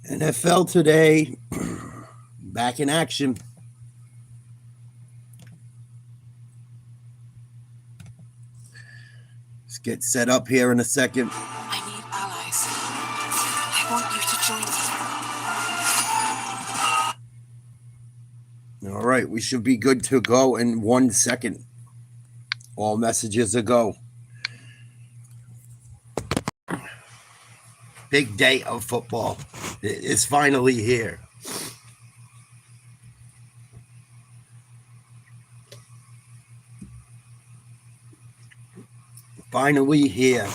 NFL today, back in action. Let's get set up here in a second. I need allies. I want you to join me. All right, we should be good to go in 1 second. All messages are go. Big day of football is finally here. Finally here.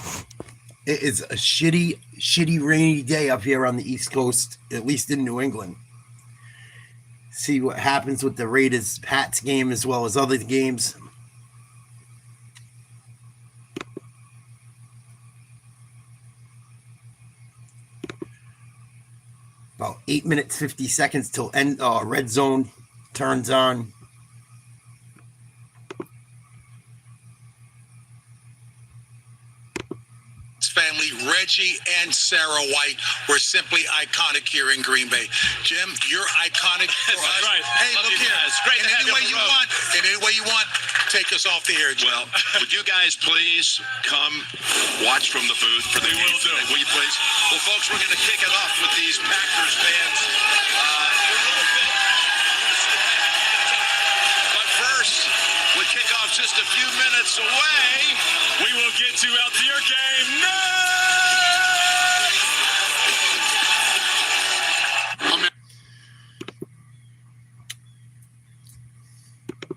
It is a shitty rainy day up here on the East Coast, at least in New England. See what happens with the Raiders-Pats game as well as other games. About 8 minutes, 50 seconds till end. Red zone turns on. Family, Reggie and Sarah White were simply iconic here in Green Bay. Jim, you're iconic for us. Right. Hey, Love look you here. guys. Great in to have any you way on the you road. want, in any way you want, take us off the air, Jim. Well, would you guys please come watch from the booth for the game will do. today? Will you please? Well, folks, we're going to kick it off with these Packers fans. But first, with kickoff just a few minutes away, we will get you out to your game now.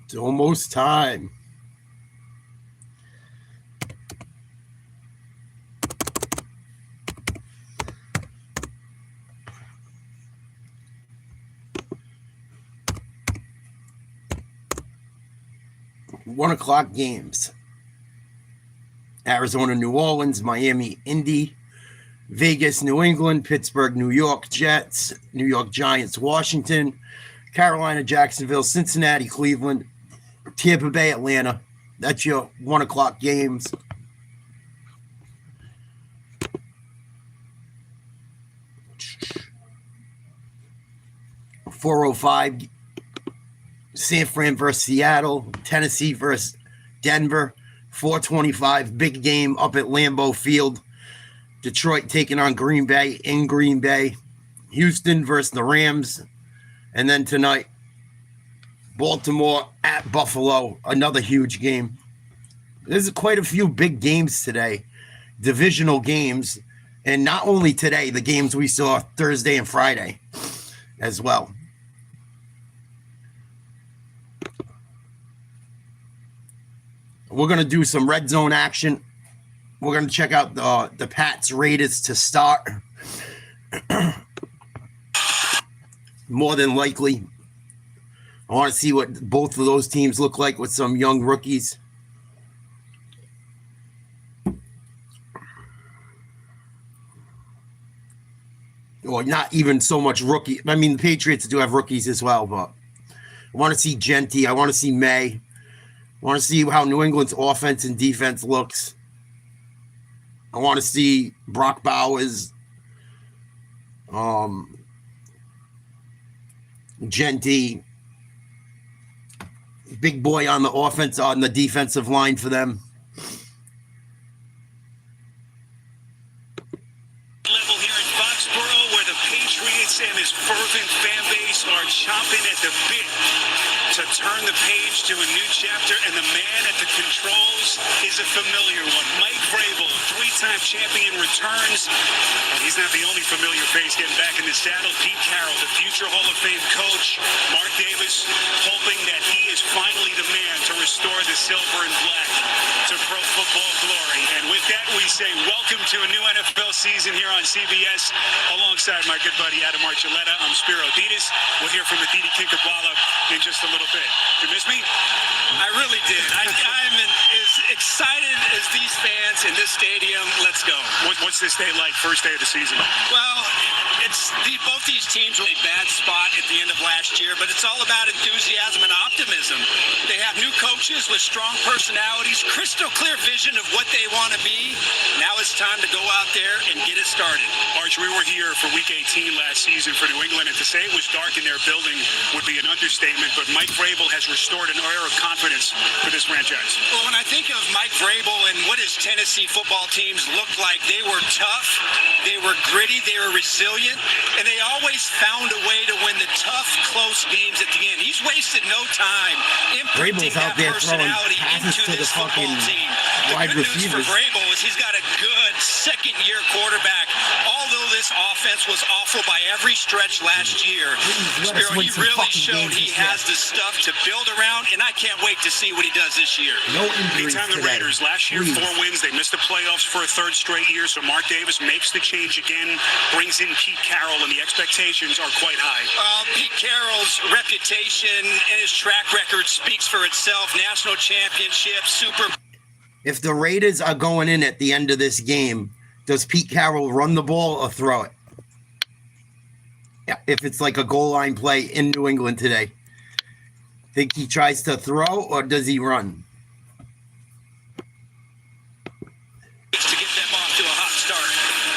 It's almost time. One o'clock games. Arizona, New Orleans, Miami, Indy, Vegas, New England, Pittsburgh, New York Jets, New York Giants, Washington, Carolina, Jacksonville, Cincinnati, Cleveland, Tampa Bay, Atlanta. That's your 1 o'clock games. $4:05, San Fran versus Seattle, Tennessee versus Denver. $4:25, big game up at Lambeau Field. Detroit taking on Green Bay in Green Bay. Houston versus the Rams. And then tonight, Baltimore at Buffalo, another huge game. There's quite a few big games today, divisional games. And not only today, the games we saw Thursday and Friday as well. We're going to do some red zone action. We're going to check out the Pats Raiders to start. More than likely. I want to see what both of those teams look like with some young rookies. Or not even so much rookie. I mean, the Patriots do have rookies as well, but I want to see Genty. I want to see May. I want to see how New England's offense and defense looks. I want to see Brock Bowers, Genty, big boy on the offense, on the defensive line for them. Level here in Foxborough, where the Patriots and his fervent fan base are chomping at the bit to turn the page to a new chapter, and the man at the controls is a familiar one. Mike Vrabel, three-time champion, returns, and he's not the only familiar face getting back in the saddle. Pete Carroll, the future Hall of Fame coach. Mark Davis, hoping that he is finally the man to restore the silver and black to pro football glory. And with that, we say welcome to a new NFL season here on CBS. Alongside my good buddy Adam Archuleta, I'm Spiro Ditas. We'll hear from Aditi Kinkhabwala in just a little bit. Did you miss me? I really did. I'm as excited as these fans in this stadium. Let's go. What's this day like, first day of the season? Well, both these teams were in a bad spot at the end of last year, but it's all about enthusiasm and optimism. They have new coaches with strong personalities, crystal clear vision of what they want to be. Now it's time to go out there and get it started. Arch, we were here for Week 18 last season for New England, and to say it was dark in their building would be an understatement, but Mike Vrabel has restored an air of confidence for this franchise. Well, when I think of Mike Vrabel and what his Tennessee football teams looked like, they were tough, they were gritty, they were resilient, and they always found a way to win the tough, close games at the end. He's wasted no time imprinting Vrabel's out that there throwing personality passes into to the this football fucking team. wide The good news for receivers. Vrabel is he's got a good second-year quarterback. Although this offense was awful by every stretch last year, Please let us Spiro, win he some really fucking showed games he this year. has the stuff to build around, and I can't wait to see what he does this year. No injuries Meantime, the today. Raiders, last year, Please. 4 wins. They missed the playoffs for a third straight year, so Mark Davis makes the change again, brings in Pete Carroll, and the expectations are quite high. Pete Carroll's reputation and his track record speaks for itself. National championship, Super If the Raiders are going in at the end of this game, does Pete Carroll run the ball or throw it? Yeah, if it's like a goal line play in New England today, think he tries to throw or does he run? to get them off to a hot start.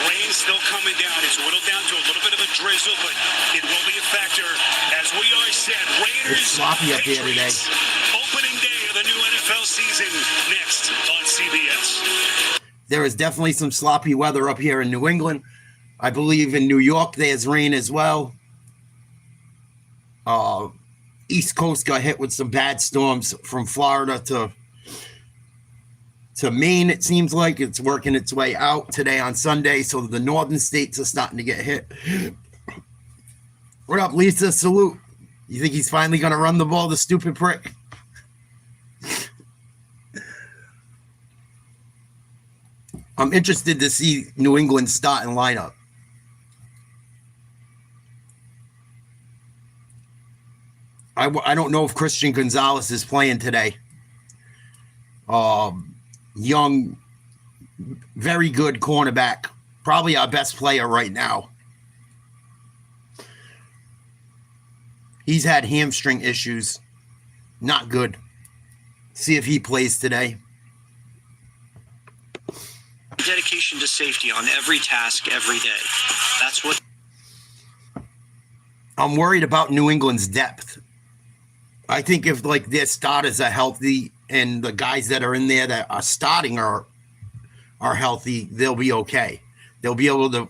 Rain still coming down. It's whittled down to a little bit of a drizzle, but it will be a factor. As we always said, Raiders, It's sloppy up here today. Patriots, opening day of the new NFL season next on CBS. There is definitely some sloppy weather up here in New England. I believe in New York there's rain as well. East Coast got hit with some bad storms from Florida to Maine. It seems like it's working its way out today on Sunday, so the northern states are starting to get hit. What up, Lisa? Salute. You think he's finally going to run the ball, the stupid prick? I'm interested to see New England's starting lineup. I don't know if Christian Gonzalez is playing today. Young, very good cornerback. Probably our best player right now. He's had hamstring issues. Not good. See if he plays today. Dedication to safety on every task, every day. That's what. I'm worried about New England's depth. I think if like their starters are healthy and the guys that are in there that are starting are healthy, they'll be okay. They'll be able to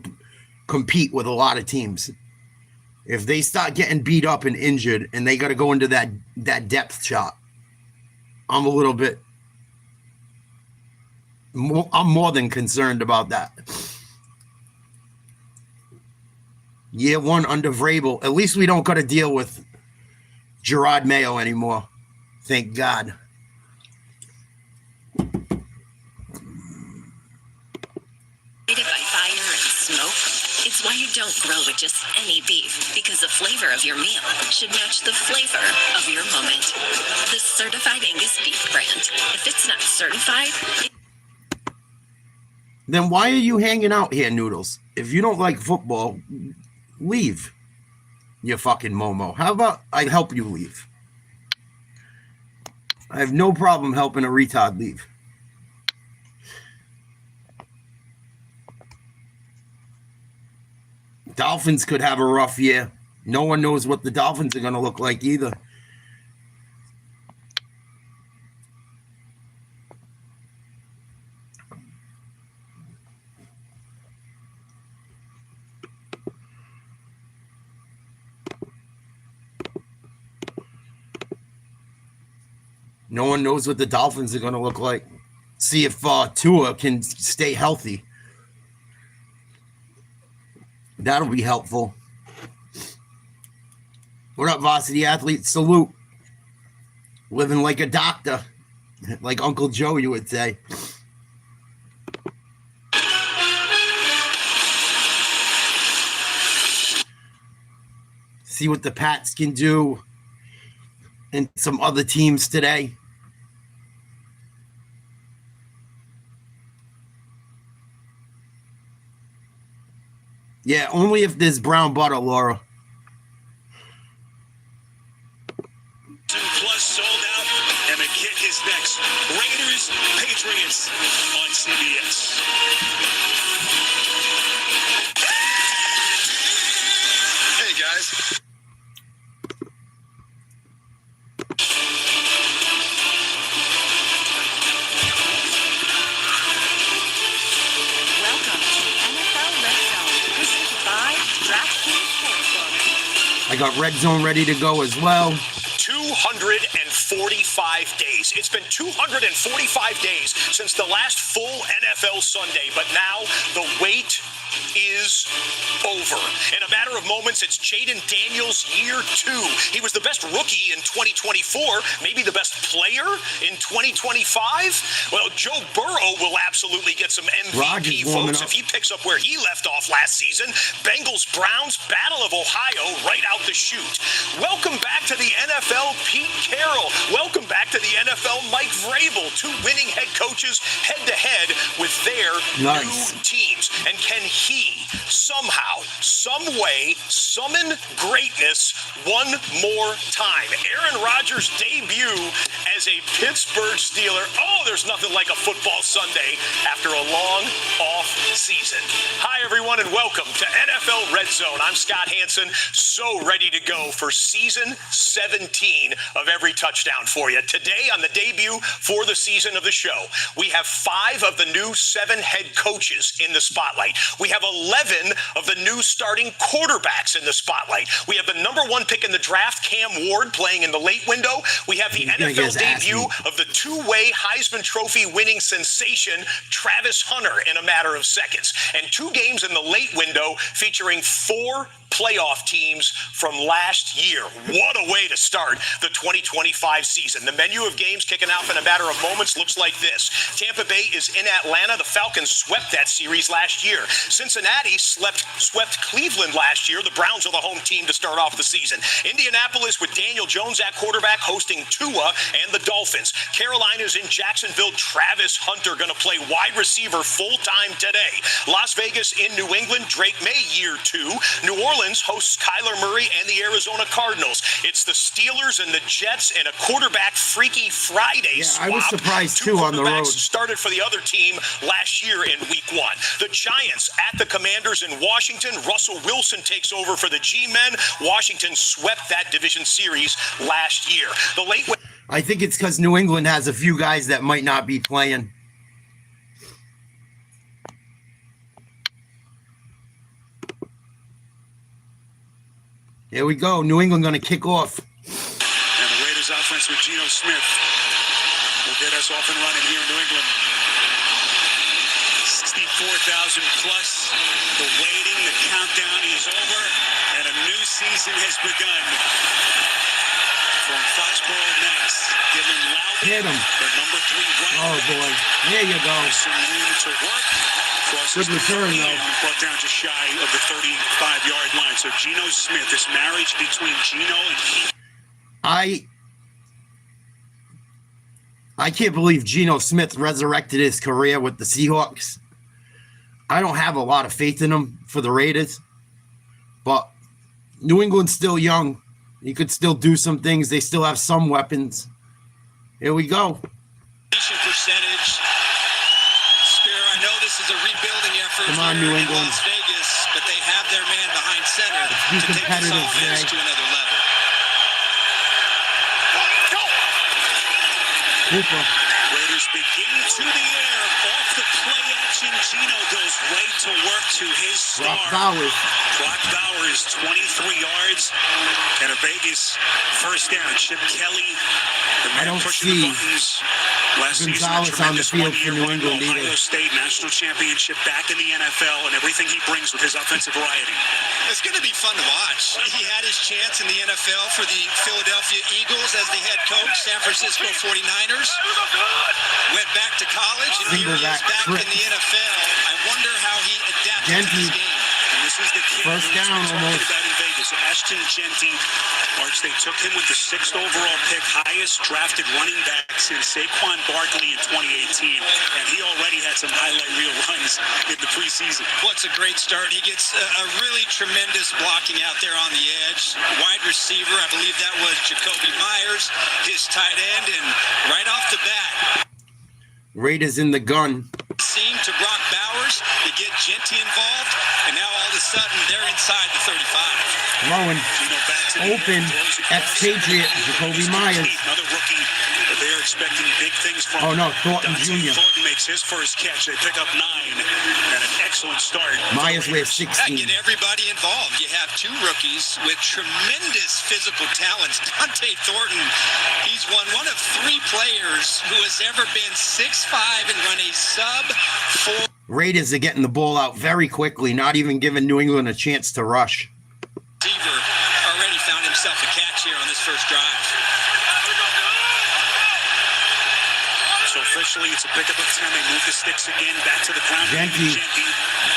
compete with a lot of teams. If they start getting beat up and injured and they got to go into that depth chart, I'm a little bit I'm more than concerned about that. Year one under Vrabel. At least we don't got to deal with Gerard Mayo anymore. Thank God. By fire and smoke. It's why you don't grill with just any beef, because the flavor of your meal should match the flavor of your moment. The Certified Angus Beef brand. If it's not certified, Then why are you hanging out here, Noodles? If you don't like football, leave. You fucking Momo. How about I help you leave? I have no problem helping a retard leave. Dolphins could have a rough year. No one knows what the Dolphins are going to look like either. No one knows what the Dolphins are going to look like. See if Tua can stay healthy. That'll be helpful. What up, varsity athlete? Salute. Living like a doctor. Like Uncle Joe, you would say. See what the Pats can do and some other teams today. Yeah, only if there's brown butter, Laura. Plus sold out, and the kick is next. Raiders, Patriots on CBS. Hey, guys. Welcome to NFL Red Zone, presented by DraftKings Sportsbook. I got Red Zone ready to go as well. 245 days. It's been 245 days since the last full NFL Sunday, but now the wait is over. In a matter of moments, it's Jaden Daniels' year 2. He was the best rookie in 2024, maybe the best player in 2025. Well, Joe Burrow will absolutely get some MVP votes if he picks up where he left off last season. Bengals-Browns, Battle of Ohio, right out the chute. Welcome back to the NFL, Pete Carroll. Welcome back to the NFL, Mike Vrabel. 2 winning head coaches head-to-head with their new teams. And can he somehow, some way, summon greatness one more time? Aaron Rodgers' debut as a Pittsburgh Steeler. Oh, there's nothing like a football Sunday after a long off season. Hi, everyone, and welcome to NFL Red Zone. I'm Scott Hansen, so ready to go for season 17 of Every Touchdown for you. Today, on the debut for the season of the show, we have 5 of the new 7 head coaches in the spotlight. We have 11 of the new starting quarterbacks in the spotlight. We have the number 1 pick in the draft, Cam Ward, playing in the late window. We have the NFL debut of the 2-way Heisman Trophy winning sensation, Travis Hunter, in a matter of seconds. And 2 games in the late window featuring 4 playoff teams from last year. What a way to start the 2025 season. The menu of games kicking off in a matter of moments looks like this. Tampa Bay is in Atlanta. The Falcons swept that series last year. Cincinnati swept Cleveland last year. The Browns are the home team to start off the season. Indianapolis with Daniel Jones at quarterback hosting Tua and the Dolphins. Carolina's in Jacksonville. Travis Hunter going to play wide receiver full-time today. Las Vegas in New England. Drake May, year 2. New Orleans hosts Kyler Murray and the Arizona Cardinals. It's the Steelers and the Jets in a quarterback Freaky Friday swap. I was surprised, 2 too, on the road. started for the other team last year in week 1. The Giants at the Commanders in Washington. Russell Wilson takes over for the G-Men. Washington swept that division series last year. The late... I think it's because New England has a few guys that might not be playing. Here we go. New England going to kick off. And the Raiders offense with Geno Smith will get us off and running here in New England. 64,000 plus. The waiting, the countdown is over, and a new season has begun. From Foxborough, Mass, Dylan Lowry, Hit him. the number 3 running Oh, boy. There you go. some room to work. Good return, though. Brought down just shy of the 35-yard line. So Geno Smith, this marriage between Geno and Keith. I can't believe Geno Smith resurrected his career with the Seahawks. I don't have a lot of faith in him for the Raiders, but New England's still young. He could still do some things. They still have some weapons. Here we go. Percentage. Spear, I know this is a rebuilding effort. Come on, New England. In Las Vegas, but they have their man behind center Be to take this competitive, offense Jay. to another level. Cooper. Raiders begin to the air. Off the play action, Geno goes right to work to his star. Brock Bowers, 23 yards, and a Vegas first down. Chip Kelly, the man pushing the buttons. Last Gonzalez season, a on the tremendous field for one-year New run. England Ohio either. State national championship, back in the NFL, and everything he brings with his offensive variety. It's going to be fun to watch. He had his chance in the NFL for the Philadelphia Eagles as the head coach, San Francisco 49ers. Went back to college, and here he is back in the NFL. I wonder how he adapted to this game. And this is the kid First who's down been talking almost. about in Vegas, Ashton Genty. Arch, they took him with the 6th overall pick, highest drafted running back since Saquon Barkley in 2018. And he already had some highlight reel runs in the preseason. What's a great start. He gets a really tremendous blocking out there on the edge. Wide receiver, I believe that was Jacoby Myers, his tight end, and right off the bat, Raiders in the gun. seem to Brock Bowers to get Genty involved, and now all of a sudden they're inside the 35. Throwing open ex-Patriot Jacoby Myers. Another rookie that they're expecting big things from. Oh no, Thornton Jr. Thornton makes his first catch. They pick up 9 and an excellent start. Myers wears That 16. get everybody involved. You have 2 rookies with tremendous physical talents. Dante Thornton, he's one of 3 players who has ever been 6'5" and run a sub-4. Raiders are getting the ball out very quickly, not even giving New England a chance to rush. Receiver already found himself a catch here on this first drive. So officially, it's a pickup of 10. They move the sticks again back to the ground. Genty.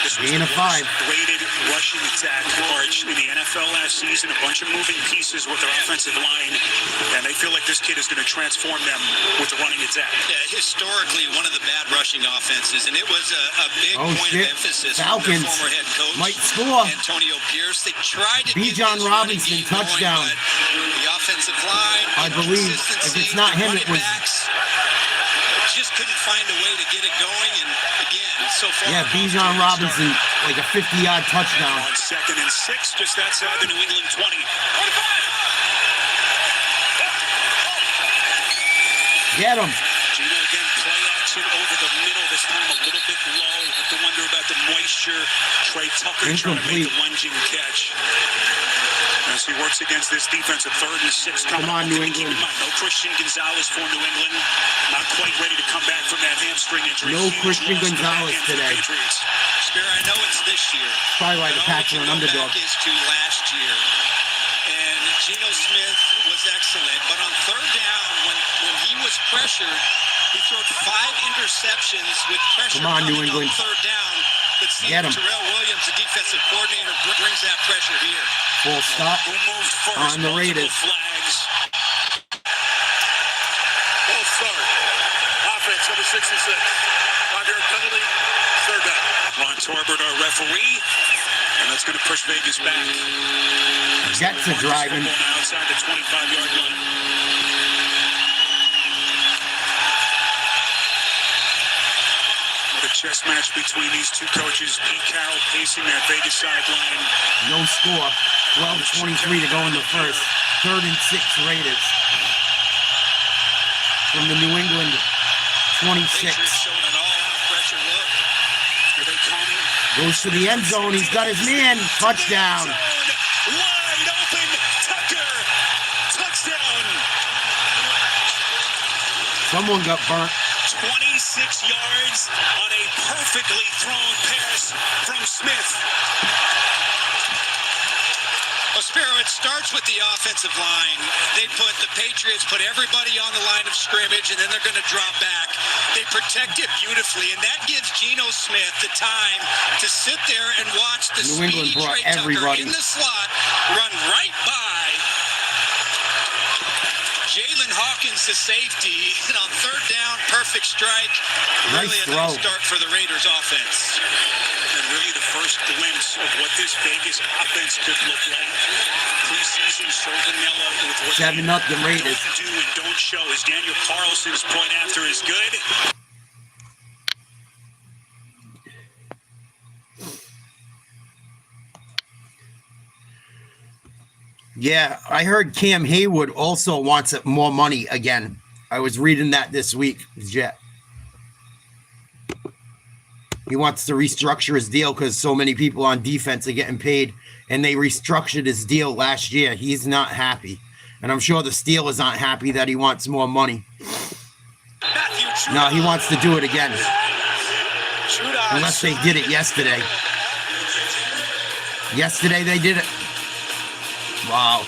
This was Gain the of 5. worst graded rushing attack march in the NFL last season. A bunch of moving pieces with their offensive line, and they feel like this kid is going to transform them with the running attack. Yeah, historically, one of the bad rushing offenses, and it was a big Oh, point shit. of emphasis Falcons from their former head coach, might score. Antonio Pierce. They tried to B. get John this running Robinson, game going, touchdown. but the offensive line, I believe if it's not him, it was. Just couldn't find a way to get it going, and again, so far. Yeah, Bijan Robinson, like a 50-yard touchdown. On 2nd and 6, just outside the New England 20. Get him. Gino again, play action over the middle, this time a little bit low. Have to wonder about the moisture. Trey Tucker trying to make Incomplete. the lunging catch. As he works against this defense at 3rd and 6. Come on, New England. Keep in mind, no Christian Gonzalez for New England. Not quite ready to come back from that hamstring injury. No Huge Christian loss to the back Gonzalez end for the today. Patriots. Spear, I know it's this year. Probably why the but all Pats we are can an go underdog. back is to last year. And Geno Smith was excellent, but on 3rd down, when he was pressured, he threw 5 interceptions with pressure Come on, New coming England. on 3rd down. But Get him. Terrell Williams, the defensive coordinator, brings that pressure here. Full stop Who moved first? on the Multiple Raiders. Flags. Full start. Offense number 66. 5-yard penalty. 3rd down. Ron Torbert, our referee. And that's going to push Vegas back. Jets are driving. Now outside the 25-yard line. What a chess match between these 2 coaches. Pete Carroll pacing that Vegas sideline. No score. 12:23 to go in the first. 3rd and 6 Raiders. From the New England 26. Patriots showing an all-out pressure look. Are they coming? Goes to the end zone. He's got his man. Touchdown. Wide open. Tucker. Touchdown. Someone got burnt. 26 yards on a perfectly thrown pass from Smith. Well, Spiro, it starts with the offensive line. The Patriots put everybody on the line of scrimmage, and then they're going to drop back. They protect it beautifully, and that gives Geno Smith the time to sit there and watch the New England speedy brought Trey everybody. Tucker in the slot run right by Jalen Hawkins, the safety. And on 3rd down, perfect strike. Nice Really a throw. nice start for the Raiders offense. And really the first glimpse of what this Vegas offense could look like. Preseason so vanilla with what 7 up the Raiders. don't do and don't show. As Daniel Carlson's point after is good. Yeah, I heard Cam Haywood also wants more money again. I was reading that this week. Jet. He wants to restructure his deal because so many people on defense are getting paid, and they restructured his deal last year. He's not happy, and I'm sure the Steelers aren't happy that he wants more money. No, he wants to do it again, unless they did it yesterday. Yesterday they did it. Wow.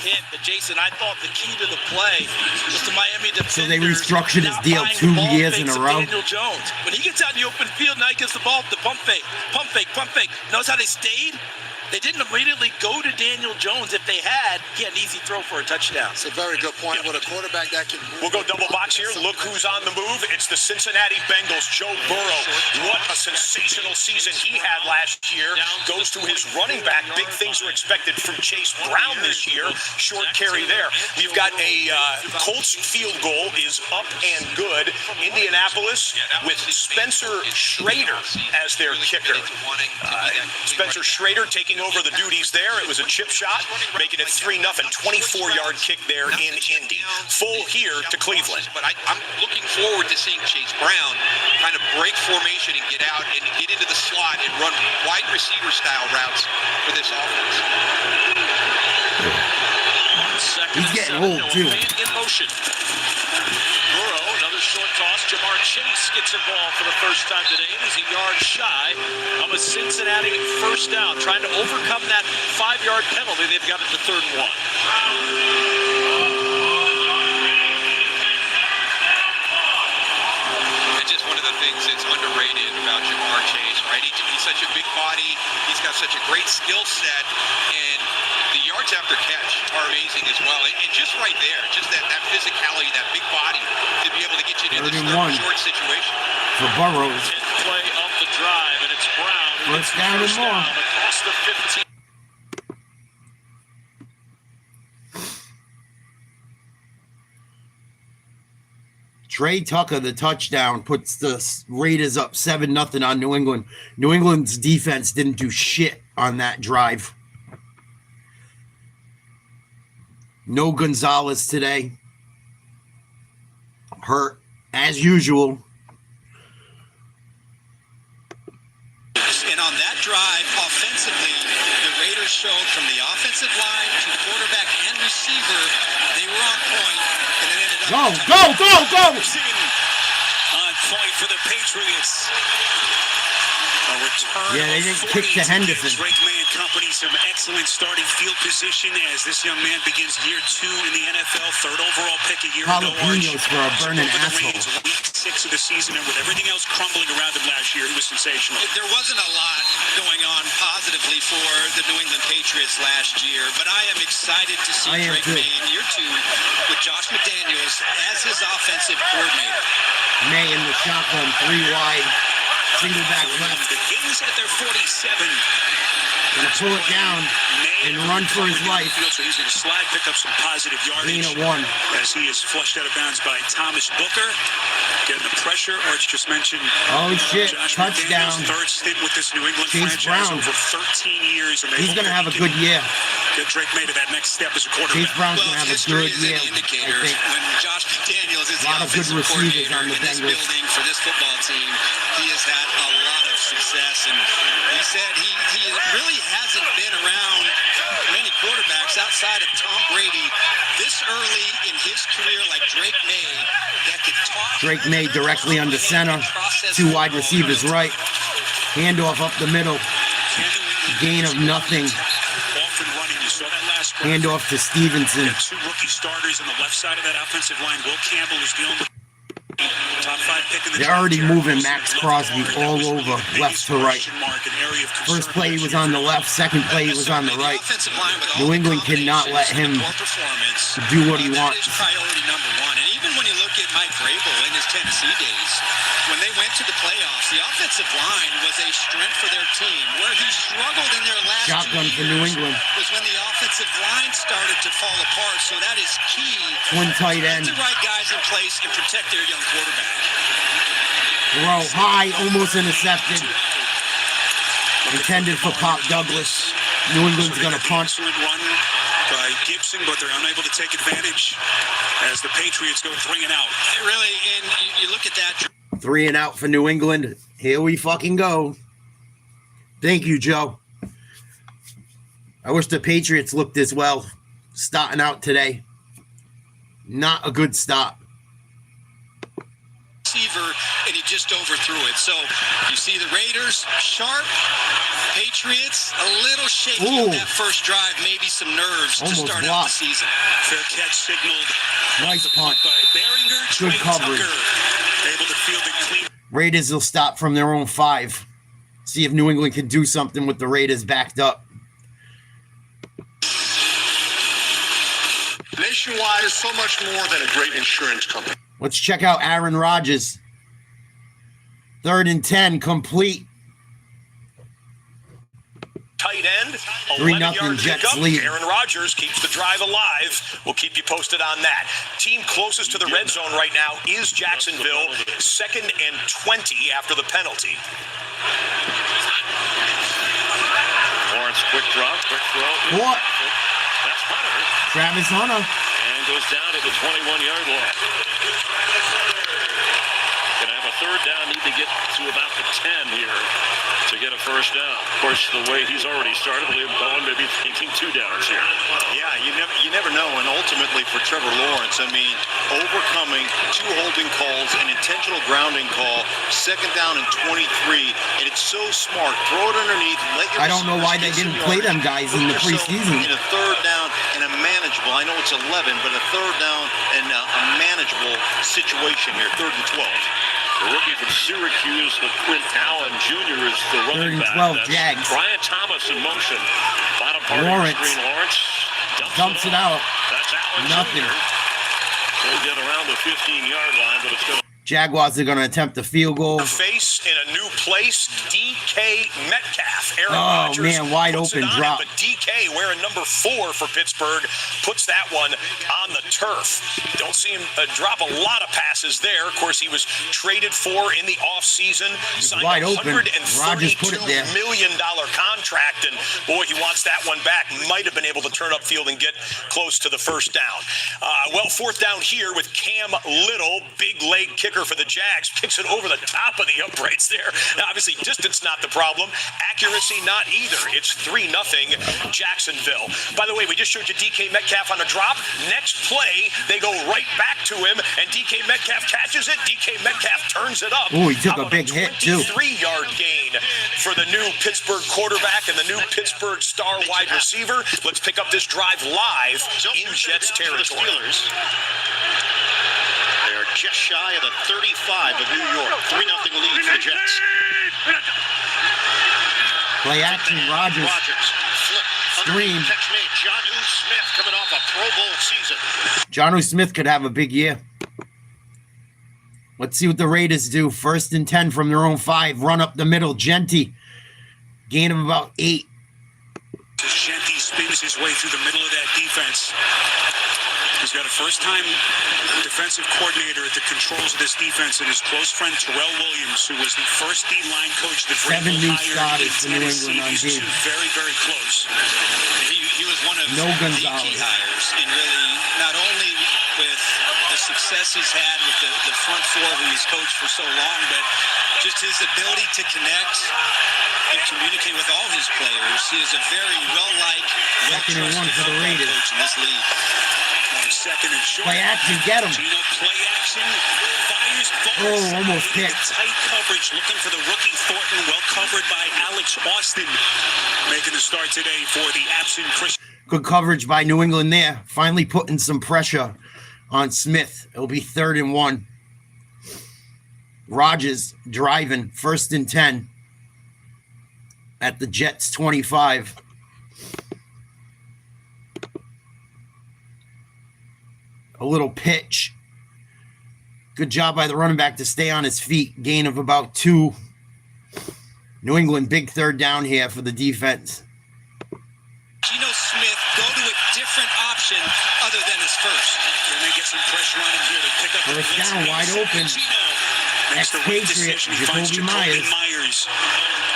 Hit, but Jason, I thought the key to the play was the Miami defenders. So they restructured his not deal buying 2 the ball years in fakes a of row. Daniel Jones, when he gets out in the open field, now he gets the ball, the pump fake. Notice how they stayed? They didn't immediately go to Daniel Jones. If they had, he had an easy throw for a touchdown. It's a very good point. With a quarterback that can move. We'll go double box here. Look who's on the move. It's the Cincinnati Bengals. Joe Burrow. What a sensational season he had last year. Goes to his running back. Big things are expected from Chase Brown this year. Short carry there. We've got a Colts field goal is up and good. Indianapolis with Spencer Schrader as their kicker. Spencer Schrader taking over the duties there. It was a chip shot, making it 3-0, 24-yard kick there in Indy. Full here to Cleveland. But I'm looking forward to seeing Chase Brown kind of break formation and get out and get into the slot and run wide receiver style routes for this offense. He's getting old too. In motion. Burrow, another short toss. Jamar Chase gets involved for the first time today and is a yard shy of a Cincinnati first down. Trying to overcome that 5-yard penalty. They've got it to 3rd and 1. It's just one of the things that's underrated about Jamar Chase, right? He's such a big body. He's got such a great skill set. And the yards after catch are amazing as well. And just right there, just that physicality, that big body to be able to get you into this short situation. For Burrows. 10th play of the drive, and it's Brown. First down and more. Across the 15. Trey Tucker, the touchdown, puts the Raiders up 7-0 on New England. New England's defense didn't do shit on that drive. No Gonzalez today. Hurt, as usual. And on that drive, offensively, the Raiders showed from the offensive line to quarterback and receiver, they were on point. And it ended up Go! On point for the Patriots. A return. Yeah, they didn't kick to Henderson. Drake May and company some excellent starting field position as this young man begins year 2 in the NFL. 3rd overall pick a year ago. Jalapenos for a burning asshole. Week 6 of the season, and with everything else crumbling around him last year, he was sensational. There wasn't a lot going on positively for the New England Patriots last year, but I am excited to see Drake May in year 2 with Josh McDaniels as his offensive coordinator. May in the shotgun, 3 wide, single back left. Begins at their 47. Gonna pull it down and run for his life. So he's going to slide, pick up some positive yardage. 1 as he is flushed out of bounds by Thomas Booker. Getting the pressure, Arch just mentioned. Oh shit! Josh Touchdown. McDaniels' 3rd stint with this New England Chase franchise Brown. over 13 years. And He's gonna have a good year. Get Drake May to that next step as a quarterback. Chase Brown's gonna have a good year. I think. When Josh McDaniels is A lot of good receivers on the Bengals. building for this football team, he has had a lot of success, and he said he really hasn't been around many quarterbacks outside of Tom Brady this early in his career, like Drake May, that could talk. Drake May directly under center. 2 wide receivers right. Handoff up the middle. Gain of nothing. Off and running. You saw that last drive. Handoff to Stevenson. 2 rookie starters on the left side of that offensive line. Will Campbell is dealing with top 5 pick in the They're already moving Max Crosby all over, left to right. First play he was on the left, second play he was on the right. New England cannot let him do what he wants. Priority number 1. And even when you look at Mike Vrabel in his Tennessee days, when they went to the playoffs, the offensive line was a strength for their team. Where he struggled in their last Shotgun 2 for New years England. was when the offensive line started to fall apart. So that is key. Twin tight Get end. the right guys in place and protect their young quarterback. Throw high, almost intercepted. Intended for Pop Douglas. New England's gonna punt. Excellent run by Gibson, but they're unable to take advantage as the Patriots go 3 and out. Really, and you look at that. 3 and out for New England. Here we fucking go. Thank you, Joe. I wish the Patriots looked as well. Starting out today. Not a good start. Receiver, and he just overthrew it. So you see the Raiders sharp, Patriots a little shaky on that first drive, maybe some nerves Almost to start blocked. out the season. Fair catch signaled. Nice punt. By Behringer. Good Trey coverage. Tucker, able to field it clean. Raiders will stop from their own 5. See if New England can do something with the Raiders backed up. nationwide is so much more than a great insurance company. Let's check out Aaron Rodgers. 3rd and 10, complete. Tight end, 3-0 Jets lead. Aaron Rodgers keeps the drive alive. We'll keep you posted on that. Team closest to the red zone right now is Jacksonville, 2nd and 20 after the penalty. Lawrence, quick drop, quick throw. What? That's Hunter. Travis Hunter. And goes down to the 21-yard line. Gonna have a 3rd down, need to get to about the 10 here to get a 1st down. Of course, the way he's already started, Liam Bowen maybe thinking 2 downs here. Yeah, you never know. And ultimately for Trevor Lawrence, I mean, overcoming 2 holding calls, an intentional grounding call, 2nd down and 23, and it's so smart. Throw it underneath. Let your I don't know why they didn't play them guys in the preseason. In a 3rd down and a manageable, I know it's 11, but a 3rd down and a manageable situation here, 3rd and 12. The rookie from Syracuse, Quinn Allen Jr. is the running 3rd and 12 back. Jags. Brian Thomas in motion. Bottom part Lawrence of the screen. Lawrence dumps it out. That's Allen Nothing. Jr. He'll get around the 15-yard line, but it's going to... Jaguars are going to attempt a field goal. Face in a new place, DK Metcalf. Aaron Oh, Rodgers man, wide puts it open on drop. It, but DK, wearing number 4 for Pittsburgh, puts that one on the turf. Don't see him drop a lot of passes there. Of course, he was traded for in the offseason. Signed wide a open. Rodgers put it there. $132 million contract, and boy, he wants that one back. Might have been able to turn upfield and get close to the 1st down. 4th down here with Cam Little, big leg kicker for the Jags, kicks it over the top of the uprights there. Now, obviously, distance not the problem. Accuracy not either. It's 3-0 Jacksonville. By the way, we just showed you DK Metcalf on a drop. Next play, they go right back to him, and DK Metcalf catches it. DK Metcalf turns it up. Oh, he took a big hit, too. 23-yard gain for the new Pittsburgh quarterback and the new Pittsburgh star wide receiver. Let's pick up this drive live in Jets territory. They're just shy of the 35 of New York. 3-0 lead for the Jets. Play action, Rodgers. Flip. Screen. Catch made. Jonnu Smith coming off a Pro Bowl season. Jonnu Smith could have a big year. Let's see what the Raiders do. 1st and 10 from their own 5. Run up the middle. Genty. Gain of about 8. Genty spins his way through the middle of that defense. He's got a first-time defensive coordinator at the controls of this defense, and his close friend Terrell Williams, who was the first D-line coach that 7 new hired starters in for New Tennessee. England on These D. two very, very close. He was one of No the Gonzalez. key hires, and really not only with the success he's had with the front 4 who he's coached for so long, but just his ability to connect and communicate with all his players. He is a very well-liked, 2nd and 1 well-trusted for the Raiders. coach in this league. 2nd and short. Play action, get him. Gino, play action, fires, falls. Oh, almost picked. Tight coverage, looking for the rookie Thornton, well covered by Alex Austin, making the start today for the absent Christian. Good coverage by New England there. Finally putting some pressure on Smith. It'll be 3rd and 1. Rodgers driving, 1st and 10 at the Jets 25. A little pitch. Good job by the running back to stay on his feet. Gain of about 2. New England, big 3rd down here for the defense. Geno Smith go to a different option other than his first. Can they get some pressure on him here to pick up the First blitz? down, wide open. Makes the right decision. He finds Jacoby Jacoby Myers.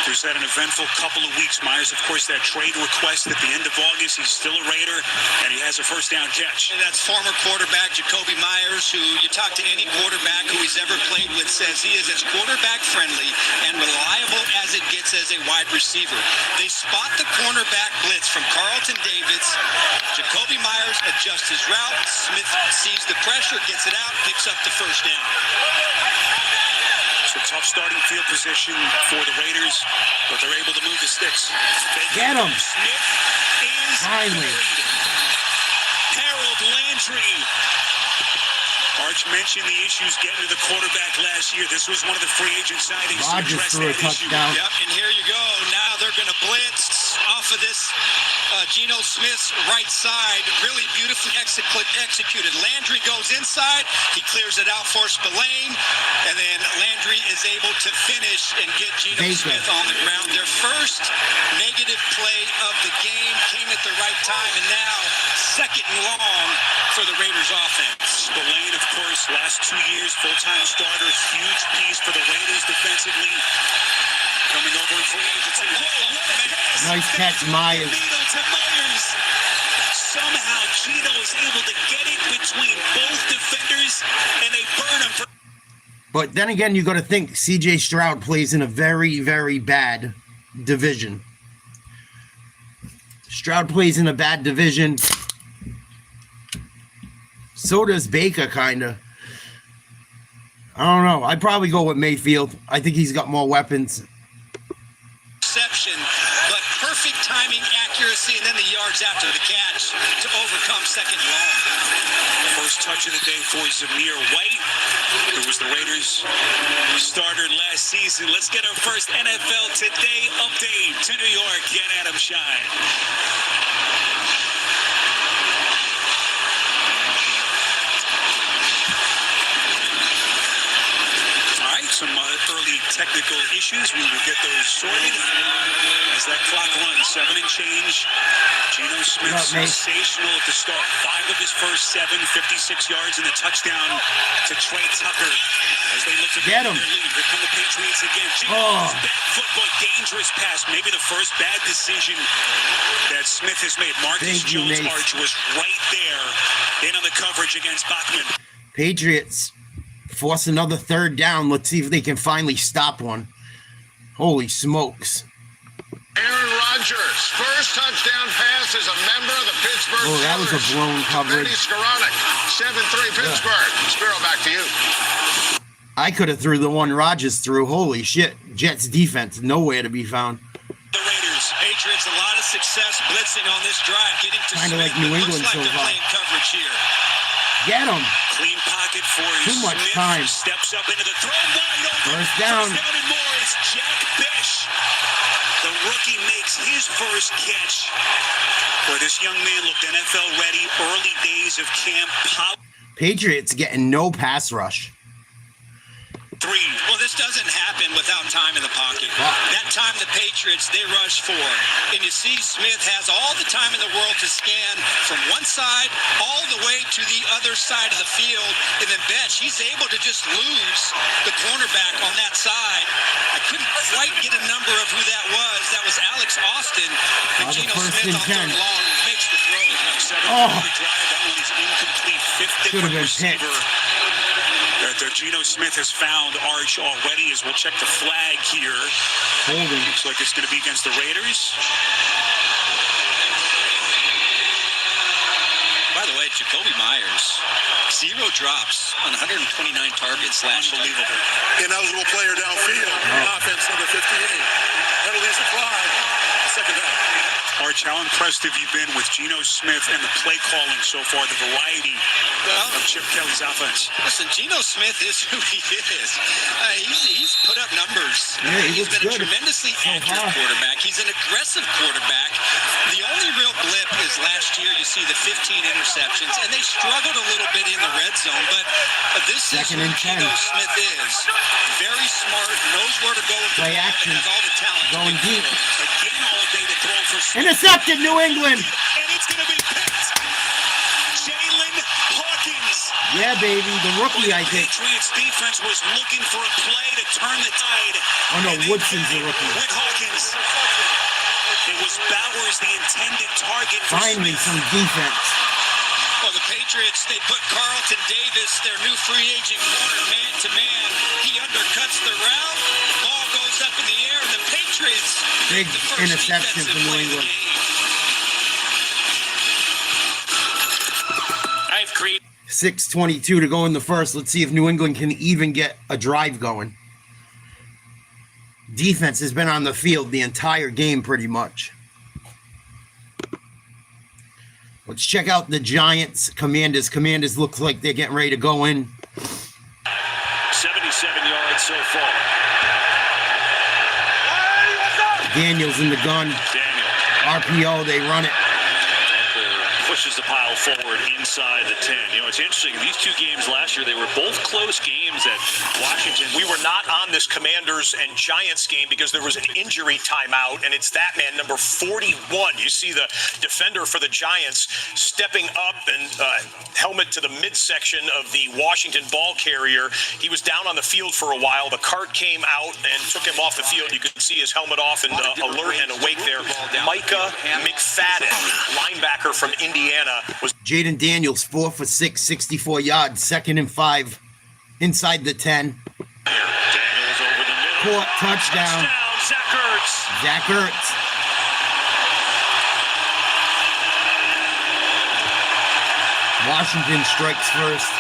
Who's had an eventful couple of weeks. Myers, of course, that trade request at the end of August. He's still a Raider, and he has a 1st down catch. And that's former quarterback Jacoby Myers, who you talk to any quarterback who he's ever played with, says he is as quarterback friendly and reliable as it gets as a wide receiver. They spot the cornerback blitz from Carlton Davis. Jacoby Myers adjusts his route. Smith sees the pressure, gets it out, picks up the 1st down. So tough starting field position for the Raiders, but they're able to move the sticks. Get him. Smith is Finally. Harold Landry. Arch mentioned the issues getting to the quarterback last year. This was one of the free agent signings. Rodgers threw a touchdown. Yep, and here you go. Now they're going to blitz. Raiders off of this Geno Smith's right side, really beautifully executed. Landry goes inside, he clears it out for Spillane, and then Landry is able to finish and get Geno Smith on the ground. Their first negative play of the game came at the right time, and now second and long for the Raiders offense. Spillane, of course, last 2 years, full-time starter, huge piece for the Raiders defensively. Coming over in free agency. Nice catch, Myers. Somehow Geno is able to get it between both defenders, and they burn him for. But then again, you got to think C.J. Stroud plays in a very, very bad division. Stroud plays in a bad division. So does Baker, kind of. I don't know. I'd probably go with Mayfield. I think he's got more weapons. Reception, but perfect timing, accuracy, and then the yards after the catch to overcome second long. First touch of the day for Zamir White, who was the Raiders starter last season. Let's get our first NFL Today update to New York. Get Adam Shine. Some early technical issues. We will get those sorted as that clock runs. 7 and change. Geno Smith sensational at the start. 5 of his first 7, 56 yards and the touchdown to Trey Tucker as they look to get him. Their lead. Here come the Patriots again. Geno's back foot, but dangerous pass. Maybe the first bad decision that Smith has made. Marcus Jones' arch was right there in on the coverage against Bachman. Patriots force another third down. Let's see if they can finally stop one. Holy smokes. Aaron Rodgers, first touchdown pass as a member of the Pittsburgh Steelers. Oh, that was a blown coverage. 7-3 Pittsburgh. Spiro, back to you. I could have threw the one Rodgers threw. Holy shit. Jets defense, nowhere to be found. The Raiders, Patriots, a lot of success blitzing on this drive, getting to kind of like New England so far. Coverage here. Get him. Clean pocket for Too much Smith. time. Steps up into the throw. Wide open. First down. First down and more. It's Jack Bish. The rookie makes his first catch. Boy, this young man looked NFL ready. Early days of camp. Patriots getting no pass rush. 3. Well, this doesn't happen without time in the pocket. That time the Patriots, they rush 4. And you see Smith has all the time in the world to scan from one side all the way to the other side of the field. And then Betch, he's able to just lose the cornerback on that side. I couldn't quite get a number of who that was. That was Alex Austin. And Geno Smith on third long makes the throw. Drive. That one is incomplete. 5th different receiver. Geno Smith has found Arch already as we'll check the flag here. Holding. Looks like it's going to be against the Raiders. By the way, Jacoby Myers, 0 drops on 129 targets last year. Unbelievable. Ineligible player downfield. Offense number 58. Penalties applied. Second down. Arch, how impressed have you been with Geno Smith and the play calling so far, the variety of Chip Kelly's offense? Listen, Geno Smith is who he is. He's put up numbers. Yeah, he's been a tremendously accurate quarterback. He's an aggressive quarterback. The only real blip is last year you see the 15 interceptions, and they struggled a little bit in the red zone, but this is who Geno Smith is. Very smart, knows where to go with the ball, and has all the talent. Going deep. Again, all day to throw for Smith. Intercepted, New England. And it's going to be picked. Jalen Hawkins. Yeah, baby. The rookie, I think. Patriots defense was looking for a play to turn the tide. Oh, no, Woodson's the rookie. With Hawkins. It was Bowers, the intended target for Finally, Smith. some defense. Well, the Patriots, they put Carlton Davis, their new free agent corner, man-to-man. He undercuts the route. Ball goes up in the air, and the Patriots Big interception from New England. I've created 6:22 to go in the first. Let's see if New England can even get a drive going. Defense has been on the field the entire game pretty much. Let's check out the Giants. Commanders looks like they're getting ready to go in. 77 yards so far. Daniels in the gun. Daniel RPO, they run it. Pushes the pile forward inside the 10. You know, it's interesting. These two games last year, they were both close games at Washington. We were not on this Commanders and Giants game because there was an injury timeout, and it's that man, number 41. You see the defender for the Giants stepping up and helmet to the midsection of the Washington ball carrier. He was down on the field for a while. The cart came out and took him off the field. You could see his helmet off and alert and awake there. Micah McFadden, linebacker from Indiana, was Jaden Daniels, 4 for 6, 64 yards, 2nd and 5, inside the 10. Daniels over the middle. Caught, touchdown. Zach Ertz. Zach Ertz. Washington strikes first.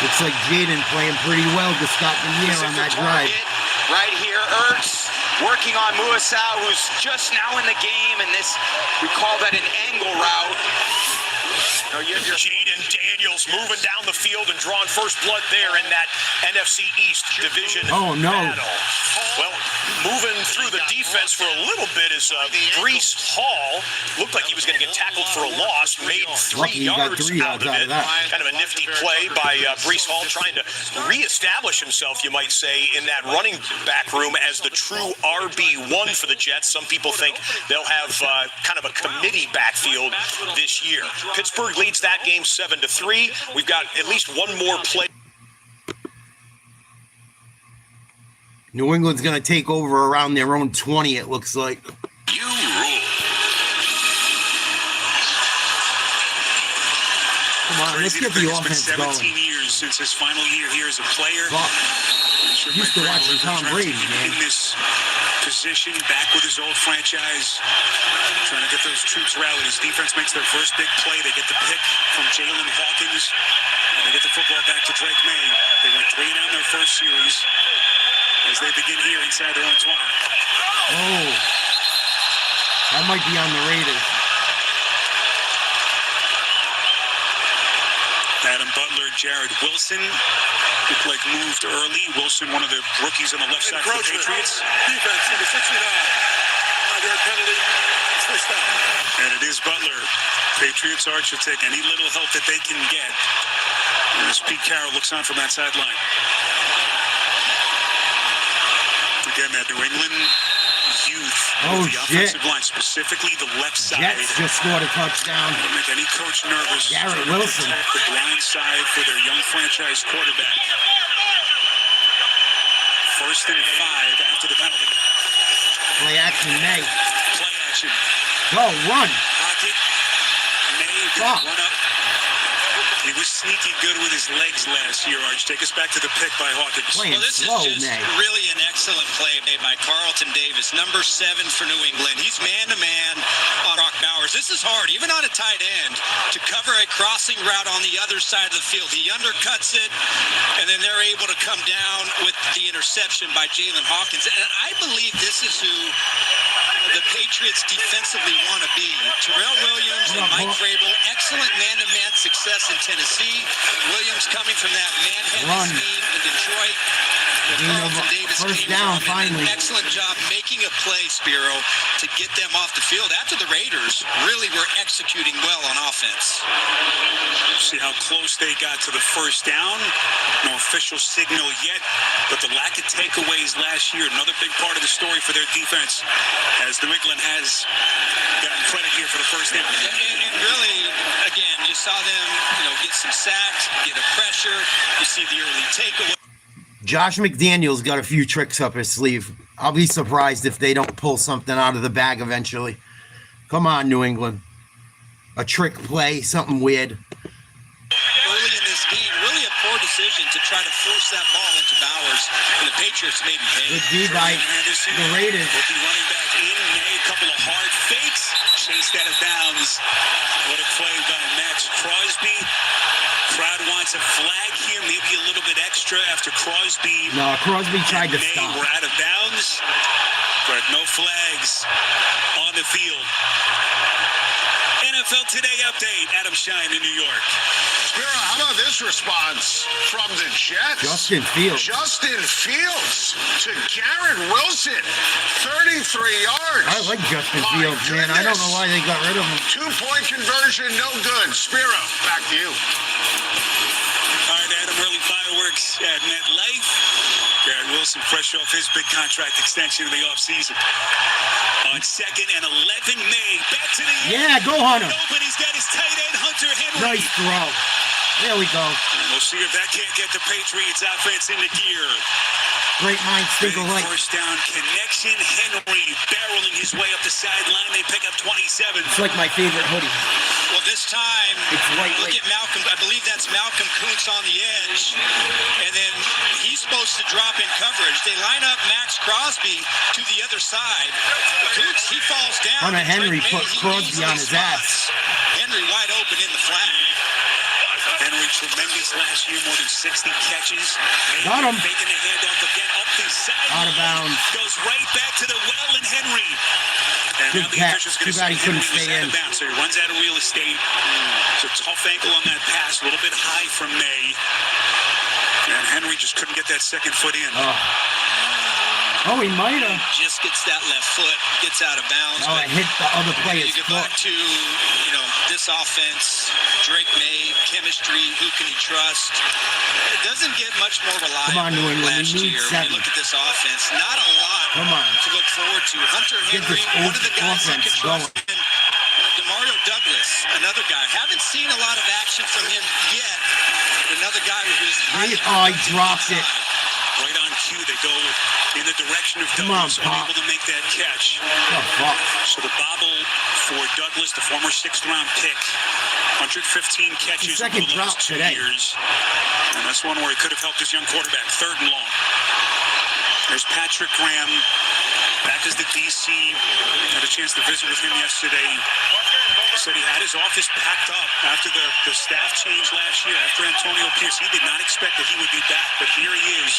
Looks like Jaden playing pretty well to start the year on that drive. Right here, Ertz working on Muasau, who's just now in the game, and this, we call that an angle route. Jaden Daniels moving down the field and drawing first blood there in that NFC East division battle. Well, moving through the defense for a little bit is Breece Hall. Looked like he was going to get tackled for a loss, made 3 yards out of it. Kind of a nifty play by Breece Hall, trying to reestablish himself, you might say, in that running back room as the true RB1 for the Jets. Some people think they'll have kind of a committee backfield this year. Pittsburgh leads that game 7-3. We've got at least one more play. New England's going to take over around their own 20, it looks like. You rule. Come on, let's get the offense going. It's been 17 years since his final year here as a player. Used to watching Tom Brady, man. In this position, back with his old franchise, trying to get those troops rallied. His defense makes their first big play. They get the pick from Jalen Hawkins. And they get the football back to Drake May. They went 3 and out in their first series as they begin here inside their own 20. Oh, that might be on the Raiders. Adam Butler, Jared Wilson, looked like moved early. Wilson, one of the rookies on the left side for the Patriots. Defense, number 69. There penalty. First down. And it is Butler. Patriots are to take any little help that they can get as Pete Carroll looks on from that sideline. Again, that New England youth. Oh, the shit. offensive line, specifically the left side. Jets just scored a touchdown. It'll make any coach nervous. Garrett Wilson. The blind side for their young franchise quarterback. 1st and 5 after the penalty. Play action, May. Play action. Go, run. Pocket. May Fuck. run up. He was sneaky good with his legs last year, Arch. Take us back to the pick by Hawkins. Playing This slow, is just May. really an excellent play made by Carlton Davis, number 7 for New England. He's man-to-man on Brock Bowers. This is hard, even on a tight end, to cover a crossing route on the other side of the field. He undercuts it, and then they're able to come down with the interception by Jalen Hawkins. And I believe this is who the Patriots defensively want to be. Terrell Williams and Mike Vrabel, excellent man-to-man success in Tennessee. Williams coming from that man-heavy scheme in Detroit. Carlton Davis First came down, from and finally. an excellent job making a play, Spiro, to get them off the field after the Raiders really were executing well on offense. See how close they got to the first down. No official signal yet, but the lack of takeaways last year, another big part of the story for their defense, as New England has gotten credit here for the first down. And really, again, you saw them, get some sacks, get a pressure. You see the early takeaway. Josh McDaniels got a few tricks up his sleeve. I'll be surprised if they don't pull something out of the bag eventually. Come on, New England. A trick play, something weird. Early in this game, really a poor decision to try to force that ball into Bowers. And the Patriots maybe paid. Good D by the Raiders. Rookie running back in, made a couple of hard fakes, chased out of bounds. What a play by Max Crosby. Crowd wants a flag here, maybe a little bit extra after Crosby. No, Crosby tried to stop. We're out of bounds, but no flags on the field. NFL Today update. Adam Shine in New York. Spiro, how about this this response from the Jets. Justin Fields. Justin Fields to Garrett Wilson. 33 yards. I like Justin My Fields, man. I don't know why they got rid of him. 2-point conversion, no good. Spiro, back to you. All right, Adam, early fireworks at MetLife. Garrett Wilson fresh off his big contract extension in the offseason. On 2nd and 11 May, back to the Yeah, go Hunter. open. He's got his tight end, Hunter Henry. Nice throw. There we go. We'll see if that can't get the Patriots offense into gear. Great minds think alike. First down connection. Henry barreling his way up the sideline. They pick up 27. It's like my favorite hoodie. Well, this time, It's look lightweight. at Malcolm. I believe that's Malcolm Kuntz on the edge. And then he's supposed to drop in coverage. They line up Max Crosby to the other side. Kuntz, he falls down. Hunter Henry Drake put May, he Crosby on his easily ass. spots Henry wide open in the flat. Henry tremendous last year, more than 60 catches. Got him. Making the handoff again up the sideline. Out of bounds. Goes right back to the well, and Henry. And Good now the catch. official's going Too to bad say he couldn't Henry was stay out in. of bounds, so he runs out of real estate. It's a tough ankle on that pass, a little bit high from May. And Henry just couldn't get that second foot in. Oh, he might have. Just gets that left foot, gets out of bounds. Oh, but it hit the other you player's get foot. back to, this offense, Drake May, chemistry, who can he trust? It doesn't get much more reliable Come on, New England, we last need year. 7. When you look at this offense, not a lot Come on. to look forward to. Hunter Get Henry, this one of the guys you offense can trust. going. And Demario Douglas, another guy. Haven't seen a lot of action from him yet. Another guy who's Oh, he dropped it. Right on cue, they go in the direction of Come on, Douglas, Pop. unable to make that catch. Oh, fuck. So the bobble for Douglas, the former 6th-round pick, 115 catches The second over the last drop 2 today. years. And that's one where he could have helped his young quarterback, 3rd and long. There's Patrick Graham, back as the DC. Had a chance to visit with him yesterday. Said he had his office packed up after the staff change last year, after Antonio Pierce. He did not expect that he would be back, but here he is.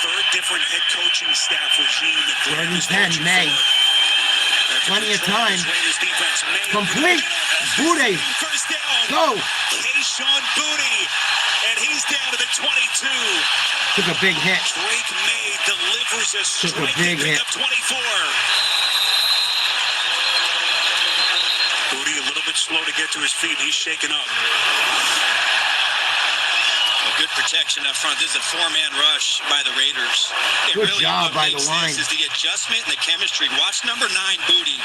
3rd different head coaching staff regime that Graham is 10, coaching May. for. Plenty of time. Raiders defense. May Complete. Booty. First down. Go. Keyshawn Booty. And he's down to the 22. Took a big hit. Drake May delivers a Took a strike big to pick hit. up 24. Booty a little bit slow to get to his feet. He's shaken up. Good protection up front. This is a 4-man rush by the Raiders. Good job what by the makes line. this is the adjustment and the chemistry. Watch number 9, Booty.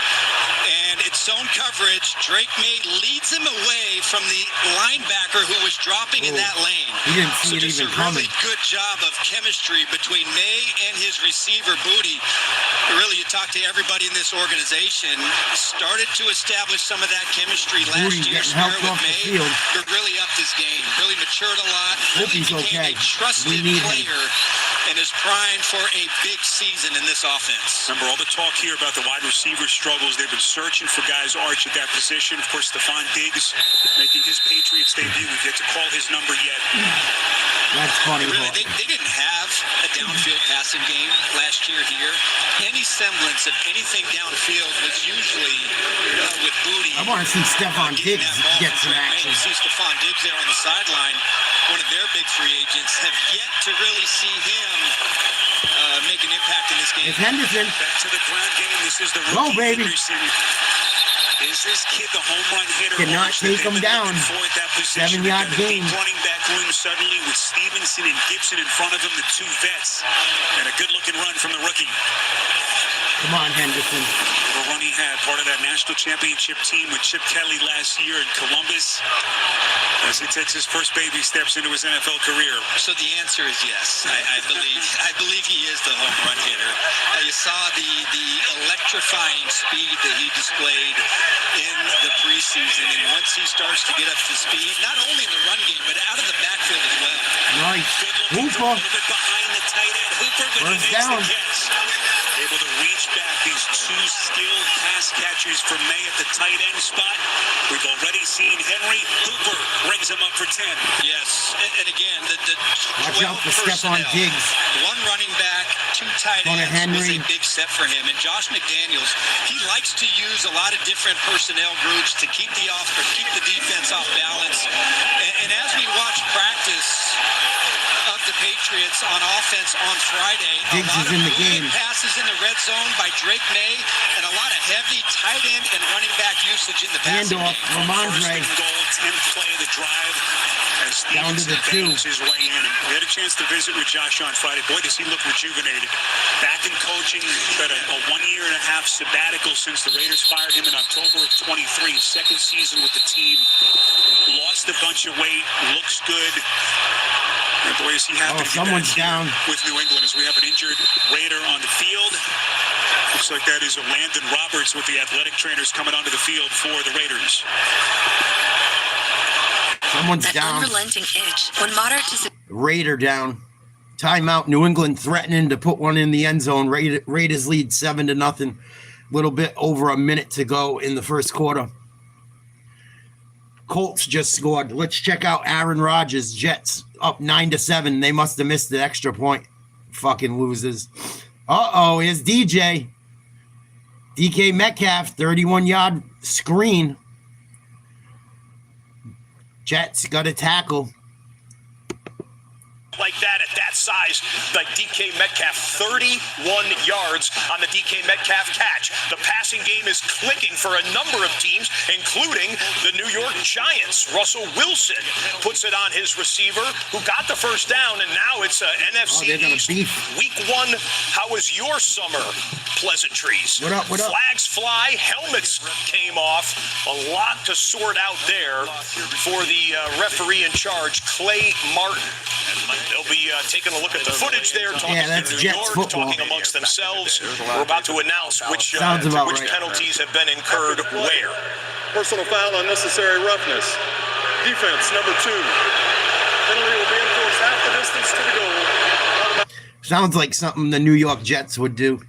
And it's zone coverage. Drake May leads him away from the linebacker who was dropping in that lane. He didn't see it just even a coming. really good job of chemistry between May and his receiver, Booty. Really, you talk to everybody in this organization, started to establish some of that chemistry last Booty year. getting helped With off the May, field. but really upped his game. Really matured a lot. Hope he's Became okay. a trusted We need him. player and is primed for a big season in this offense. Remember all the talk here about the wide receiver struggles. They've been searching for guys, Arch, at that position. Of course, Stephon Diggs making his Patriots debut. We've yet to call his number yet. That's funny. Really, Hawk. they didn't have a downfield passing game last year here. Any semblance of anything downfield was usually with Booty. I want to see Stephon getting Diggs that ball get from some Drake May. action. You see Stephon Diggs there on the sideline, one of their big free agents. Have yet to really see him make an impact in this game. It's Henderson. Back to the ground game. This is the Go, rookie baby. Henderson. Is this kid the home run hitter? Cannot take him down. 7-yard game. Running back room suddenly with Stevenson and Gibson in front of him, the 2 vets. And a good-looking run from the rookie. Come on, Henderson. The run he had, part of that national championship team with Chip Kelly last year in Columbus. As he takes his first baby steps into his NFL career. So the answer is yes. I believe he is the home run hitter. You saw the electrifying speed that he displayed in the preseason, and once he starts to get up to speed, not only in the run game but out of the backfield as well. Nice. A Hooper. little bit behind the tight end. Hooper, but he First makes down. the catch. Able to reach back. These 2 skilled pass catchers for May at the tight end spot. We've already seen Henry. Hooper brings him up for 10. Yes, and again, the Watch out 12 for Stephon personnel. Diggs. 1 running back, 2 tight Hunter ends was Henry. a big step for him. And Josh McDaniels, he likes to use a lot of different personnel groups to keep the defense off balance. And as we watch practice, Patriots on offense on Friday. Diggs is in the game. Passes in the red zone by Drake May, and a lot of heavy tight end and running back usage in the passing Handoff, game. Ramondre. First and goal, 10th play of the drive. As Down to the Stevenson 2. bangs his way in. And we had a chance to visit with Josh on Friday. Boy, does he look rejuvenated. Back in coaching, got a 1.5-year sabbatical since the Raiders fired him in October of 23. Second season with the team. Lost a bunch of weight. Looks good. And boy, is he happy to be someone's back down. here with New England as we have an injured Raider on the field. Looks like that is a Landon Roberts with the athletic trainers coming onto the field for the Raiders. Someone's That down. unrelenting itch. When moderate to Raider down. Timeout. New England threatening to put one in the end zone. Raiders lead 7-0. Little bit over a minute to go in the first quarter. Colts just scored. Let's check out Aaron Rodgers. Jets up 9-7. They must have missed the extra point. Fucking losers. Here's DJ. DK Metcalf, 31-yard screen. Jets got a tackle. Like that at that size, like DK Metcalf, 31 yards on the DK Metcalf catch. The passing game is clicking for a number of teams, including the New York Giants. Russell Wilson puts it on his receiver, who got the first down, and now it's NFC East. Week 1, how was your summer pleasantries? What up? Flags fly, helmets came off. A lot to sort out there for the referee in charge, Clay Martin. They'll be taking a look at the footage there, talking that's to New Jets York, football. talking amongst themselves. We're about to announce which right. penalties have been incurred where. Personal foul, unnecessary roughness. Defense, number 2. Penalty will be enforced half the distance to the goal. Sounds like something the New York Jets would do.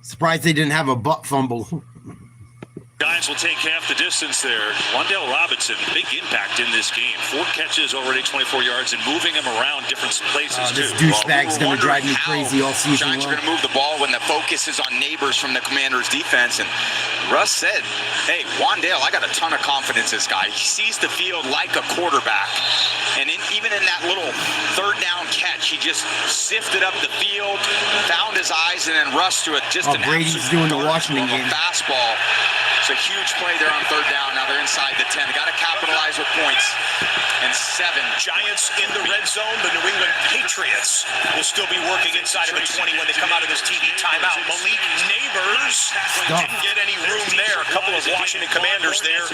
Surprised they didn't have a butt fumble. Giants will take half the distance there. Wan'Dale Robinson, big impact in this game. 4 catches, already 24 yards, and moving him around different places, This too. douchebag's going to drive me crazy all season Giants are long. going to move the ball when the focus is on Neighbors from the Commanders' defense. And Russ said, hey, Wan'Dale, I got a ton of confidence in this guy. He sees the field like a quarterback. And even in that little third down catch, he just sifted up the field, found his eyes, and then rushed to it. Just an Brady's absolute doing the dart Washington of a game. fastball. It's a huge play there on third down. Now they're inside the 10. Got to capitalize with points. And 7. Giants in the red zone. The New England Patriots will still be working inside of the 20 when they come out of this TV timeout. Malik Neighbors didn't get any room there. A couple of Washington Commanders there.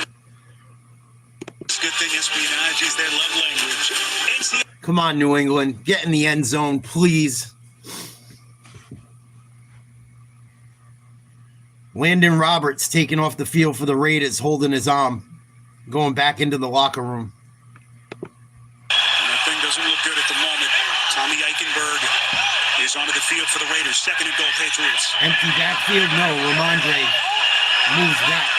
It's a good thing espionage is their love language. Come on, New England. Get in the end zone, please. Landon Roberts taking off the field for the Raiders, holding his arm, going back into the locker room. That thing doesn't look good at the moment. Tommy Eichenberg is onto the field for the Raiders. 2nd and goal, Patriots. Empty backfield? No, Ramondre moves back.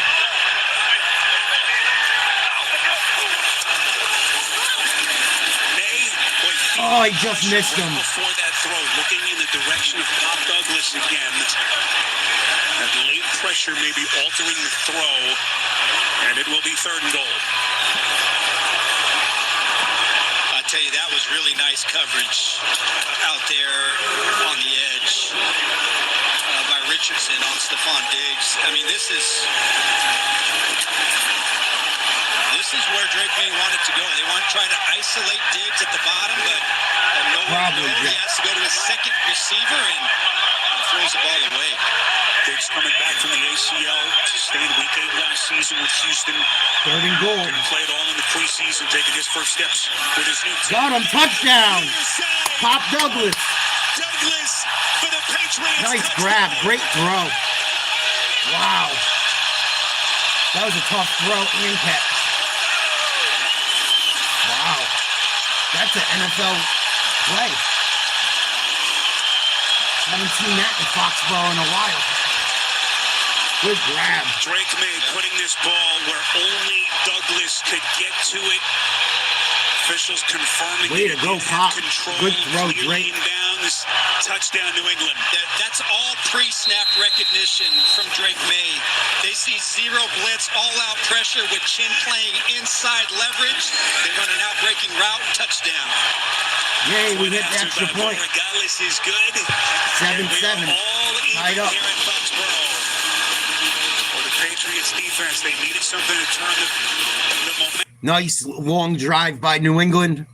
Oh, he just missed him. Before that throw, looking in the direction of Pop Douglas again. That late pressure may be altering the throw, and it will be 3rd and goal. I tell you, that was really nice coverage out there on the edge by Richardson on Stephon Diggs. I mean, this is where Drake May wanted to go. They want to try to isolate Diggs at the bottom, but he has to go to his second receiver and throws the ball away. Diggs coming back from the ACL, sustained week 8 last season with Houston. 3rd and goal. Didn't play at all in the preseason, taking his first steps with his new team. Got him, touchdown. Pop Douglas. Douglas for the Patriots. Nice grab, great throw. Wow. That was a tough throw and catch. Wow. That's an NFL play. Haven't seen that in Foxborough in a while. Good grab. Drake May putting this ball where only Douglas could get to it. Officials confirming Way to go, Pop. control, Good throw, Drake. down. Young's touchdown, New England. That's all pre-snap recognition from Drake May. They see zero blitz, all-out pressure with Chin playing inside leverage. They run an out-breaking route, touchdown. Yay, we hit the extra point. Regardless, he's good. 7-7. Tied up. Here in Foxborough. For the Patriots defense, they needed something to turn the momentum. Nice long drive by New England.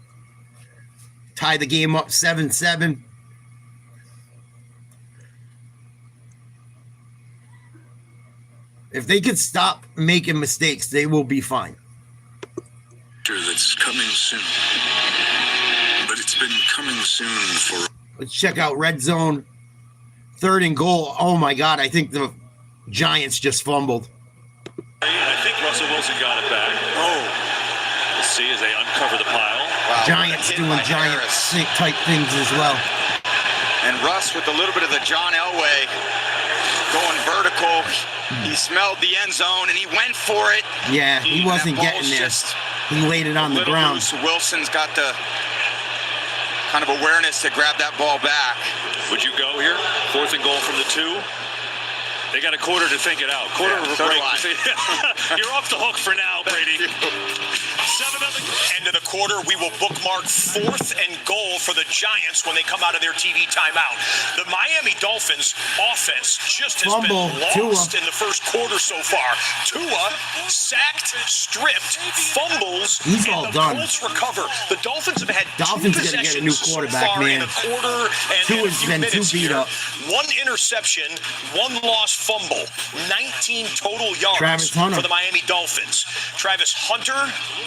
Tie the game up 7-7. If they could stop making mistakes, they will be fine. That's coming soon. But it's been coming soon for... Let's check out red zone. 3rd and goal. Oh my God, I think the Giants just fumbled. I think Russell Wilson got it back. We'll see as they uncover the pile. Wow, Giants doing Giants type things as well. And Russ with a little bit of the John Elway going vertical. He smelled the end zone and he went for it. Yeah, he wasn't getting there. He laid it on the ground. Loose. Wilson's got the kind of awareness to grab that ball back. Would you go here? 4th and goal from the 2. They got a quarter to think it out. Quarter of a so break. You're off the hook for now, Brady. 7 of the end of the quarter, we will bookmark 4th and goal for the Giants when they come out of their TV timeout. The Miami Dolphins offense just has Fumble, been lost in the first quarter so far. Tua sacked, stripped, fumbles, He's and all the done. Colts recover. The Dolphins have had Dolphins 2 gotta get a possessions new so quarterback, far man. in a quarter and Tua's a few been too minutes beat here. up. 1 interception, 1 lost fumble, 19 total yards Travis Hunter. for the Miami Dolphins. Travis Hunter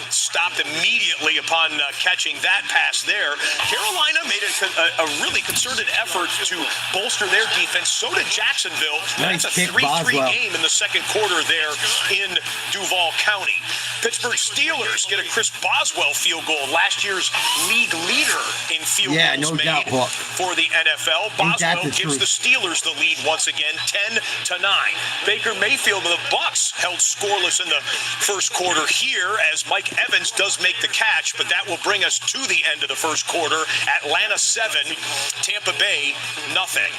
stopped immediately upon catching that pass there. Carolina made a really concerted effort to bolster their defense. So did Jacksonville. Nice That's a kick, 3-3 Boswell. game in the second quarter there in Duval County. Pittsburgh Steelers get a Chris Boswell field goal, last year's league leader in field goals no made doubt, Hawk. for the NFL. Ain't that Boswell the gives truth? the Steelers the lead once again, 10-9. Baker Mayfield and the Bucs held scoreless in the first quarter here as Mike Evans does make the catch, but that will bring us to the end of the first quarter. Atlanta 7, Tampa Bay nothing.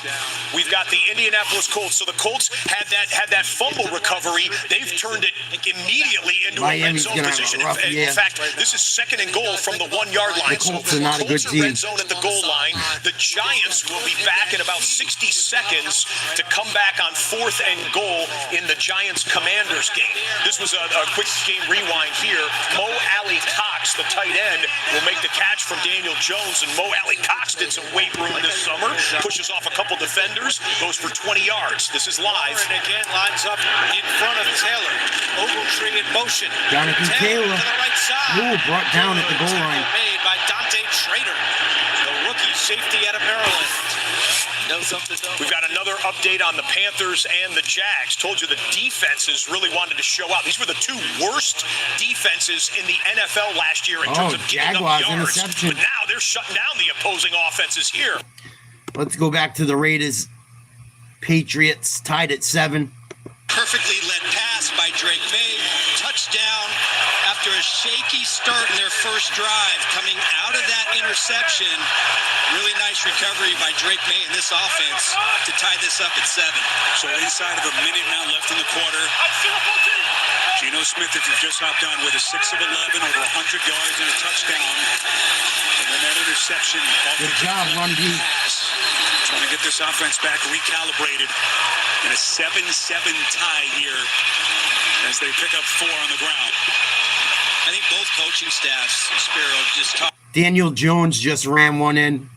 We've got the Indianapolis Colts. So the Colts had that fumble recovery. They've turned it immediately into Miami's a red zone gonna have a position. rough In year. fact, this is 2nd and goal from the 1-yard line. The Colts So are not a good Colts are team. red zone at the goal line. The Giants will be back in about 60 seconds to come back on 4th and goal in the Giants-Commanders game. This was a quick game rewind here. Mo Alley Cox, the tight end, will make the catch from Daniel Jones, and Mo Alley Cox did some weight room this summer, pushes off a couple defenders, goes for 20 yards. This is live. And again, lines up in front of Taylor. Ogletree in motion. Jonathan Taylor. To the right side. Ooh, brought down at the goal line. Made by Dante Schrader, the rookie safety out of Maryland. Know something, though? We've got another update on the Panthers and the Jags. Told you the defenses really wanted to show out. These were the 2 worst defenses in the NFL last year in terms of giving Jaguars up yards. interception. But now they're shutting down the opposing offenses here. Let's go back to the Raiders. Patriots tied at 7. Perfectly led pass by Drake May. Touchdown after a shaky start in their first drive. Coming out of that interception. Really nice recovery by Drake May in this offense to tie this up at 7. So inside of a minute now left in the quarter. Geno Smith, if you've just hopped on with a 6 of 11, over 100 yards and a touchdown. And then that interception. Good job, Run D. Trying to get this offense back recalibrated. And a 7-7 tie here as they pick up 4 on the ground. I think both coaching staffs, Spiro, just talked. Daniel Jones just ran one in.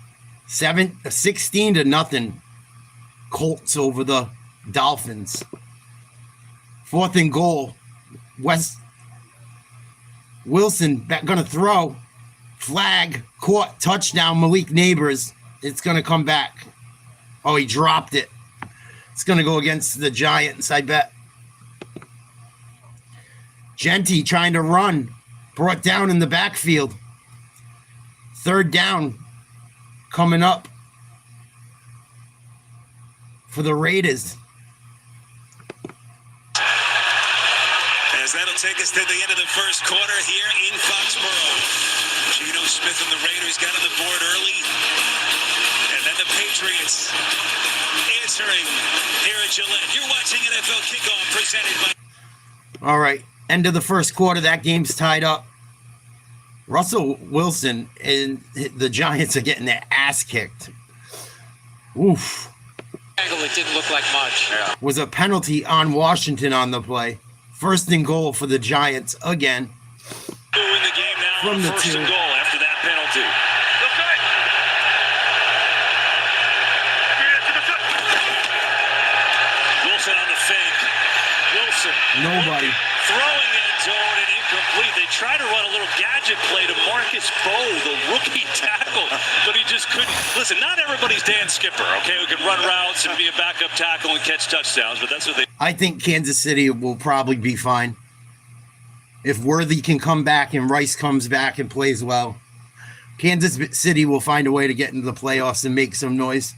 16-0. Colts over the Dolphins. 4th and goal. Wilson gonna throw. Flag. Caught. Touchdown. Malik Neighbors. It's gonna come back. Oh, he dropped it. It's gonna go against the Giants, I bet. Genty trying to run. Brought down in the backfield. 3rd down coming up for the Raiders. As that'll take us to the end of the first quarter here in Foxborough. Geno Smith and the Raiders got on the board early. And then Patriots answering here at Gillette. You're watching NFL Kickoff presented by... All right, end of the first quarter. That game's tied up. Russell Wilson and the Giants are getting their ass kicked. Oof. It didn't look like much. Yeah. Was a penalty on Washington on the play. First and goal for the Giants again. Win the game now. From the First 2. and goal after that penalty. Wilson on the fake. Wilson. Nobody. Throwing end zone and incomplete. They tried to run a little gadget play to Marcus Bowe, the rookie tackle, but he just couldn't. Listen, not everybody's Dan Skipper, okay, who can run routes and be a backup tackle and catch touchdowns, but that's what they... I think Kansas City will probably be fine. If Worthy can come back and Rice comes back and plays well, Kansas City will find a way to get into the playoffs and make some noise.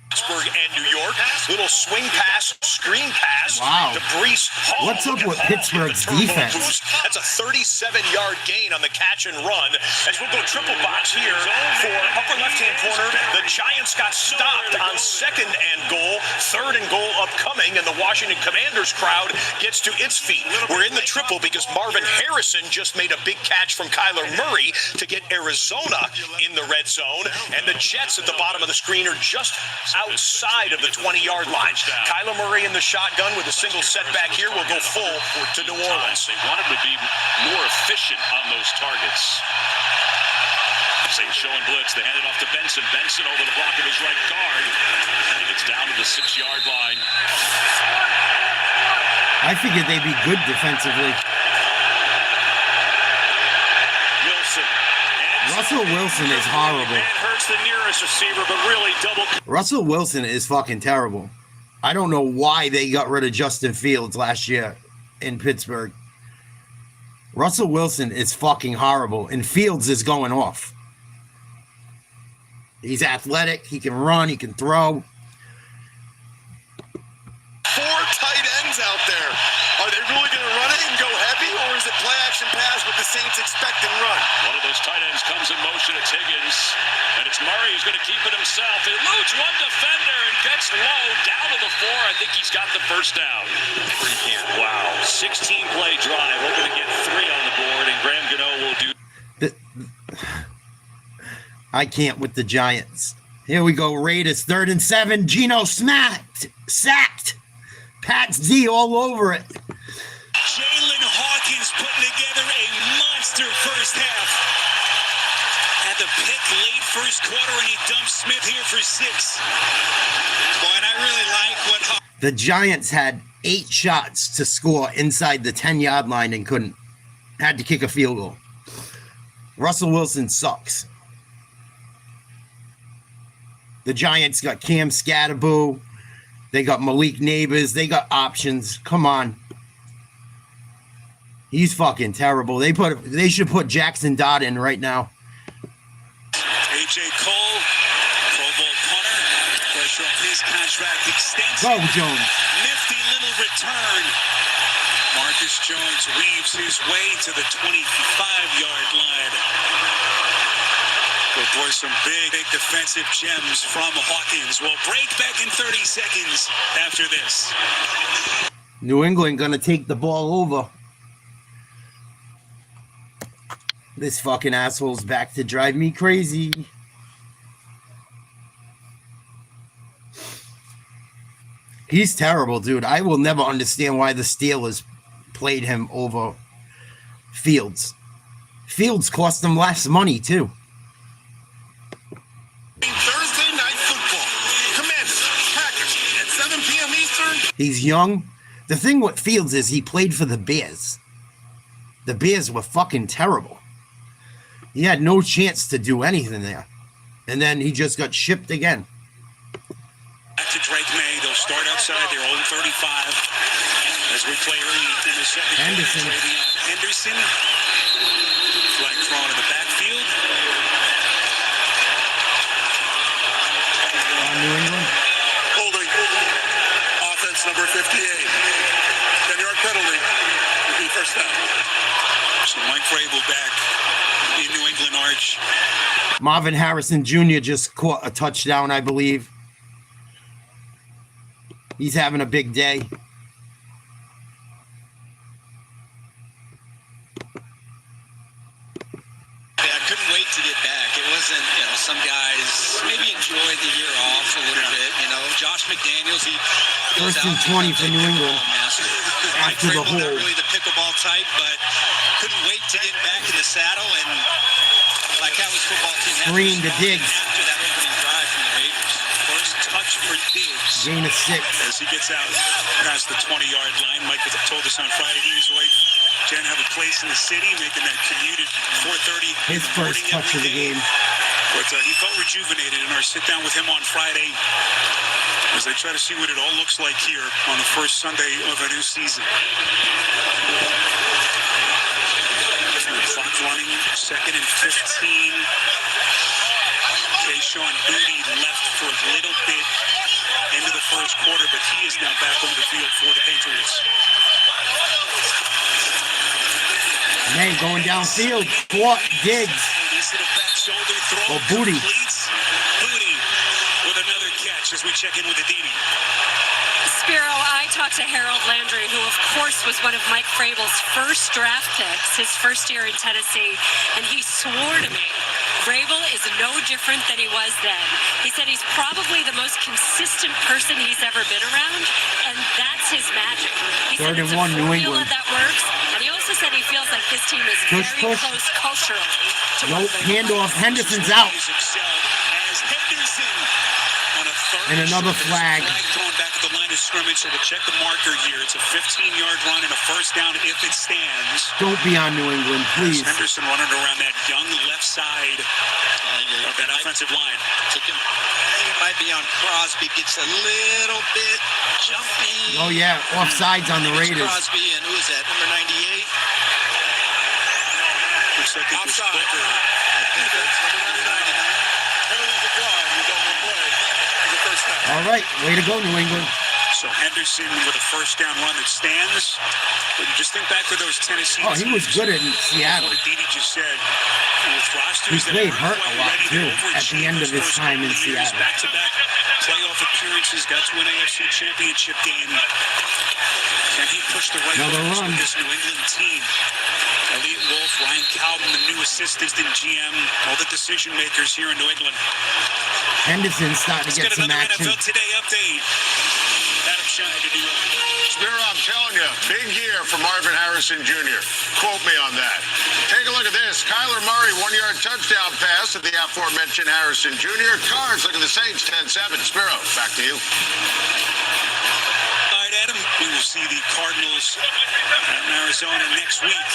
Pittsburgh and New York. Little swing pass, screen pass Wow. to Breece Hall. What's up with Look at Pittsburgh's the turbo defense? boost. That's a 37-yard gain on the catch and run. As we'll go triple box here for upper left-hand corner. The Giants got stopped on 2nd and goal. 3rd and goal upcoming, and the Washington Commanders crowd gets to its feet. We're in the triple because Marvin Harrison just made a big catch from Kyler Murray to get Arizona in the red zone. And the Jets at the bottom of the screen are just outside of the 20-yard line. Kyler Murray in the shotgun with a single setback here will go full to New Orleans. They wanted to be more efficient on those targets. St. showing blitz. They hand it off to Benson. Benson over the block of his right guard. And he gets down to the 6-yard line. I figured they'd be good defensively. Wilson. Russell Wilson is horrible. Man hurts the nearest receiver, but really double. Russell Wilson is fucking terrible. I don't know why they got rid of Justin Fields last year in Pittsburgh. Russell Wilson is fucking horrible, and Fields is going off. He's athletic. He can run. He can throw. 4 tight ends out there. Are they really going to run it and go heavy, or is it play action pass with the Saints expect and run? One of those tight ends comes in motion. It's Higgins, and it's Murray who's going to keep it himself. He eludes one defender and gets low down to the 4. I think he's got the first down. Wow, 16-play drive, hoping to get 3 on the board, and Graham Gano will do. I can't with the Giants. Here we go. Raiders 3rd and 7. Geno sacked. Pat's D all over it. Jalen Hawkins putting together a monster first half. Had the pick late first quarter, and he dumped Smith here for 6. Boy, and I really like what... The Giants had 8 shots to score inside the 10-yard line and couldn't. Had to kick a field goal. Russell Wilson sucks. The Giants got Cam Scatterboo. They got Malik Neighbors. They got options. Come on. He's fucking terrible. They should put Jackson Dodd in right now. A.J. Cole, Pro Bowl punter, pressure off his contract extension. Go, Jones. Nifty little return. Marcus Jones weaves his way to the 25-yard line. But boy, some big defensive gems from Hawkins. Will break back in 30 seconds after this. New England gonna take the ball over. This fucking asshole's back to drive me crazy. He's terrible, dude. I will never understand why the Steelers played him over Fields. Fields cost them less money, too. Thursday night football. Commanders, Packers at 7 p.m. Eastern. He's young. The thing with Fields is he played for the Bears. The Bears were fucking terrible. He had no chance to do anything there. And then he just got shipped again. Back to Drake May. They'll start outside their own 35 as we play early in the second. Henderson. Henderson. Flag thrown in the backfield. New England. Holding. Offense number 58. 10-yard penalty. Would be first down. So Mike Vrabel back in New England, Arch. Marvin Harrison Jr. just caught a touchdown, I believe. He's having a big day. I couldn't wait to get back. It wasn't, some guys maybe enjoyed the year off a little bit. Josh McDaniels, he goes First and 20 for New England. After the Not hold. really the pickleball type, but couldn't wait to get back in the saddle and like how his football team had Screen to Diggs. after that opening drive from the Raiders. First touch for Diggs. Gain of 6. As he gets out past the 20-yard line. Mike told us on Friday he was like, Jen have a place in the city, making that commute at 4:30. His first touch of the game. But he felt rejuvenated in our sit-down with him on Friday as they try to see what it all looks like here on the first Sunday of a new season. Clock running, 2nd and 15. Kayshawn Booty left for a little bit into the first quarter, but he is now back on the field for the Patriots. May going downfield. Caught Diggs. Oh, Booty. Booty with another catch as we check in with Aditi. Spiro, I talked to Harold Landry, who of course was one of Mike Vrabel's first draft picks, his first year in Tennessee, and he swore to me, Vrabel is no different than he was then. He said he's probably the most consistent person he's ever been around, and that's his magic. He said it's a 3rd and 1, New formula England. that works, and he also said he feels like his team is Push. very close culturally to Nope. what they Handoff. Henderson's out. And another flag. Thrown back at the line of scrimmage, so we'll check the marker here. It's a 15-yard run and a first down if it stands. Don't be on New England, please. Henderson running around that young left side of that offensive line. It might be on Crosby, gets a little bit jumpy. Oh, yeah. Offsides on the Raiders. Crosby, and who is that, number 98? Looks like it was quicker. All right. Way to go, New England. So Henderson with a first down run that stands. But you just think back to those Tennessee Oh, he was good in Seattle. What Didi just said. With He rosters that played aren't hurt a quite lot, ready to too, at the end of his overachieve time in those first couple of years, Seattle. Back-to-back playoff appearances, got to an AFC championship game. Can he push the right Another buttons run. with this New England team? Elliot Wolf, Ryan Cowden, the new assistant and GM, all the decision makers here in New England. Henderson's starting to Let's get get some another action. NFL Today update. Adam Shine to New York. Spiro, I'm telling you, big year for Marvin Harrison Jr. Quote me on that. Take a look at this. Kyler Murray, 1-yard touchdown pass to the aforementioned Harrison Jr. Cards, look at the Saints, 10-7. Spiro, back to you. All right, Adam, we will see the Cardinals out in Arizona next week.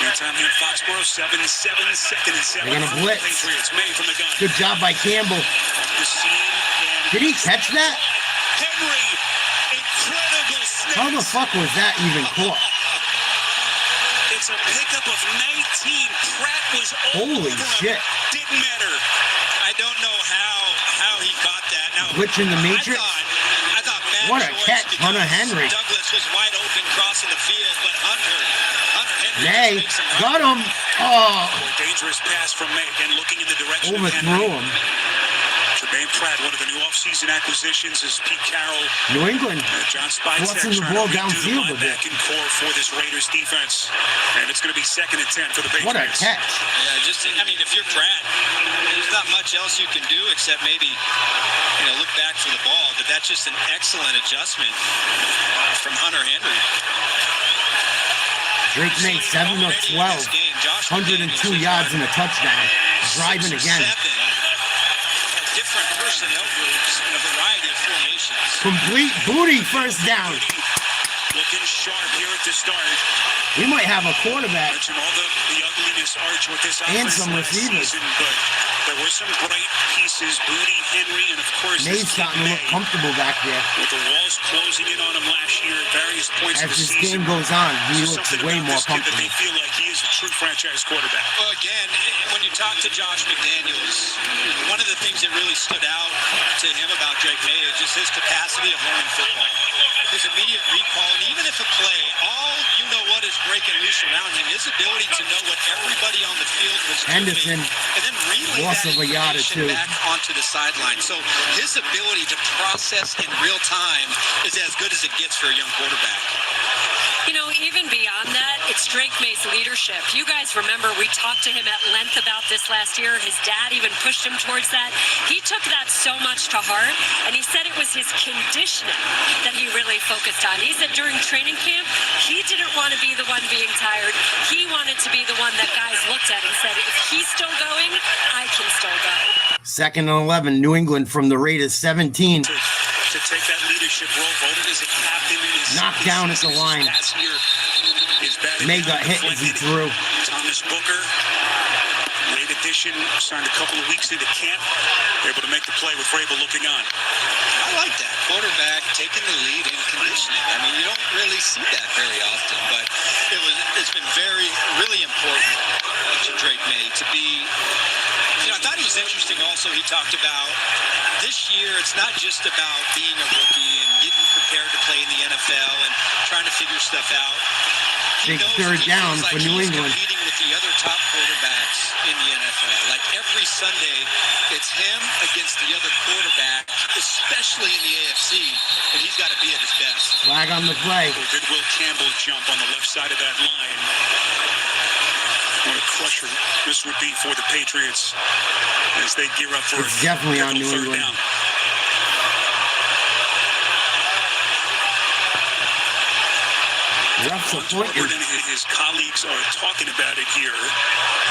Meantime here in Foxborough, 7-7, 2nd and 7. They're gonna blitz. Patriots, May from the gun. Good job by Campbell. The scene and Did he catch that? Henry, incredible snap. How the fuck was that even caught? It's a pickup of 19. Pratt was Holy over him. shit. Didn't matter. I don't know how he caught that. Now, Glitch in the Matrix? I thought bad What a choice catch, because Hunter Henry. Douglas was wide open crossing the field, but Hunter Henry Nay, just makes him run. got him. Oh, Dangerous pass from May. Again, looking in the direction of overthrew Henry. him. Jermaine Pratt, one of the new offseason acquisitions, is Pete Carroll. New England John Spivak forcing the trying ball to redo downfield the a bit. linebacking core for this Raiders defense. And it's going to be 2nd and 10 for the Patriots. What a catch. Yeah, if you're Pratt, there's not much else you can do except maybe, look back for the ball. But that's just an excellent adjustment from Hunter Henry. Drake made 7 of 12. 102 yards and a touchdown. Driving again. Different personnel groups in a variety of formations. Complete booty first down. Looking sharp here at the start. We might have a quarterback. Mentioned all the ugliness, Arch, with this And offense some last receivers. season, but there were some bright pieces. Booty, Henry, and of course May's this kid starting to look May, comfortable back there. with the walls closing in on him last year at various points As of the this season. game goes on, he There's looks something way about more this kid that comfortable. they feel like he is a true franchise quarterback. Well, again, when you talk to Josh McDaniels, one of the things that really stood out to him about Drake May is just his capacity of learning football. His immediate recall, and even if a play, all you know what is breaking loose around him, his ability to know what everybody on the field was Henderson, doing, and then relay loss that of a yard or information two. back onto the sideline. So his ability to process in real time is as good as it gets for a young quarterback. You know, even beyond that, it's Drake May's leadership. You guys remember we talked to him at length about this last year. His dad even pushed him towards that. He took that so much to heart, and he said it was his conditioning that he really focused on. He said during training camp, he didn't want to be the one being tired. He wanted to be the one that guys looked at and said, if he's still going, I can still go. 2nd and 11, New England from the Raiders 17. To take that leadership role, voted as a captain. Knocked down at the line. May got hit as he threw. Thomas Booker, late addition, signed a couple of weeks into camp, able to make the play with Vrabel looking on. I like that. Quarterback taking the lead in conditioning. I mean, you don't really see that very often, but it's been really important to Drake May to be. You know, I thought it was interesting also he talked about this year it's not just about being a rookie and getting prepared to play in the NFL and trying to figure stuff out. Big third down for New England. Competing with the other top quarterbacks in the NFL. Like every Sunday, it's him against the other quarterback, especially in the AFC, and he's got to be at his best. Flag on the play. Did Will Campbell jump on the left side of that line? What a crusher this would be for the Patriots as they gear up for it's definitely on New England. Down. Rough appointment. His colleagues are talking about it here.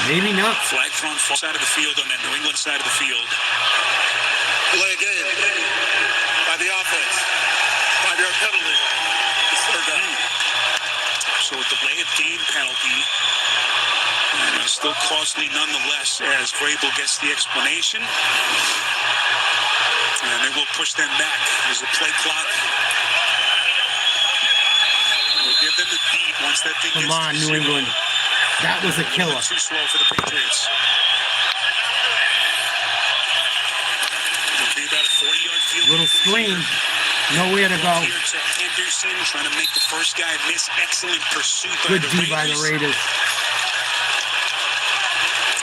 Maybe not. Flag thrown far side of the field on that New England side of the field. Play again by the offense. 5-yard penalty. It's third down. So a delay of game penalty. And it's still costly nonetheless as Vrabel gets the explanation. And they will push them back. There's a play clock. We'll give them the beat once that thing Come gets on, to New zero. England. That was a killer. Too slow for the Patriots. It'll be about a 40-yard field. Little screen. Nowhere to go. Here to Henderson trying to make the first guy miss. Excellent pursuit by Good the D Raiders. by the Raiders.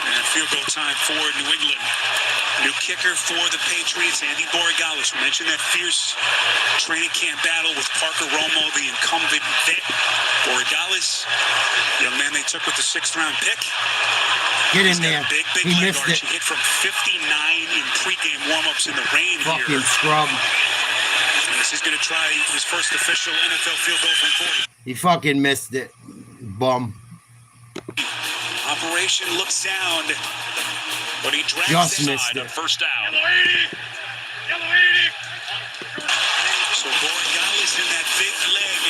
And field goal time for New England. New kicker for the Patriots, Andy Borregales. We mentioned that fierce training camp battle with Parker Romo, the incumbent vet. Borregales, young man they took with the 6th-round pick. Get in He's there. got a big He leg missed arch. it. He hit from 59 in pregame warm-ups in the rain Fucking here. scrub. This is going to try his first official NFL field goal from 40. He fucking missed it. Bum. Operation looks sound, but he drags Just it missed on it. first down. So Borregales in that big leg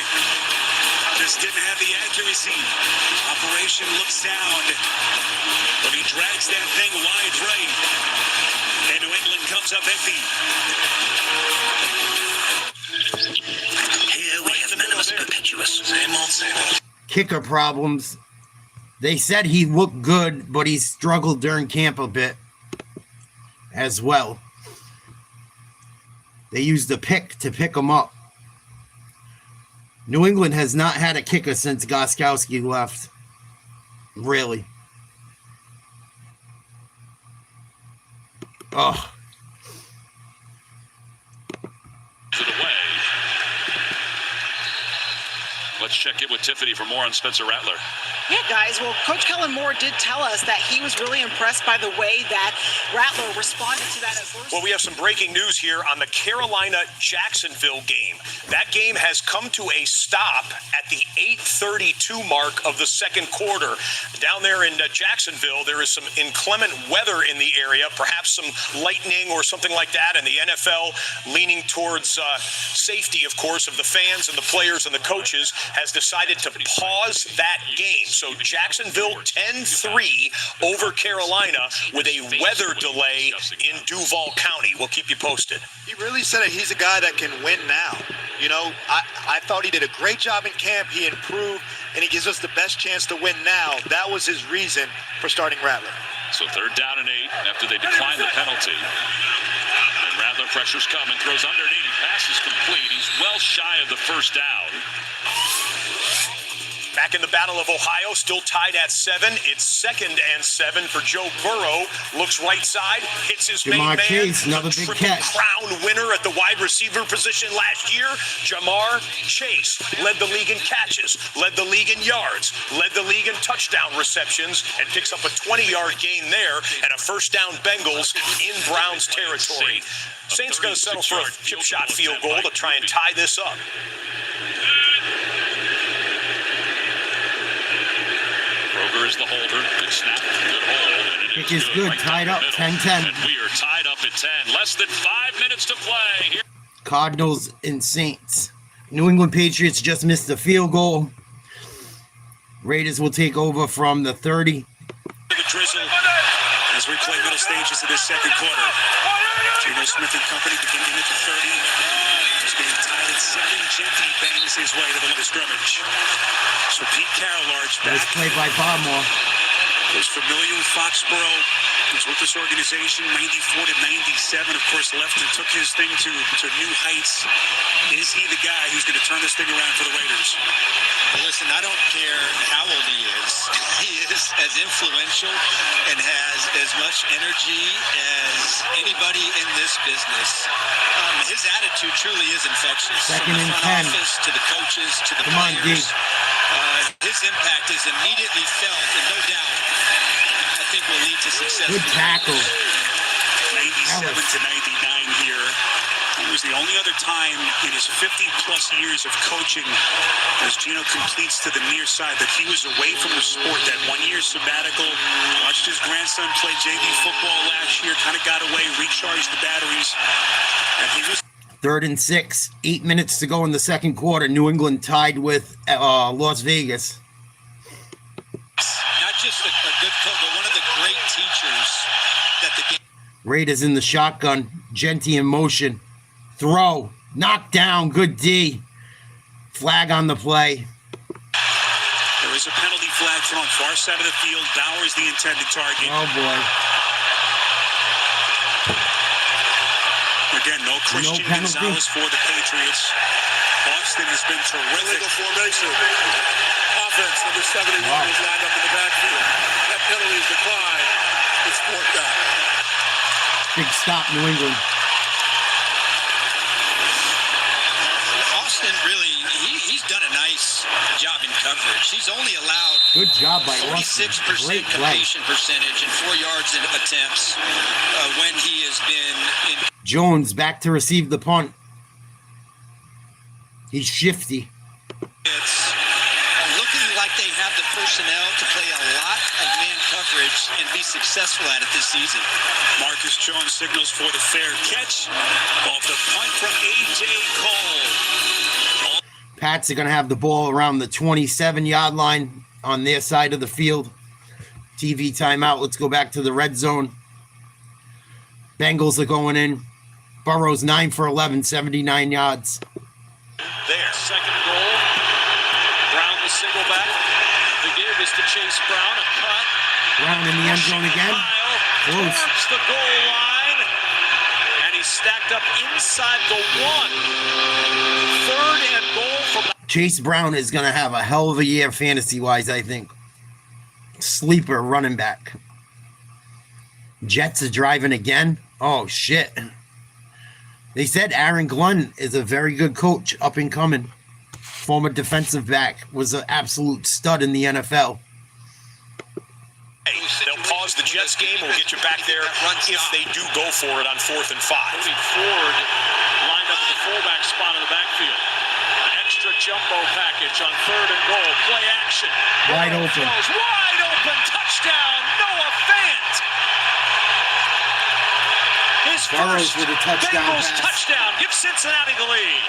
just didn't have the accuracy. Operation looks sound, but he drags that thing wide right. And New England comes up empty. Here we have Minimus Perpetuous. Same old, same old. Kicker problems. They said he looked good, but he struggled during camp a bit as well. They used the pick to pick him up. New England has not had a kicker since Gostkowski left. Really. Oh. It away. Let's check in with Tiffany for more on Spencer Rattler. Yeah, guys. Well, Coach Kellen Moore did tell us that he was really impressed by the way that Rattler responded to that adversity. Well, we have some breaking news here on the Carolina-Jacksonville game. That game has come to a stop at the 8:32 mark of the second quarter. Down there in Jacksonville, there is some inclement weather in the area, perhaps some lightning or something like that, and the NFL leaning towards safety, of course, of the fans and the players and the coaches, has decided to pause that game. So Jacksonville 10-3 over Carolina with a weather delay in Duval County. We'll keep you posted. He really said that he's a guy that can win now. You know, I thought he did a great job in camp. He improved, and he gives us the best chance to win now. That was his reason for starting Rattler. So 3rd down and 8 after they decline the penalty. And Rattler pressures come and throws underneath. Pass is complete. He's well shy of the first down. Back in the Battle of Ohio, still tied at 7. It's 2nd and 7 for Joe Burrow. Looks right side, hits his main man. Chase, another big catch. Crown winner at the wide receiver position last year. Jamar Chase led the league in catches, led the league in yards, led the league in touchdown receptions, and picks up a 20-yard gain there and a first down Bengals in Browns territory. Saints going to settle for a chip shot field goal to try and tie this up. Kroger is the holder. Good snap. Good hold. Kick is good. Tied up 10-10. And we are tied up at 10. Less than 5 minutes to play. Here. Cardinals and Saints. New England Patriots just missed the field goal. Raiders will take over from the 30. The drizzle as we play middle stages of this second quarter. Geno Smith and company beginning at the 30. Just being tied at 7. Gently bangs his way to the scrimmage. So Pete Carroll, large back. Nice play by Barmore. Was familiar with Foxborough. Was with this organization 94 to 97. Of course, left and took his thing to new heights. Is he the guy who's going to turn this thing around for the Raiders? Well, listen, I don't care how old he is. He is as influential and has as much energy as anybody in this business. His attitude truly is infectious. Second From the and front 10. office to the coaches to the Come on, players. His impact is immediately felt, and no doubt, I think will lead to success. Good tackle. 97 to 99 here. It was the only other time in his 50-plus years of coaching, as Geno completes to the near side, that he was away from the sport. That 1 year sabbatical, watched his grandson play JV football last year, kind of got away, recharged the batteries, and he was... 3rd and 6. 8 minutes to go in the second quarter. New England tied with Las Vegas. Not just a good coach, but one of the great teachers that the game... Raiders in the shotgun. Genty in motion. Throw. Knock down. Good D. Flag on the play. There is a penalty flag thrown far side of the field. Bauer's the intended target. Oh, boy. Again, no Christian Gonzalez for the Patriots. Boston has been terrific. Illegal formation. Offense, number 71 is lined up in the backfield. That penalty is declined. It's 4th down. Big stop, New England. Austin really, he's done a nice job in coverage. He's only allowed good job by 46% completion percentage and 4 yards in attempts when he has been in. Jones back to receive the punt. He's shifty. It's looking like they have the personnel to play a lot of man coverage and be successful at it this season. Marcus Jones signals for the fair catch off the punt from A.J. Cole. Pats are going to have the ball around the 27-yard line on their side of the field. TV timeout. Let's go back to the red zone. Bengals are going in. Burrow's 9 for 11, 79 yards. There, second goal. Brown the single back. The give is to Chase Brown. A cut. Brown in the end zone again. Close. Towards the goal line. And he's stacked up inside the 1. 3rd and goal from... Chase Brown is going to have a hell of a year fantasy-wise, I think. Sleeper running back. Jets are driving again. Oh, shit. They said Aaron Glenn is a very good coach, up and coming. Former defensive back, was an absolute stud in the NFL. They'll pause the Jets game. We'll get you back there if they do go for it on 4th and 5. Moving forward, lined up at the fullback spot in the backfield. Extra jumbo package on 3rd and goal. Play action. Wide open. Wide open. Touchdown. Noah Fant. His Burrows first with a touchdown Bengals pass. touchdown. Give Cincinnati the lead.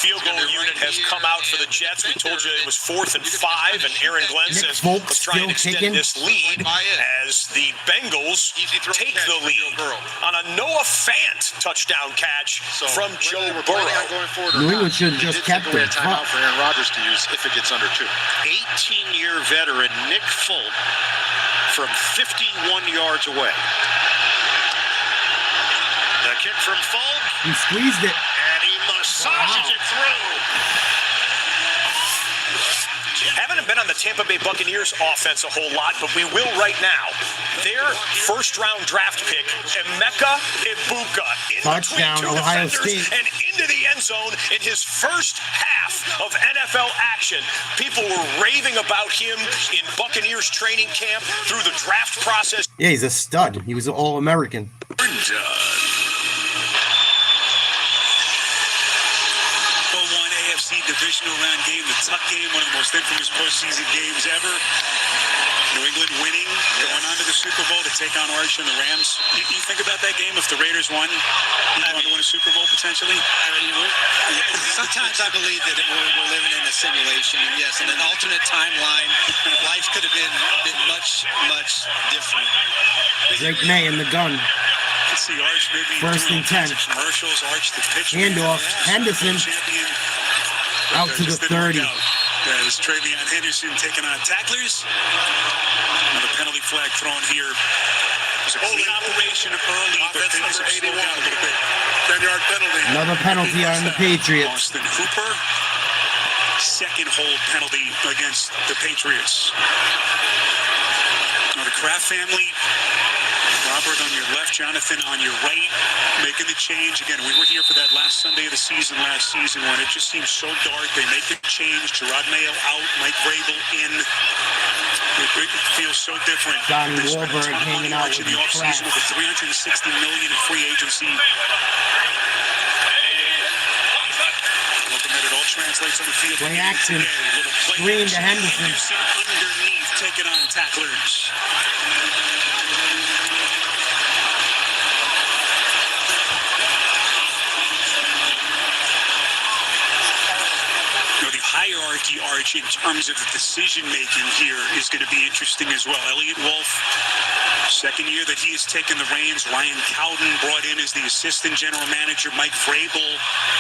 Field goal unit has come out for the Jets. We told you it was 4th and 5, and Aaron Glenn says let's try and extend this lead as the Bengals take the lead on a Noah Fant touchdown catch from Joe Burrow. New England should have just kept it. Timeout for Aaron Rodgers to use if it gets under 2. 18-year veteran Nick Folk from 51 yards away. it from Fulk. He squeezed it. And he massages it through. Haven't been on the Tampa Bay Buccaneers offense a whole lot, but we will right now. Their first-round draft pick, Emeka Ibuka, in Touchdown, between two Ohio defenders State. and into the end zone in his first half of NFL action. People were raving about him in Buccaneers training camp through the draft process. Yeah, he's a stud. He was an All-American. AFC divisional round game, the Tuck game, one of the most infamous postseason games ever. New England winning, going on to the Super Bowl to take on Arch and the Rams. You think about that game, if the Raiders won, you'd want to win a Super Bowl potentially? Sometimes I believe that we're living in a simulation. Yes, in an alternate timeline, life could have been much, much different. Drake May in the gun. Let's see, Arch maybe First and 10. commercials, Arch the pitch. Handoff. Henderson. Out to the 30. As Travion Henderson taking on tacklers. Another penalty flag thrown here. It was a clean operation early, but things have slowed down a little bit. 10-yard penalty. Another penalty on the Patriots. Austin Hooper. Second hold penalty against the Patriots. Now the Kraft family. Robert on your left, Jonathan on your right, making the change. Again, we were here for that last Sunday of the season last season when it just seemed so dark. They make the change. Gerard Mayo out, Mike Vrabel in. It feels so different. Donnie They spent a Wahlberg ton of money hanging out in with the offseason, over $360 million in free agency. Looking at it all translates on the field. Play action. Screen to Henderson. Underneath, taking on tacklers. Hierarchy, Arch, in terms of the decision-making here is going to be interesting as well. Elliot Wolf, second year that he has taken the reins. Ryan Cowden brought in as the assistant general manager. Mike Vrabel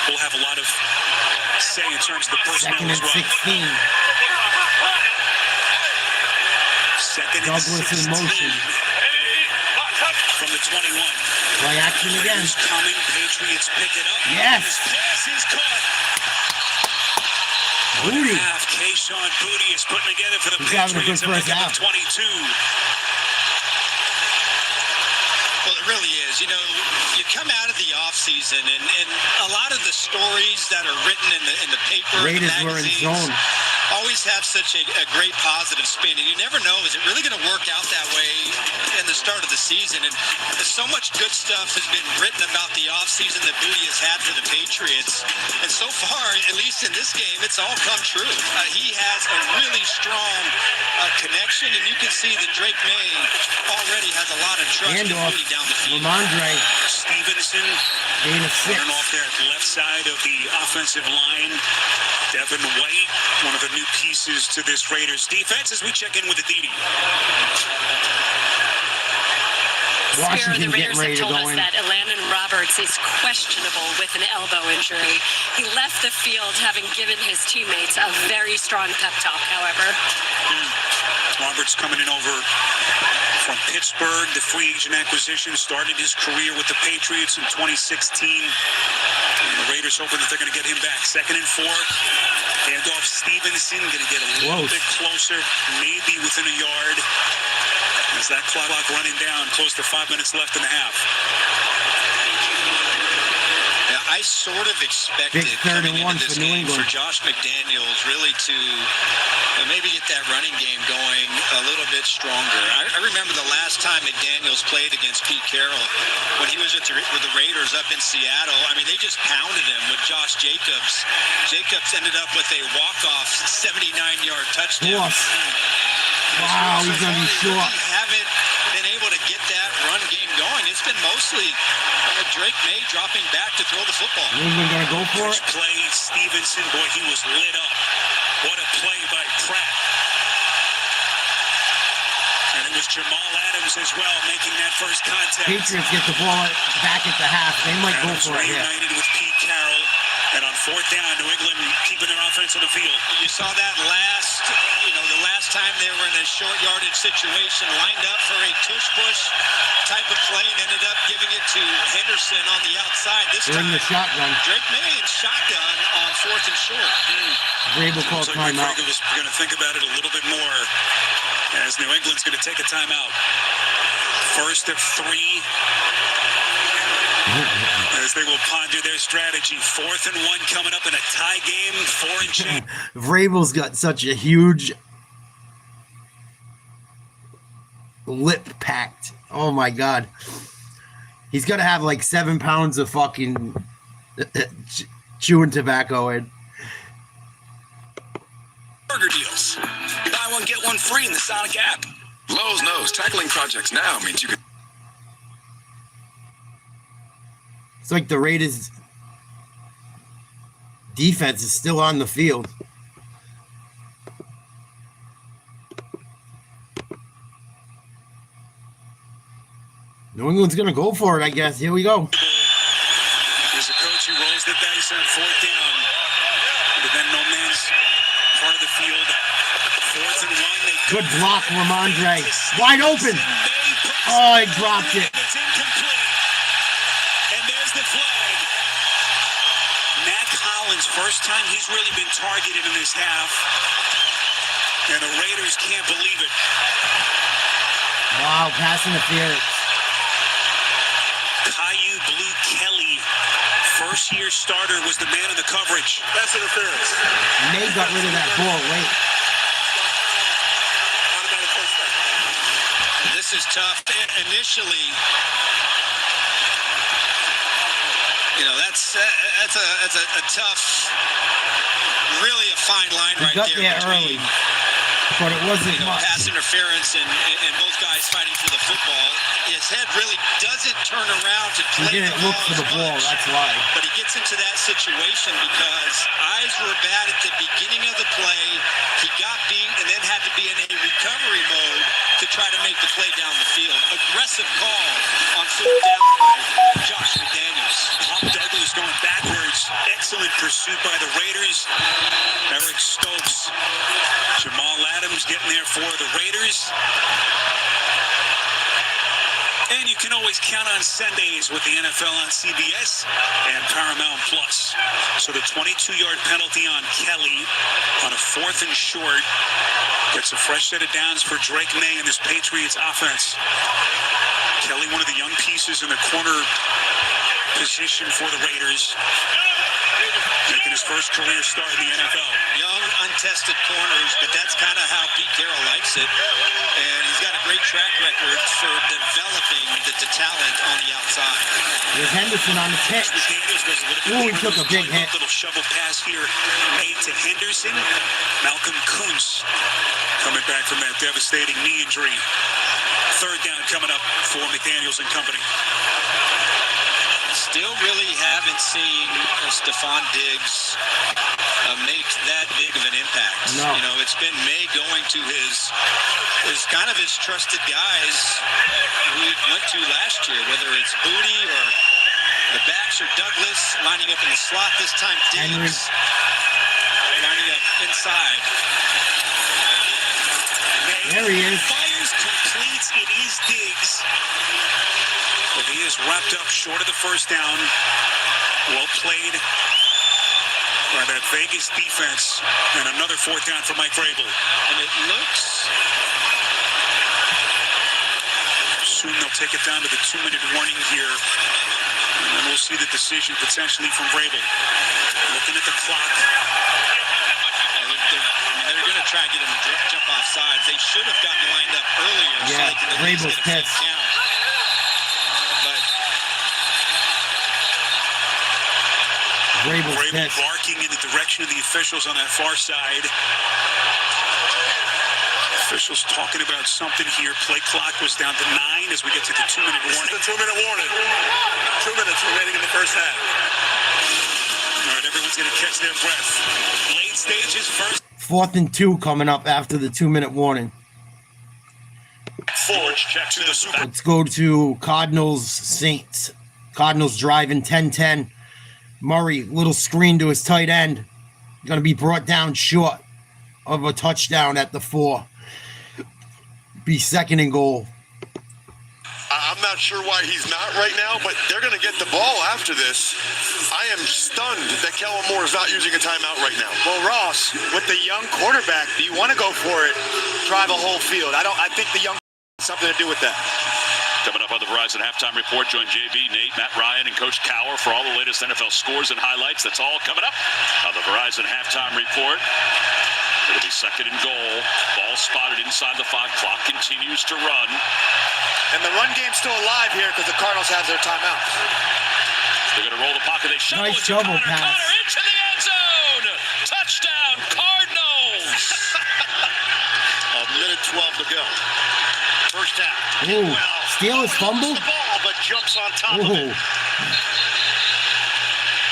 will have a lot of say in terms of the personnel as well. Second and 16. Second and Douglas 16. in motion. From the 21. Play action again. Coming, Patriots pick it up. Yes. His pass is caught. Booty. Kayshon Booty is putting together for the He's having a good Patriots. first half. 22. Well, it really is. You know, you come out of the offseason, and a lot of the stories that are written in the paper, Raiders the were in magazines, zone. always have such a great positive spin. And you never know, is it really going to work out that way in the start of the season? And so much good stuff has been written about the offseason that Booty has had for the Patriots. And so far, at least in this game, it's all come true. He has a really strong connection, and you can see that Drake May already has a lot of trust in Booty down the field. Ramondre. Stevenson. 8 of 6. Running off there at the left side of the offensive line. Devin White, one of the new pieces to this Raiders defense as we check in with the DD. Washington the getting Raiders ready have to told go us in. that Elandon Roberts is questionable with an elbow injury. He left the field having given his teammates a very strong pep talk, however. Roberts coming in over from Pittsburgh, the free agent acquisition, started his career with the Patriots in 2016. And the Raiders hoping that they're going to get him back. 2nd and 4. Handoff Stevenson, going to get a little bit closer, maybe within a yard. As that clock running down, close to 5 minutes left in the half. I sort of expected coming into this game for Josh McDaniels really to maybe get that running game going a little bit stronger. I remember the last time McDaniels played against Pete Carroll when he was with the Raiders up in Seattle. I mean, they just pounded him with Josh Jacobs. Jacobs ended up with a walk-off 79-yard touchdown. Wow, he's going to be short. Really haven't been able to get that run game going. It's been mostly Drake May dropping back to throw the football. New England going to go for it? Play Stevenson, boy, he was lit up. What a play by Pratt. And it was Jamal Adams as well making that first contact. Patriots get the ball back at the half. They might go for it here. Reunited with Pete Carroll. And on 4th down, New England keeping their offense on the field. You saw that the last time they were in a short yardage situation, lined up for a tush push type of play and ended up giving it to Henderson on the outside. This They're time, in the shotgun. Drake May in shotgun on 4th and short. Vrabel called Looks like timeout. McGregor was going to think about it a little bit more as New England's going to take a timeout. First of 3 as they will ponder their strategy. 4th and 1 coming up in a tie game. 4 and change. Vrabel's got such a huge lip packed. Oh my god. He's got to have like 7 pounds of fucking chewing tobacco in. Burger deals. Buy one, get one free in the Sonic app. Lowe's knows tackling projects now means you can. It's like the Raiders defense is still on the field. New England's going to go for it, I guess. Here we go. There's a coach who rolls the dice on 4th down. But then no man's part of the field. 4th and 1. Good block, Ramondre. Wide open. Oh, he dropped it. It's incomplete. And there's the flag. Matt Collins, first time he's really been targeted in this half. And the Raiders can't believe it. Wow, pass interference. Caillou Blue Kelly, first-year starter, was the man in the coverage. That's interference. May got rid of that ball late. This is tough. Initially, you know, that's a tough, really a fine line right got there there between, early, but it wasn't you know, much. pass interference and both guys fighting for the football. His head really doesn't turn around to He play didn't the look for the ball, much, that's why. but he gets into that situation because eyes were bad at the beginning of the play. He got beat and then had to be in a recovery mode to try to make the play down the field. Aggressive call on 4th down by Josh McDaniels. Tom Douglas going backwards. Excellent pursuit by the Raiders. Eric Stokes. Jamal Adams getting there for the Raiders. And you can always count on Sundays with the NFL on CBS and Paramount Plus. So the 22-yard penalty on Kelly on a 4th and short gets a fresh set of downs for Drake May and this Patriots offense. Kelly, one of the young pieces in the corner position for the Raiders, making his first career start in the NFL. Young, untested corners, but that's kind of how Pete Carroll likes it. And he's got a great track record for developing the talent on the outside. There's Henderson on the pitch. Ooh, he took a big hit. Little shovel pass here made to Henderson. Malcolm Kuntz coming back from that devastating knee injury. 3rd down coming up for McDaniels and company. Still really haven't seen Stephon Diggs make that big of an impact. No. You know, it's been May going to his kind of his trusted guys who he went to last year, whether it's Booty or the backs or Douglas lining up in the slot. This time Diggs lining up inside. There he is. Fires, completes. It is Diggs. But he is wrapped up short of the 1st down. Well played by that Vegas defense. And another 4th down for Mike Vrabel. And it looks... Soon they'll take it down to the 2-minute warning here. And then we'll see the decision potentially from Vrabel. Looking at the clock. They're going to try to get him to jump off sides. They should have gotten lined up earlier. Yeah, so they can at least Vrabel's get a pissed. count. Vrabel's Vrabel pissed. barking in the direction of the officials on that far side. Officials talking about something here. Play clock was down to 9 as we get to the 2-minute warning. This is the 2-minute warning. 2 minutes remaining in the first half. All right, everyone's going to catch their breath. Late stages, 4th and 2 coming up after the 2-minute warning. Forge checks to the Super. Let's go to Cardinals Saints. Cardinals driving 10-10. Murray, little screen to his tight end. Going to be brought down short of a touchdown at the 4. Be 2nd and goal. I'm not not sure why he's not right now, but they're going to get the ball after this. I am stunned that Kellen Moore is not using a timeout right now. Well, Ross, with the young quarterback, do you want to go for it, drive a whole field? I think the young has something to do with that. Coming up on the Verizon Halftime Report, join JB, Nate, Matt Ryan, and Coach Cower for all the latest NFL scores and highlights. That's all coming up on the Verizon Halftime Report. It'll be second and goal. Ball spotted inside the 5. Clock continues to run. And the run game's still alive here because the Cardinals have their timeouts. They're going to roll the pocket. They shovel Nice it to shovel Connor. pass. Connor into the end zone. Touchdown, Cardinals. A minute 12 to go. First half. Ooh, Steelers fumble? The ball, but jumps on top of it.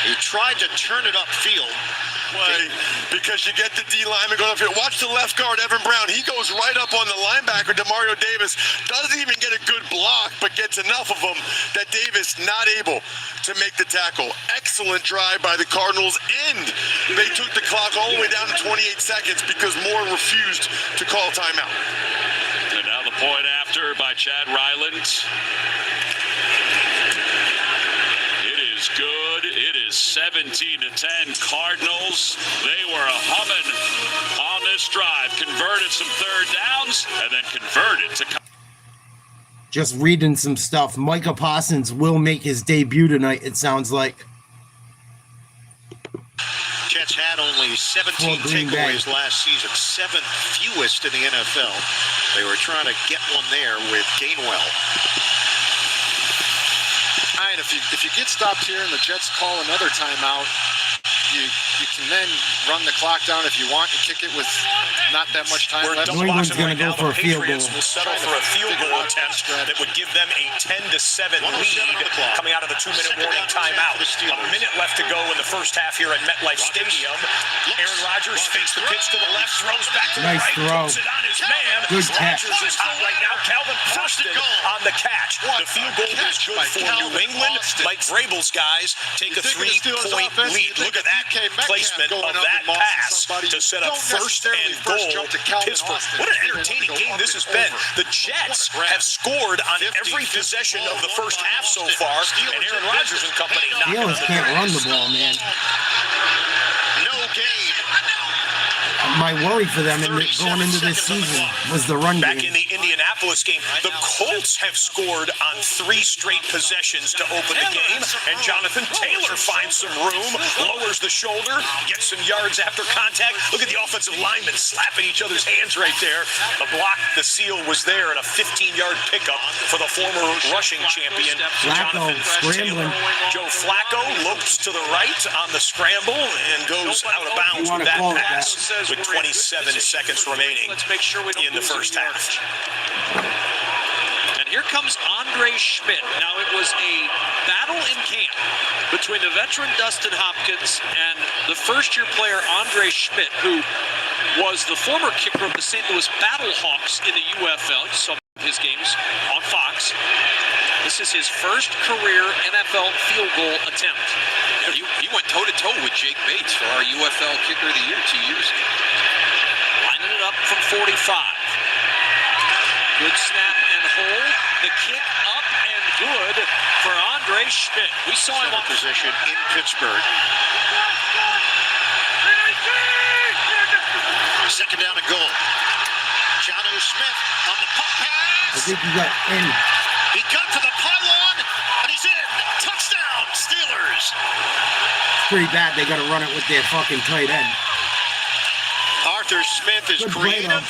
He tried to turn it upfield. Play because you get the D lineman going up here. Watch the left guard, Evan Brown. He goes right up on the linebacker, Demario Davis. Doesn't even get a good block, but gets enough of them that Davis not able to make the tackle. Excellent drive by the Cardinals, and they took the clock all the way down to 28 seconds because Moore refused to call timeout. And now the point after by Chad Ryland. It is good. It is 17-10. Cardinals, they were humming on this drive. Converted some third downs and then converted to... Just reading some stuff. Micah Parsons will make his debut tonight, it sounds like. Jets had only 17 takeaways last season, 7th fewest in the NFL. They were trying to get one there with Gainwell. And if you get stopped here and the Jets call another timeout, you can then run the clock down if you want and kick it with not that much time left. New England's going to go for a field goal. Patriots will settle for a field goal attempt that would give them a 10-7 lead coming out of the 2-minute warning timeout. A minute left to go in the first half here at MetLife Stadium. Aaron Rodgers fakes the pitch to the left, throws back to the right, puts it on his man. Good catch. Rodgers is hot right now. Calvin Austin on the catch. The field goal is good for New England. Mike Vrabel's guys take a 3-point lead. Look at that placement of that pass to set up first and goal. Pittsburgh. What an entertaining game this has been. The Jets have scored on every possession of the first half so far, and Aaron Rodgers and company Steelers can't run the ball, man. No game. My worry for them going into this season was the run Back game. in the Indianapolis game, the Colts have scored on 3 straight possessions to open the game, and Jonathan Taylor finds some room, lowers the shoulder, gets some yards after contact. Look at the offensive linemen slapping each other's hands right there. The block, the seal was there, and a 15-yard pickup for the former rushing champion, Flacco Jonathan Taylor. Joe Flacco lopes to the right on the scramble and goes out of bounds with that pass with 27 seconds remaining in the first half. And here comes Andre Schmidt. Now, it was a battle in camp between the veteran Dustin Hopkins and the first-year player Andre Schmidt, who was the former kicker of the St. Louis Battlehawks in the UFL. You saw his games on Fox. This is his first career NFL field goal attempt. He went toe-to-toe with Jake Bates for our UFL Kicker of the Year 2 years ago. Lining it up from 45. Good snap and hold. The kick up and good for Andre Schmidt. We saw him on position in Pittsburgh. Second down and goal. Jonnu Smith on the pump pass. I think he got in. He got to the pylon, and he's in. Touchdown, Steelers. Pretty bad. They got to run it with their fucking tight end. Arthur Smith is Good play, creative,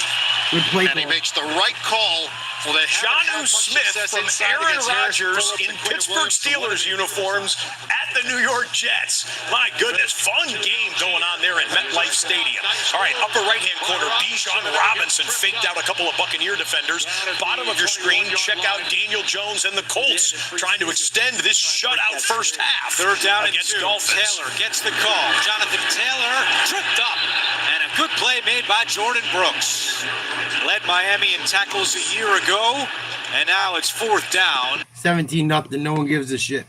Good play, and he makes the right call. Well, they Jonnu Smith from Aaron Rodgers in Pittsburgh Steelers uniforms at the New York Jets. My goodness, fun game going on there at MetLife Stadium. All right, upper right-hand corner, Bijan Robinson faked out a couple of Buccaneer defenders. Bottom of your screen, check out Daniel Jones and the Colts trying to extend this shutout first half. Third down against and 2. Dolphins. Taylor gets the call. Jonathan Taylor tripped up. And a good play made by Jordan Brooks. Led Miami in tackles a year ago, and now it's 4th down. 17-0. No one gives a shit.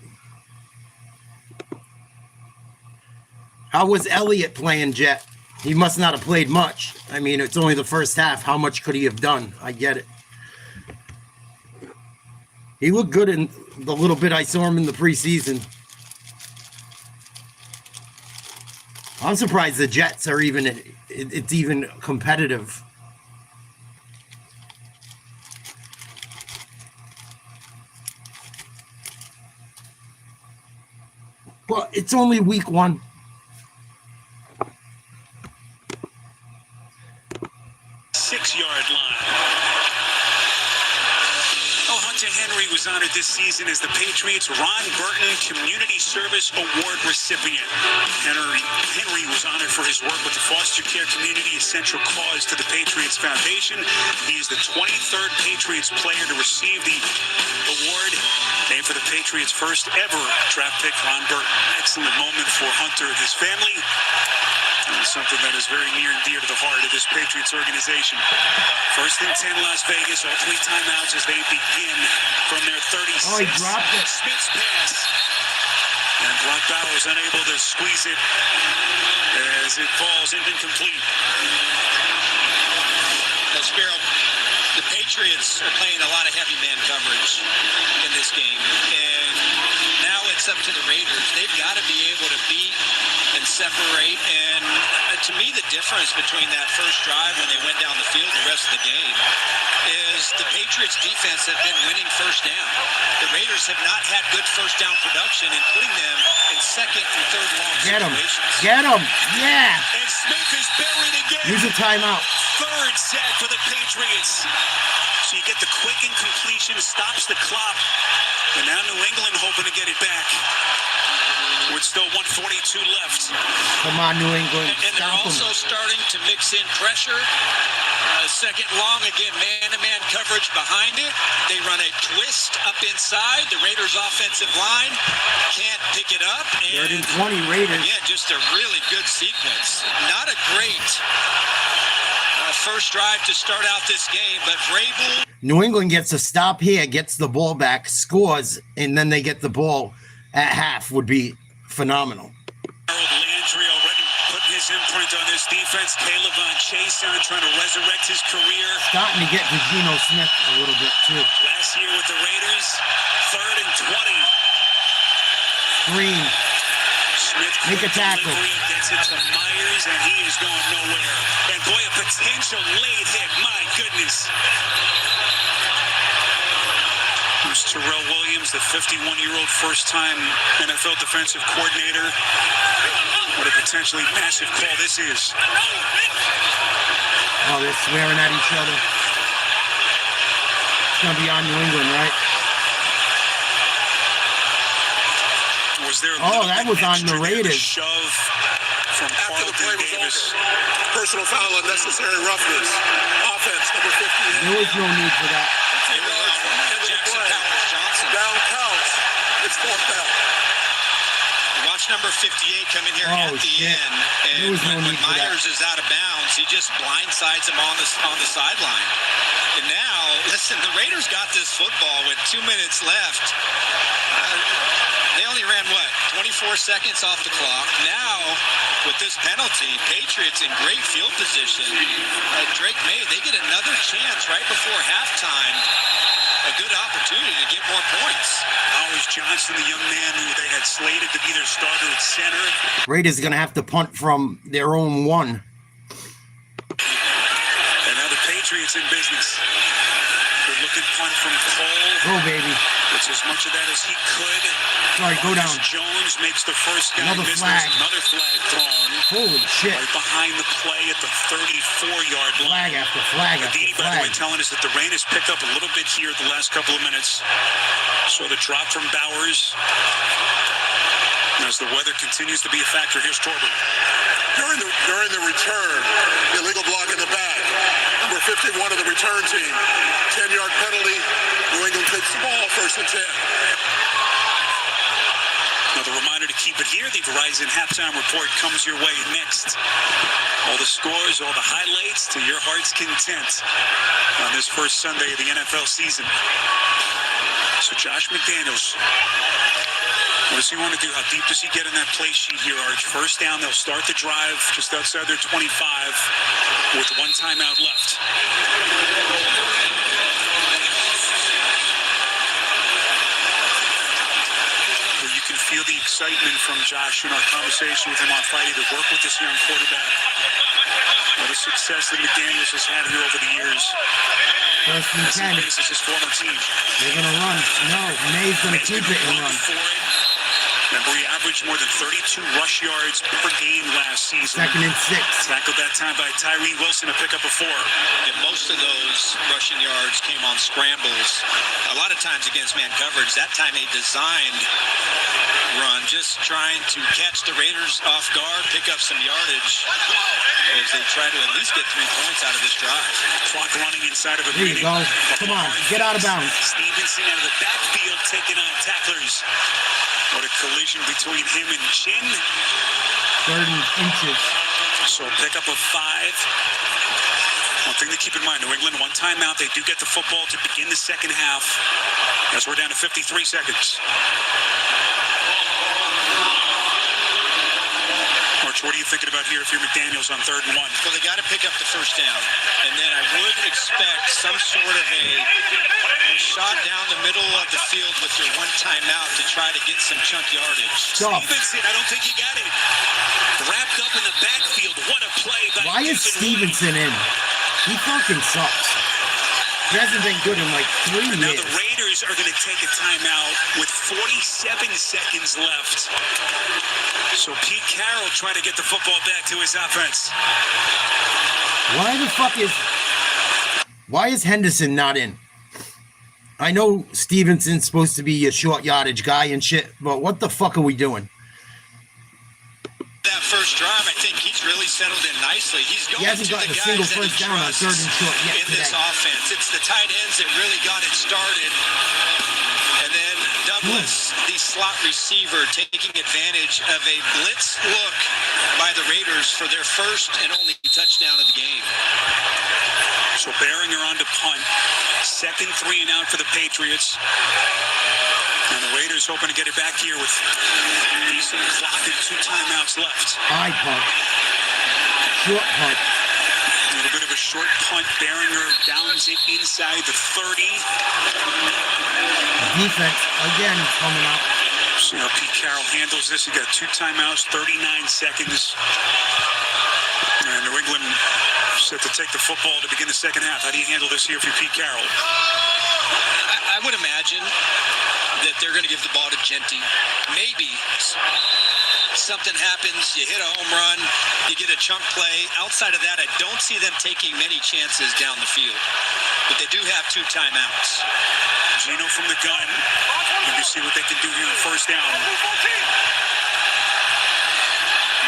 How was Elliott playing, Jet? He must not have played much. I mean, it's only the first half. How much could he have done? I get it. He looked good in the little bit I saw him in the preseason. I'm surprised the Jets are it's even competitive. But it's only week 1. 6-yard line. Oh, Hunter Henry was honored this season as the Patriots' Ron Burton Community Service Award recipient. Henry was honored for his work with the foster care community, a central cause to the Patriots Foundation. He is the 23rd Patriots player to receive the award, named for the Patriots' first ever draft pick, Ron Burton. Excellent moment for Hunter and his family. And something that is very near and dear to the heart of this Patriots organization. First and 10, Las Vegas. All 3 timeouts as they begin from their 36. Oh, he dropped it. Smith's pass. And Brock Bowers unable to squeeze it as it falls incomplete. Now, Spiro, the Patriots are playing a lot of heavy man coverage in this game. And now it's up to the Raiders. They've got to be able to beat and separate. And to me, the difference between that first drive when they went down the field and the rest of the game is the Patriots defense have been winning first down. The Raiders have not had good first down production and putting them in second and third long situations. Get him. Yeah. And Smith is buried again. Use a timeout. Third sack for the Patriots. So you get the quick incompletion, stops the clock. And now New England hoping to get it back. With still 1:42 left. Come on, New England. And they're also starting to mix in pressure. Second long, again, man-to-man coverage behind it. They run a twist up inside. The Raiders' offensive line can't pick it up. And 3rd and 20 Raiders. Again, just a really good sequence. Not a great first drive to start out this game, but Vrabel. New England gets a stop here, gets the ball back, scores, and then they get the ball at half would be phenomenal. Harold Landry already putting his imprint on this defense. Caleb on Chase on trying to resurrect his career. Starting to get to Geno Smith a little bit too. Last year with the Raiders, 3rd and 20. Green. Smith make a tackle. Gets it to Myers, and he is going nowhere. And boy, a potential late hit. My goodness. Here's Terrell Williams, the 51-year-old first-time NFL defensive coordinator. What a potentially massive call this is. Oh, they're swearing at each other. It's going to be on New England, right? That was on the Raiders. Shove from Carlton Davis. Personal foul, unnecessary roughness. Offense, number 50. There was no need for that. Down counts. It's 4th down. Watch number 58 come in here at the end. And when Myers is out of bounds, he just blindsides him on the sideline. And now, listen, the Raiders got this football with 2 minutes left. They only ran, 24 seconds off the clock. Now, with this penalty, Patriots in great field position. Drake May, they get another chance right before halftime. A good opportunity to get more points. Powers Johnson, the young man who they had slated to be their starter at center. Raiders are going to have to punt from their own 1. And now the Patriots in business. Good looking punt from Cole. Go, baby. Gets as much of that as he could. Sorry, go down. Jones makes the first guy Another miss. flag. Another flag thrown. Holy shit. Right behind the play at the 34-yard line. Flag after flag after Aditi, by the way, flag. telling us that the rain has picked up a little bit here the last couple of minutes. So the drop from Bowers. As the weather continues to be a factor, here's Torben. During the return, illegal block in the back. Number 51 of the return team. 10-yard penalty. New England takes the ball, 1st and 10. Another reminder to keep it here. The Verizon Halftime Report comes your way next. All the scores, all the highlights to your heart's content on this first Sunday of the NFL season. So Josh McDaniels, what does he want to do? How deep does he get in that play sheet here, Arch? First down, they'll start the drive just outside their 25 with 1 timeout left. feel the excitement from Josh in our conversation with him on Friday to work with this young quarterback. What a success that McDaniels has had here over the years. First and 10. This is his former team. They're going to run. No, May's going to keep it and run. Remember, he averaged more than 32 rush yards per game last season. 2nd and 6. Tackled that time by Tyree Wilson to pick up a 4. And most of those rushing yards came on scrambles. A lot of times against man coverage. That time a designed run, just trying to catch the Raiders off guard, pick up some yardage as they try to at least get 3 points out of this drive. Clock running inside of a There you go. Come on, get out of bounds. Stevenson out of the backfield taking on tacklers. What a collision between him and Chin. 30 inches. So pick up a 5. One thing to keep in mind, New England, 1 timeout. They do get the football to begin the second half as we're down to 53 seconds. March, what are you thinking about here if you're McDaniels on 3rd and 1? Well, they got to pick up the first down. And then I would expect some sort of a shot down the middle of the field with your 1 timeout to try to get some chunk yardage. Stop. Stevenson, I don't think he got it. Wrapped up in the backfield. What a play by Why is Stevenson in? He fucking sucks. He hasn't been good in like 3 Now years. the Raiders are going to take a timeout with 47 seconds left. So Pete Carroll trying to get the football back to his offense. Why is Henderson not in? I know Stevenson's supposed to be a short yardage guy and shit, but what the fuck are we doing? That first drive, I think he's really settled in nicely. He's going He hasn't to gotten the a single guys that first he down on trusts 3rd and short yet in this today. offense. It's the tight ends that really got it started. And then Douglas, the slot receiver, taking advantage of a blitz look by the Raiders for their first and only touchdown of the game. So Behringer on to punt. 2nd 3 and out for the Patriots. And the Raiders hoping to get it back here with decent clock and 2 timeouts left. High punt. Short punt. A little bit of a short punt. Behringer downs it inside the 30. Defense, again, coming up. So Pete Carroll handles this. He got 2 timeouts, 39 seconds. And New England set to take the football to begin the second half. How do you handle this here if you're Pete Carroll? I would imagine that they're going to give the ball to Genty. Maybe something happens, you hit a home run, you get a chunk play. Outside of that, I don't see them taking many chances down the field. But they do have 2 timeouts. Gino from the gun. And you see what they can do here on 1st down.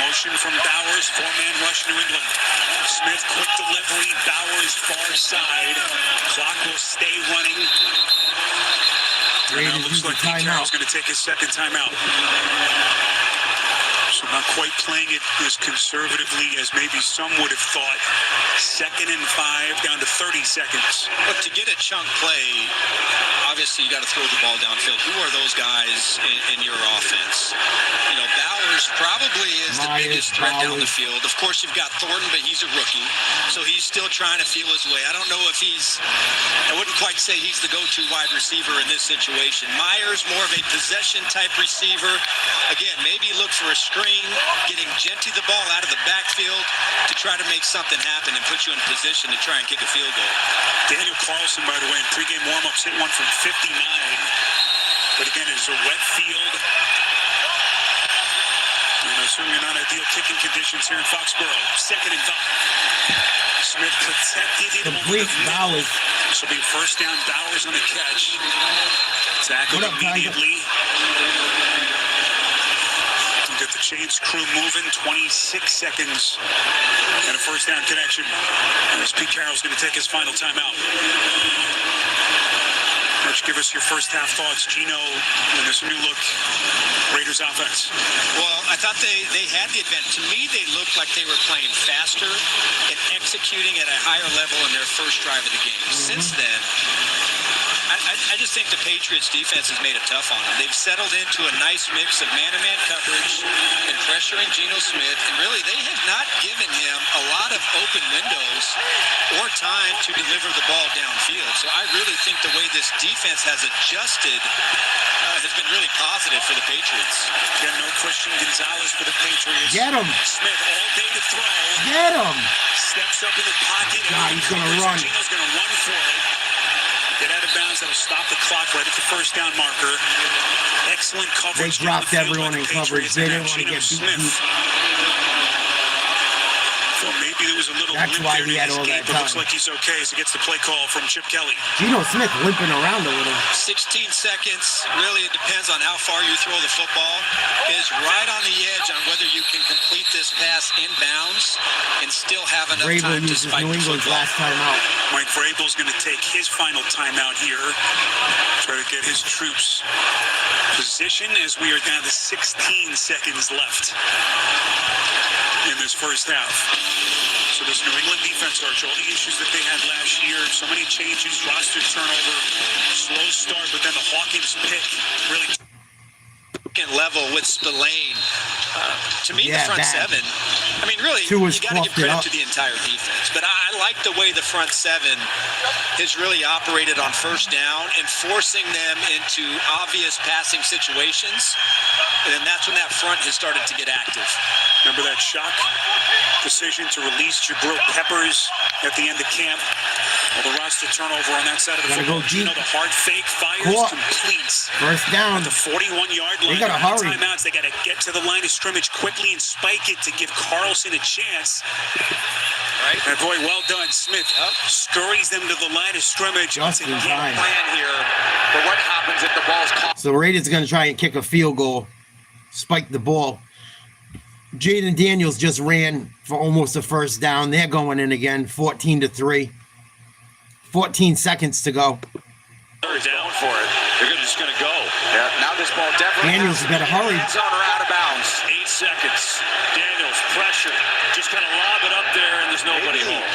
Motion from Bowers, 4-man rush New England. Smith, quick delivery, Bowers far side. Clock will stay running. And now it looks like Pete Carroll's going to take his 2nd timeout. So not quite playing it as conservatively as maybe some would have thought. 2nd and 5, down to 30 seconds. But to get a chunk play, obviously you got to throw the ball downfield. Who are those guys in your offense? You know, Bowers probably is the biggest threat down the field. Of course, you've got Thornton, but he's a rookie, so he's still trying to feel his way. I don't know if I wouldn't quite say he's the go-to wide receiver in this situation. Myers, more of a possession-type receiver. Again, maybe look for a screen, getting Genty the ball out of the backfield to try to make something happen and put you in position to try and kick a field goal. Daniel Carlson, by the way, in pregame warm-ups, hit one from 59. But again, it's a wet field. Certainly not ideal kicking conditions here in Foxborough. 2nd and 5. Smith protected it. Complete Bowers. This will be 1st down. Bowers on the catch. Tackled immediately. Get the chains crew moving. 26 seconds. And a 1st down connection. As Pete Carroll's going to take his final timeout. Rich, give us your 1st half thoughts. Gino, and this new look Raiders offense. Well, I thought they had the advantage. To me, they looked like they were playing faster and executing at a higher level in their first drive of the game. Since then, I just think the Patriots defense has made it tough on them. They've settled into a nice mix of man-to-man coverage and pressuring Geno Smith, and really they have not given him a lot of open windows or time to deliver the ball downfield. So I really think the way this defense has adjusted has been really positive for the Patriots. Again, no Christian Gonzalez for the Patriots. Get him. Smith all day to throw. Get him. Steps up in the pocket. God, he's going to run. Gino's going to run for it. Get out of bounds. That'll stop the clock right at the first down marker. Excellent coverage. They dropped everyone in coverage. They didn't want to get beat. So maybe there was a little That's limp why there he in had his all game, that but looks time. like he's okay as he gets the play call from Chip Kelly. Geno Smith limping around a little. 16 seconds. Really, it depends on how far you throw the football. Is right on the edge on whether you can complete this pass inbounds and still have enough Vrabel time to uses spike New the England's football. last time out. Mike Vrabel's going to take his final timeout here. Try to get his troops positioned as we are down to 16 seconds left in this first half. So this New England defense, Arch, all the issues that they had last year, so many changes, roster turnover, slow start, but then the Hawkins pick really level with Spillane. To me, Yeah, the front bad. seven, I mean, really, Two you is got to give fluffed it credit up. to the entire defense. But I like the way the front seven has really operated on first down and forcing them into obvious passing situations. And then that's when that front has started to get active. Remember that shock decision to release Jabril Peppers at the end of camp? Well, the roster turnover on that side of the Gotta football. go deep. The hard fake fires, Caught. completes. First down. At the 41-yard line. They gotta Out of hurry. Timeouts. They got to get to the line of scrimmage quickly and spike it to give Carlson a chance. Right. And boy, well done. Smith scurries them to the line of scrimmage. Just in time. Plan here for what happens if the ball's caught. So Raiders going to try and kick a field goal, spike the ball. Jaden Daniels just ran for almost a first down. They're going in again, 14-3. 14 seconds to go. They're down for it. They're just going to go. Yeah, now this ball definitely Daniels better hurry. End zone or out of bounds. 8 seconds. Daniels, pressure. Just kind of lob it up there, and there's nobody home.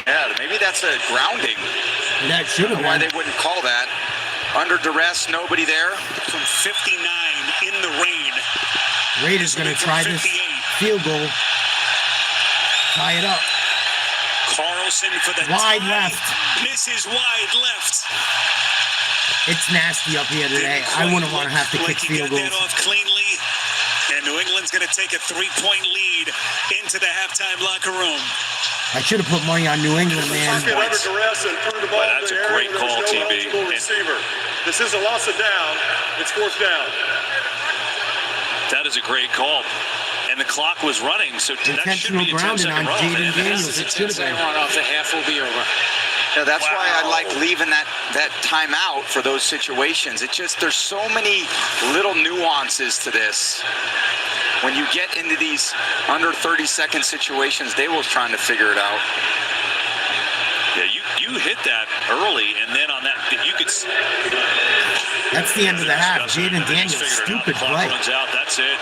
Yeah, maybe that's a grounding. That should have Why been. they wouldn't call that. Under duress, nobody there. From 59 in the rain. Raiders going to try this field goal. Tie it up. Carlson for the Wide tie. left. Misses wide left. It's nasty up here today. I wouldn't want to have to kick Like he field got goals. that off cleanly. And New England's going to take a 3-point lead into the halftime locker room. I should have put money on New England, man. Get under duress and threw the ball Well, that's in the a air great when there's call, no TB. eligible receiver. This is a loss of down. It's fourth down. That is a great call. And the clock was running, so that should Intentional be a grounding 10-second on run. Jaden And Daniels. this is It should have been. Run off the half will be over. Yeah, that's why I like leaving that timeout for those situations. It just, there's so many little nuances to this. When you get into these under 30-second situations, they was trying to figure it out. Yeah, you hit that early, and then on that, you could. That's the end of the half. Jaden Daniels, stupid play. Runs out. That's it.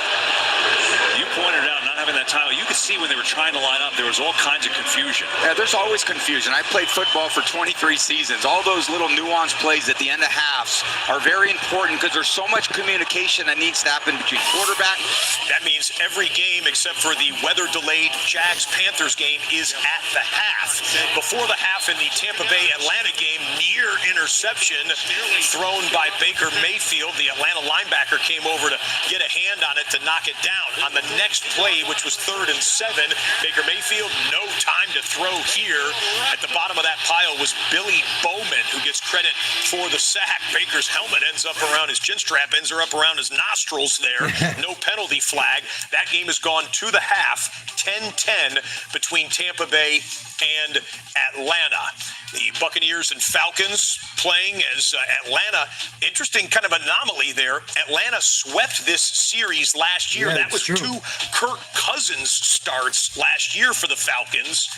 You pointed it out, not having that time. You could see when they were trying to line up, there was all kinds of confusion. Yeah, there's always confusion. I played football for 23 seasons. All those little nuanced plays at the end of halves are very important because there's so much communication that needs to happen between quarterback. That means every game except for the weather-delayed Jags-Panthers game is at the half. Before the half in the Tampa Bay-Atlanta game, near interception thrown by Baker Mayfield. The Atlanta linebacker came over to get a hand on it to knock it down. On the next play, which was 3rd and 7, Baker Mayfield, no time to throw here. At the bottom of that pile was Billy Bowman, who gets credit for the sack. Baker's helmet ends up around his chin strap, ends up around his nostrils there. No penalty flag. That game has gone to the half, 10-10 between Tampa Bay and Atlanta. The Buccaneers and Falcons playing as Atlanta. Interesting kind of anomaly there. Atlanta swept this series last year. Yeah, that was true. 2 Kirk Cousins starts last year for the Falcons.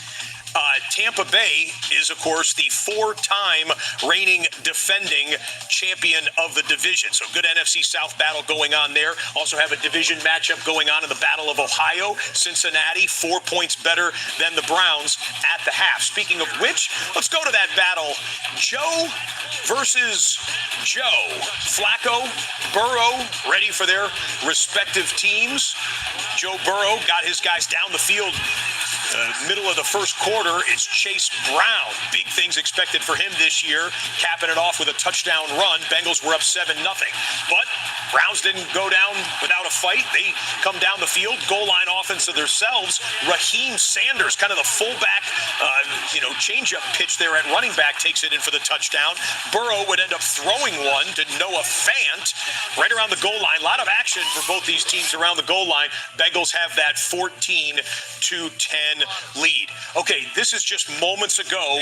Tampa Bay is, of course, the 4-time reigning defending champion of the division. So good NFC South battle going on there. Also have a division matchup going on in the Battle of Ohio. Cincinnati, 4 points better than the Browns at the half. Speaking of which, let's go to that battle. Joe versus Joe. Flacco, Burrow, ready for their respective teams. Joe Burrow got his guys down the field. Middle of the first quarter, it's Chase Brown. Big things expected for him this year, capping it off with a touchdown run. Bengals were up 7-0. But Browns didn't go down without a fight. They come down the field, goal line offense of themselves. Raheem Sanders, kind of the fullback, change-up pitch there at running back, takes it in for the touchdown. Burrow would end up throwing one to Noah Fant right around the goal line. A lot of action for both these teams around the goal line. Bengals have that 14-10 lead. Okay, this is just moments ago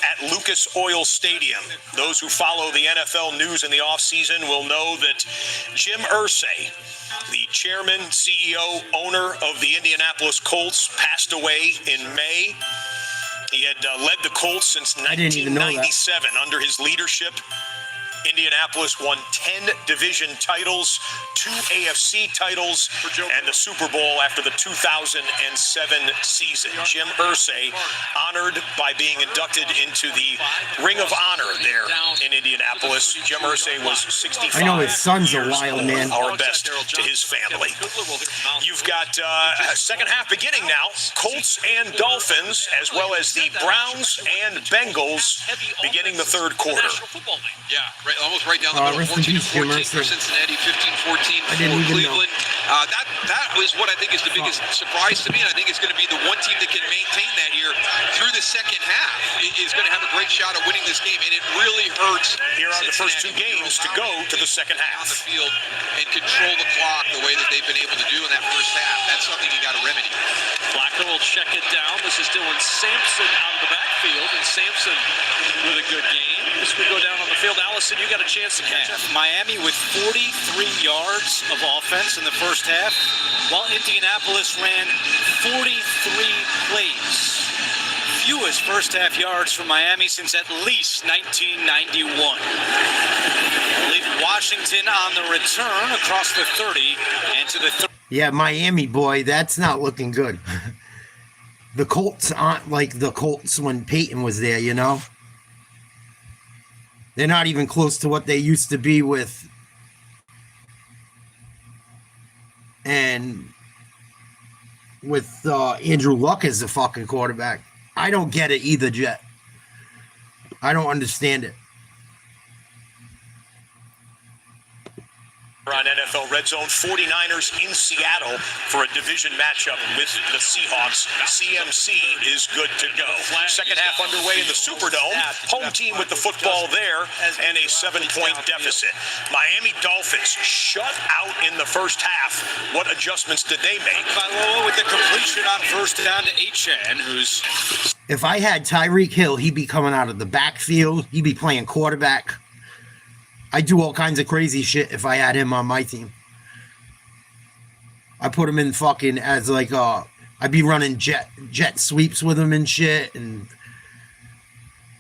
at Lucas Oil Stadium. Those who follow the NFL news in the offseason will know that Jim Irsay, the chairman, CEO, owner of the Indianapolis Colts, passed away in May. He had led the Colts since 1997 under his leadership. Indianapolis won 10 division titles, 2 AFC titles, and the Super Bowl after the 2007 season. Jim Irsay honored by being inducted into the Ring of Honor there in Indianapolis. Jim Irsay was 65. I know his son's a years wild old. man. Our best to his family. You've got second half beginning now. Colts and Dolphins, as well as the Browns and Bengals, beginning the third quarter. Yeah, right, almost right down the middle. 14-14 for Cincinnati, 15-14 for Cleveland. That was what I think is the biggest surprise to me, and I think it's going to be the one team that can maintain that here through the second half is going to have a great shot at winning this game, and it really hurts. Here are the first two games to go to the second half. On the field and control the clock the way that they've been able to do in that first half. That's something you got to remedy. Flacco will check it down. This is Dylan Sampson out of the backfield, and Sampson with a good game. As we go down on the field, Allison, you got a chance to catch up. Miami with 43 yards of offense in the first half, while Indianapolis ran 43 plays. Fewest first half yards for Miami since at least 1991. Leave Washington on the return across the 30 and to the Yeah, Miami, boy, that's not looking good. The Colts aren't like the Colts when Peyton was there, you know? They're not even close to what they used to be with. And with Andrew Luck as the fucking quarterback. I don't get it either, Jet. I don't understand it. On NFL Red Zone, 49ers in Seattle for a division matchup with the Seahawks. CMC is good to go. Second half underway in the Superdome. Home team with the football there and a 7-point deficit. Miami Dolphins shut out in the first half. What adjustments did they make? with the completion on first down to Achane, who's... If I had Tyreek Hill, he'd be coming out of the backfield. He'd be playing quarterback. I do all kinds of crazy shit if I had him on my team. I put him in fucking as like I'd be running jet sweeps with him and shit, and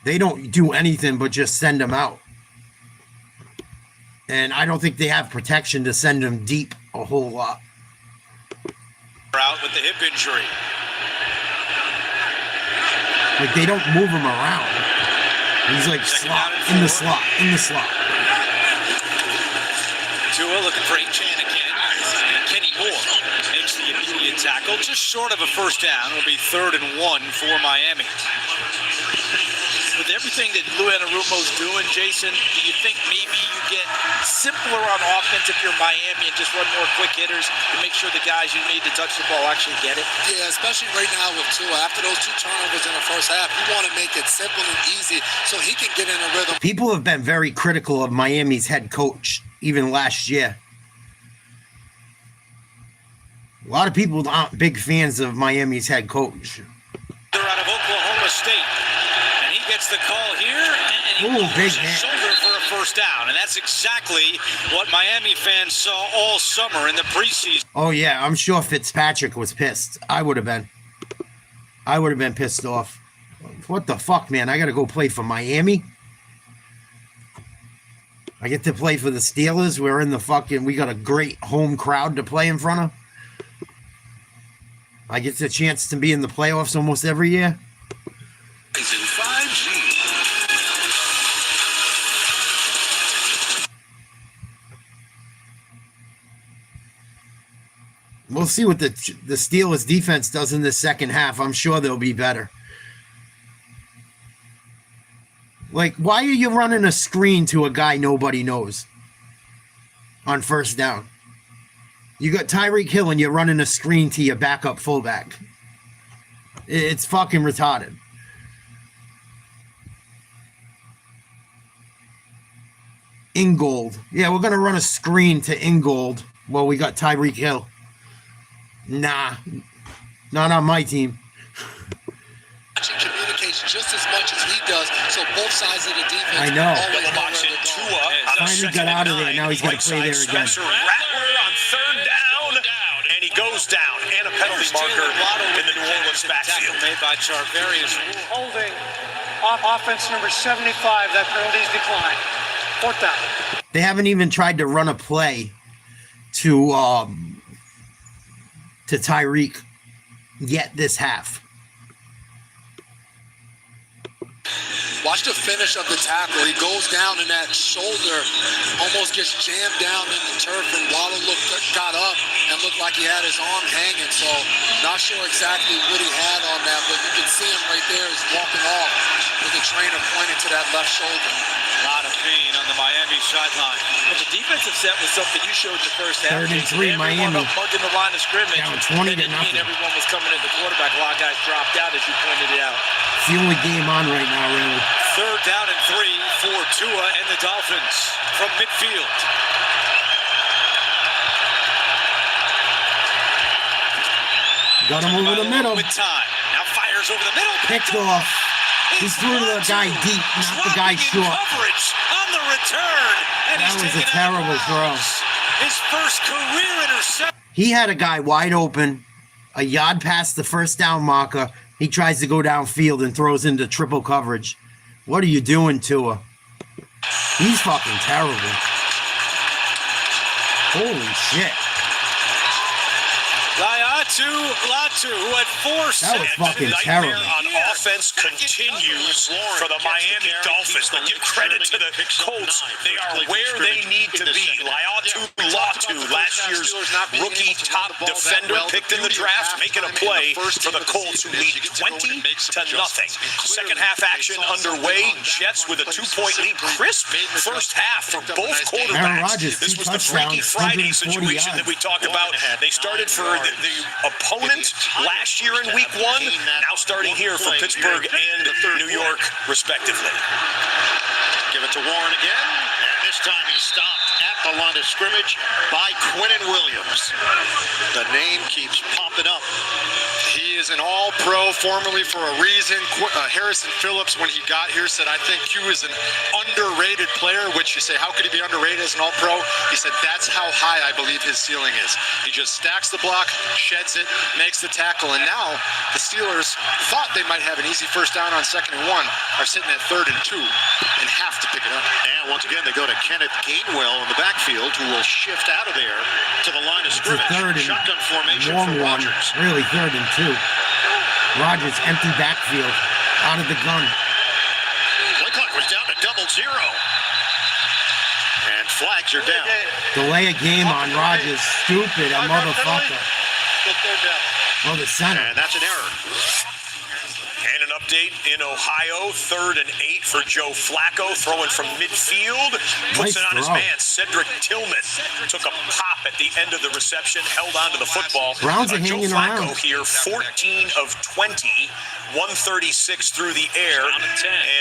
they don't do anything but just send him out. And I don't think they have protection to send him deep a whole lot. Out with the hip injury. Like they don't move him around. He's like in the slot. Tua looking for Achane again. And Kenny Moore makes the immediate tackle, just short of a first down. It'll be 3rd and 1 for Miami. With everything that Lou Anarumo's doing, Jason, do you think maybe you get simpler on offense if you're Miami and just run more quick hitters to make sure the guys you need to touch the ball actually get it? Yeah, especially right now with Tua. After those 2 turnovers in the first half, you want to make it simple and easy so he can get in a rhythm. People have been very critical of Miami's head coach, even last year. A lot of people aren't big fans of Miami's head coach. They're out of Oklahoma State. Gets the call here, and he lowers his shoulder for a first down, and that's exactly what Miami fans saw all summer in the preseason. Oh yeah, I'm sure Fitzpatrick was pissed. I would have been pissed off. What the fuck, man? I gotta go play for Miami. I get to play for the Steelers. We got a great home crowd to play in front of. I get the chance to be in the playoffs almost every year. We'll see what the Steelers defense does in the second half. I'm sure they'll be better. Like, why are you running a screen to a guy nobody knows? on first down. You got Tyreek Hill and you're running a screen to your backup fullback. It's fucking retarded. Ingold. Yeah, we're going to run a screen to Ingold. Well, we got Tyreek Hill. Nah. Not on my team. Communicates just as much as he does, so both sides of the defense. I know. Finally got out of there. Now he's going to play there again. Rattler on third down, and he goes down. And a penalty marker in the New Orleans backfield. Made by Charvarius. Holding offense number 75. That penalty's declined. Fourth down. They haven't even tried to run a play to Tyreek yet this half. Watch the finish of the tackle. He goes down and that shoulder almost gets jammed down in the turf, and Waller got up and looked like he had his arm hanging. So not sure exactly what he had on that, but you can see him right there. He's walking off with the trainer pointing to that left shoulder. A lot of pain on the Miami sideline. But the defensive set was something you showed in the first half. 3rd and 3, Miami. Bugging the line of scrimmage. Down 20 to nothing. Everyone was coming at the quarterback. A lot of guys dropped out, as you pointed it out. It's the only game on right now, really. 3rd down and 3 for Tua and the Dolphins from midfield. Got him over the middle. With time. Now fires over the middle. Picked off. He threw to the guy deep, not the guy short. Coverage on the return. And that was a terrible throw. His first career interception. He had a guy wide open, a yard past the first down marker. He tries to go downfield and throws into triple coverage. What are you doing, Tua? He's fucking terrible. Holy shit. Latu, who had 4 sacks. That was fucking terrible. On offense continues for the Miami Dolphins. But give credit to the Colts. They are where they need to be. Latu, last year's rookie top defender, picked in the draft, making a play for the Colts, who lead 20-0. Second half action underway. Jets with a 2-point lead. Crisp first half for both quarterbacks. This was the Freaky Friday situation that we talked about. They started for the opponent last year in week 1, now starting here for Pittsburgh and New York, respectively. Give it to Warren again, and this time he's stopped at the line of scrimmage by Quinnen Williams. The name keeps popping up. He is an all-pro, formerly for a reason. Harrison Phillips, when he got here, said, I think Q is an underrated player, which you say, how could he be underrated as an all-pro? He said, that's how high I believe his ceiling is. He just stacks the block, sheds it, makes the tackle, and now the Steelers thought they might have an easy first down on 2nd and 1, are sitting at 3rd and 2, and have to pick it up. And once again, they go to Kenneth Gainwell in the backfield, who will shift out of there to the line of scrimmage. Shotgun formation for Rodgers. Really 3rd and 2. Rodgers, empty backfield, out of the gun. Play clock was down to 0-0. And flags are down. Delay a game on Rodgers. Stupid, a motherfucker. Oh, the center. And that's an error. And an update in Ohio, 3rd and 8 for Joe Flacco, throwing from midfield, puts it on his man, Cedric Tillman. Took a pop at the end of the reception, held onto the football. Browns are hanging Joe Flacco around. here, 14 of 20, 136 through the air,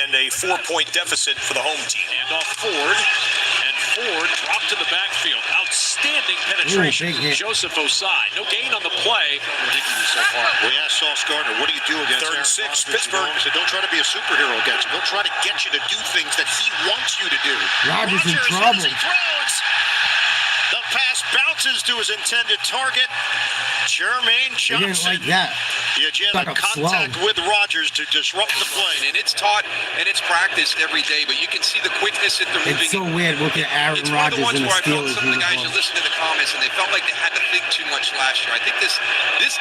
and a 4-point deficit for the home team. And off Ford, and Ford dropped to the backfield. Outstanding penetration from Joseph Osai. No gain on the play. Ridiculous so far. We asked Sauce Gardner, what do you do against 3rd and 6, Pittsburgh? He said, don't try to be a superhero against him. He'll try to get you to do things that he wants you to do. Rodgers in trouble. The pass bounces to his intended target, Jermaine Johnson. He didn't like that. You just had contact with Rodgers to disrupt the play. And it's taught and it's practiced every day, but you can see the quickness that they're moving. It's so weird looking at Aaron Rodgers in the Steelers some of the guys you uniform. listen to the comments and they felt like they had to think too much last year. I think this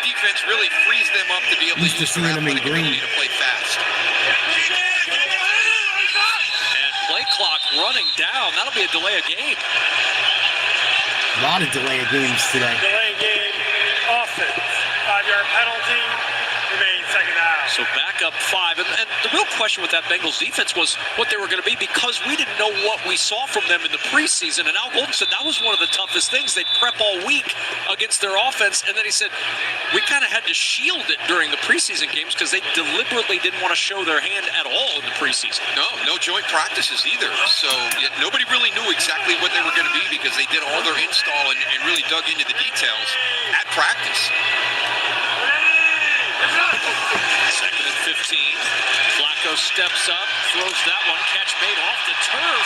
defense really frees them up to be able Used to use seeing their him in athletic green. ability to play fast. And play clock running down. That'll be a delay of game. A lot of delay of games today. Delay game offense. 5-yard penalty. So back up 5. And the real question with that Bengals defense was what they were going to be, because we didn't know what we saw from them in the preseason. And Al Golden said that was one of the toughest things. They prep all week against their offense. And then he said, we kind of had to shield it during the preseason games because they deliberately didn't want to show their hand at all in the preseason. No joint practices either. So nobody really knew exactly what they were going to be because they did all their install and really dug into the details at practice. 2nd and 15. Flacco steps up, throws that one. Catch made off the turf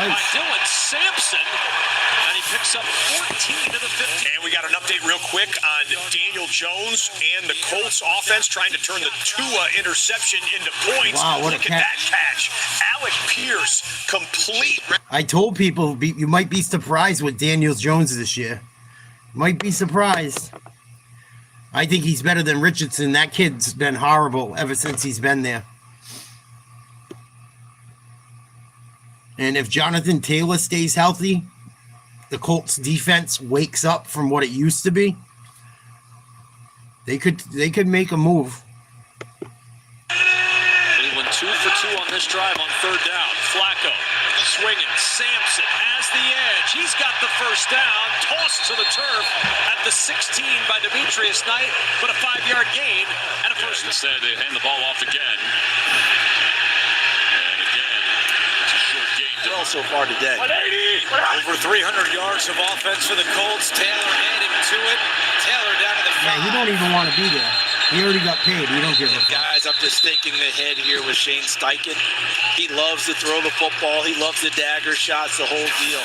by Dylan Sampson. And he picks up 14 to the 15. And we got an update real quick on Daniel Jones and the Colts offense trying to turn the Tua interception into points. Wow, what a Look at that catch. Alec Pierce, complete. I told people you might be surprised with Daniel Jones this year. Might be surprised. I think he's better than Richardson. That kid's been horrible ever since he's been there. And if Jonathan Taylor stays healthy, the Colts defense wakes up from what it used to be. They could make a move. Cleveland 2 for 2 on this drive on 3rd down. Flacco swinging. Sampson has the edge. He's got the first down. Tossed to the turf at the 16 by Demetrius Knight, but a 5-yard gain and a first. Instead, they hand the ball off again. And again, it's a short game. Well, so far today. Over 300 yards of offense for the Colts. Taylor adding to it. Taylor down to the 5. Yeah, you don't even want to be there. He already got paid. You don't give a fuck. Guys, I'm just thinking ahead here with Shane Steichen. He loves to throw the football. He loves the dagger shots, the whole deal.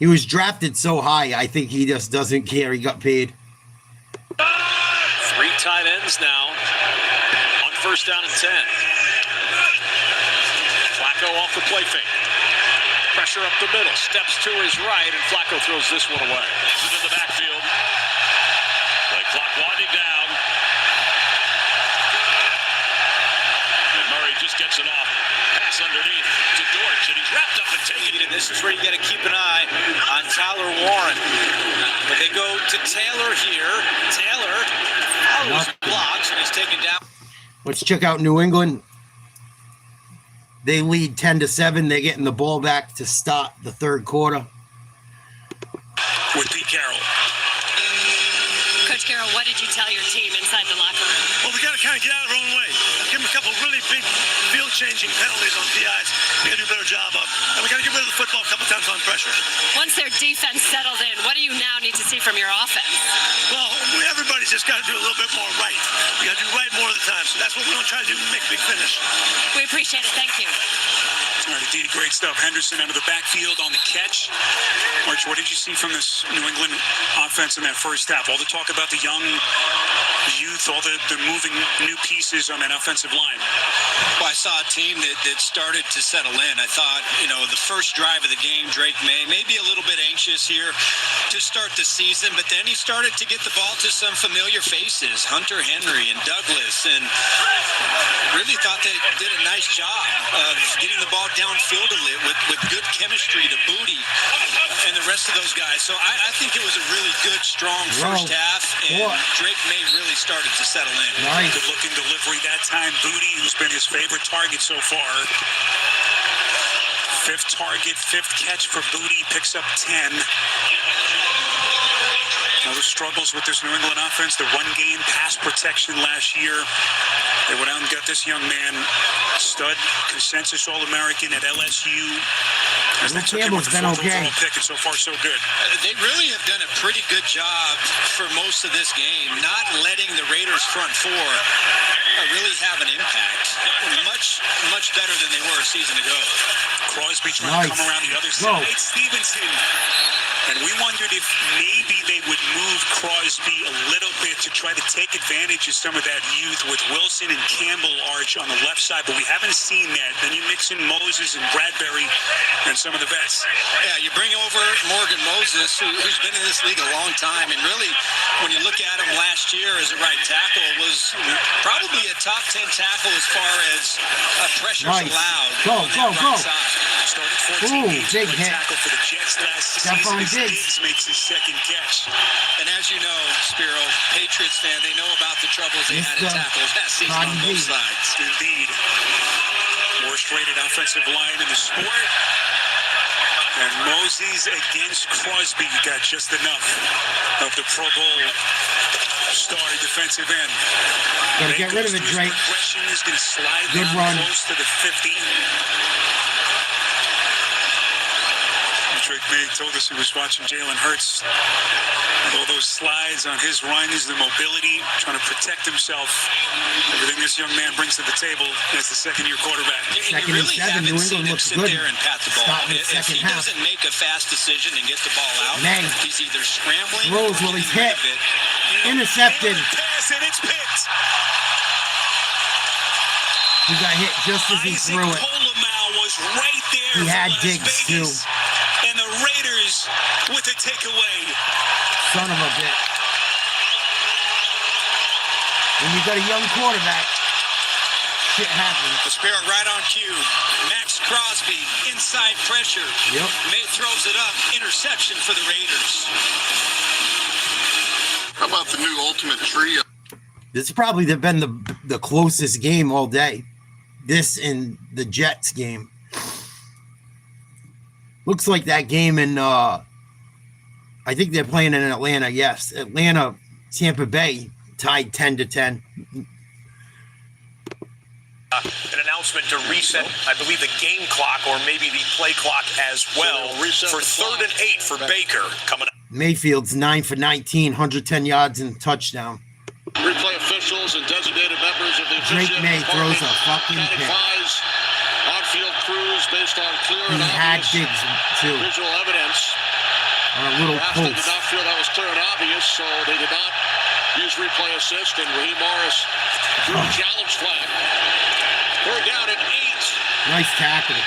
He was drafted so high, I think he just doesn't care. He got paid. 3 tight ends now on 1st down and 10. Flacco off the play fake. Pressure up the middle. Steps to his right, and Flacco throws this one away. Into the backfield. Play clock winding down. And Murray just gets it off. Pass underneath to Dortch, and he's wrapped up and taken it. And this is where you got to keep an eye on Tyler Warren. But they go to Taylor here. Taylor follows blocks, and he's taken down. Let's check out New England. They lead 10-7. They're getting the ball back to start the 3rd quarter. With Pete Carroll. Coach Carroll, what did you tell your team inside the locker room? Well, we got to kind of get out of our own way. Give them a couple really big field-changing penalties on PIs. We got to do a better job of. And we got to get rid of the football a couple times on pressure. Once their defense settled in, what do you now need to see from your offense? Well, everybody's just got to do a little bit more right. We got to do right more of the time. So that's what we're going to try to do to make a big finish. We appreciate it. Thank you. All right, Aditi, great stuff. Henderson out of the backfield on the catch. Arch, what did you see from this New England offense in that first half? All the talk about the young youth, all the moving new pieces on that offensive line. Well, I saw a team that started to settle in. I thought, the first drive of the game, Drake May, maybe a little bit anxious here to start the season, but then he started to get the ball to some familiar faces, Hunter Henry and Douglas, and really thought they did a nice job of getting the ball downfield a little with good chemistry to Booty and the rest of those guys. So I think it was a really good, strong first half, and Drake May really started to settle in. Nice. Good looking delivery that time. Booty, who's been his favorite target so far. 5th target, 5th catch for Booty, picks up 10. The struggles with this New England offense, the run-game pass protection last year. They went out and got this young man, stud, consensus All-American at LSU. As they took him with the 4th overall pick, and so far so good. They really have done a pretty good job for most of this game, not letting the Raiders front 4 really have an impact. Much better than they were a season ago. Crosby trying to come around the other side. Stevenson. And we wondered if maybe they would move Crosby a little bit to try to take advantage of some of that youth with Wilson and Campbell Arch on the left side, but we haven't seen that. Then you mix in Moses and Bradbury and some of the vets. Yeah, you bring over Morgan Moses, who's been in this league a long time, and really, when you look at him last year as a right tackle, was probably a top 10 tackle as far as pressures allowed. Go. Side. Started Ooh, big hit. Tackle for the Jets last Stephon season. Diggs makes his second catch. And as you know, Spiro, Patriots fan, they know about the troubles they had in tackles last season on both sides. Indeed. Worst rated offensive line in the sport. And Moses against Crosby got just enough of the Pro Bowl star defensive end. Gotta get rid of it, Drake. Is going to slide Good down run. close to the 50. Drake May told us he was watching Jalen Hurts. All those slides on his runs, the mobility, trying to protect himself. Everything this young man brings to the table as the second-year quarterback. Second and 7, New England looks good. There and pat the ball. Stop in the If second he half. doesn't make a fast decision and get the ball out, May he's either scrambling throws or while he's getting rid hit. of it. Intercepted. Pass and it's picked. He got hit just as he threw it. Polamalu was right there. He had for Las Diggs, too. Vegas. And the Raiders with a takeaway. Son of a bitch. When you got a young quarterback, shit happens. The Spirit right on cue. Max Crosby, inside pressure. Yep. May throws it up. Interception for the Raiders. How about the new ultimate trio? This has probably been the closest game all day. This and the Jets game. Looks like that game in, I think they're playing in Atlanta. Yes, Atlanta, Tampa Bay tied 10-10. An announcement to reset, I believe, the game clock or maybe the play clock as well for 3rd and 8 for Baker coming up. Mayfield's 9 for 19, 110 yards and touchdown. Replay officials and designated members of the Drake May throws a fucking pick. On-field crews based on clear He and had obvious Diggs too. visual evidence. On a little After did post. not feel that was clear and obvious, so they did not use replay assist, and Raheem Morris threw the challenge flag. We're down at 8. Nice tackle.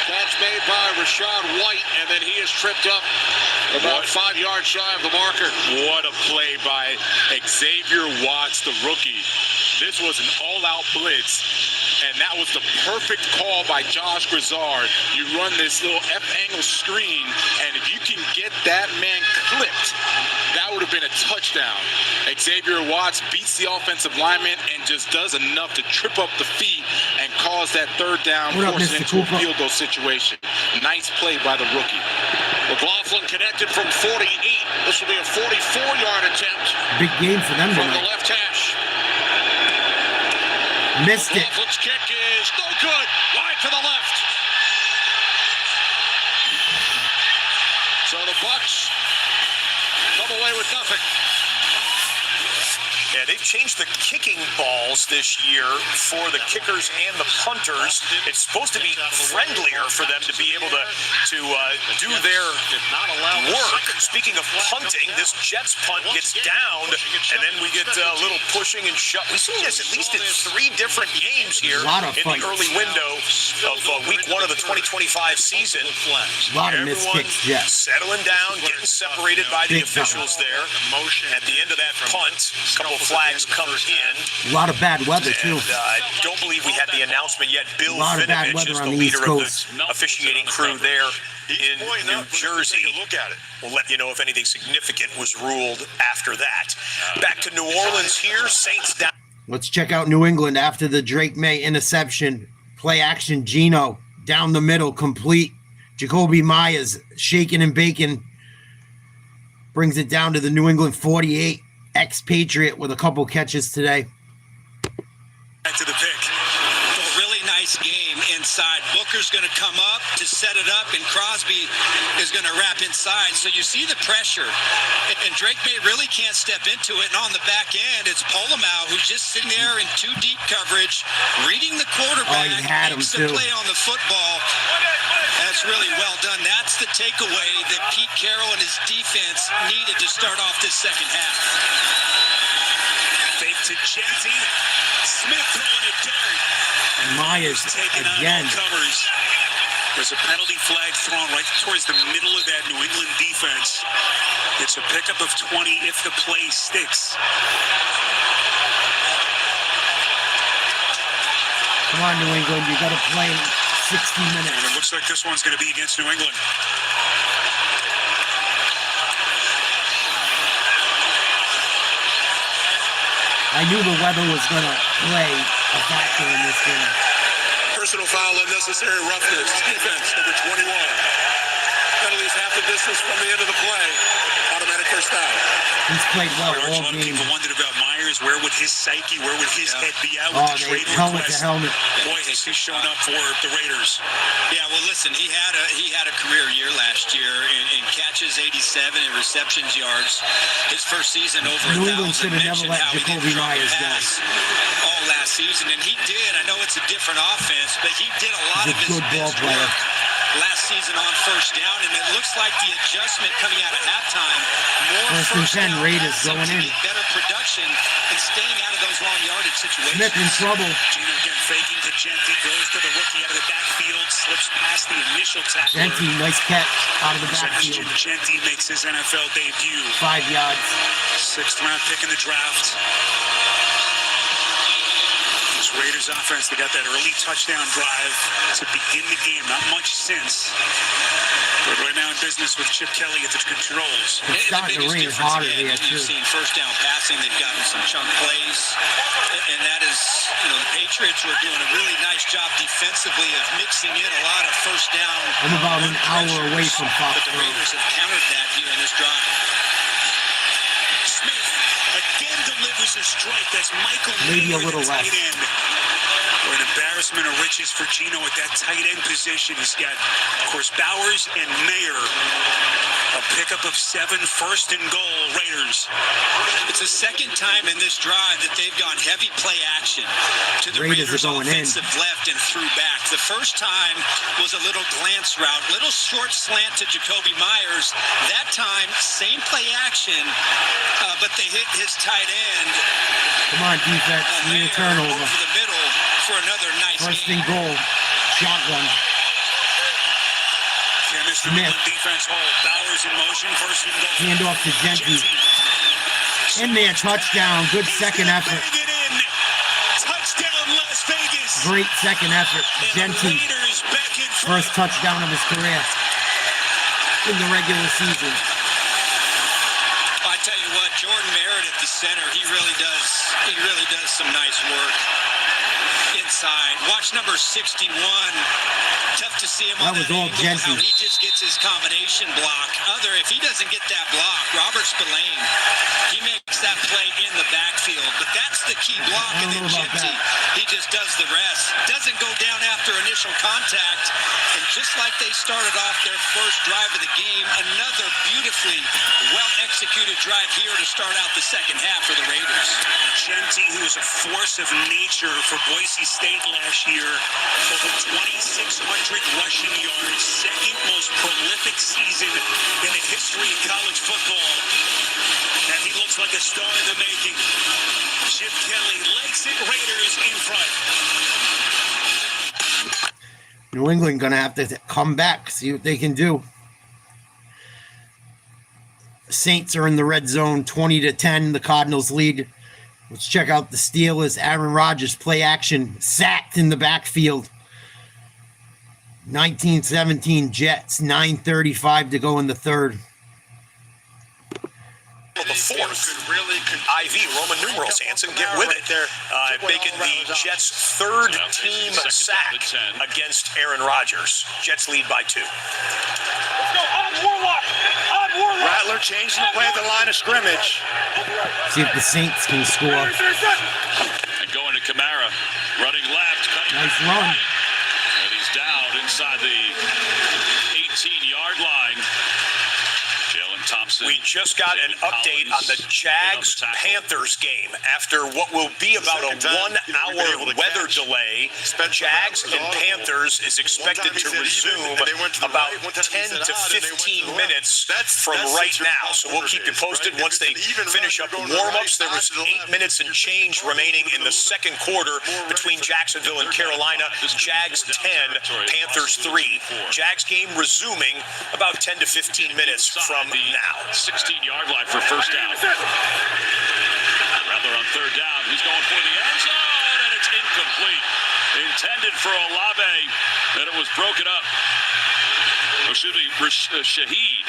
Catch made by Rashad White, and then he is tripped up about 5 yards shy of the marker. What a play by Xavier Watts, the rookie. This was an all-out blitz, and that was the perfect call by Josh Grizzard. You run this little F-angle screen, and if you can get that man clipped, that would have been a touchdown. Xavier Watts beats the offensive lineman and just does enough to trip up the feet and cause that third down, force it into a field goal situation. Nice play by the rookie. McLaughlin connected from 48. This will be a 44-yard attempt. Big game for them from the tonight. left hash. Missed it. McLaughlin's kick is no good. Wide to the left. So the Bucs come away with nothing. Yeah, they've changed the kicking balls this year for the kickers and the punters. It's supposed to be friendlier for them to be able to do their work. Speaking of punting, this Jets punt gets downed, and then we get a little pushing and shove. We've seen this at least in 3 different games here in the early window of week 1 of the 2025 season. A lot of missed kicks, Jets. Settling down, getting separated by the officials there. At the end of that punt, a couple of flags come in. A lot of bad weather, too. And I don't believe we had the announcement yet. Bill A lot of bad Vinovich weather is on the the East leader of Coast. the officiating crew there in New Jersey. Look at it. We'll let you know if anything significant was ruled after that. Back to New Orleans here. Saints down. Let's check out New England after the Drake May interception. Play action, Geno down the middle, complete. Jacoby Myers shaking and baking. Brings it down to the New England 48. Ex-Patriot with a couple catches today. Back to the pick. A really nice game inside. Booker's going to come up to set it up, and Crosby is going to wrap inside. So you see the pressure, and Drake May really can't step into it. And on the back end, it's Polamalu who's just sitting there in 2 deep coverage, reading the quarterback. Oh, he had him makes too. the play on the football. That's really well done. That's the takeaway that Pete Carroll and his defense needed to start off this second half. Fake to Genty. Smith throwing it down. Myers again. Covers. There's a penalty flag thrown right towards the middle of that New England defense. It's a pickup of 20 if the play sticks. Come on, New England. You got to play 60 minutes. And it looks like this one's going to be against New England. I knew the weather was going to play a factor in this game. Personal foul, unnecessary roughness. Defense, number 21. Penalties half the distance from the end of the play. Automatic first down. He's played well A all lot of game. people wondered about Myers. Where would his psyche, where would his head be at with the trade helmet to request? helmet. Boy, has he shown up for the Raiders. Yeah, well, listen, he had a career year last year in catches, 87, and receptions yards. His first season over New 1,000. England should have never let Jacoby Myers go. All last season, and he did. I know it's a different offense, but he did a lot He's a of his good ball best player. work last season on first down, and it looks like the adjustment coming out of halftime, more First and 10 down Raiders passing going to in. get better production and staying out of those long yardage situations. Smith in trouble. Gino again faking to Genti, goes to the rookie out of the backfield, slips past the initial tackler. Genti, nice catch out of the backfield. Genti makes his NFL debut. 5 yards. 6th round pick in the draft. This Raiders offense, they got that early touchdown drive to begin the game. Not much since. But right now in business with Chip Kelly at the controls. It's starting to rain harder here, too. You've seen first down passing. They've gotten some chunk plays. And that is, the Patriots were doing a really nice job defensively of mixing in a lot of first down. I'm about an hour away from But the Foxborough. Raiders have countered that here in this drive. Smith again delivers a strike. That's Michael Maybe a Mayer, little the tight less. end. Or an embarrassment of riches for Gino at that tight end position. He's got, of course, Bowers and Mayer. A pickup of 7, 1st and goal, Raiders. It's the second time in this drive that they've gone heavy play action to the Raiders Raiders are going in. offensive left and through back. The first time was a little glance route, little short slant to Jacoby Myers. That time, same play action, but they hit his tight end. Come on, defense. Need a turnover. Over the middle for another nice 1st game. and goal. Shotgun. Smith. Defense hold. Bowers in motion. 1st and goal. Hand off to Genti. In there, touchdown. Good second effort. Touchdown, Las Vegas. Great second effort. Genti. First touchdown of his career in the regular season. I tell you what, Jordan Merritt at the center, he really does some nice work inside. Watch number 61. Tough to see him That on was that all angle, Genti. how he just gets his combination block. If he doesn't get that block, Robert Spillane, he makes that play in the backfield. But that's the key block, I and don't then know about Genti, he just does the rest. Doesn't go down after initial contact. And just like they started off their first drive of the game, another beautifully well-executed drive here to start out the second half for the Raiders. Genti, who was a force of nature for Boise State last year, over 2,600 rushing yards, second most prolific season in the history of college football. And he looks like a star in the making. Chip Kelly likes it. Raiders in front. New England going to have to come back, see what they can do. Saints are in the red zone, 20-10. The Cardinals lead. Let's check out the Steelers. Aaron Rodgers play action, sacked in the backfield. 19-17 Jets, 9:35 to go in the third. The fourth. IV, Roman numerals, Hanson, get with it. Making the Jets' third team sack against Aaron Rodgers. Jets lead by 2. Let's go, on Warlock! On Warlock! Rattler changing the play at the line of scrimmage. See if the Saints can score. And going to Kamara, running left. Nice run. And he's down inside the 18-yard line. Jalen Thompson. We just got an update on the Jags-Panthers game after what will be about a 1-hour weather delay. Jags and Panthers is expected to resume about 10 to 15 minutes from right now. So we'll keep you posted once they finish up warm-ups. There was 8 minutes and change remaining in the second quarter between Jacksonville and Carolina. Jags 10, Panthers 3. Jags game resuming about 10 to 15 minutes from now. 16-yard line for first down. Rather on third down, he's going for the end zone, and it's incomplete. intended for Olave, and it was broken up. Or should be Shaheed.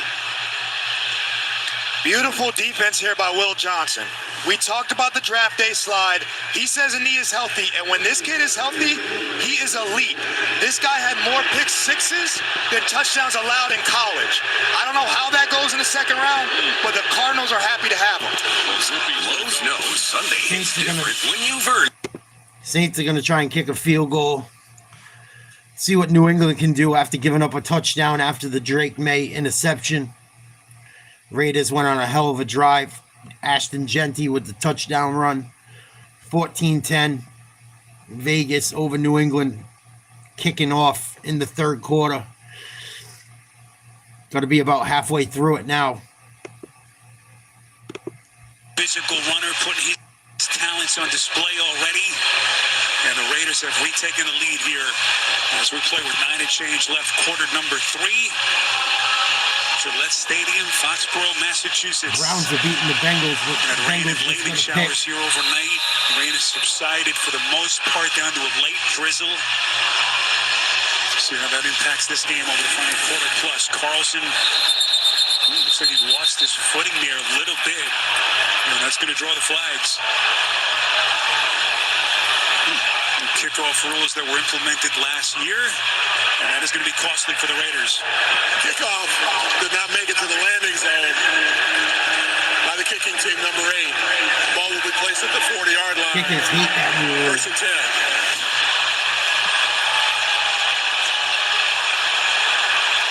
Beautiful defense here by Will Johnson. We talked about the draft day slide. He says a knee is healthy, and when this kid is healthy, he is elite. This guy had more pick sixes than touchdowns allowed in college. I don't know how that goes in the second round, but the Cardinals are happy to have him. Lowe's knows Sunday is different when you've heard. Saints are going to try and kick a field goal. See what New England can do after giving up a touchdown after the Drake May interception. Raiders went on a hell of a drive. Ashton Genty with the touchdown run. 14-10. Vegas over New England. Kicking off in the third quarter. Got to be about halfway through it now. Physical runner putting his talents on display already. And the Raiders have retaken the lead here as we play with 9 and change left. Quarter number 3. Gillette Stadium, Foxborough, Massachusetts. Browns are beating the Bengals with the Bengals late showers here overnight. Rain has subsided for the most part down to a late drizzle. See how that impacts this game over the final quarter plus. Carlson looks like he lost his footing there a little bit. And that's going to draw the flags. The kickoff rules that were implemented last year. And that is going to be costly for the Raiders. Kickoff did not make it to the landing zone by the kicking team, number 8. Ball will be placed at the 40-yard line. Kickers hate that rule. First and 10.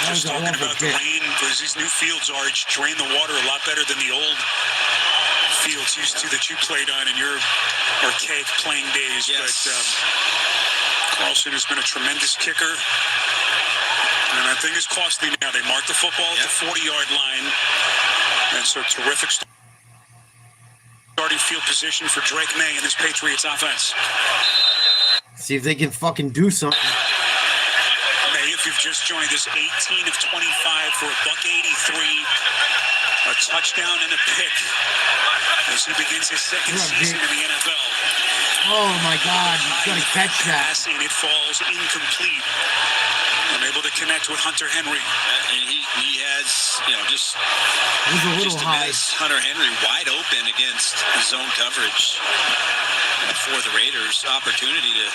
I was talking about the rain, because these new fields are drain the water a lot better than the old fields used to that you played on in your archaic playing days. Yes. But Carlson has been a tremendous kicker. And I think it's costly now. They mark the football at the 40-yard line. And so terrific starting field position for Drake May and his Patriots offense. See if they can fucking do something. May, if you've just joined us, 18 of 25 for $183. A touchdown and a pick as he begins his second season in the NFL. Oh my God, he's gonna catch that. And it falls incomplete. Unable to connect with Hunter Henry. And he has, just it was a little high. Hunter Henry wide open against zone coverage for the Raiders. Opportunity to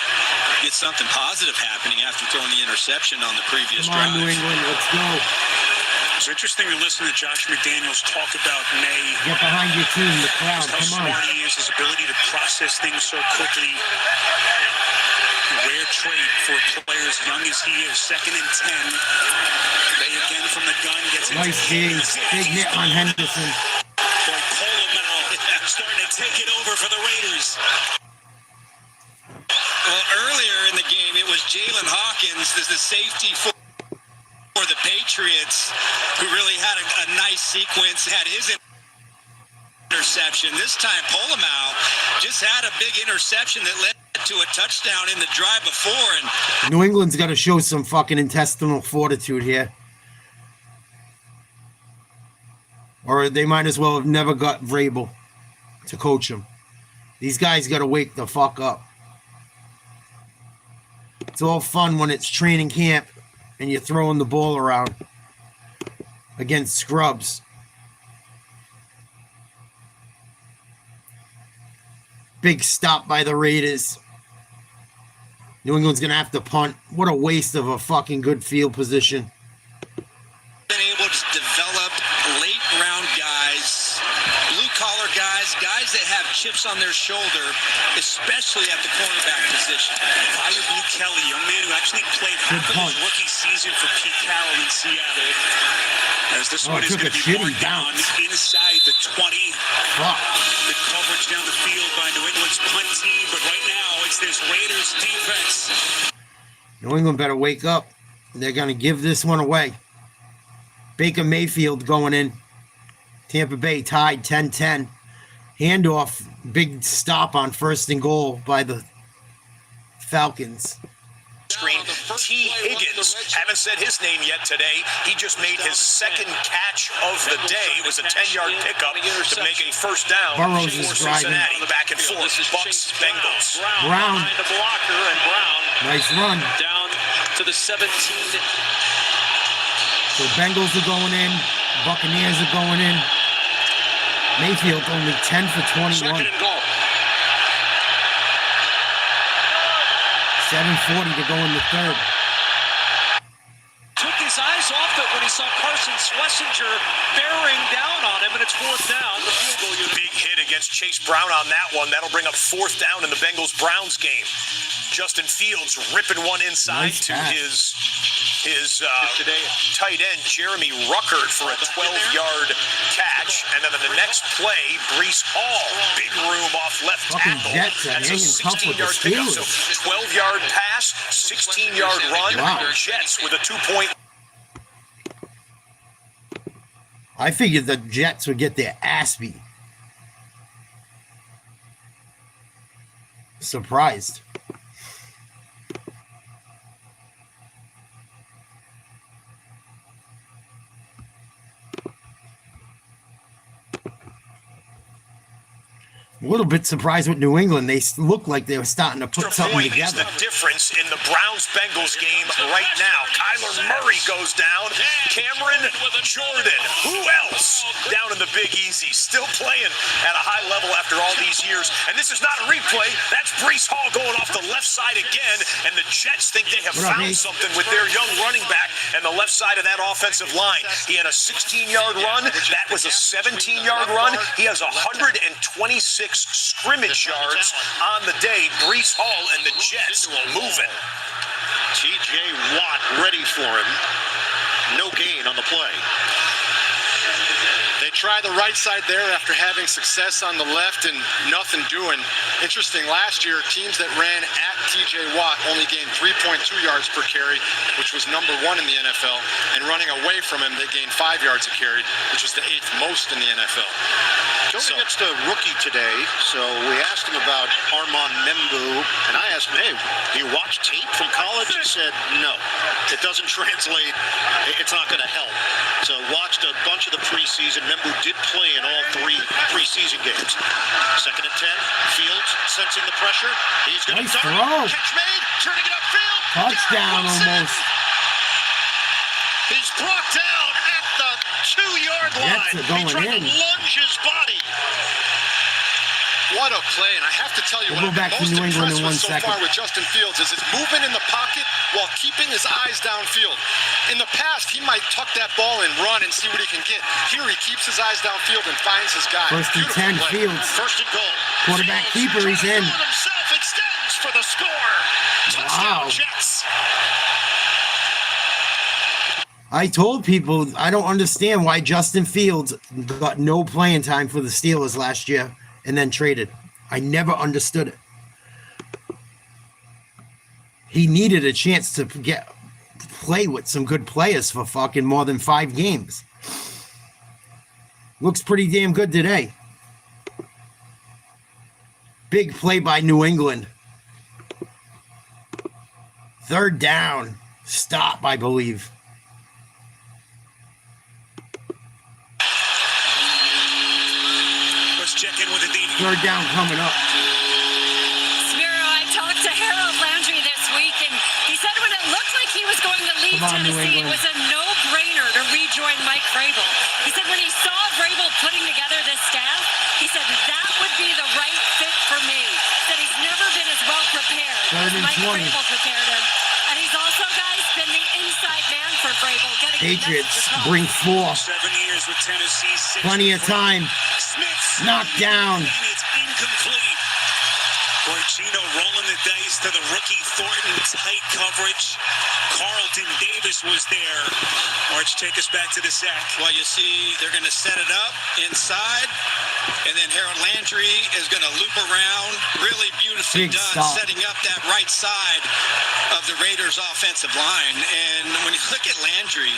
get something positive happening after throwing the interception on the previous drive. Come on, New England, let's go. It's interesting to listen to Josh McDaniels talk about May. Get behind your team, the crowd, come on. How smart he is, his ability to process things so quickly. A rare trait for a player as young as he is. 2nd and 10. May again from the gun gets it. Nice dig. Big hit on Henderson. Boy, Coleman starting to take it over for the Raiders. Well, earlier in the game, it was Jalen Hawkins, the safety for the Patriots, who really had a nice sequence, had his interception. This time, Polamalu just had a big interception that led to a touchdown in the drive before. And New England's got to show some fucking intestinal fortitude here. Or they might as well have never got Vrabel to coach them. These guys got to wake the fuck up. It's all fun when it's training camp and you're throwing the ball around against scrubs. Big stop by the Raiders. New England's going to have to punt. What a waste of a fucking good field position. been able to develop late round guys, blue collar guys, guys that have chips on their shoulder, especially at the cornerback position. Hire Blue Kelly, young man who actually played half of his rookie season for Pete Carroll in Seattle. As this one is going to be marked down inside the 20. The coverage down the field by New England's punt team, but right now it's this Raiders defense. New England better wake up. They're going to give this one away. Baker Mayfield going in. Tampa Bay tied 10-10. Handoff, big stop on 1st and goal by the Falcons. screen. T. Higgins, haven't said his name yet today. He just made his second catch of the day. It was a 10-yard pickup to make a first down Burrows for is Cincinnati. Back and forth, Bucks, Bengals. Brown. Behind the blocker, and Brown Nice run. down to the 17. So Bengals are going in. Buccaneers are going in. Mayfield only 10 for 21. Second and goal. 7:40 to go in the third. Took his eyes off it when he saw Carson Schlesinger bearing down on him, and it's fourth down. The field goal unit. Big hit against Chase Brown on that one. That'll bring up fourth down in the Bengals-Browns game. Justin Fields ripping one inside to his tight end, Jeremy Ruckert, for a 12-yard catch. And then in the next play, Breece Hall, big room off left tackle. That's a 16-yard pickup. So 12-yard pass, 16-yard run. Wow. Jets with a 2-point. I figured the Jets would get their ass beat. Surprised. A little bit surprised with New England. They looked like they were starting to put something together. Is the difference in the Browns-Bengals game right now. Kyler Murray goes down. Cameron Jordan. Who else down in the Big Easy? Still playing at a high level after all these years. And this is not a replay. That's Breece Hall going off the left side again. And the Jets think they have found something with their young running back and the left side of that offensive line. He had a 16-yard run. That was a 17-yard run. He has 126 scrimmage yards on the day. Breece Hall and the Jets moving. T.J. Watt ready for him. No gain on the play. They try the right side there after having success on the left and nothing doing. Interesting, last year, teams that ran at T.J. Watt only gained 3.2 yards per carry, which was number 1 in the NFL. And running away from him, they gained 5 yards a carry, which was the 8th most in the NFL. Going against a rookie today, so we asked him about Armand Membu, and I asked him, hey, do you watch tape from college? He said, no, it doesn't translate. It's not going to help. So watched a bunch of the preseason. Membu did play in all 3 preseason games. Second and 10, Fields sensing the pressure. He's going to throw. Catch made, turning it upfield. Touchdown almost. He's brought down at the 2-yard line. He tried to lunge his body. What a play, and I have to tell you, we'll what go back I'm to New most England impressed in 1 with so second. far with Justin Fields is his movement in the pocket while keeping his eyes downfield. In the past, he might tuck that ball and run and see what he can get. Here, he keeps his eyes downfield and finds his guy. First and 10, Fields. First and goal. Quarterback keeper, he's in. Himself extends for the score. Touchdown, Jets. I told people I don't understand why Justin Fields got no playing time for the Steelers last year and then traded. I never understood it. He needed a chance to play with some good players for fucking more than 5 games. Looks pretty damn good today. Big play by New England. Third down. Stop, I believe. Let's check in with the D. Third down coming up. Spiro, I talked to Harold Landry this week, and he said when it looked like he was going to leave Tennessee, it was a no-brainer to rejoin Mike Vrabel. He said when he saw Vrabel putting together this staff, he said that would be the right fit for me. He said he's never been as well prepared as Mike Vrabel prepared him. And he's also, guys, been the inside man for Vrabel. Patriots bring 4. 7 years with Tennessee. Plenty of time. Knocked down. It's incomplete. Borchino rolling the dice to the rookie Thornton. Tight coverage. Carlton Davis was there. Arch, take us back to the sack. Well, you see, they're going to set it up inside, and then Harold Landry is going to loop around. Really beautifully done, setting up that right side of the Raiders' offensive line. And when you look at Landry,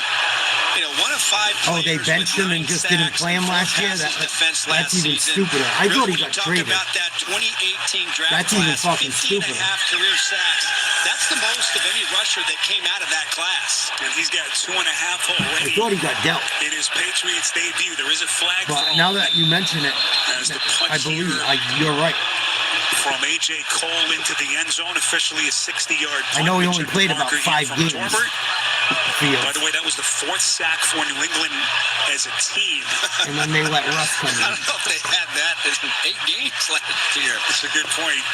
you know, 1 of 5 players. Oh, they benched him and just didn't play him last year? That's even stupider. I thought he got traded. About that 2018 draft that's even class, fucking 15 stupid. and a half career sacks. That's the most of any rusher that came out of that class. And he's got 2.5 already. I thought he got dealt. In his Patriots debut, there is a flag. But now that you mention it, I believe you're right. From A.J. Cole into the end zone, officially a 60-yard punt. I know he only played about 5 games. By the way, that was the 4th sack for New England as a team. And then they let Russ come in. I don't know if they had that in 8 games last year. That's a good point.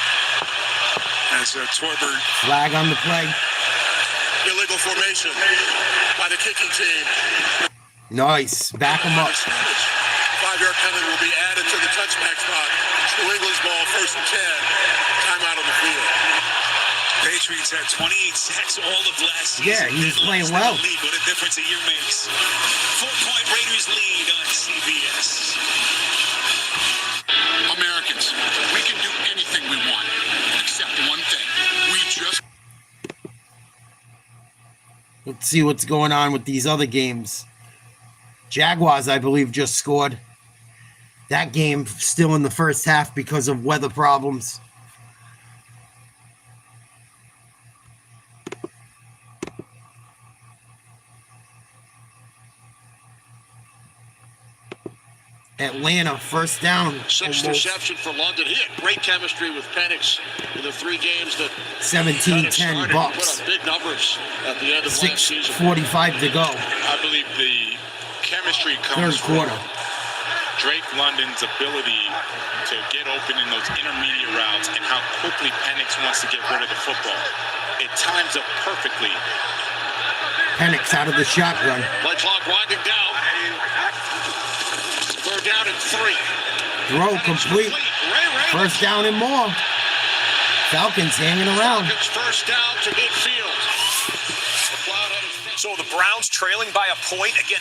As Torbert. Flag on the play. Illegal formation by the kicking team. Nice. Back him up. 5-yard penalty will be added to the touchback spot. It's New England's ball, 1st and 10. Timeout on the field. Patriots had 28 sacks all of last season. Yeah, he was playing well. What a difference a year makes. 4-point Raiders lead on CBS. Americans, we can do anything we want, except one thing. We just... Let's see what's going on with these other games. Jaguars, I believe, just scored. That game still in the first half because of weather problems. Atlanta, first down. 6th reception for London. He had great chemistry with Penix in the 3 games that 17-10 Bucks. Put up big numbers at the end of last season. 6:45 to go. I believe the chemistry comes from Drake London's ability to get open in those intermediate routes and how quickly Penix wants to get rid of the football. It times up perfectly. Penix out of the shotgun. Play clock winding down. Third down and 3. Throw complete. First down and more. Falcons hanging around. First down to midfield. So the Browns trailing by a point. Again,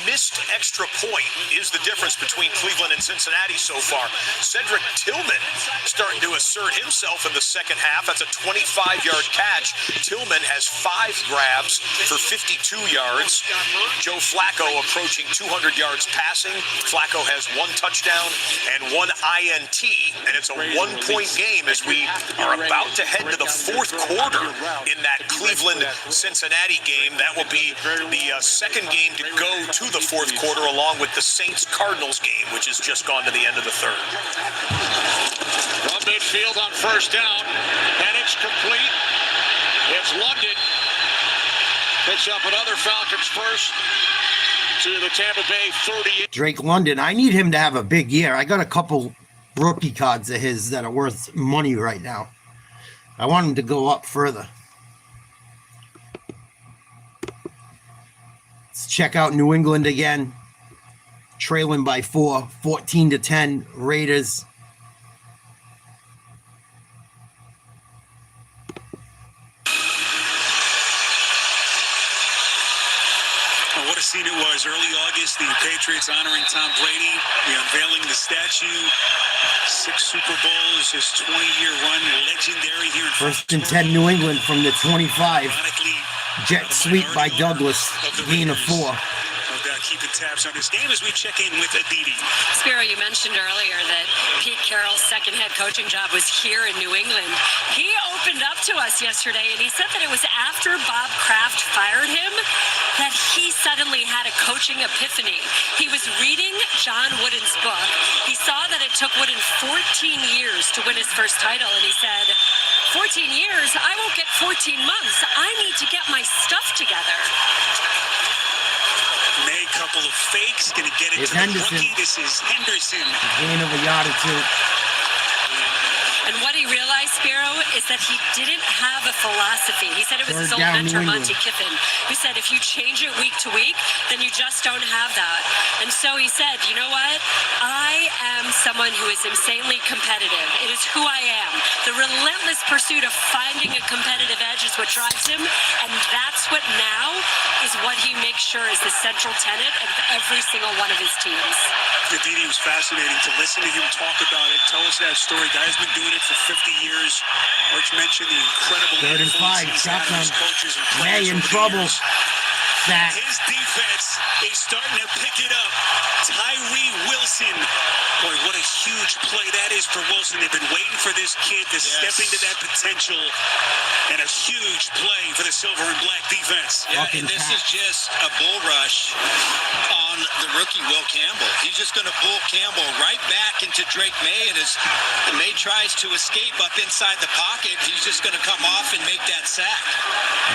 missed extra point is the difference between Cleveland and Cincinnati so far. Cedric Tillman starting to assert himself in the second half. That's a 25-yard catch. Tillman has 5 grabs for 52 yards. Joe Flacco approaching 200 yards passing. Flacco has 1 touchdown and 1 INT, and it's a 1-point game as we are about to head to the 4th quarter in that Cleveland-Cincinnati game. That will be the second game to go to the 4th quarter, along with the Saints-Cardinals game, which has just gone to the end of the 3rd. From midfield on first down. Penix complete. It's London. Picks up another Falcons first to the Tampa Bay 38. Drake London, I need him to have a big year. I got a couple rookie cards of his that are worth money right now. I want him to go up further. Let's check out New England again. Trailing by 4, 14-10 Raiders. What a scene it was. Early August, the Patriots honoring Tom Brady, unveiling the statue. 6 Super Bowls, his 20-year run, legendary here in First and 10 New England from the 25. Jet sweep by Douglas, gain of 4. Keeping tabs on this game as we check in with Aditi. Spiro, you mentioned earlier that Pete Carroll's second head coaching job was here in New England. He opened up to us yesterday, and he said that it was after Bob Kraft fired him that he suddenly had a coaching epiphany. He was reading John Wooden's book. He saw that it took Wooden 14 years to win his first title, and he said, 14 years? I won't get 14 months. I need to get my stuff together. May couple of fakes, gonna get it It's to Henderson. the rookie. This is Henderson. Gain of a yard or 2. And what he realized, Spiro, is that he didn't have a philosophy. He said it was his old mentor, Monty Kiffin, who said if you change it week to week, then you just don't have that. And so he said, you know what? I am someone who is insanely competitive. It is who I am. The relentless pursuit of finding a competitive edge is what drives him. And that's what now is what he makes sure is the central tenet of every single one of his teams. Aditi, was fascinating to listen to him talk about it. Tell us that story. Guy's been doing it for 50 years. Arch mentioned the incredible 3rd and 5, influence he's had on shotgun. his coaches and May players in over the trouble. years. sack. His defense is starting to pick it up. Tyree Wilson. Boy, what a huge play that is for Wilson. They've been waiting for this kid to step into that potential. And a huge play for the silver and black defense. Yeah, and this is just a bull rush on the rookie Will Campbell. He's just going to bull Campbell right back into Drake May, and as May tries to escape up inside the pocket, he's just going to come off and make that sack.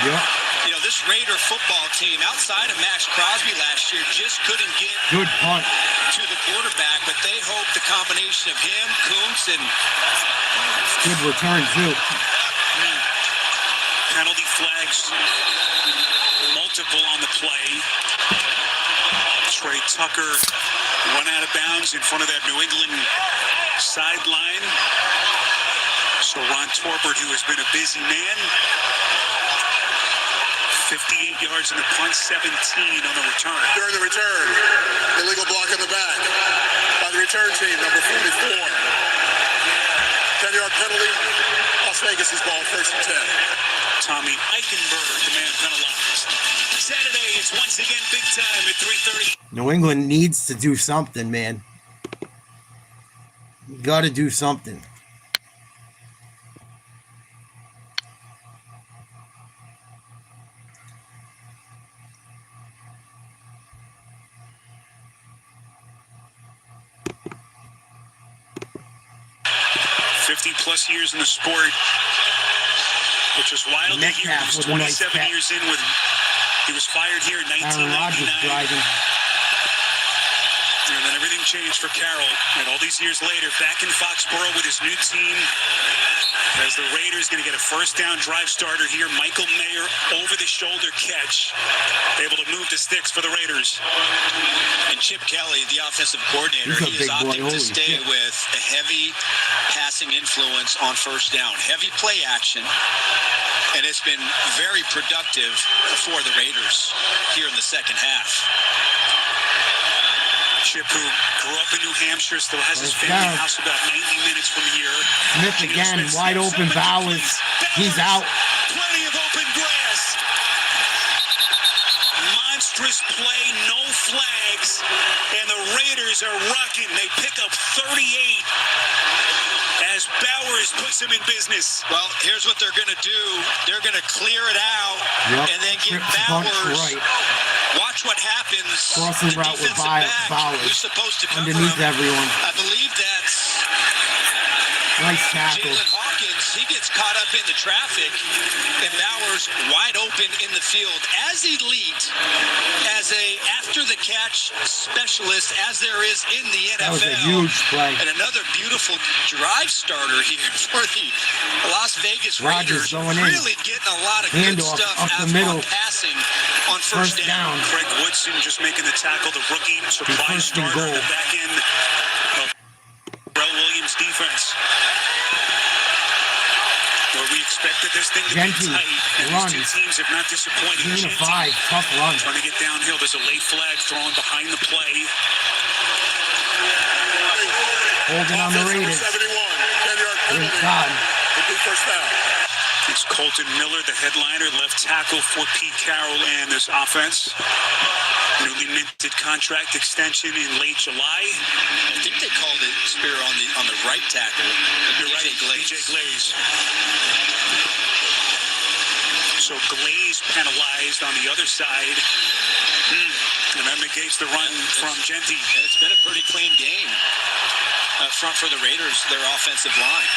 Yep. You know, this Raider football team, outside of Max Crosby last year, just couldn't get good punt to the quarterback, but they hope the combination of him, Kuntz, and good return too. Penalty flags, multiple on the play. Trey Tucker run out of bounds in front of that New England sideline. So Ron Torbert, who has been a busy man, 58 yards in the punt, 17 on the return. During the return, illegal block in the back by the return team, number 44. 10-yard penalty. Las Vegas is ball, 1st and 10. Tommy Eichenberg, the man penalized. Saturday, it's once again big time at 3:30. New England needs to do something, man. You got to do something. +50 years in the sport, which was wild to hear. He was 27 years in with. He was fired here in 1999. And then everything changed for Carroll. And all these years later, back in Foxborough with his new team, as the Raiders going to get a first down drive starter here. Michael Mayer over the shoulder catch, able to move the sticks for the Raiders. And Chip Kelly, the offensive coordinator, he is opting to stay with a heavy passing influence on first down, heavy play action, and it's been very productive for the Raiders here in the second half. Chip, who grew up in New Hampshire, still has his family house about 90 minutes from here. Smith again, wide open. Bowers. He's out. Plenty of open grass. Monstrous play, no flags, and the Raiders are rocking. They pick up 38 as Bowers puts him in business. Well, here's what they're going to do. They're going to clear it out and then get Bowers. Watch what happens. Crossing route with Bowers. Who's supposed to cover underneath him. everyone. I believe that's nice tackle. Jalen Hawkins. He gets caught up in the traffic, and Bowers wide open in the field. As elite, as a after-the-catch specialist as there is in the NFL. That was a huge play. And another beautiful drive starter here for the Las Vegas Rodgers Raiders. going really in. getting a lot of Handoff good stuff up the middle. on passing on first down. Craig Woodson just making the tackle, the rookie surprise starter on the back end of Rel Williams' defense. Where we expected this thing to be tight, and these two teams have not disappointed. 3-5, tough run. Trying to get downhill. There's a late flag thrown behind the play. Holding on the Raiders. 71. 10-yard penalty. First down. It's Colton Miller, the headliner, left tackle for Pete Carroll and this offense. Newly minted contract extension in late July. I think they called it Spear on the right tackle. You're right, DJ Glaze. So Glaze penalized on the other side. And that negates the run from Genty. It's been a pretty clean game up front for the Raiders, their offensive line.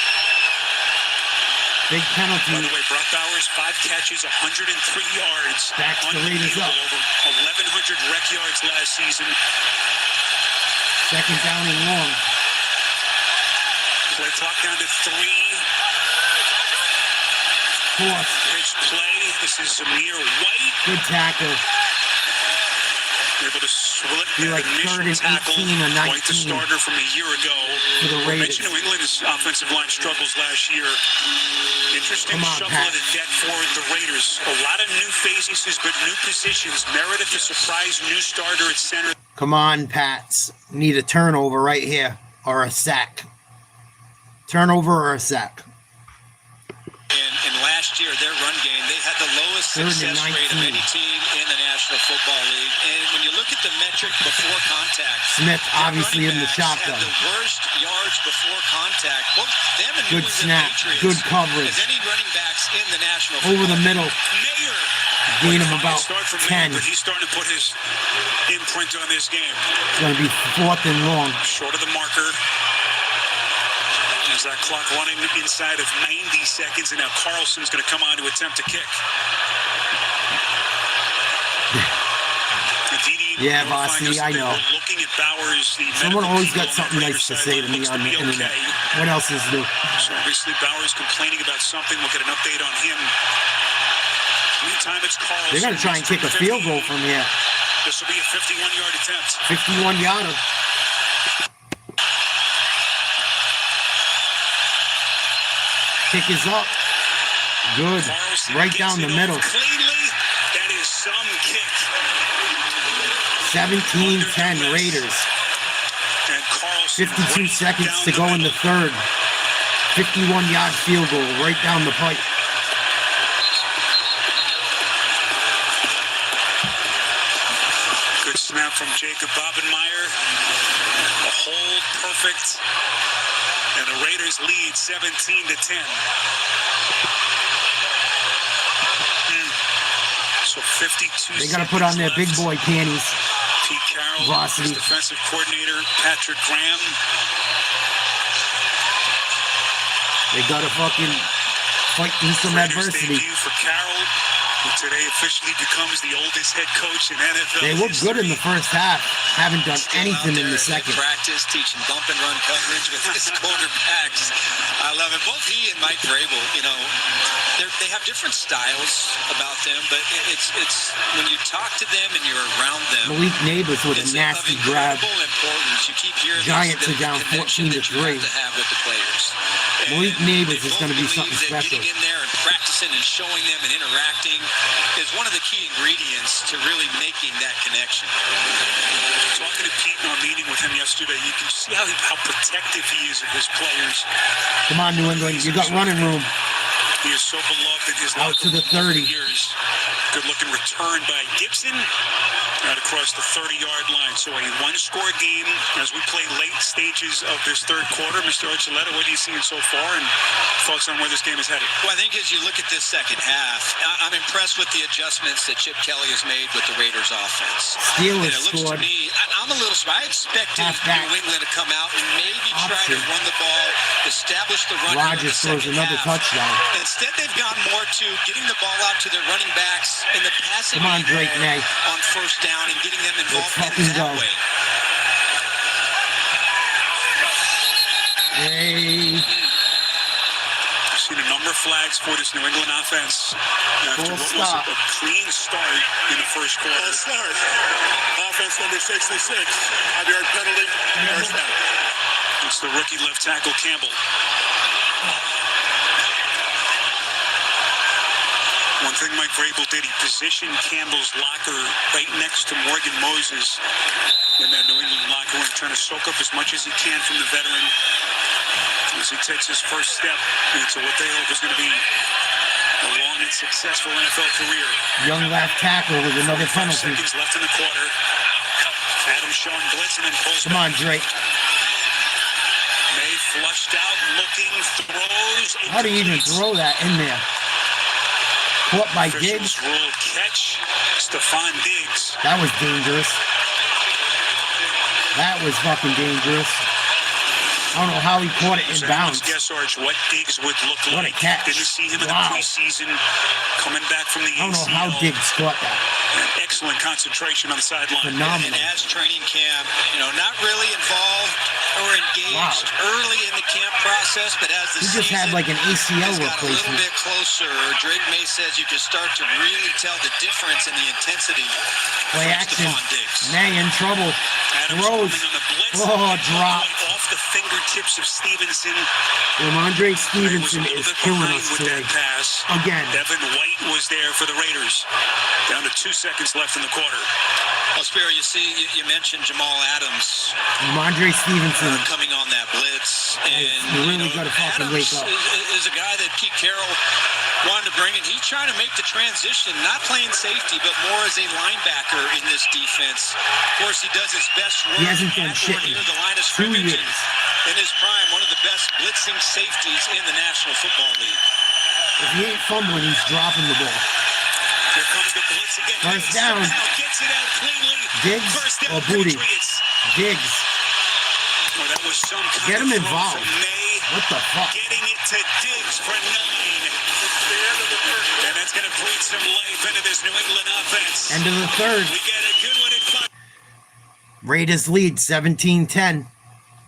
Big penalty. By the way, Brock Bowers, 5 catches, 103 yards. Backs the Raiders up. Over 1,100 rec yards last season. Second down and long. Play clock down to 3. Fourth. Pitch play. This is Samir White. Good tackle. Able to split like initial tackle. White, the 19. starter from a year ago. For the Raiders. New England's offensive line struggles last year. Interesting shuffle of the deck for the Raiders. A lot of new faces, but new positions. Meredith, a surprise new starter at center. Come on, Pats. Need a turnover right here. Or a sack. Turnover or a sack. And last last year, their run game, they had the lowest success rate of any team in the National Football League. And when you look at the metric before contact, Smith obviously in the shotgun. had the worst yards before contact. Both them and Good New England snap, Patriots, good coverage. as any running backs in the National Over the middle. Mayer. Gain him about 10. But he's starting to put his imprint on this game. It's going to be 4th and long. Short of the marker. As that clock running inside of 90 seconds, and now Carlson's going to come on to attempt to kick. Yeah, Bossy, I know. Looking at Bowers, Someone always got something nice to say to me on the internet. What else is new? So obviously Bowers complaining about something. We'll get an update on him. Meantime, it's Carlson. They're going to try and kick a field goal from here. This will be a 51-yard attempt. 51-yarder. Kick is up. Good. Right down the middle. Cleanly, that is some kick. 17-10 Raiders. 52 seconds to go in the third. 51-yard field goal right down the pipe. Good snap from Jacob Bobenmeyer. A hold perfect. And the Raiders lead 17-10. So 52 They got to put on their big boy panties. Pete Carroll, Varsity. his defensive coordinator, Patrick Graham. They got to fucking fight through some adversity. Debut for Carroll, who today officially becomes the oldest head coach in NFL. They look good in the first half. Haven't done anything in the second. Practice teaching bump and run coverage with his quarterbacks. I love it. Both he and Mike Vrabel, they have different styles about them, but it's when you talk to them and you're around them. Malik Neighbors with a nasty grab. Importance. You keep hearing Giants are down 14-3. Have with the players. Malik Neighbors is going to be something special. Getting in there and practicing and showing them and interacting is one of the key ingredients to really making that connection. Talking to Pete in our meeting with him yesterday, you can see how protective he is of his players. Come on, New England. You got running room. He is so beloved in his out to the 30. Years. Good-looking return by Gibson right across the 30-yard line. So a one-score game as we play late stages of this third quarter. Mr. Archuleta, what are you seeing so far and thoughts on where this game is headed? Well, I think as you look at this second half, I'm impressed with the adjustments that Chip Kelly has made with the Raiders offense. Steelers it looks scored. To me, I'm a little surprised. I expected New England to come out and maybe try to run the ball, establish the run. Rodgers throws another touchdown. Instead, they've gone more to getting the ball out to their running backs in the passing Come on, Drake May. on first down and getting them involved Let's in that go. way. Hey. I've seen a number of flags for this New England offense after what was a clean start in the first quarter. Full start. Offense number 66. 5-yard penalty. First down. It's the rookie left tackle Campbell. One thing Mike Vrabel did, he positioned Campbell's locker right next to Morgan Moses in that New England locker room, trying to soak up as much as he can from the veteran as he takes his first step into what they hope is going to be a long and successful NFL career. Young left tackle with another penalty. 5 seconds left in the quarter. Adam Sean blitzing and pulls Come on, Drake. May flushed out, looking, throws. How do you even throw that in there? Caught by Diggs. Rule catch. Stephon Diggs. That was dangerous. That was fucking dangerous. I don't know how he caught it in bounds. Guess, Arch, what Diggs would look What like. a catch. Didn't see him in the preseason. Coming back from the ACL. I don't know how Diggs caught that. Excellent concentration on the sideline. Phenomenal. And as training camp, not really involved or engaged early in the camp process, but as the He just had like an ACL got a little replacement. bit closer, Drake May says you can start to really tell the difference in the intensity. Play from action. Stephon Diggs. May in trouble. Throws. Oh, drop. Off the fingertips of Stevenson. Ramondre Stevenson is killing us today. Pass. Again. Devin White was there for the Raiders. Down to 2 seconds left in the quarter. Well, Spiro, you mentioned Jamal Adams. Ramondre Stevenson. Coming on that blitz. And You really got to fucking wake up. Is a guy that Pete Carroll wanted to bring in. He's trying to make the transition, not playing safety, but more as a linebacker in this defense. Of course, he does his best work He hasn't done shit near the line of 2 scrimmage. years. In his prime, one of the best blitzing safeties in the National Football League. If he ain't fumbling, he's dropping the ball. Here comes the blitz again. First down. Gets it out cleanly. Diggs First down, or Booty? Patriots. Diggs. Oh, that was some kind Get him of throw involved. from May. What the fuck? Getting it to Diggs for 9. And that's going to breathe some life into this New England offense. End of the third. We get a good one at 5. Raiders lead 17-10.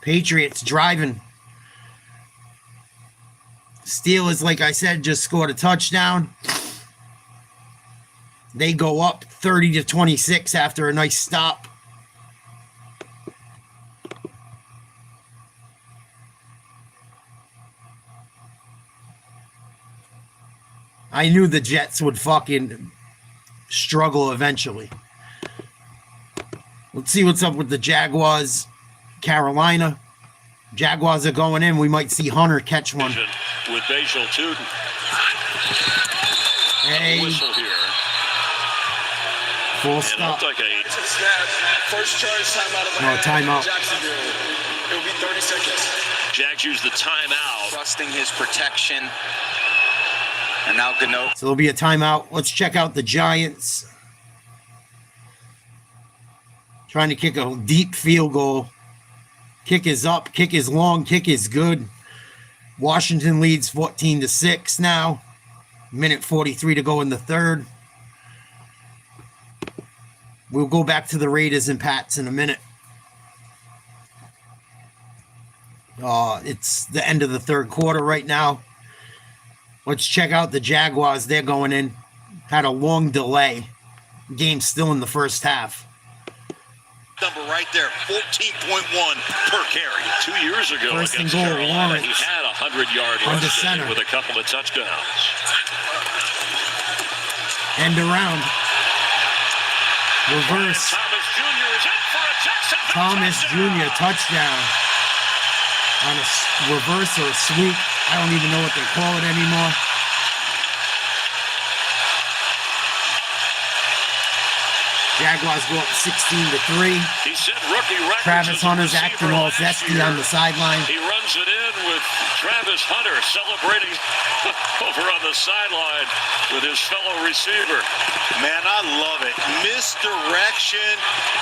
Patriots driving. Steelers, like I said, just scored a touchdown. They go up 30-26 after a nice stop. I knew the Jets would fucking struggle eventually. Let's see what's up with the Jaguars. Carolina. Jaguars are going in. We might see Hunter catch one. With Bajal Tuden. Hey. Whistle here. Full And stop. it looked like a First charge timeout of No, timeout. Jacksonville. It will be 30 seconds. Jags use the timeout. Trusting his protection. And now Gano. So there'll be a timeout. Let's check out the Giants. Trying to kick a deep field goal. Kick is up. Kick is long. Kick is good. Washington leads 14-6 now. Minute 43 to go in the third. We'll go back to the Raiders and Pats in a minute. It's the end of the third quarter right now. Let's check out the Jaguars. They're going in. Had a long delay. Game's still in the first half. Number right there, 14.1 per carry. 2 years ago First and against goal, Carolina, Lawrence. he had a 100-yard Under rush center. with a couple of touchdowns. End around. Reverse. Thomas Jr. is in for a Jacksonville Thomas touchdown. Jr. touchdown. On a reverse or a sweep. I don't even know what they call it anymore. Jaguars go up 16-3. He set rookie records. Travis as a Hunter's receiver acting all last zesty year. on the sideline. He runs it in with Travis Hunter celebrating over on the sideline with his fellow receiver. Man, I love it. Misdirection,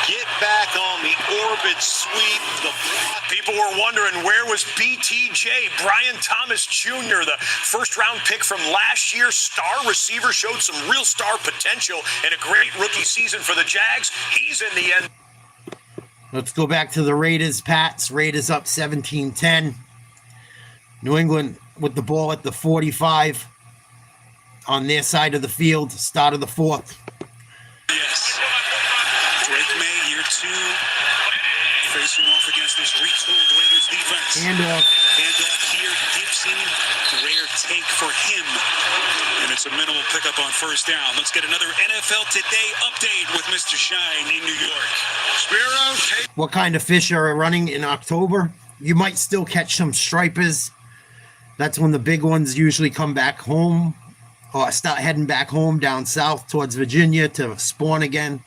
get back on the orbit sweep, the block. People were wondering, where was BTJ? Brian Thomas Jr., the first-round pick from last year, star receiver, showed some real star potential and a great rookie season for the Jags. He's in the end. Let's go back to the Raiders. Pats. Raiders up 17-10. New England with the ball at the 45 on their side of the field. Start of the fourth. Yes. Drake May, year 2, facing off against this retooled Raiders defense. Handoff. Handoff here, Gibson, rare take for him. And it's a minimal pickup on first down. Let's get another NFL Today update with Mr. Shine in New York. Spiro, take. What kind of fish are running in October? You might still catch some stripers. That's when the big ones usually come back home or start heading back home down south towards Virginia to spawn again.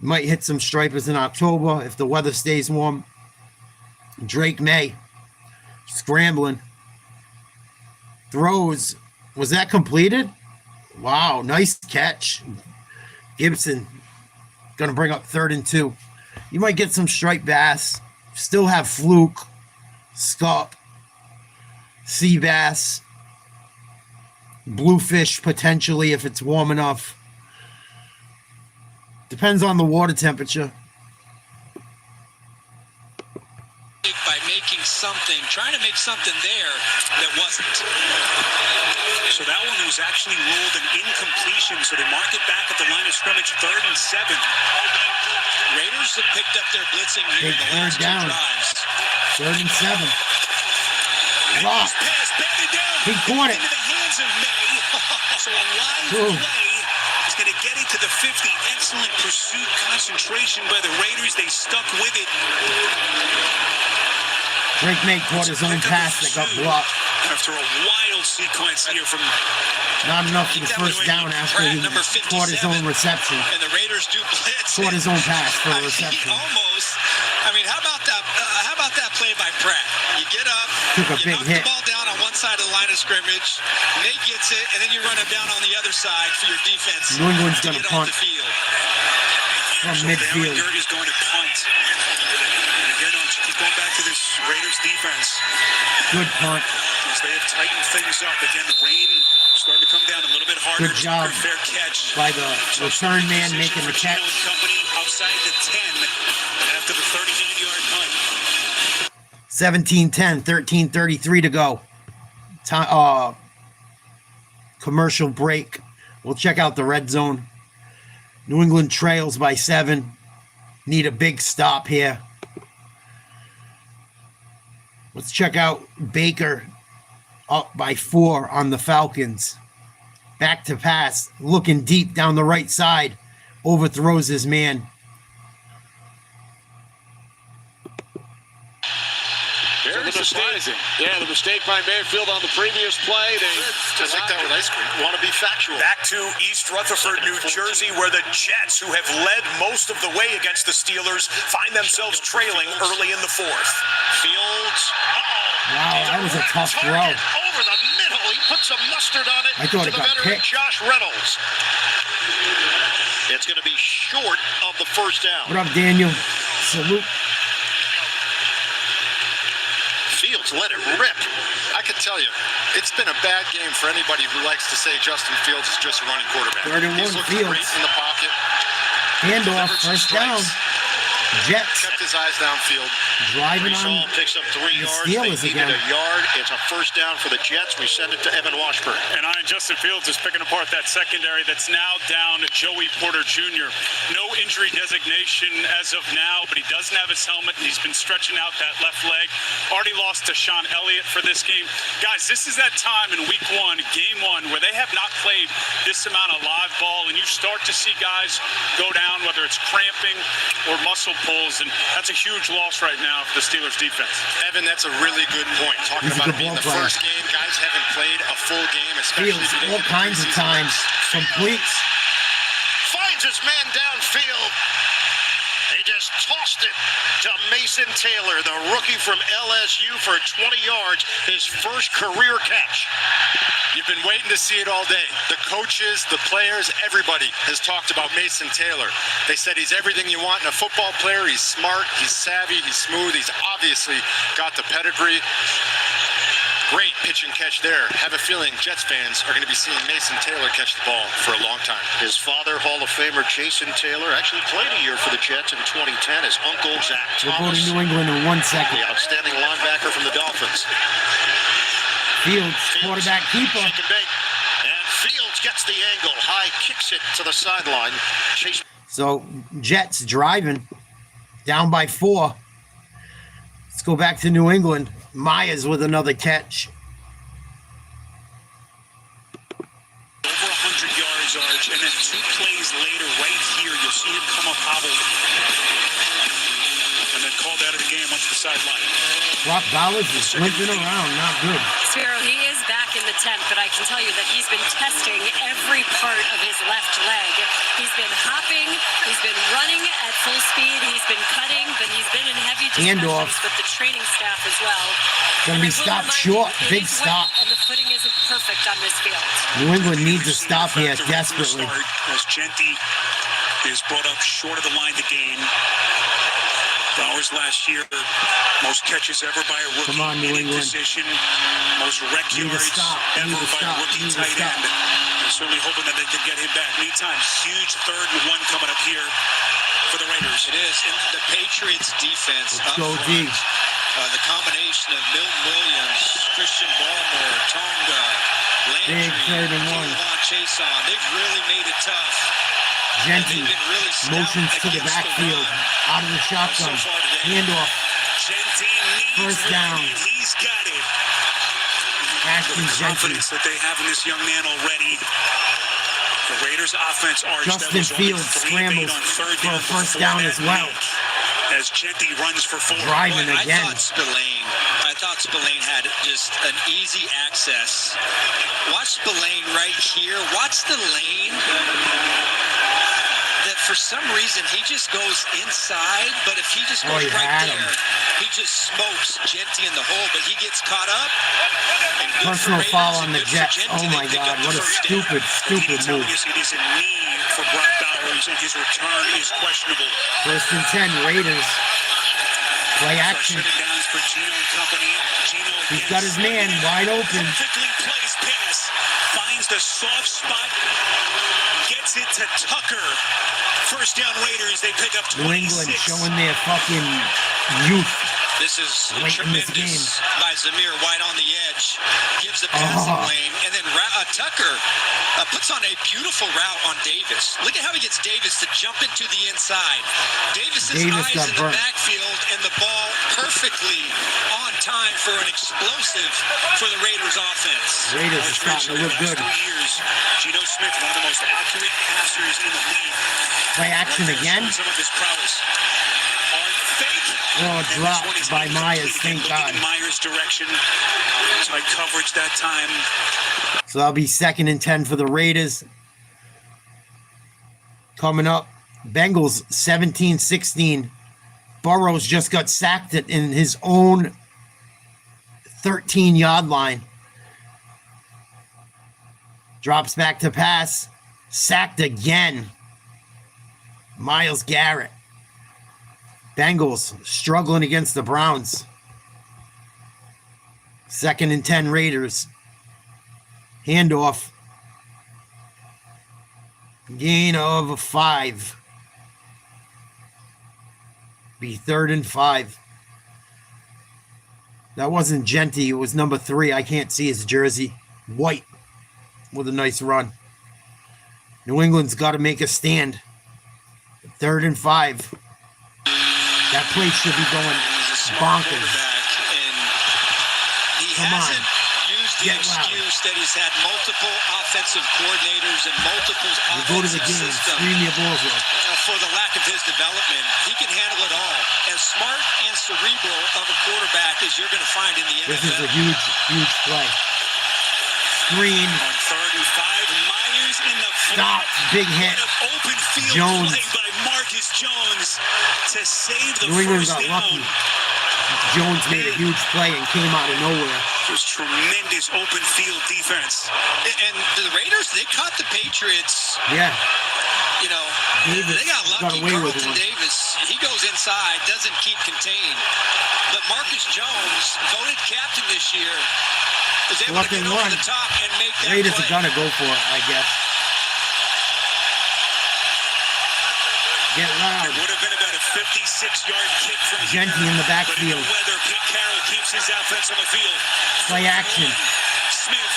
Might hit some stripers in October if the weather stays warm. Drake May scrambling. Throws. Was that completed? Wow, nice catch. Gibson going to bring up 3rd and 2. You might get some striped bass. Still have fluke, scup, sea bass, bluefish potentially if it's warm enough. Depends on the water temperature. By making something, trying to make something there that wasn't. So that one was actually ruled an incompletion, so they mark it back at the line of scrimmage, 3rd and 7. Raiders have picked up their blitzing here in the last 2 drives. 3rd and 7. Rock. He caught it. Into the hands of May. So a line Ooh. play is going to get it to the 50. Excellent pursuit, concentration by the Raiders. They stuck with it. Drake May caught his own pass that got blocked. After a wild sequence here from not enough for the first down after he caught his own reception. And the Raiders do blitz. Caught his own pass for a reception. Almost. I mean, how about that play by Pratt? You get up, Took a big hit. The ball down on one side of the line of scrimmage. Nate gets it, and then you run him down on the other side for your defense. New England's going to punt from midfield. Aaron is going to punt. And again, I'll keep going back to this Raiders defense. Good punt. As they have tightened things up. Again, the rain starting to come down a little bit harder. Good job fair catch by the return man making the catch. Company outside the 10 after the 39-yard punt. 17-10, 13:33 to go. Commercial break. We'll check out the red zone. New England trails by 7. Need a big stop here. Let's check out Baker up by 4 on the Falcons. Back to pass, looking deep down the right side. Overthrows his man. Very surprising. Yeah, the mistake by Mayfield on the previous play. Just like that with ice cream. Want to be factual. Back to East Rutherford, New Jersey, where the Jets, who have led most of the way against the Steelers, find themselves trailing early in the 4th. Fields. Wow, that was a tough throw. Over the middle. He put some mustard on it. I thought it to the got veteran picked. Josh Reynolds. It's going to be short of the first down. What up, Daniel? Salute. Fields let it rip. I can tell you, it's been a bad game for anybody who likes to say Justin Fields is just a running quarterback. 31 He's looking great Fields. in the pocket. Handoff, first down. Jets Kept his eyes downfield. driving Saul on picks up 3 the yards. Steelers They needed again. a yard. It's a first down for the Jets. We send it to Evan Washburn. And Justin Fields is picking apart that secondary that's now down to Joey Porter Jr. No injury designation as of now, but he doesn't have his helmet, and he's been stretching out that left leg. Already lost to Sean Elliott for this game. Guys, this is that time in week 1, game 1, where they have not played this amount of live ball, and you start to see guys go down, whether it's cramping or muscle pulls, and that's a huge loss right now for the Steelers defense. Evan, that's a really good point. Talking He's a about good it being ball the player. first game, guys haven't played a full game, especially Fields if you all didn't get kinds of preseason times. reps. Completes. Finds his man downfield. He just tossed it to Mason Taylor, the rookie from LSU, for 20 yards, his first career catch. You've been waiting to see it all day. The coaches, the players, everybody has talked about Mason Taylor. They said he's everything you want in a football player. He's smart, he's savvy, he's smooth. He's obviously got the pedigree. Great pitch and catch there. Have a feeling Jets fans are going to be seeing Mason Taylor catch the ball for a long time. His father, Hall of Famer Jason Taylor, actually played a year for the Jets in 2010. His uncle, Zach We'll go to Thomas, New England in 1 second. the outstanding linebacker from the Dolphins. Fields, quarterback keeper. Shake and bake. And Fields gets the angle. High kicks it to the sideline. Chase. So Jets driving down by 4. Let's go back to New England. Myers with another catch. Over 100 yards, Arch, and then 2 plays later, right here, you'll see him come up hobbled. And then called out of the game onto the sideline. Brock Bowers is limping around, not good. Spiro, he is back in the tent, but I can tell you that he's been testing every part of his left leg. He's been hopping, he's been running at full speed, he's been cutting, but he's been in heavy discussions Handoff. with the training staff as well. Gonna be stopped short. Big stop. And the footing isn't perfect on this field. New England needs a stop here desperately. As Genti is brought up short of the line to gain. Bowers last year, most catches ever by a rookie. Come on, New in England. position, most rec Need a yards stop. ever Need a by stop. a rookie Need a tight stop. end. And certainly hoping that they can get him back. Meantime, huge 3rd and 1 coming up here for the Raiders. It is. And the Patriots defense Let's up go, front, D. the combination of Milton Williams, Christian Baltimore, Tonga, Landry, Big 3rd and 1. Javon Chason, they've really made it tough. Genti And they've been really stout motions to the against backfield. run. Out of the shotgun. So far today. Handoff. Genti needs First down. He's got it. Ashton The Genti. confidence that they have in this young man already. The Raiders offense, Arch, that Justin was only Fields 3 of 8 scrambles on 3rd for a down first before down that as well. make. as Genty runs for 4. Driving Boy, again. I thought Spillane had just an easy access. Watch Spillane right here. Watch the lane. That for some reason he just goes inside, but if he just goes right there, he just smokes Genty in the hole, but he gets caught up. Personal foul on the Jets. Oh my God, what a stupid move. It is a knee for Brock Bowers, and his return is questionable. 1st and 10, Raiders. Play action. He's got his man wide open. Perfectly placed pass. Finds the soft spot. Gets it to Tucker. First down Raiders. They pick up 26. New England showing their fucking youth. This is late in this game. tremendous by Zamir White on the edge. Gives the passing lane. And then Tucker puts on a beautiful route on Davis. Look at how he gets Davis to jump into the inside. Davis's eyes in the backfield and the ball perfectly on time for an explosive for the Raiders offense. Raiders are starting to look good. Geno Smith, one of the most accurate passers in the league. Play action again. Some of his prowess. Oh, dropped by Myers, thank God. Myers' direction. Tight coverage that time. So that'll be 2nd and 10 for the Raiders. Coming up, Bengals 17-16. Burrows just got sacked in his own 13-yard line. Drops back to pass. Sacked again. Myles Garrett. Bengals struggling against the Browns. 2nd and 10 Raiders. Handoff. Gain of 5. Be 3rd and 5. That wasn't Genty. It was number 3. I can't see his jersey. White with a nice run. New England's got to make a stand. 3rd and 5. That place should be going bonkers. He hasn't used the excuse that he's had multiple offensive coordinators and multiple offensive systems scream your balls off. For the lack of his development. He can handle it all. As smart and cerebral of a quarterback as you're going to find in the NFL. This is a huge play. Screen. On 3rd and 5, Myers in the stop. Big hit. Open field Jones. play by Marcus Jones to save the New England first got down. lucky. Jones made a huge play and came out of nowhere. It was tremendous open field defense. And the Raiders, they caught the Patriots. Yeah. You know, Davis they got lucky. away with Carlton one. Davis, he goes inside, doesn't keep contained. But Marcus Jones, voted captain this year, was able to get over the top and make that Raiders play. are gonna go for it, I guess. Get loud. It would have been about a 56-yard kick from Genty in the backfield. But in the weather, Pete Carroll keeps his offense on the field. Play action. Smith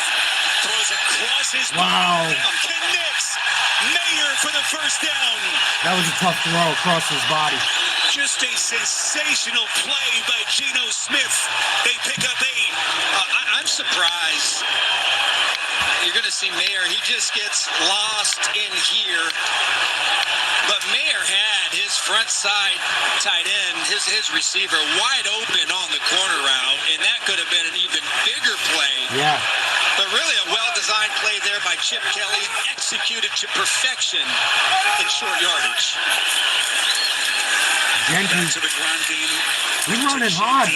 throws across his Wow. connects. Mayer for the first down. That was a tough throw across his body. Just a sensational play by Geno Smith. They pick up 8. I'm surprised. You're going to see Mayer. He just gets lost in here. But Mayer had his front side tight end, his receiver wide open on the corner route, and that could have been an even bigger play. Yeah. But really a well-designed play there by Chip Kelly, executed to perfection in short yardage. Genty. To the ground game. He's running hard.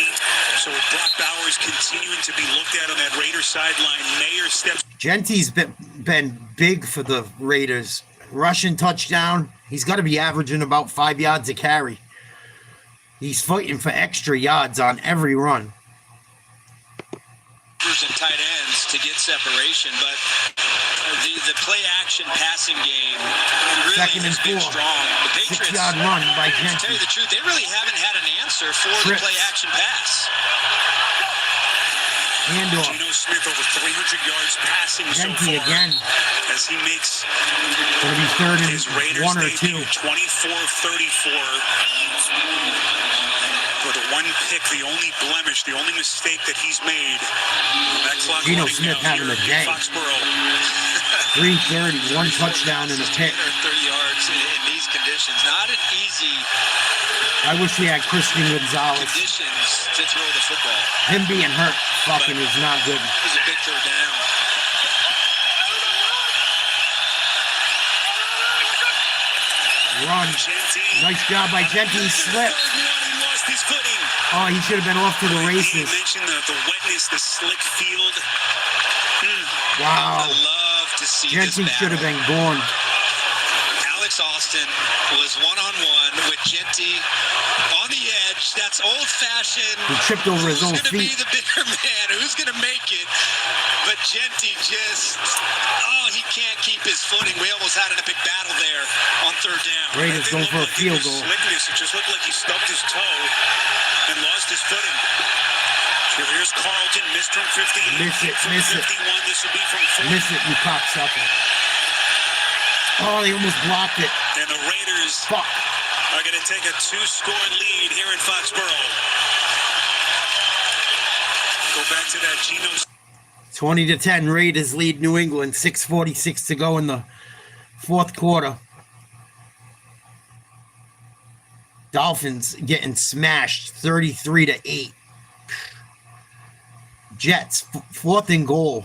So with Brock Bowers continuing to be looked at on that Raiders sideline, Mayer steps. Genty's been big for the Raiders. Rushing touchdown. He's got to be averaging about 5 yards a carry. He's fighting for extra yards on every run. And tight ends to get separation, but the play action passing game really has been strong. The Patriots, 6-yard run by Genty. To tell you the truth, they really haven't had an answer for the play action pass. Handoff. Geno Smith over 300 yards passing so Genty far. again. As he makes Going to be 3rd and his Raiders 1 or 2. 24-34. For the one pick, the only blemish, the only mistake that he's made. That clock Geno running Smith down having here a in day. Foxborough. 330, 1 touchdown and a pick. 30 yards in these conditions. Not an easy I wish we had Christian Gonzalez. Conditions to throw the football. Him being hurt fucking is not good. It was a big third down. Run. Nice job by Genty. Slip. He lost his footing. Oh, he should have been off to the races. You mentioned the wetness, the slick field. Wow. I love to see Genty this should have battle. been born. Alex Austin was one-on-one with Genty on the edge. That's old-fashioned. He tripped over his own Who's going to be feet. the bigger man? Who's going to make it? But Genty just, he can't keep his footing. We almost had an epic battle there on third down. Raiders going for a field goal. Slickness. It just looked like he stubbed his toe and lost his footing. So here's Carlton, missed from 58. Miss it, from miss it. 51. This will be from 40. Miss it, you cocksucker. Oh, they almost blocked it. And the Raiders are going to take a 2-score lead here in Foxborough. Go back to that Geno. 20-10, Raiders lead New England. 6:46 to go in the fourth quarter. Dolphins getting smashed 33-8. Jets, fourth and goal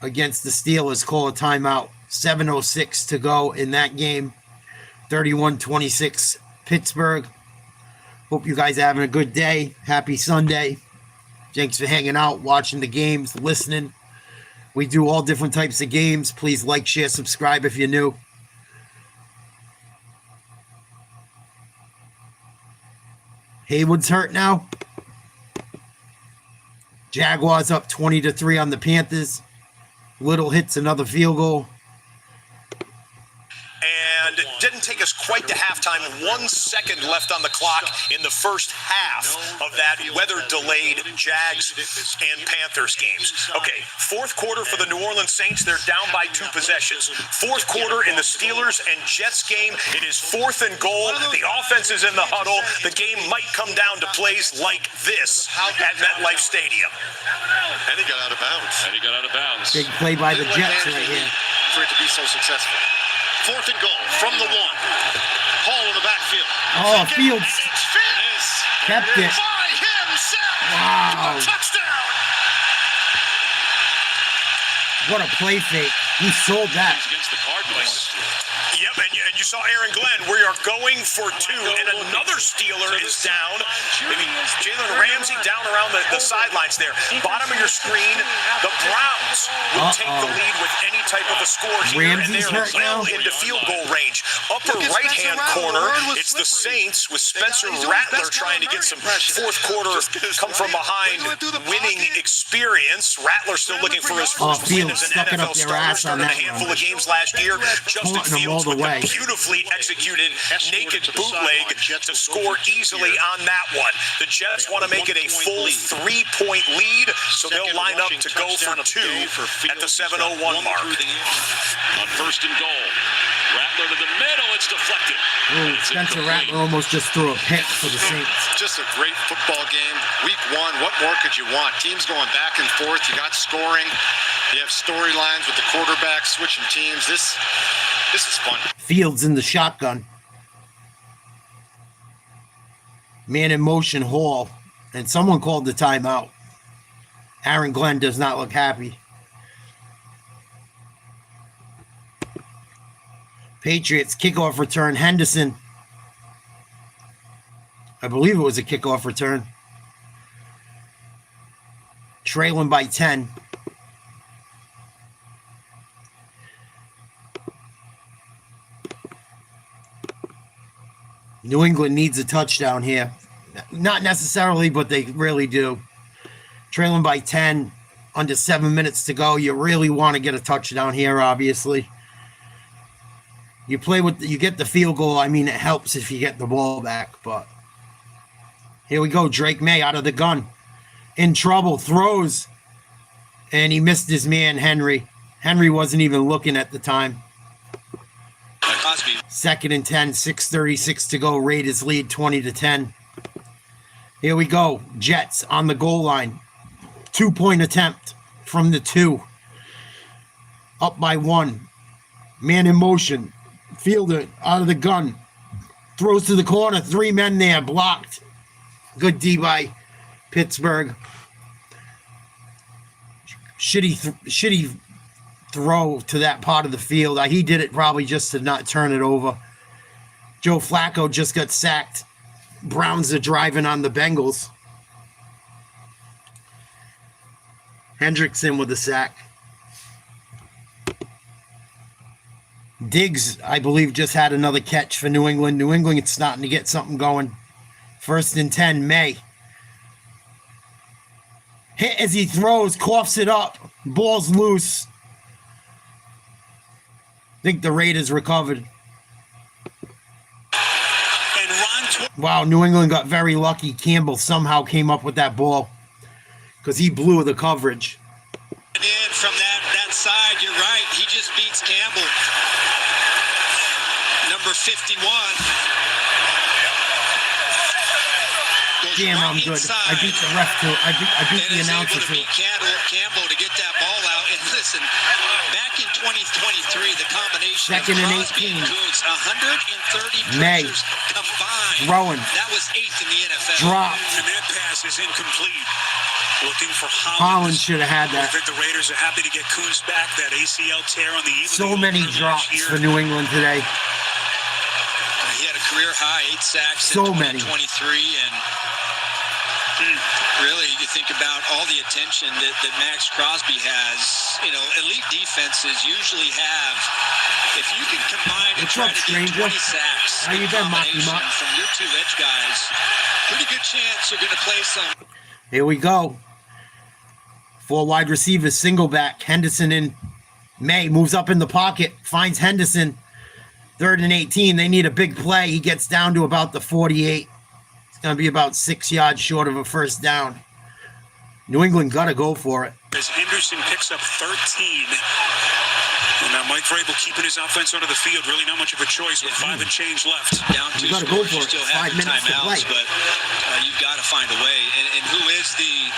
against the Steelers, call a timeout. 7:06 to go in that game. 31-26 Pittsburgh. Hope you guys are having a good day. Happy Sunday. Thanks for hanging out, watching the games, listening. We do all different types of games. Please like, share, subscribe if you're new. Haywood's hurt now. Jaguars up 20-3 on the Panthers. Little hits another field goal. And it didn't take us quite to halftime. 1 second left on the clock in the first half of that weather-delayed Jags and Panthers games. Okay, fourth quarter for the New Orleans Saints. They're down by 2 possessions. Fourth quarter in the Steelers and Jets game. It is 4th and goal. The offense is in the huddle. The game might come down to plays like this at MetLife Stadium. And he got out of bounds. Big play by the Jets right here. For it to be so successful. 4th and goal from the 1. Hall in the backfield. Oh, Fields kept it. By himself. Wow. Touchdown. What a play fake. He sold that. Against the Cardinals. Yep, and you saw Aaron Glenn. We are going for 2, and another Steeler is down. Maybe Jalen Ramsey down around the sidelines there. Bottom of your screen, the Browns will take the lead with any type of a score here, Ramsey's and they're hurt now. well into field goal range. Upper right-hand corner, it's the Saints with Spencer Rattler trying to get some fourth quarter come-from-behind winning experience. Rattler still looking for his first win as an NFL starter. Started a handful of games last year. Justin Fields with a beautifully executed naked bootleg to score easily on that one. The Jets want to make it a full 3-point lead, so they'll line up to go for 2 at the 7:01 mark. On 1st and goal. Rattler to the middle. It's deflected. Ooh, Spencer Rattler almost just threw a pick for the Saints. Just a great football game. Week 1, what more could you want? Teams going back and forth. You got scoring. You have storylines with the quarterback switching teams. This is fun. Fields in the shotgun. Man in motion, Hall. And someone called the timeout. Aaron Glenn does not look happy. Patriots kickoff return. Henderson. I believe it was a kickoff return. Trailing by 10. New England needs a touchdown here. Not necessarily, but they really do. Trailing by 10, under 7 minutes to go. You really want to get a touchdown here, obviously. You get the field goal. I mean, it helps if you get the ball back, but here we go. Drake May out of the gun. In trouble, throws, and he missed his man, Henry. Henry wasn't even looking at the time. 2nd and 10, 6:36 to go. Raiders lead 20-10. Here we go. Jets on the goal line. 2-point attempt from the 2. Up by 1. Man in motion. Fielder out of the gun. Throws to the corner. 3 men there. Blocked. Good D by Pittsburgh. Shitty throw to that part of the field. He did it probably just to not turn it over. Joe Flacco just got sacked. Browns are driving on the Bengals. Hendrickson with a sack. Diggs, I believe, just had another catch for New England. New England is starting to get something going. 1st and 10, May. Hit as he throws, coughs it up. Ball's loose. I think the Raiders recovered. Wow, New England got very lucky. Campbell somehow came up with that ball because he blew the coverage. And in from that side, you're right. He just beats Campbell. Number 51. Damn, I'm good. I beat the ref too. I beat the announcer too. Campbell to get that ball out. And listen, back in 2023, the combination 2nd and 18. 130 May combined. Throwing. That was 8th in the NFL. Dropped. And that pass is incomplete. Looking for Holland should have had that. I think the Raiders are happy to get Kuntz back. That ACL tear on the eve. So many drops for New England today. He had a career high 8 sacks so in 2023, many. And really, you think about all the attention that Max Crosby has. You know, elite defenses usually have. If you can combine and try to get 20 sacks How you been, Mocky Muck? from your 2 edge guys, pretty good chance you're going to play some. Here we go. 4 wide receivers, single back. Henderson in. May moves up in the pocket, finds Henderson. 3rd and 18. They need a big play. He gets down to about the 48. It's going to be about 6 yards short of a first down. New England got to go for it. As Henderson picks up 13. And now Mike Vrabel keeping his offense under the field. Really not much of a choice with 5 and change left. Down 2 got to scores. go for You it. still have 5 your minutes to play. timeouts, but you've got to find a way. And who is the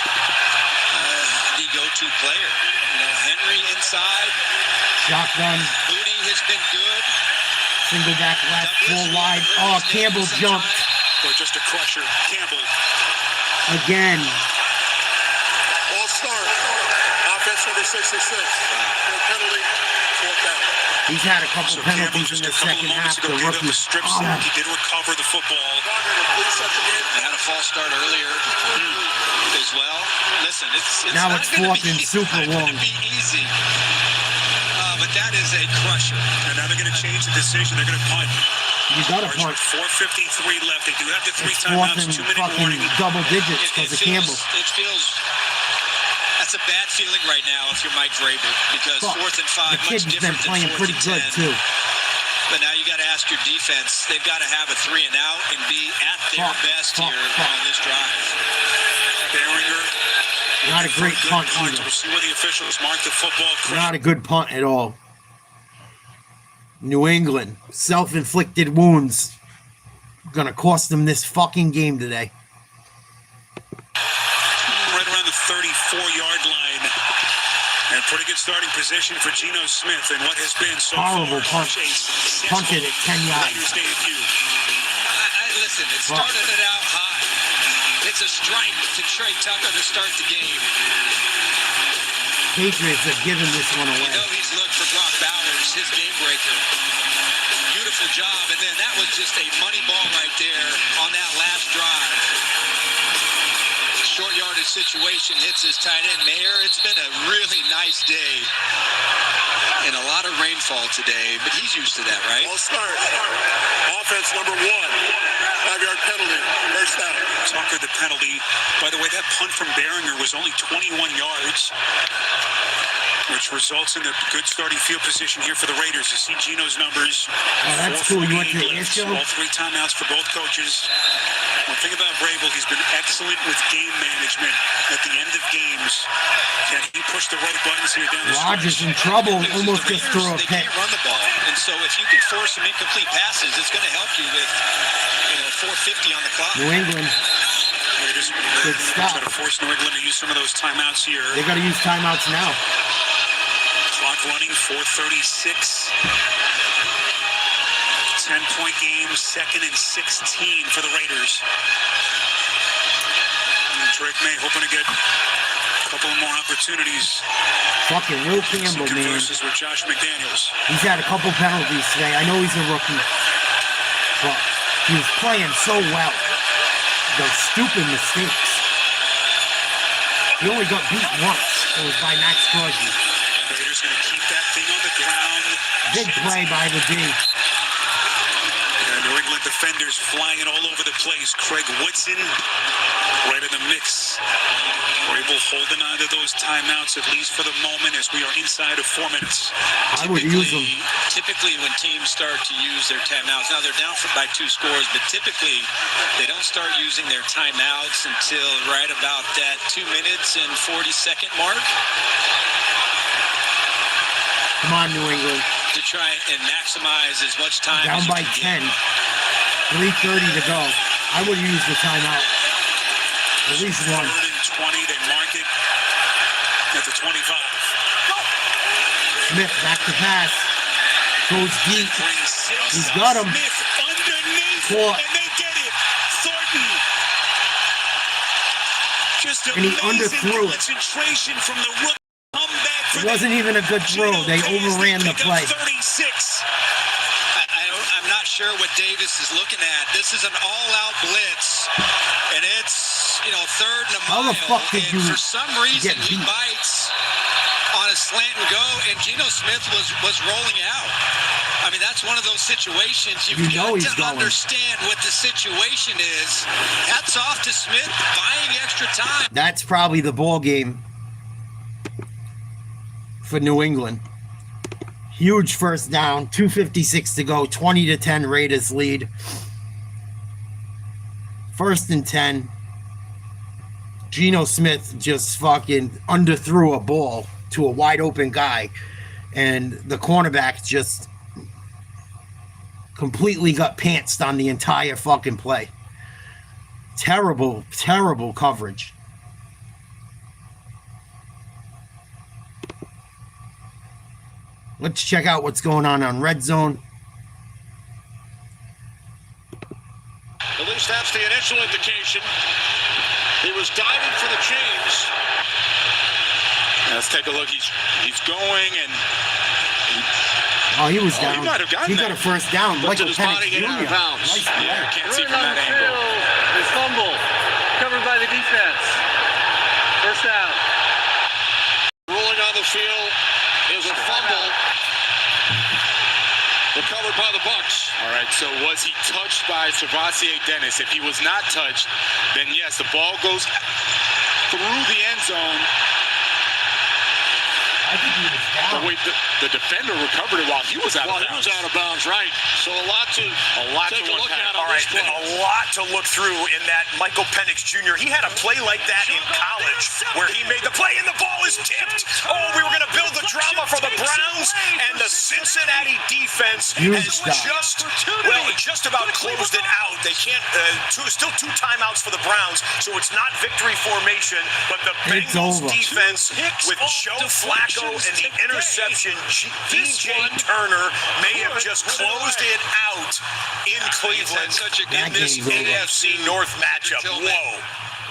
go-to player? You know, Henry inside. Shotgun. Booty has been good. Single back left, 4 wide. Oh, Campbell jumped. Or just a crusher. Campbell. Again. All start. Offense number 66. Penalty, 4th down. He's had a couple penalties in the second half. The rookie. He did recover the football. They had a false start earlier as well. Listen, it's now not it's gonna 4th and super not long. gonna be easy. But that is a crusher. And now they're going to change the decision. They're going to punt. You got to punt. 4:53 left. They do have the 3 It's 4th timeouts. and 2-minute fucking warning. double digits because of Campbell. It feels. That's a bad feeling right now if you're Mike Vrabel because 4th and 5 The kid's much different been playing than 4th pretty and 10. good too. But now you got to ask your defense. They've got to have a 3 and out and be at their best here on this drive. Behringer. Not a great punt either. We'll see where the officials mark the football. Not a good punt at all. New England, self-inflicted wounds. Gonna cost them this fucking game today. Right around the 34-yard line. And pretty good starting position for Geno Smith and what has been so Horrible far. punt. Punted at 10 yards. Listen, it started it out high. It's a strike to Trey Tucker to start the game. Patriots have given this one away. You know he's looked for Brock Bowers, his game breaker. Beautiful job, and then that was just a money ball right there on that last drive. Short yardage situation, hits his tight end Mayer. It's been a really nice day. And a lot of rainfall today, but he's used to that, right? All start. Offense number 1. 5-yard penalty. First down. Tucker the penalty. By the way, that punt from Behringer was only 21 yards, which results in a good starting field position here for the Raiders. You see Geno's numbers. Oh, that's cool. You went to the air show? All 3 timeouts for both coaches. One thing about Vrabel, he's been excellent with game management at the end of games. Can he push the right buttons here down the Rodgers in trouble. Almost just threw a They pick. can't run the ball, and so if you can force some incomplete passes, it's going to help you with 4:50 on the clock. New England. Good stop. Try to force New England to use some of those timeouts here. They got to use timeouts now. Clock running, 4:36. 10-point game, 2nd and 16 for the Raiders. And Drake May hoping to get a couple more opportunities. Fucking Will Campbell, man. Converses with Josh McDaniels. He's had a couple penalties today. I know he's a rookie, but he was playing so well. Those stupid mistakes. He only got beat once. It was by Max Crosby. Raiders going to keep that thing on the ground. Big play by the D. New England defenders flying all over the place. Craig Woodson right in the mix. Vrabel holding on to those timeouts, at least for the moment, as we are inside of 4 minutes. I would use them. Typically, when teams start to use their timeouts, now they're down by 2 scores, but typically they don't start using their timeouts until right about that 2 minutes and 40-second mark. Come on, New England. To try and maximize as much time down as you by can 10. 3:30 to go. I would use the timeout. At least one. 3rd and 20, they mark it at the 25. Smith back to pass. Goes deep. He's got him. Smith underneath, Caught. and they get it. Thornton. Just And he amazing underthrew it. concentration from the rookie. It wasn't even a good throw. They overran the play. 36. I'm not sure what Davis is looking at. This is an all-out blitz, and it's 3rd and a mile. How the fuck did you for some reason get he beat? bites on a slant and go, and Geno Smith was rolling out. I mean, that's one of those situations you've got to understand what the situation is. Hats off to Smith buying extra time. That's probably the ball game for New England. Huge first down, 2:56 to go, 20-10 Raiders lead. 1st and 10. Geno Smith just fucking underthrew a ball to a wide open guy, and the cornerback just completely got pantsed on the entire fucking play. Terrible, terrible coverage. Let's check out what's going on Red Zone. At least that's the initial indication. He was diving for the chains. Let's take a look. He's going and. He was down. He might have gotten He got a first down. Looked at Michael his Penix body get out of Jr. bounds. Nice Yeah, play. can't see from that angle. His fumble. Covered by the defense. First down. Rolling on the field is a fumble. Recovered by the Bucs. All right, so was he touched by Travassier Dennis? If he was not touched, then yes, the ball goes through the end zone. I think he was down. But wait, the defender recovered it while he was out of bounds. He was out of bounds, right. So a lot to take a look at on All right, this play. a lot to look through in that Michael Penix Jr. He had a play like that in college where he made the play and the ball is tipped. Oh, we were going to build the drama for the Browns, and the Cincinnati defense has just about closed it out. They can't, still 2 timeouts for the Browns, so it's not victory formation, but the Bengals defense with Joe Flacco and the interception, DJ Turner may have just closed it out in Cleveland in this AFC North matchup. Whoa.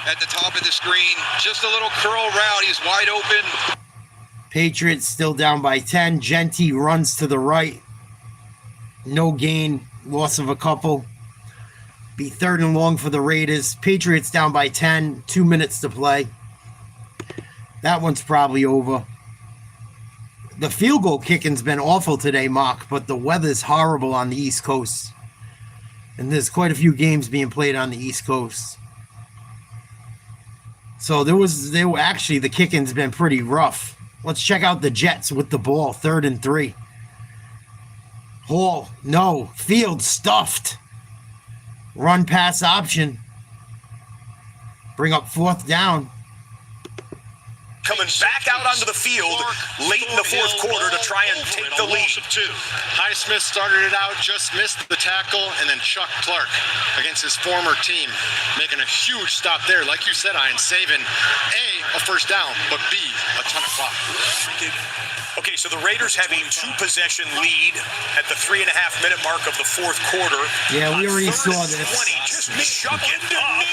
At the top of the screen, just a little curl route. He's wide open. Patriots still down by 10. Genty runs to the right. No gain. Loss of a couple. Be 3rd and long for the Raiders. Patriots down by 10. 2 minutes to play. That one's probably over. The field goal kicking's been awful today, Mark, but the weather's horrible on the East Coast. And there's quite a few games being played on the East Coast. So the kicking's been pretty rough. Let's check out the Jets with the ball, 3rd and 3. Hall, no. Field stuffed. Run pass option. Bring up 4th down. coming back out onto the field late in the fourth quarter to try and take the lead. Highsmith started it out, just missed the tackle, and then Chuck Clark against his former team, making a huge stop there. Like you said, Ian, saving A, first down, but B, a ton of clock. Okay, so the Raiders have a 2-possession lead at the 3.5-minute mark of the fourth quarter. Yeah, we already saw this. 20, just chuck it up.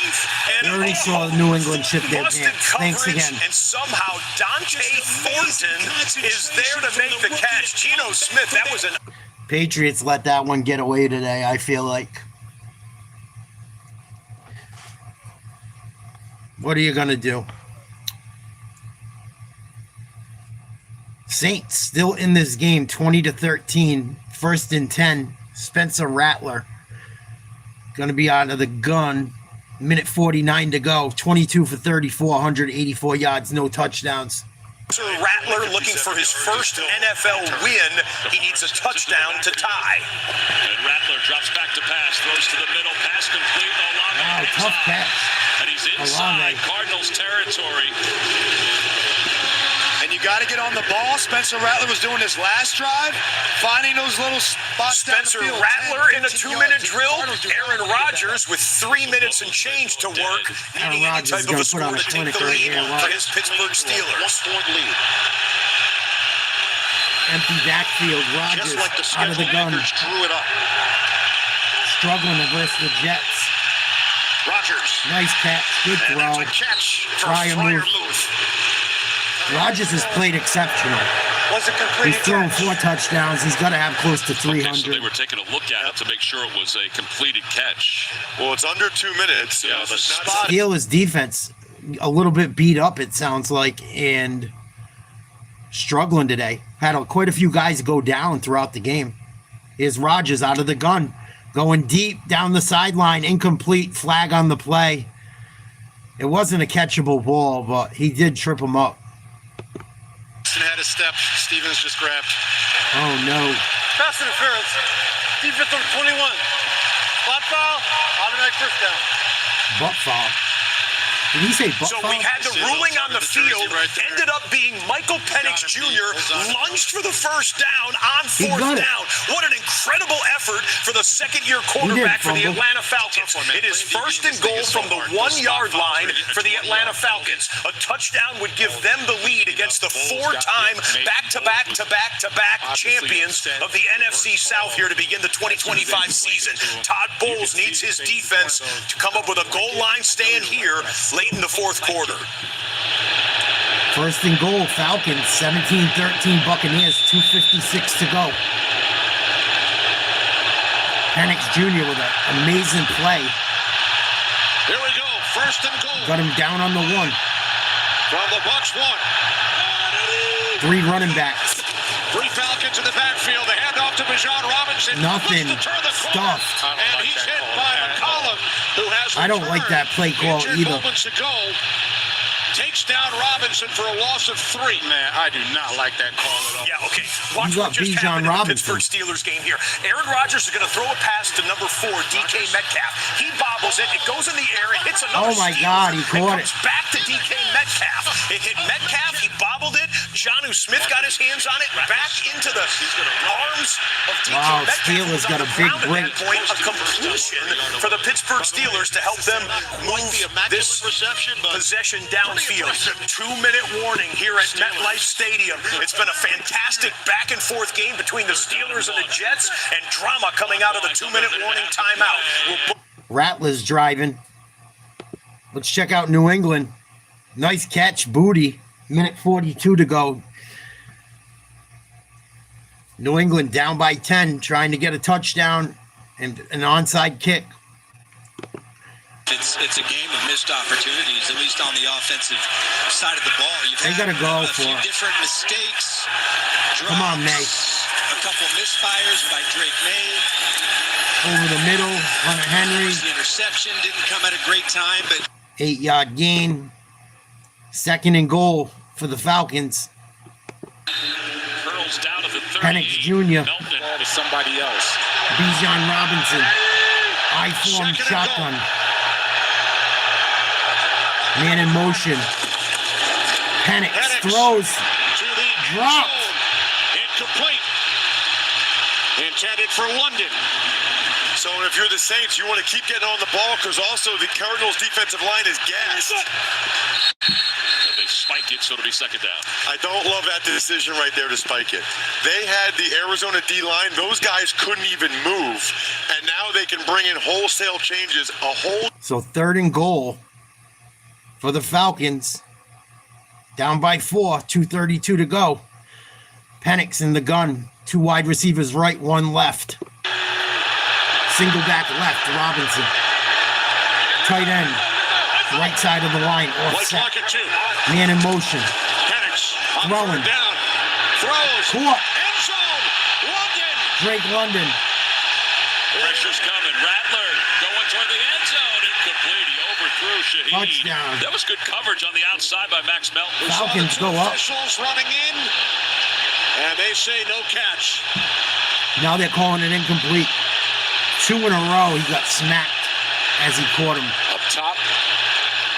We already saw New England ship their pants. Thanks again. And somehow Dante Thornton is there to make the catch. Geno Smith, that was an... Patriots let that one get away today, I feel like. What are you going to do? Saints still in this game, 20-13, 1st and 10. Spencer Rattler going to be out of the gun. Minute 49 to go. 22 for 34, 184 yards, no touchdowns. Spencer Rattler looking for his first NFL win. He needs a touchdown to tie. And Rattler drops back to pass, throws to the middle, pass complete. Wow, tough catch. And he's inside Cardinals territory. And you got to get on the ball. Spencer Rattler was doing this last drive, finding those little spots. Spencer Rattler in a 2-minute drill. Aaron Rodgers with 3 minutes and change to work. Aaron Rodgers is going to put on a clinic right here. For his Pittsburgh Steelers. Lead. Empty backfield. Rodgers out of the gun. Drew it up. Struggling versus the Jets. Rodgers. Nice catch. Good And throw. that's a catch from Freiermuth. Rodgers has played exceptional. Was a complete He's thrown catch. 4 touchdowns. He's got to have close to 300. Okay, so they were taking a look at it to make sure it was a completed catch. Well, it's under 2 minutes. Yeah, the spot. Steelers defense a little bit beat up, it sounds like, and struggling today. Had quite a few guys go down throughout the game. Here's Rodgers out of the gun, going deep down the sideline, incomplete, flag on the play. It wasn't a catchable ball, but he did trip him up. Had a step. Stevens just grabbed. Oh, no. Pass interference. Defense number 21. Spot foul. Automatic first down. Butt foul. Did he say butt So foul? we had the ruling on the field, ended up being Michael Penix Jr. lunged for the first down on fourth down. What an incredible effort for the second-year quarterback for the Atlanta Falcons. It is 1st and goal from the 1-yard line for the Atlanta Falcons. A touchdown would give them the lead against the 4-time back-to-back champions of the NFC South here to begin the 2025 season. Todd Bowles needs his defense to come up with a goal line stand here late in the fourth quarter. 1st and goal, Falcons, 17-13 Buccaneers, 2:56 to go. Penix Jr. with an amazing play. Here we go, 1st and goal. Got him down on the 1. From the Bucs 1. 3 running backs. 3 Falcons in the backfield. The handoff to Bijan Robinson. Nothing. Stuffed. And he's hit by McCollum, who has I don't like that play call either. Moments ago. Takes down Robinson for a loss of 3. Man, I do not like that call at all. Yeah, okay. Watch You what got just Bijan happened in the Robinson. Pittsburgh Steelers game here. Aaron Rodgers is going to throw a pass to number 4, DK Metcalf. He bobbles it. It goes in the air. It hits another Oh, my steal. God, he caught It it. comes back to DK Metcalf. It hit Metcalf. He bobbled it. Jonnu Smith got his hands on it. Back into the arms of DK Wow, Metcalf. Steelers got a big break. At that point, a completion for the Pittsburgh Steelers to help them move this possession downfield. 2-minute warning here at MetLife Stadium. It's been a fantastic back-and-forth game between the Steelers and the Jets, and drama coming out of the 2-minute warning timeout. Rattler's driving. Let's check out New England. Nice catch, Booty. Minute 42 to go. New England down by 10, trying to get a touchdown and an onside kick. It's a game of missed opportunities, at least on the offensive side of the ball. They got to go a for few it. different mistakes. Come on, May. A couple misfires by Drake May. Over the middle, Hunter Henry. The interception didn't come at a great time, but 8-yard gain. 2nd and goal for the Falcons. Curls down to the 30. Penix Jr. To somebody else. Bijan Robinson. I-form shotgun. Man in motion. Penix throws. To the Dropped. incomplete. Intended for London. So if you're the Saints, you want to keep getting on the ball because also the Cardinals' defensive line is gassed. And they spiked it, so it'll be second down. I don't love that decision right there to spike it. They had the Arizona D-line. Those guys couldn't even move. And now they can bring in wholesale changes. So 3rd and goal for the Falcons. Down by 4, 2:32 to go. Penix in the gun. 2 wide receivers right, 1 left. Single back left, Robinson. Tight end, right side of the line, offset. Man in motion. Penix throwing. Down. Throws. Caught. End zone. London. Drake London. Pressure's coming. Rattler going toward the end zone. Incomplete. He overthrew Shaheed. Touchdown. That was good coverage on the outside by Max Melton. Falcons go up. Officials running in. And they say no catch. Now they're calling it incomplete. 2 in a row, he got smacked as he caught him. Up top,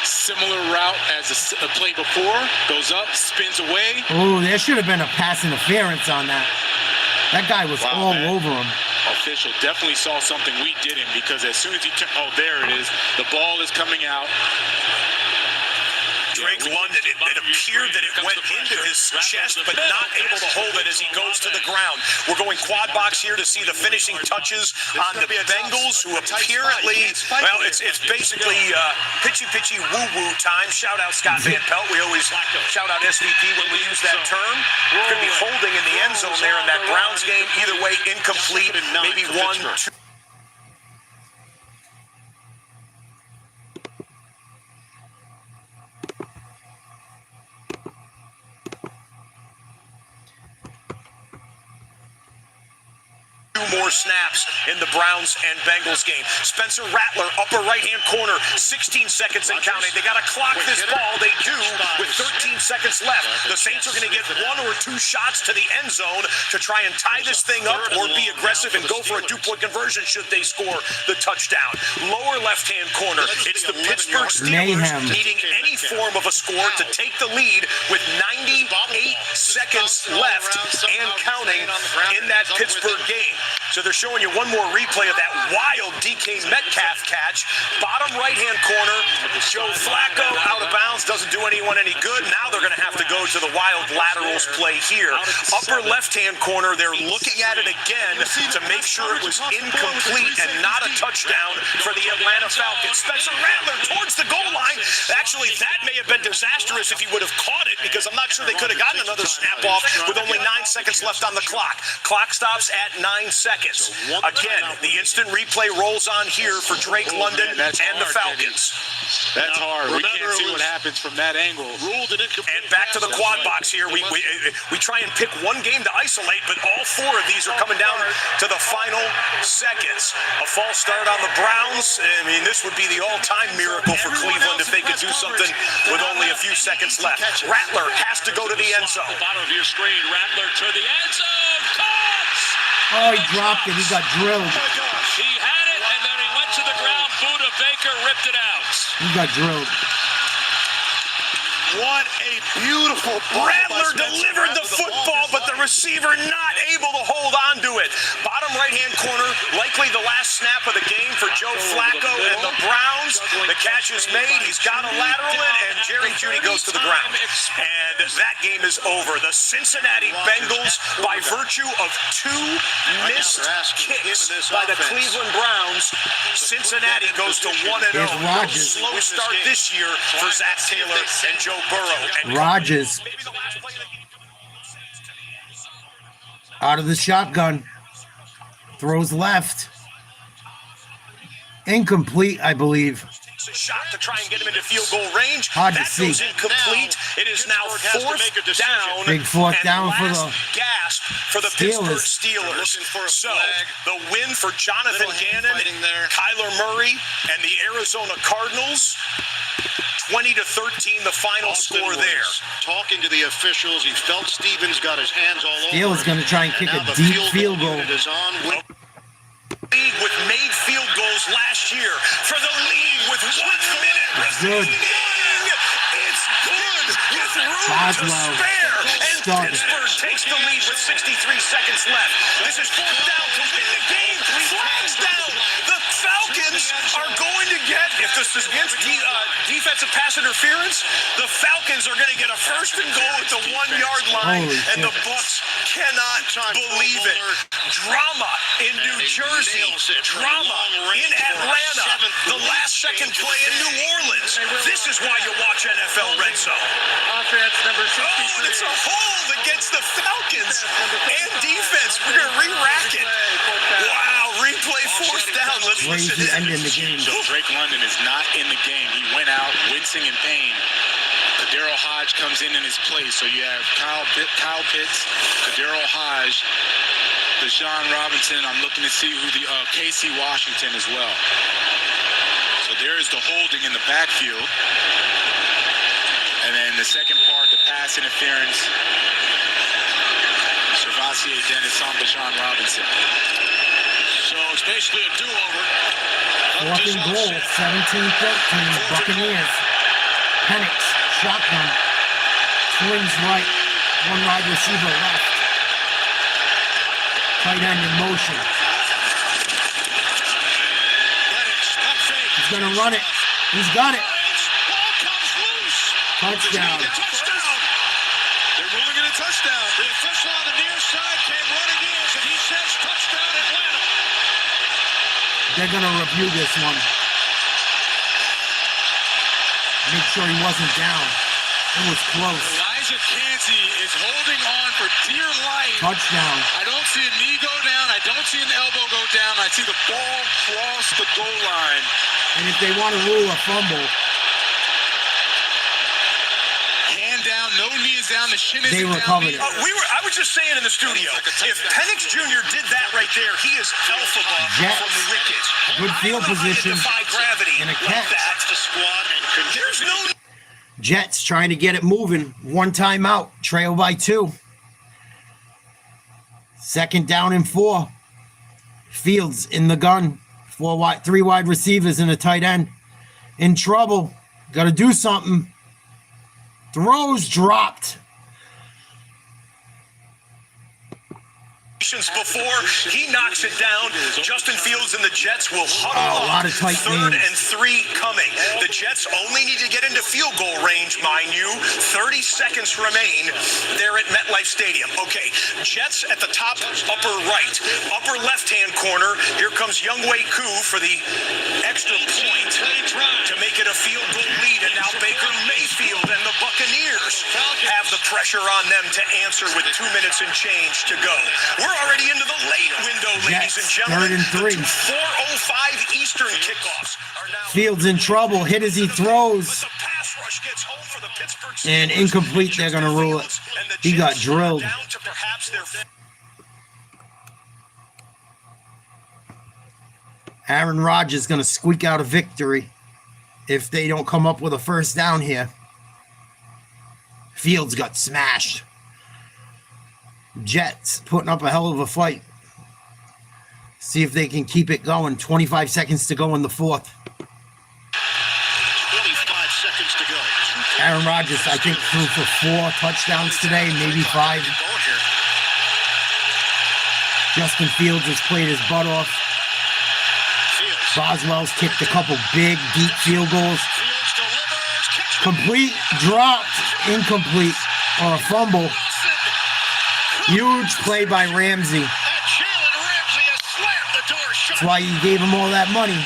similar route as the play before. Goes up, spins away. Oh, there should have been a pass interference on that. That guy was all over him. Official definitely saw something we didn't because as soon as he turned, oh, there it is. The ball is coming out. Drake London, it appeared that it went into his chest, but not able to hold it as he goes to the ground. We're going quad box here to see the finishing touches on the Bengals, who apparently, well, it's basically pitchy woo-woo time. Shout out Scott Van Pelt. We always shout out SVP when we use that term. Could be holding in the end zone there in that Browns game. Either way, incomplete, maybe 1, 2. More snaps in the Browns and Bengals game. Spencer Rattler, upper right-hand corner, 16 seconds and counting. They got to clock this ball. They do with 13 seconds left. The Saints are going to get 1 or 2 shots to the end zone to try and tie this thing up or be aggressive and go for a 2-point conversion should they score the touchdown. Lower left-hand corner, it's the Pittsburgh Steelers needing any form of a score to take the lead with 98 seconds left and counting in that Pittsburgh game. So they're showing you one more replay of that wild DK Metcalf catch. Bottom right-hand corner, Joe Flacco out of bounds, doesn't do anyone any good. Now they're going to have to go to the wild laterals play here. Upper left-hand corner, they're looking at it again to make sure it was incomplete and not a touchdown for the Atlanta Falcons. Spencer Rattler towards the goal line. Actually, that may have been disastrous if he would have caught it because I'm not sure they could have gotten another snap off with only 9 seconds left on the clock. Clock stops at 9 seconds. Again, the instant replay rolls on here for Drake London and the Falcons. That's hard. We can't see what happens from that angle. And back to the quad box here. We try and pick one game to isolate, but all 4 of these are coming down to the final seconds. A false start on the Browns. I mean, this would be the all-time miracle for Cleveland if they could do something with only a few seconds left. Rattler has to go to the end zone. Bottom of your screen, Rattler to the end zone. Caught! Oh, he dropped it. He got drilled. He had it, and then he went to the ground. Buda Baker ripped it out. He got drilled. What a beautiful Rattler delivered the football, but the receiver not able to hold on to it. Bottom right-hand corner, likely the last snap of the game for Joe Flacco and the Browns. The catch is made. He's got a lateral in, and Jerry Jeudy goes to the ground. And that game is over. The Cincinnati Bengals, by virtue of 2 missed kicks by the Cleveland Browns, Cincinnati goes to 1-0. Slow start this year for Zach Taylor and Joe Burrow. Rodgers out of the shotgun, throws left, incomplete, I believe. A shot to try and get him into field goal range. Hard to that see. Goes incomplete. It is now 4th down. Big 4th down for the gasp for the Pittsburgh Steelers. So the win for Jonathan Gannon, Kyler Murray, and the Arizona Cardinals. 20-13, the final score there. Talking to the officials, he felt Stevens got his hands all over. Steelers going to try and kick a deep field goal. League with made field goals last year for the league with 1 minute remaining. It's good with room to spare, and Pittsburgh takes the lead with 63 seconds left. This is fourth down to win the game. Flags down. The Falcons are going to get, if this is against defensive pass interference, the Falcons are going to get a first and goal at the 1-yard line, and the Bucs cannot believe it. Drama in New Jersey, drama in Atlanta, the last second play in New Orleans. This is why you watch NFL Red Zone. Offense number 63. Oh, and it's a hold against the Falcons and defense. We're going to re-rack it. Wow, replay fourth down. Let's listen in. So Drake London is not in the game. He went out wincing in pain. Kadero Hodge comes in his place. So you have Kyle Pitts, Kadero Hodge, Deshaun Robinson. I'm looking to see who the Casey Washington as well. So there is the holding in the backfield. And then the second part, the pass interference. Servassier Dennis on Deshaun Robinson. So it's basically a do-over. Fourth and goal, 17-13, Buccaneers. Penix, shotgun, swings right, one wide receiver left. Tight end in motion. He's gonna run it. He's got it. Touchdown. They're ruling it a touchdown. The official on the near side came running in, and he says touchdown Atlanta. They're gonna review this one. Make sure he wasn't down. It was close. Elijah Cansey is holding on for dear life. Touchdown. I don't see a knee go down. I don't see an elbow go down. I see the ball cross the goal line. And if they want to rule a fumble, hand down, no knees down, the shin is they down. recovered it. I was just saying in the studio, if Penix Jr. did that right there, he is alpha Jets, from wicked. good field position, Defy gravity and a like catch. that. The squad and there's no. Jets trying to get it moving. One timeout, trail by 2. Second down and 4. Fields in the gun. 3 wide receivers and a tight end. In trouble. Got to do something. Throws dropped. Before he knocks it down, Justin Fields and the Jets will huddle a lot of tight third games. and 3 coming. The Jets only need to get into field goal range, mind you. 30 seconds remain there at MetLife Stadium. Okay, Jets at the top upper right. Upper left-hand corner, here comes Younghoe Koo for the extra point to make it a field goal lead. And now Baker Mayfield and the Buccaneers have the pressure on them to answer with 2 minutes and change to go. We're already into the late window, ladies and gentlemen. 3rd and 3. 4:05 Eastern kickoffs are now. Fields in trouble. Hit as he throws. The pass rush gets home for the Pittsburgh Steelers. And incomplete. They're going to rule it. He got drilled. Down to perhaps their. Aaron Rodgers is going to squeak out a victory if they don't come up with a first down here. Fields got smashed. Jets putting up a hell of a fight. See if they can keep it going. 25 seconds to go in the 4th. 25 seconds to go. Aaron Rodgers, I think, threw for 4 touchdowns today, maybe 5. Justin Fields has played his butt off. Boswell's kicked a couple big, deep field goals. Complete, dropped, incomplete, or a fumble. Huge play by Ramsey. That's why you gave him all that money.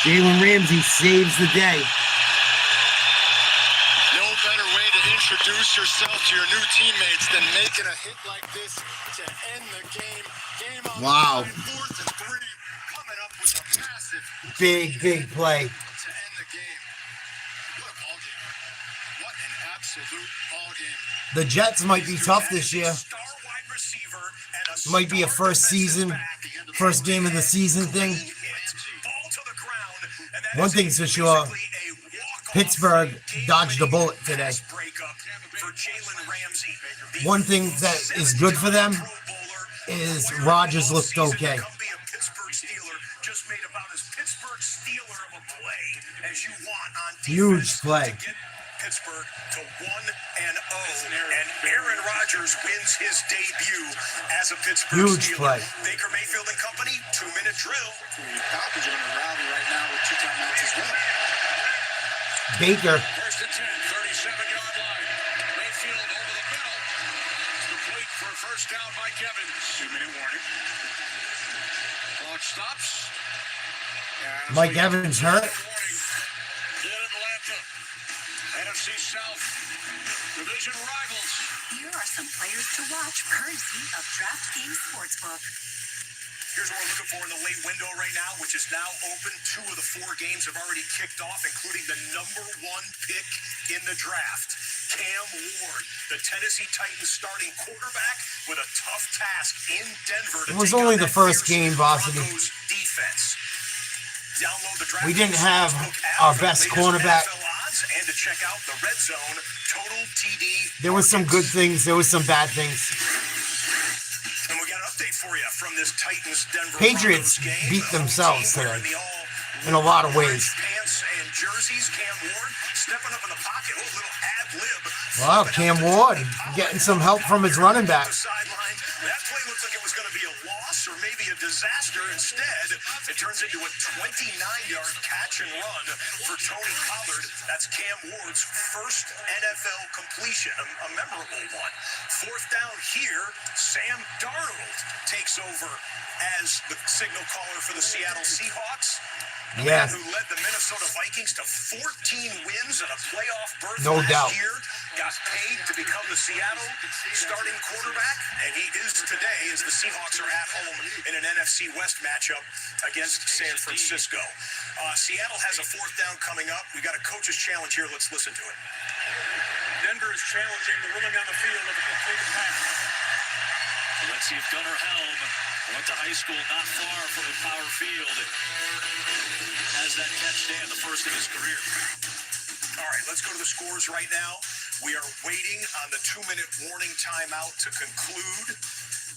Jalen Ramsey saves the day. No better way to introduce yourself to your new teammates than making a hit like this to end the game. Game on Wow. 4th and 3, coming up with a massive Big play. to end the game. What a ball game. What an absolute ball game. The Jets might be tough this year. Might be a first game of the season thing. One thing's for sure, Pittsburgh dodged a bullet today. One thing that is good for them is Rodgers looked okay. Huge play. Pittsburgh to 1-0, and Aaron Rodgers wins his debut as a Pittsburgh Huge Steeler. play. Baker Mayfield and company, 2-minute drill. The Falcons are going to rally right now with 2 timeouts as well. Baker. First and 10, 37-yard line. Mayfield over the middle. Complete for a first down, Mike Evans. 2-minute warning. Clock stops. Mike Evans hurt. In Atlanta, NFC South division rivals. Here are some players to watch courtesy of DraftKings Sportsbook. Here's what we're looking for in the late window right now, which is now open. 2 of the 4 games have already kicked off, including the number 1 pick in the draft, Cam Ward, the Tennessee Titans starting quarterback, with a tough task in Denver. It was only the first game, Varsity. Defense. Download the We didn't have our best cornerback. And to check out the red zone total TD. There was some good things. There was some bad things. And we got an update for you from this Titans-Denver Patriots game. beat themselves today in a lot of ways. Pants and jerseys. Cam Ward stepping up in the pocket. A little ad lib. Wow, Cam Ward getting some help from his running back. That play looked like it was going to be a loss or maybe a disaster. Instead, it turns into a 29-yard catch and run for Tony Pollard. That's Cam Ward's first NFL completion, a memorable one. 4th down here, Sam Darnold takes over as the signal caller for the Seattle Seahawks. The man who led the Minnesota Vikings to 14 wins and a playoff berth last year, got paid to become the Seattle starting quarterback, and he is today as the Seahawks are at home in an NFC West matchup against San Francisco. Seattle has a 4th down coming up. We got a coach's challenge here. Let's listen to it. Denver is challenging the ruling on the field of a complete pass. Let's see if Gunnar Helm went to high school not far from the power field. Has that catch stand, the first of his career. All right, let's go to the scores right now. We are waiting on the 2-minute warning timeout to conclude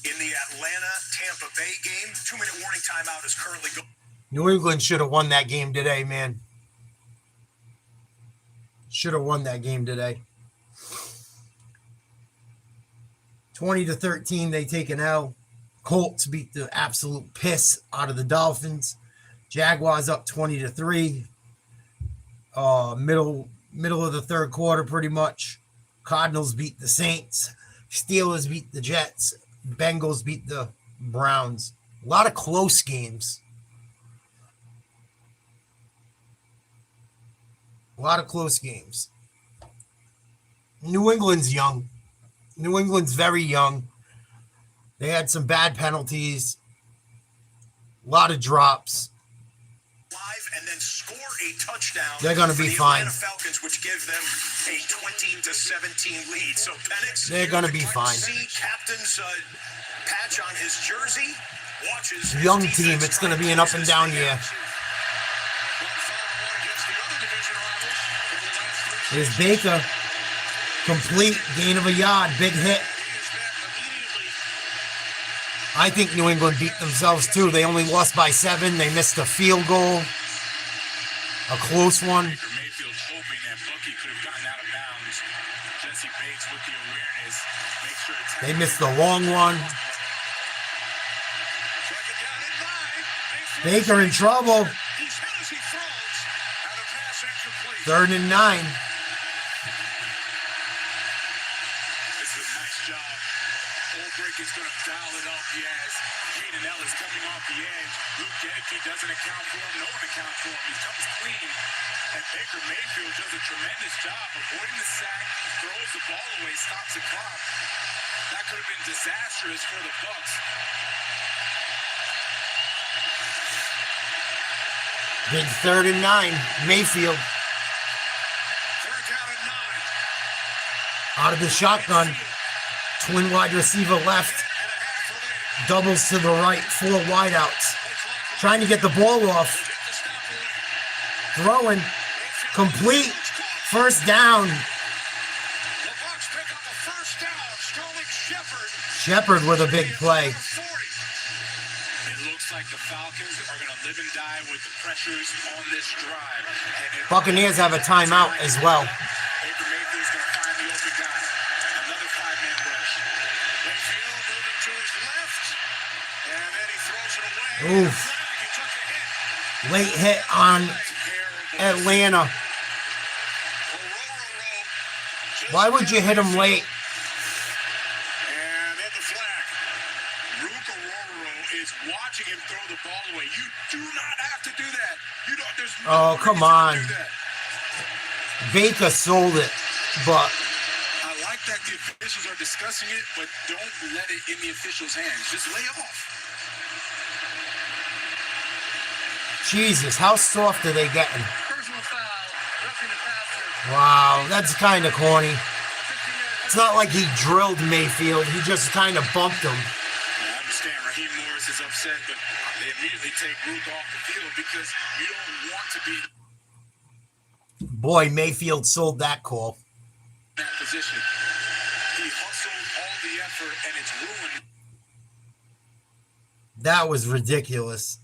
in the Atlanta-Tampa Bay game. 2-minute warning timeout is currently going. New England should have won that game today, man. Should have won that game today. 20-13, they take an L. Colts beat the absolute piss out of the Dolphins. Jaguars up 20-3. Middle of the third quarter, pretty much. Cardinals beat the Saints. Steelers beat the Jets. Bengals beat the Browns. A lot of close games. A lot of close games. New England's young. New England's very young. They had some bad penalties. A lot of drops. And then score a touchdown. They're going to be fine. The Falcons, which give them a 20-17 lead. So Penix, they're going to be fine. See captain's patch on his jersey. Watches young team. It's going to be an up and down year. There's Baker. Complete gain of a yard. Big hit. I think New England beat themselves too. They only lost by 7. They missed a field goal. A close one. Mayfield hoping that Bucky could have gotten out of bounds. Jesse Bates with the awareness. Make sure it's they missed the long one. Baker in trouble. 3rd and 9. Is going to dial it up. He has Keenan Ellis coming off the edge. Luke Gedeke doesn't account for him. No one accounts for him. He comes clean. And Baker Mayfield does a tremendous job avoiding the sack, throws the ball away, stops the clock. That could have been disastrous for the Bucs. Big 3rd and 9. Mayfield. 3rd down and 9. Out of the shotgun. Twin wide receiver left. Doubles to the right. 4 wideouts. Trying to get the ball off. Throwing. Complete. 1st down. Shepard Shepard with a big play. looks like the Falcons are going to live and die with the pressures on this drive. Buccaneers have a timeout as well. Baker Mayfield's going to find the open guy. Another 5-man rush. Mayfield moving to his left, and then he throws it away. Oof. Late hit on Atlanta. Why would you hit him late? And at the flag, Ruke Ororo is watching him throw the ball away. You do not have to do that. You don't. There's no Come reason on. to do that. Baker sold it, but I like that the officials are discussing it, but don't let it in the officials' hands. Just lay off. Jesus, how soft are they getting? Wow, that's kind of corny. It's not like he drilled Mayfield. He just kind of bumped him. I understand Raheem Morris is upset, but they immediately take Ruke off the field because you don't want to be Boy, Mayfield sold that call. in that position. He hustled all the effort, and it's ruined. That was ridiculous.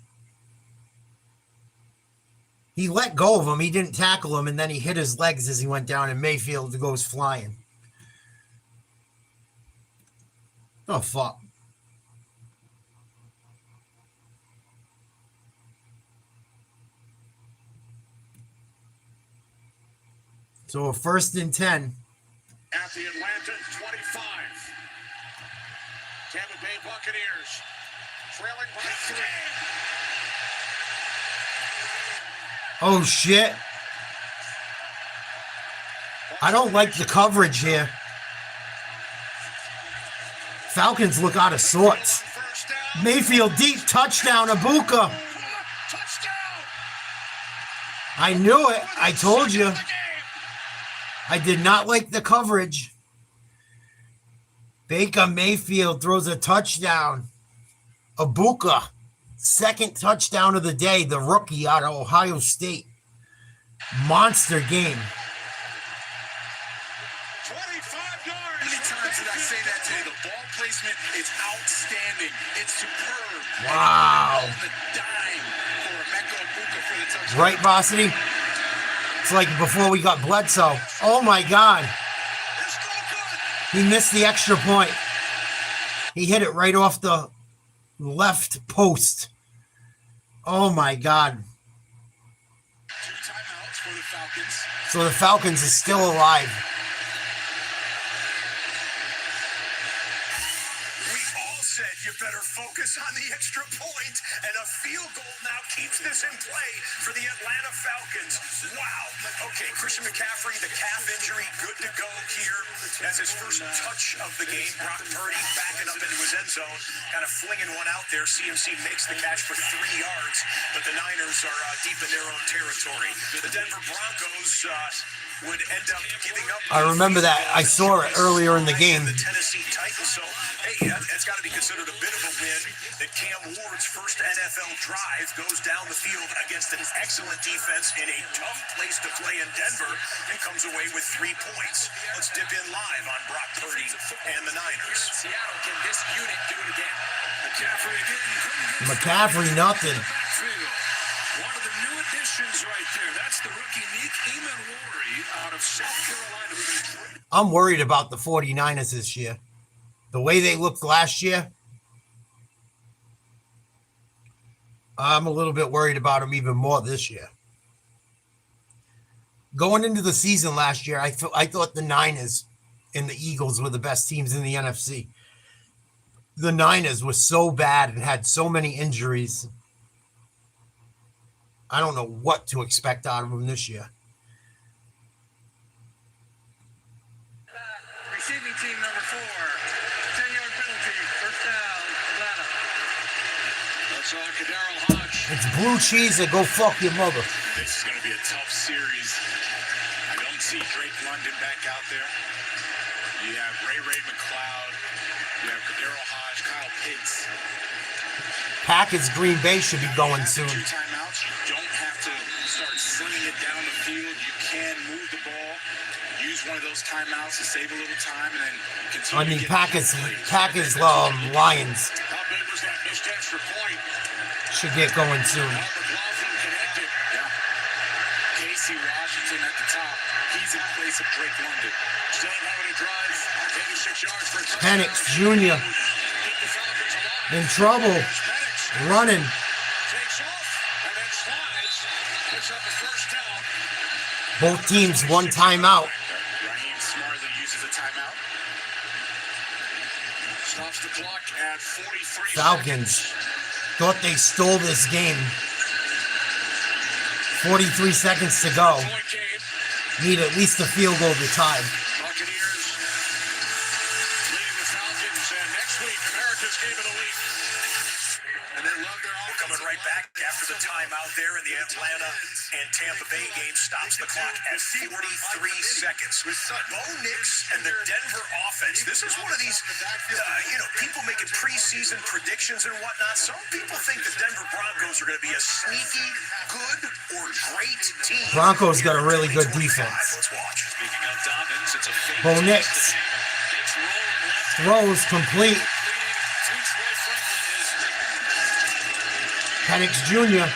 He let go of him. He didn't tackle him, and then he hit his legs as he went down, and Mayfield goes flying. Oh, fuck. So a 1st and 10. At the Atlanta 25. Tampa Bay Buccaneers trailing by 3. Oh, shit. I don't like the coverage here. Falcons look out of sorts. Mayfield deep, touchdown, Ibuka. I knew it. I told you. I did not like the coverage. Baker Mayfield throws a touchdown. Ibuka, 2nd touchdown of the day, the rookie out of Ohio State. Monster game. 25 yards. How many times did I say that today? The ball placement is outstanding. It's superb. Wow. And the dime for Emeka Ibuka for the touchdown. Right, Varsity? It's like before we got Bledsoe. Oh, my God. He missed the extra point. He hit it right off the left post. Oh, my God. 2 timeouts for the Falcons. So the Falcons is still alive. Said you better focus on the extra point, and a field goal now keeps this in play for the Atlanta Falcons. Wow. Okay, Christian McCaffrey, the calf injury, good to go here. That's his first touch of the game. Brock Purdy backing up into his end zone, kind of flinging one out there. CMC makes the catch for 3 yards, but the Niners are deep in their own territory. The Denver Broncos would end up giving up. I remember that. I saw it earlier in the game. The Tennessee Titans. So, hey, that's got to be considered a bit of a win. That Cam Ward's first NFL drive goes down the field against an excellent defense in a tough place to play in Denver and comes away with 3 points. Let's dip in live on Brock Purdy and the Niners. Seattle, can this unit do it again? McCaffrey again. McCaffrey, nothing. One of the new additions right there. That's the rookie Nick Emanwari out of South Carolina. I'm worried about the 49ers this year. The way they looked last year, I'm a little bit worried about them even more this year. Going into the season last year, I thought the Niners and the Eagles were the best teams in the NFC. The Niners were so bad and had so many injuries. I don't know what to expect out of them this year. Receiving team number 4. 10-yard penalty. First down, Atlanta. That's on Kadarius Hodge. It's blue cheese and go fuck your mother. This is going to be a tough series. I don't see Drake London back out there. You have Ray McLeod. You have Kadarius Hodge, Kyle Pitts. Packers Green Bay should be going soon. 2 timeouts. You don't have to start slinging it down the field. You can move the ball. Use one of those timeouts to save a little time and then continue. I mean, Packers, Lions. How big was that missed extra point? should get going soon. Casey Washington at the top. He's in place of Drake London. Still having a drive. 86 yards for a touchdown. Penix Jr. in trouble. Running. Takes off and then slides. Picks up a first down. Both teams one timeout. Raheem smartly uses a timeout. Stops the clock at 43 Falcons thought they stole this game. 43 seconds to go. Need at least a field goal to tie. Buccaneers leading the Falcons, and next week, America's Game of the Week. And they love their offense. Coming right back after the timeout there in the Atlanta and Tampa Bay game. Stops the clock at 43 seconds. Bo Nix and the Denver offense. This is one of these, people making preseason predictions and whatnot. Some people think the Denver Broncos are going to be a sneaky, good, or great team. Broncos got a really good defense. Let's watch. Speaking of Dobbins, it's a fake Bo Nix throws complete. Penix Jr.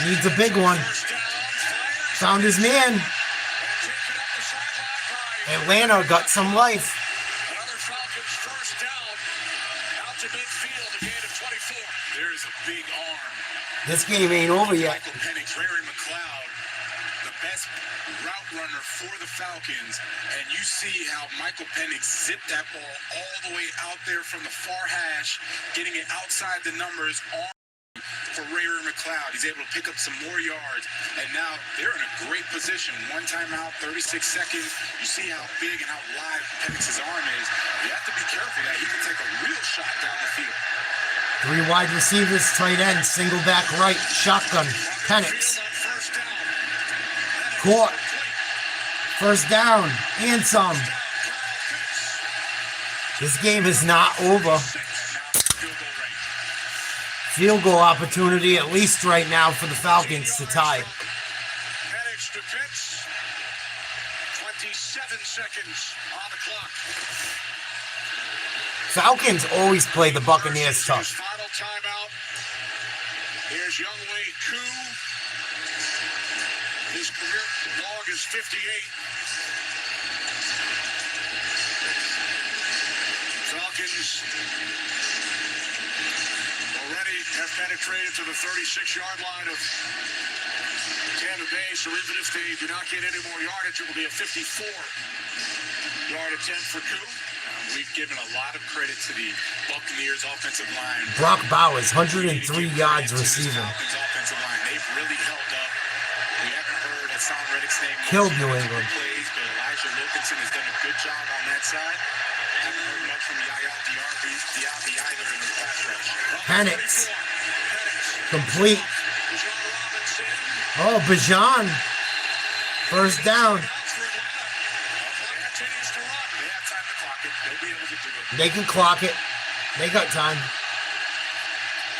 needs a big one. Found his man. Atlanta got some life. Another Falcons first down. Out to midfield, a gain of 24. There's a big arm. This game ain't over yet. Michael Penix, Ray McLeod, the best route runner for the Falcons. And you see how Michael Penix zipped that ball all the way out there from the far hash, getting it outside the numbers on for Ray McLeod. He's able to pick up some more yards, and now they're in a great position. One timeout, 36 seconds. You see how big and how wide Penix's arm is. You have to be careful that he can take a real shot down the field. 3 wide receivers, tight end, single back right, shotgun. Penix. Caught. First down, and some. This game is not over. Field goal opportunity, at least right now, for the Falcons to tie. Penix to pitch. 27 seconds on the clock. Falcons always play the Buccaneers tough. Final timeout. Here's Younghoe Koo. His career log is 58. Falcons already have penetrated to the 36-yard line of Tampa Bay, so even if they do not get any more yardage, it will be a 54-yard attempt for Koo. We've given a lot of credit to the Buccaneers offensive line. Brock Bowers, 103 yards receiving. Falcons offensive line, they've really helped up. We haven't heard Hassan Reddick's name. Killed New England. Plays, but Elijah Wilkinson has done a good job on that side. Haven't heard much from Diaby either in the pass rush. Penix. Complete. Oh, Bijan. First down. They can clock it. They got time.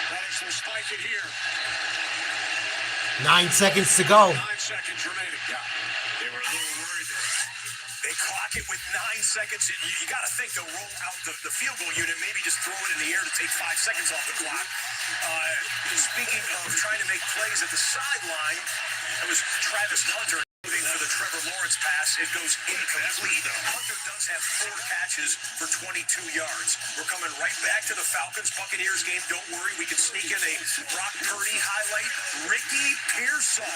Penix will spike it here. 9 seconds to go. 9 seconds remaining. Yeah. They were a little worried there. They clock it with 9 seconds. You got to think they'll roll out the field goal unit, maybe just throw it in the air to take 5 seconds off the clock. Speaking of trying to make plays at the sideline, it was Travis Hunter for the Trevor Lawrence pass. It goes incomplete. Hunter does have 4 catches for 22 yards. We're coming right back to the Falcons-Buccaneers game. Don't worry, we can sneak in a Brock Purdy highlight. Ricky Pearsall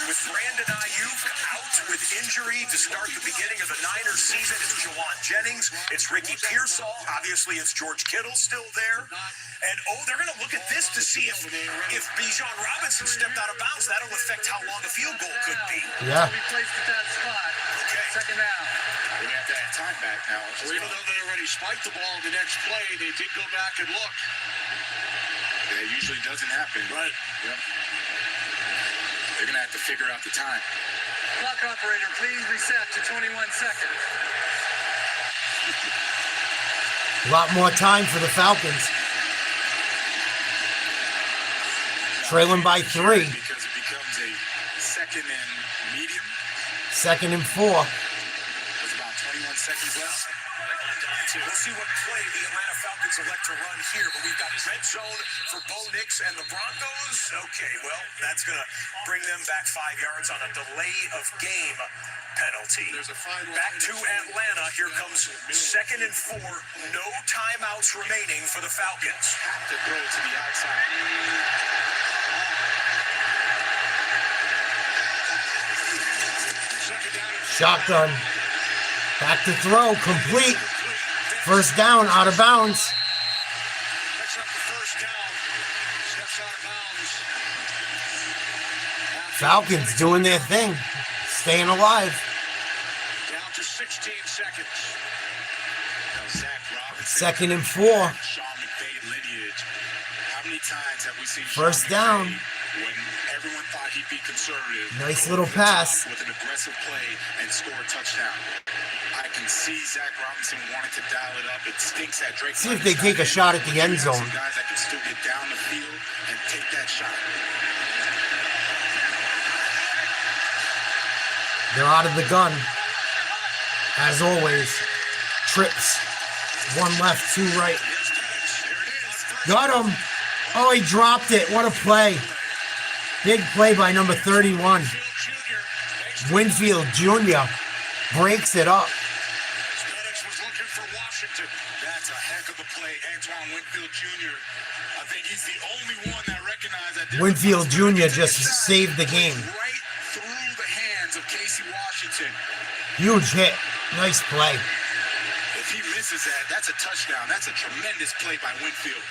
with Brandon Ayuk out with injury to start the beginning of the Niners season. It's Jawan Jennings. It's Ricky Pearsall. Obviously, it's George Kittle still there. And, they're going to look at this to see if Bijan Robinson stepped out of bounds. That'll affect how long the field goal could be. Yeah. We placed at that spot. Okay. Second down. We have to have time back now. So even though they already spiked the ball in the next play, they did go back and look. That usually doesn't happen. Right. Yep. They're going to have to figure out the time. Clock operator, please reset to 21 seconds. A lot more time for the Falcons. Trailing by 3. Because it becomes a second and medium. Second and 4. There's about 21 seconds left. to. We'll see what play the Atlanta Falcons elect to run here, but we've got red zone for Bo Nix and the Broncos. Okay, well, that's going to bring them back 5 yards on a delay of game penalty. Back to Atlanta. Here comes 2nd and 4. No timeouts remaining for the Falcons. Have to throw to the outside. Shotgun. Back to throw. Complete. First down. Out of bounds. Falcons doing their thing. Staying alive. Down to 16 seconds. 2nd and 4. How many times have we seen First down. when everyone thought he'd be conservative? Nice little pass. With an aggressive play and score a touchdown. I can see Zach Robinson wanting to dial it up. It stinks that Drake. See if they take a shot at the end zone. Guys that can still get down the field and take that shot. They're out of the gun. As always. Trips. 1 left, 2 right. Got him. Oh, he dropped it. What a play. Big play by number 31. Winfield Jr. breaks it up. That's a heck of a play. Antoine Winfield Jr. I think he's the only one that recognized that. Winfield Jr. just saved the game. Right through the hands of Casey Washington. Huge hit. Nice play. If he misses that, that's a touchdown. That's a tremendous play by Winfield.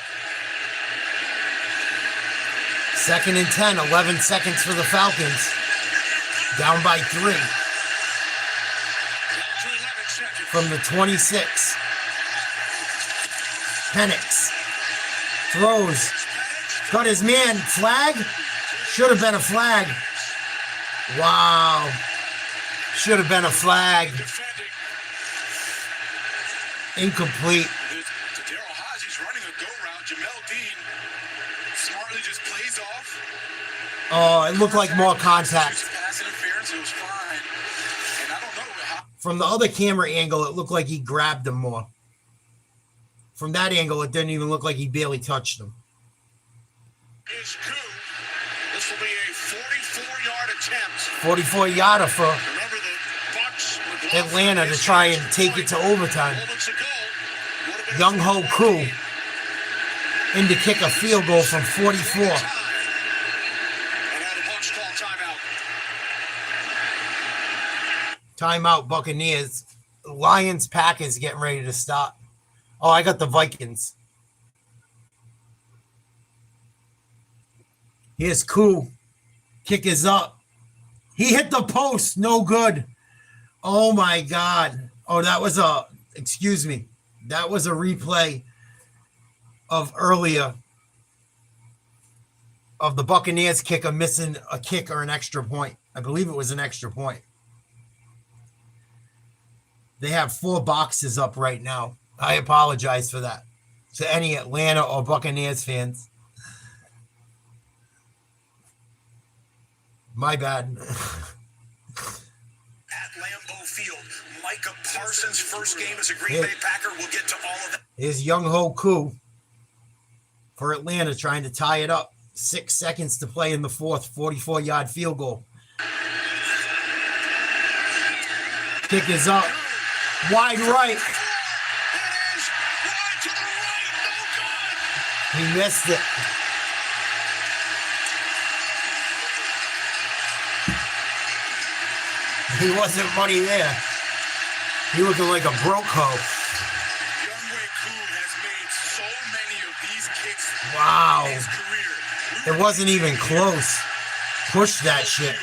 2nd and 10. 11 seconds for the Falcons. Down by 3. From the 26. Penix throws. Got his man. Flag? Should have been a flag. Wow. Should have been a flag. Incomplete. Daryl Hodges running a go route. Jamel Dean smartly just plays off. Oh, it looked like more contact. Pass interference. It was fine. And I don't know how. From the other camera angle, it looked like he grabbed him more. From that angle, it didn't even look like he barely touched him. Is Koo. This will be a 44-yard attempt. 44-yarder for Remember the Bucks with Atlanta to try and take it to overtime. Young Ho Koo in to kick a field goal from 44. And now the Bucks call timeout. Timeout, Buccaneers. Lions, Packers getting ready to start. Oh, I got the Vikings. Here's Koo. Kick is up. He hit the post. No good. Oh, my God. Oh, that was a, excuse me. That was a replay of earlier of the Buccaneers kicker missing a kick or an extra point. I believe it was an extra point. They have 4 boxes up right now. I apologize for that to any Atlanta or Buccaneers fans. My bad. At Lambeau Field, Micah Parsons' first game as a Green Bay Packer. We'll get to all of that. Here's Young Ho Koo for Atlanta trying to tie it up. 6 seconds to play in the fourth. 44-yard field goal. Kick is up. Wide right. He missed it. He wasn't money there. He looking like a broke hoe. Wow. It wasn't even close. Push that shit.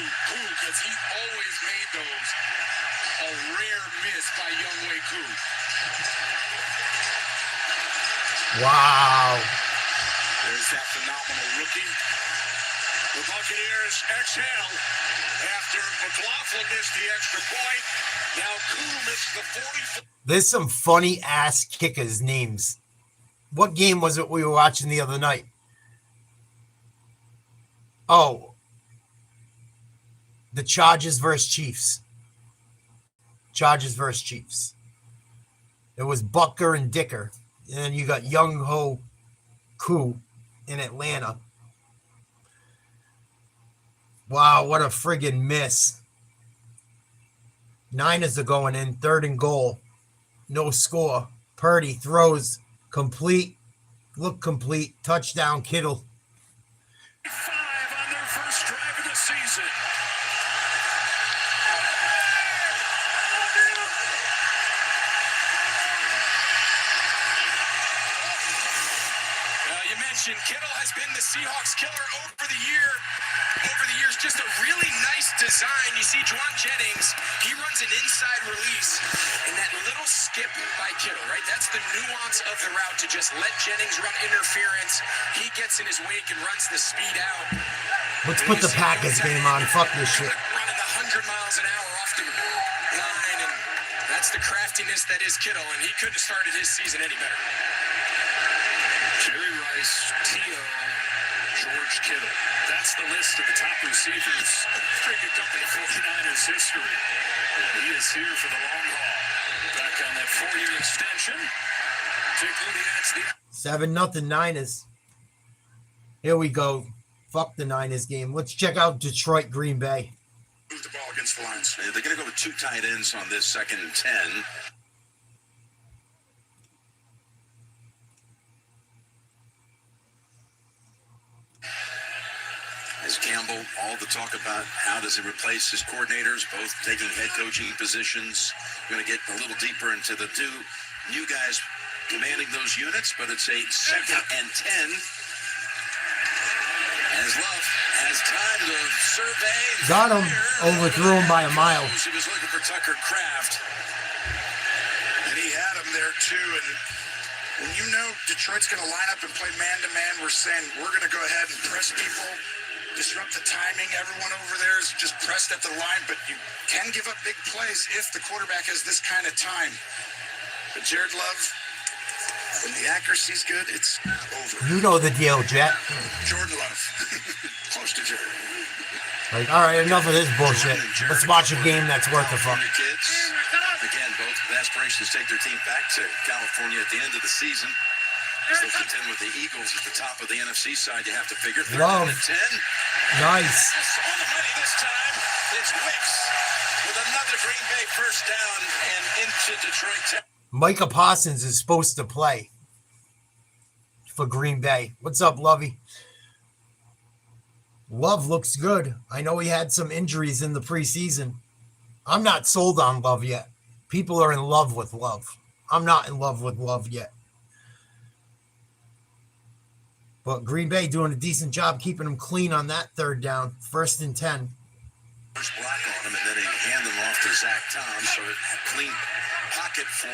Wow. There's that phenomenal rookie. The Buccaneers exhale after McLaughlin missed the extra point. Now Koo missed the 44. There's some funny ass kickers' names. What game was it we were watching the other night? Oh, the Chargers versus Chiefs. Chargers versus Chiefs. It was Butker and Dicker. And then you got Young Ho Koo in Atlanta. Wow, what a friggin' miss. Niners are going in, 3rd and goal. No score. Purdy throws complete. Look complete. Touchdown, Kittle. 5 on their first drive of the season. You mentioned Kittle has been the Seahawks killer over the years. Just a really nice design. You see Juwan Jennings, he runs an inside release, and that little skip by Kittle, right? That's the nuance of the route, to just let Jennings run interference. He gets in his wake and runs the speed out. Let's put the Packers game on. Fuck this shit. Running 100 miles an hour off the line, and that's the craftiness that is Kittle, and he couldn't have started his season any better. Jerry Rice, T.O., George Kittle. That's the list of the top receivers. Pretty good company 49ers history. He is here for the long haul. Back on that 4-year extension. Take a look at the 7-0 Niners. Here we go. Fuck the Niners game. Let's check out Detroit, Green Bay. move the ball against the Lions. They're going to go with 2 tight ends on this 2nd and 10. As Campbell, all the talk about how does he replace his coordinators, both taking head coaching positions. We're going to get a little deeper into the 2 new guys commanding those units, but it's a 2nd and 10. As Love has time to survey. Got him. Overthrew him by a mile. He was looking for Tucker Kraft. And he had him there too. And when you know Detroit's going to line up and play man-to-man, we're saying we're going to go ahead and press people, disrupt the timing. Everyone over there is just pressed at the line, but you can give up big plays if the quarterback has this kind of time. But Jared Love, when the accuracy's good, it's over. You know the deal, Jet. Jordan Love. Close to Jared. Like, all right, enough of this bullshit. Let's watch a game that's worth a fuck. Kids, again, both with aspirations to take their team back to California at the end of the season. As they contend with the Eagles at the top of the NFC side, you have to figure 13 Love. and 10. Nice. On the money this time, it's Wicks with another Green Bay first down and into Detroit. Micah Parsons is supposed to play for Green Bay. What's up, Lovey? Love looks good. I know he had some injuries in the preseason. I'm not sold on Love yet. People are in love with Love. I'm not in love with Love yet. But Green Bay doing a decent job keeping them clean on that 3rd down. 1st and 10. First block on him, and then they hand them off to Zach Tom. So a clean pocket for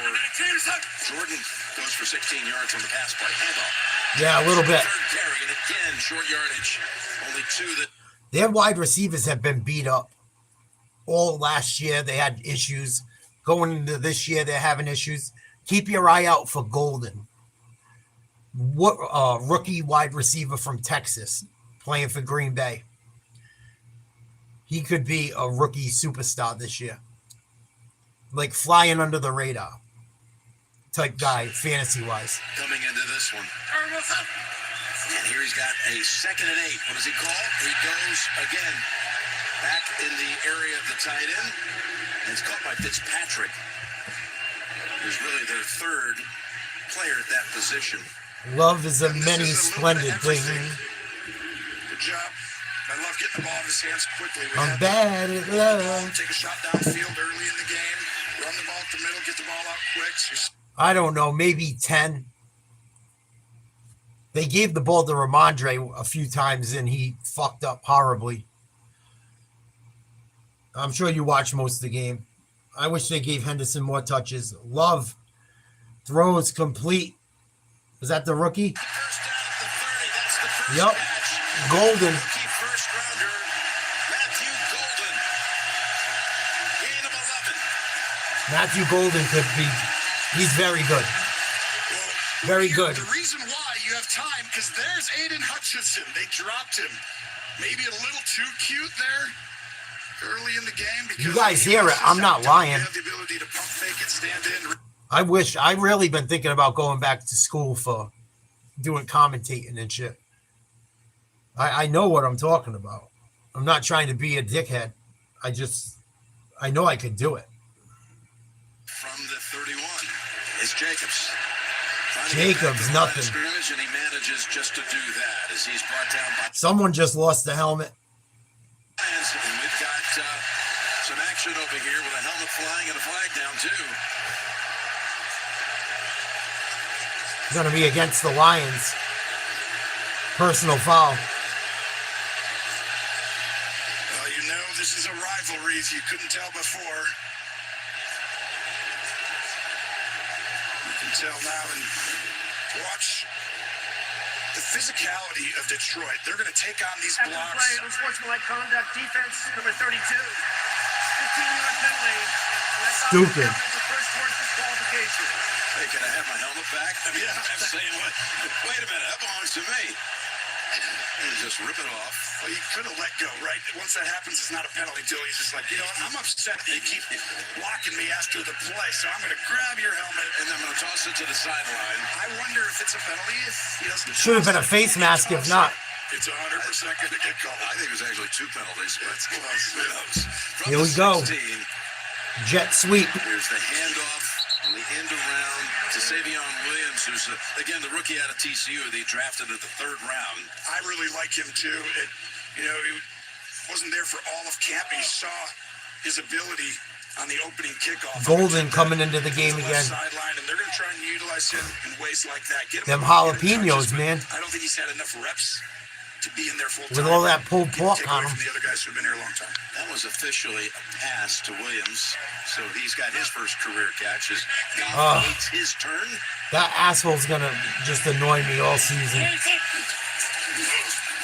Jordan. Goes for 16 yards on the pass play. Handoff. Yeah, a little bit. 3rd carry, and again, short yardage. Only 2 that. Their wide receivers have been beat up. All last year, they had issues. Going into this year, they're having issues. Keep your eye out for Golden. What rookie wide receiver from Texas playing for Green Bay. He could be a rookie superstar this year. Like flying under the radar type guy, fantasy-wise. Coming into this one. And here he's got a 2nd and 8. What does he call? He goes again back in the area of the tight end. And it's caught by Fitzpatrick, who's really their 3rd player at that position. Love is a many splendid thing. Good job. I love getting the ball in his hands quickly. I'm bad at love. Take a shot downfield early in the game. Run the ball up the middle. Get the ball out quick. I don't know, maybe 10. They gave the ball to Ramondre a few times and he fucked up horribly. I'm sure you watched most of the game. I wish they gave Henderson more touches. Love throws complete. Is that the rookie? Yep. Golden. Matthew Golden could be. He's very good. Very good. The reason why you have time, because there's Aiden Hutchinson. They dropped him. Maybe a little too cute there early in the game. You guys hear it. I'm not lying. I've really been thinking about going back to school for doing commentating and shit. I know what I'm talking about. I'm not trying to be a dickhead. I know I could do it. From the 31 is Jacobs. Jacobs, nothing. And he manages just to do that as he's brought down by Someone just lost the helmet. And we've got some action over here with a helmet flying and a flag down too. Going to be against the Lions. Personal foul. Well, you know this is a rivalry, as you couldn't tell before. You can tell now and watch the physicality of Detroit. They're going to take on these blocks. Play, unsportsmanlike conduct, defense, number 32. 15-yard penalty. Stupid. First word disqualification. Hey, can I have my helmet back? I mean, I'm saying, wait a minute, that belongs to me. And just rip it off. Well, you could have let go, right? Once that happens, it's not a penalty till he's just like, you know what, I'm upset they keep blocking me after the play, so I'm going to grab your helmet and I'm going to toss it to the sideline. I wonder if it's a penalty if he doesn't. Should have been a face mask if not. It's 100% going to get called. I think it was actually 2 penalties, but it's close. Who knows? Here we go. 16, Jet sweep. here's the handoff and the end around to Savion Williams, who's, again, the rookie out of TCU. They drafted at the 3rd round. I really like him, too. He wasn't there for all of camp. He saw his ability on the opening kickoff. Golden coming into the game again. Sideline, and they're going to try and utilize him in ways like that. Them jalapenos, man. I don't think he's had enough reps to be in there full time. With all that pulled pork on him. The other guys who've been here a long time. That was officially a pass to Williams, so he's got his first career catch. As Goff waits his turn. That asshole's gonna just annoy me all season.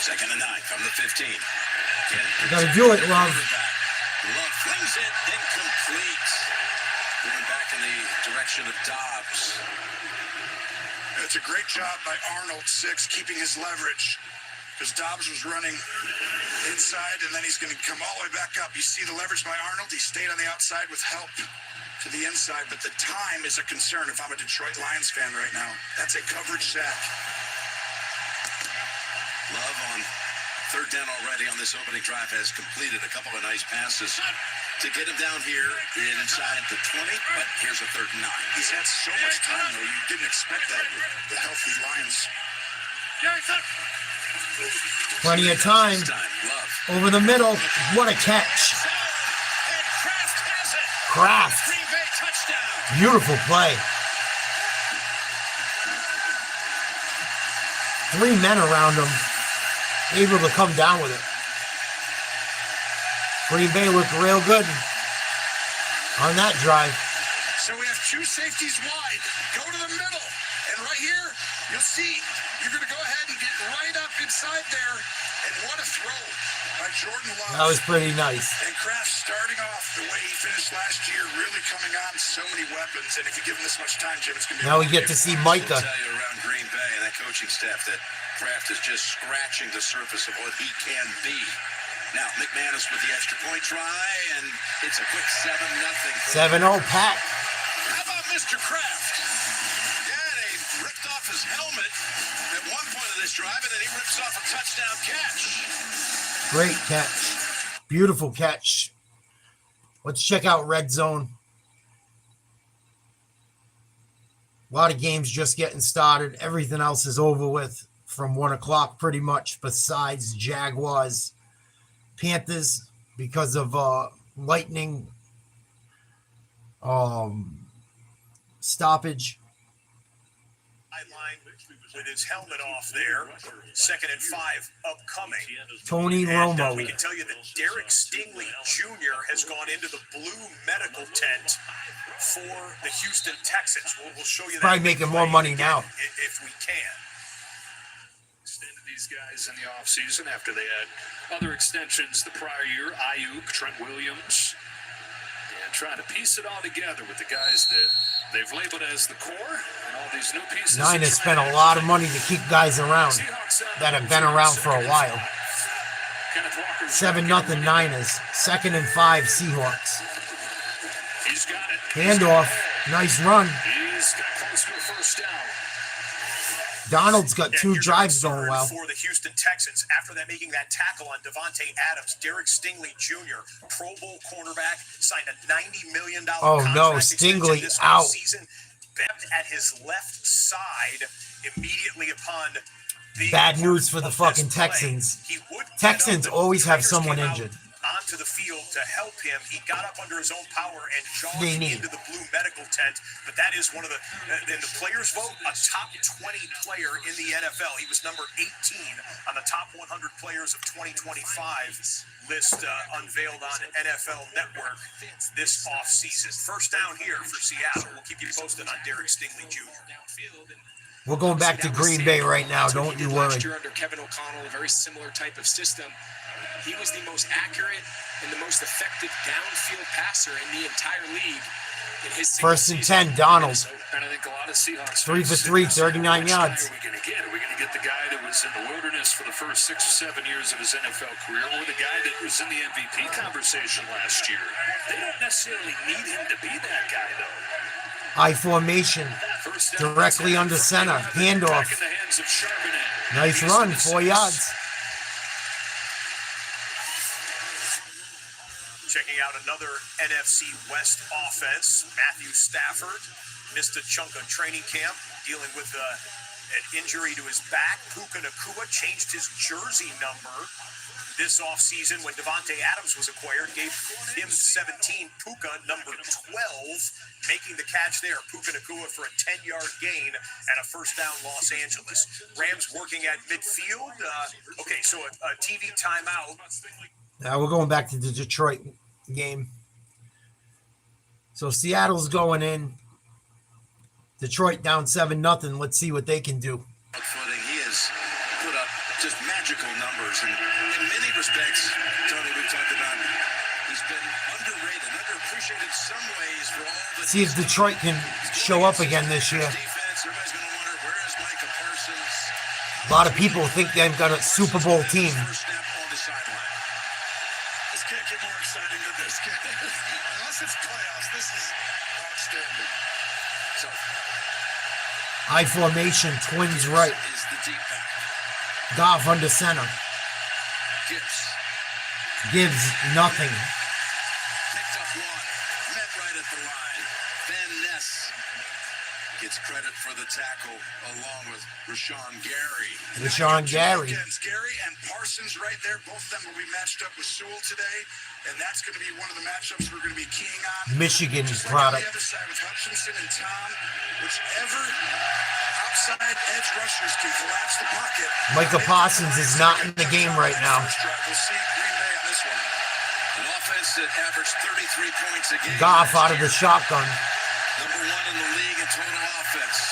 2nd and 9 from the 15. You gotta do it, Love. Love flings it incomplete. Going back in the direction of Dobbs. It's a great job by Arnold, 6, keeping his leverage. Because Dobbs was running inside, and then he's going to come all the way back up. You see the leverage by Arnold. He stayed on the outside with help to the inside, but the time is a concern if I'm a Detroit Lions fan right now. That's a coverage sack. Love on 3rd down already on this opening drive has completed a couple of nice passes to get him down here inside the 20, but here's a 3rd and 9. He's had so much time, though. You didn't expect that with the healthy Lions. Plenty of time. Over the middle. What a catch. Kraft. Beautiful play. 3 men around him. Able to come down with it. Green Bay looked real good on that drive. So we have 2 safeties wide. Go to the middle. And right here, you'll see, you're going to go ahead and get right up inside there. And what a throw by Jordan Love. That was pretty nice. And Kraft starting off the way he finished last year, really coming on so many weapons. And if you give him this much time, Jim, it's going to be... Now we get to see Micah. I'll tell you around Green Bay and that coaching staff that Kraft is just scratching the surface of what he can be. Now, McManus with the extra point try, and it's a quick 7-0. 7-0 Pat. How about Mr. Kraft? Yeah, he ripped off his helmet at one point of this drive, and then he rips off a touchdown catch. Great catch. Beautiful catch. Let's check out Red Zone. A lot of games just getting started. Everything else is over with from 1 o'clock pretty much, besides Jaguars. Panthers, because of lightning stoppage. With his helmet off there. 2nd and 5 upcoming. Tony And, Romo. we can tell you that Derek Stingley Jr. has gone into the blue medical tent for the Houston Texans. We'll show you that. Probably making more money now. If we can. Extended these guys in the offseason after they had other extensions the prior year. Ayuk, Trent Williams. And trying to piece it all together with the guys that they've labeled as the core and all these new pieces. Niners spent a lot of money to keep guys around that have been around for a while. 7-0 Niners. 2nd and 5 Seahawks. Handoff. Nice run. first down. Donald's got two drives going well. For the Houston Texans, after that making that tackle on Devontae Adams, Derek Stingley Jr., Pro Bowl cornerback, signed a $90 million contract. Oh no, Stingley out. Season, at his left side immediately upon the bad news for the fucking Texans. Texans always have someone injured. Onto the field to help him. He got up under his own power and jogged into the blue medical tent. But that is one of the, in the players' vote, a top 20 player in the NFL. He was number 18 on the top 100 players of 2025 list unveiled on NFL Network this offseason. First down here for Seattle. We'll keep you posted on Derek Stingley Jr. We're going back to Green Bay right now. Don't you worry. Last year under Kevin O'Connell, a very similar type of system. He was the most accurate and the most effective downfield passer in the entire league. In his first and 10, Donald. And I think a lot of Seahawks 3 for 3, 39 yards. Are we going to get? Are we going to get the guy that was in the wilderness for the first 6 or 7 years of his NFL career, or the guy that was in the MVP conversation last year? They don't necessarily need him to be that guy, though. I formation, directly under center, handoff. Nice run, 4 yards. Checking out another NFC West offense. Matthew Stafford missed a chunk of training camp, dealing with an injury to his back. Puka Nacua changed his jersey number this offseason when Devontae Adams was acquired, gave him 17, Puka number 12, making the catch there. Puka Nacua for a 10-yard gain and a first down Los Angeles. Rams working at midfield. Okay, so a TV timeout. Now we're going back to the Detroit game. So Seattle's going in. Detroit down 7-0. Let's see what they can do. He has put up just magical numbers, and in many respects, Tony, we've talked about, he's been underrated, underappreciated in some ways for all the. See if Detroit can show up again this year. Defense, everybody's going to wonder, where is Micah Parsons? A lot of people think they've got a Super Bowl team. Can't get more exciting than this. Unless it's playoffs, this is outstanding. So, I formation, twins right. Is the deep back. Goff under center. Gives nothing. Picked up one. Met right at the line. Van Ness gets credit for the tackle along with Rashawn Gary. Rashawn Gary. Gary and Parsons right there. Both of them will be matched up with Sewell today. And that's going to be one of the matchups we're going to be keying on. Michigan just product. Like on the other side with Hutchinson and Tom, whichever outside edge rushers can collapse the pocket. Micah Parsons is not in the game right now. We'll see Green Bay on this one. An offense that averaged 33 points a game. Goff out of the shotgun. Number 1 in the league in total offense.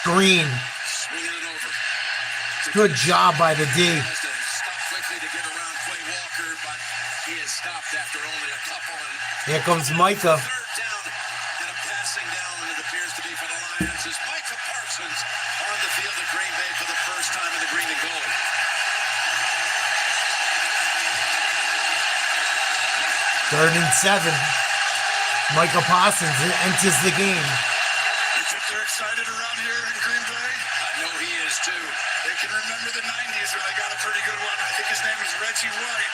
Screen. Swinging it over. Good job by the D. Stop quickly to get around Quay Walker, but he is stopped after only a couple. Here comes Micah. Third down and a passing down, and it appears to be for the Lions. Is Micah Parsons on the field at Green Bay for the first time in the green and gold. Third and 7. Micah Parsons enters the game. You think they're excited around here in Green Bay? I know he is too. They can remember the 90s where they got a pretty good one. I think his name is Reggie White.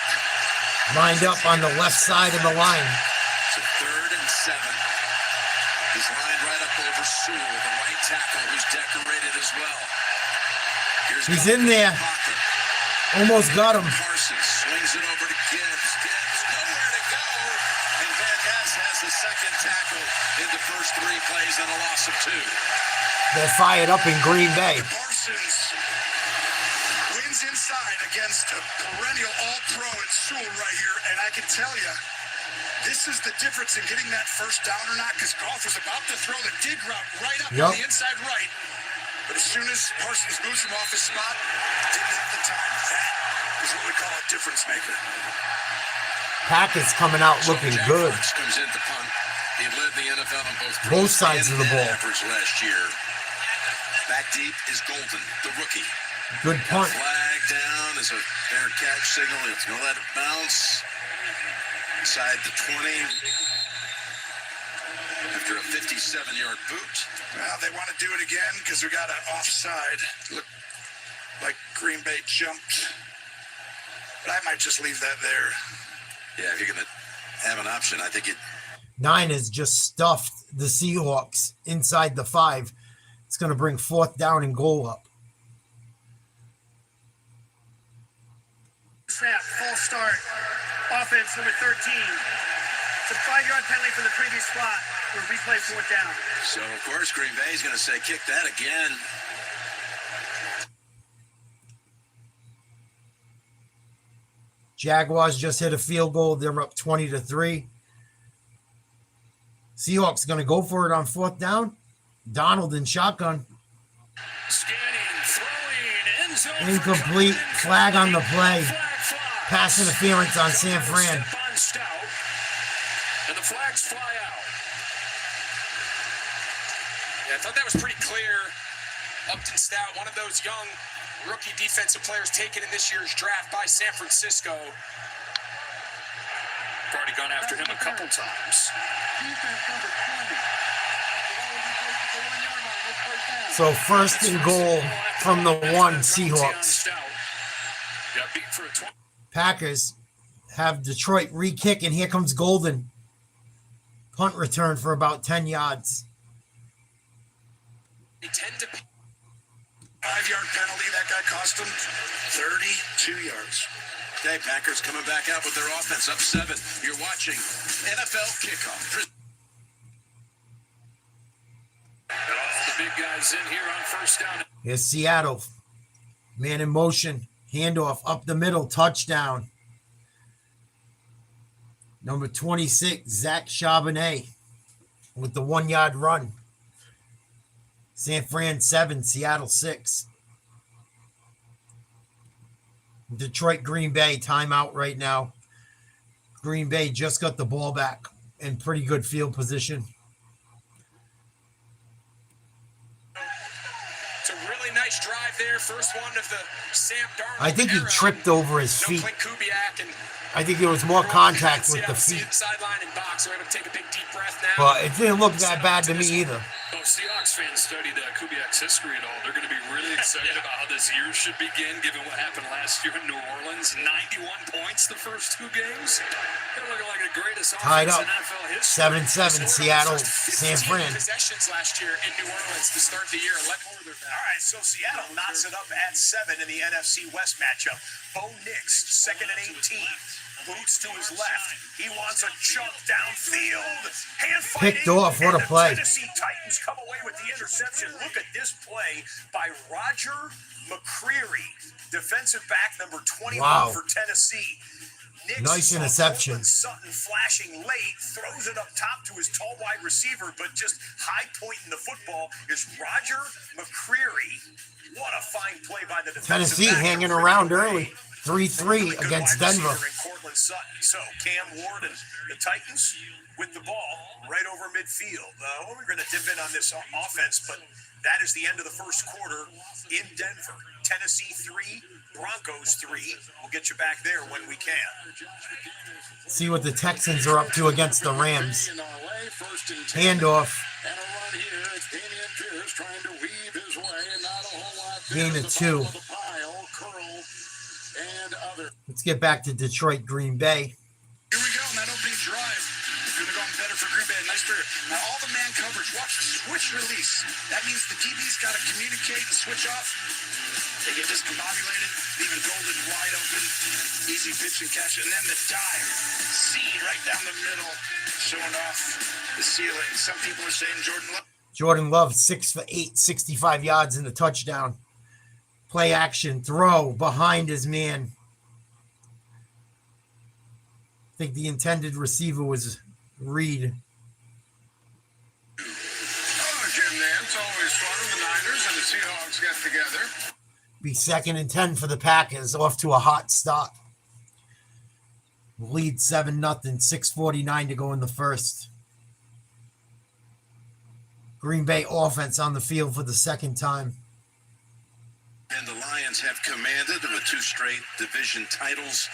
Lined up on the left side of the line. So 3rd and 7. He's lined right up over Sewell, the right tackle, who's decorated as well. He's in there. Almost got him. Parsons swings it over to Gibbs. Gibbs nowhere to go. And Van Ness has the second tackle in the first 3 plays and a loss of 2. They're fired up in Green Bay. Parsons wins inside against a perennial all-pro at Sewell right here. And I can tell you, this is the difference in getting that first down or not, because Goff was about to throw the dig route right up on the inside right. But as soon as Parsons moves him off his spot, didn't have the time. That is what we call a difference maker. Packers coming out looking good. Comes in to punt. He led the NFL on both sides of the ball. Average last year. Back deep is Golden, the rookie. Good punt. Flag down is a fair catch signal. It's going to let it bounce. Inside the 20. 57-yard boot. Well, they want to do it again because we got an offside. Look like Green Bay jumped. But I might just leave that there. Yeah, if you're going to have an option, I think it. Niners just stuffed the Seahawks inside the 5. It's going to bring 4th down and goal up. Snap, full start. Offense number 13. It's a 5-yard penalty for the previous spot. We'll replay 4th down. So, of course, Green Bay is going to say, kick that again. Jaguars just hit a field goal. They're up 20-3. Seahawks going to go for it on 4th down. Donald in shotgun. Incomplete. Flag on the play. Pass interference on San Fran. And the flags fly out. Yeah, I thought that was pretty clear. Upton Stout, one of those young rookie defensive players taken in this year's draft by San Francisco. I've already gone after him a couple times. So 1st and goal from the 1 Seahawks. Packers have Detroit re-kick, and here comes Golden. Punt return for about 10 yards. 5-yard penalty. That guy cost them 32 yards. Okay, Packers coming back out with their offense up 7. You're watching NFL Kickoff. The big guys in here on 1st down. Here's Seattle. Man in motion. Handoff up the middle. Touchdown. Number 26, Zach Charbonnet with the 1-yard run. San Fran 7, Seattle 6. Detroit, Green Bay, timeout right now. Green Bay just got the ball back in pretty good field position. It's a really nice drive there. First one of the Sam Darnold. I think he tripped over his feet. Clint Kubiak, and I think there was more contact with the feet. Sideline and box. So we're able to take a big deep breath now. But it didn't look that bad to me either. Well, if Seahawks fans studied Kubiak's history at all, they're going to be really excited about how this year should begin, given what happened last year in New Orleans. 91 points the first 2 games. They're looking like the greatest Tied offense up. in NFL history. 7-7, Seattle, San Fran. Possessions last year in New Orleans to start the year. All right, so Seattle knocks it up at 7 in the NFC West matchup. Bo Nix, 2nd and 18. Boots to his left. He wants a jump downfield. Hand fighting. Picked off. What a And play. the Tennessee Titans come away with the interception. Look at this play by Roger McCreary, defensive back number 21 Wow. for Tennessee. Nix Nice saw interception. Courtland Sutton flashing late, throws it up top to his tall wide receiver, but just high pointing the football is Roger McCreary. What a fine play by the defensive Tennessee back. hanging around early. 3-3 against Denver. Sutton. So Cam Ward and the Titans with the ball right over midfield. We're going to dip in on this offense, but that is the end of the first quarter in Denver. Tennessee 3, Broncos 3. We'll get you back there when we can. See what the Texans are up to against the Rams. Handoff. Gain of 2. Let's get back to Detroit, Green Bay. Here we go on that opening drive. Going to go better for Green Bay. Nice period. Now all the man coverage. Watch the switch release. That means the DB's got to communicate and switch off. They get discombobulated, leaving Golden wide open. Easy pitch and catch. And then the dive. Seed right down the middle, showing off the ceiling. Some people are saying Jordan Love, 6 for 8, 65 yards in the touchdown. Play action, throw behind his man. I think the intended receiver was Reed. Oh, Jim Nance, always fun when the Niners and the Seahawks get together. Be 2nd and 10 for the Packers, off to a hot start. Lead 7-0, 6:49 to go in the first. Green Bay offense on the field for the second time. And the Lions have commanded with 2 straight division titles,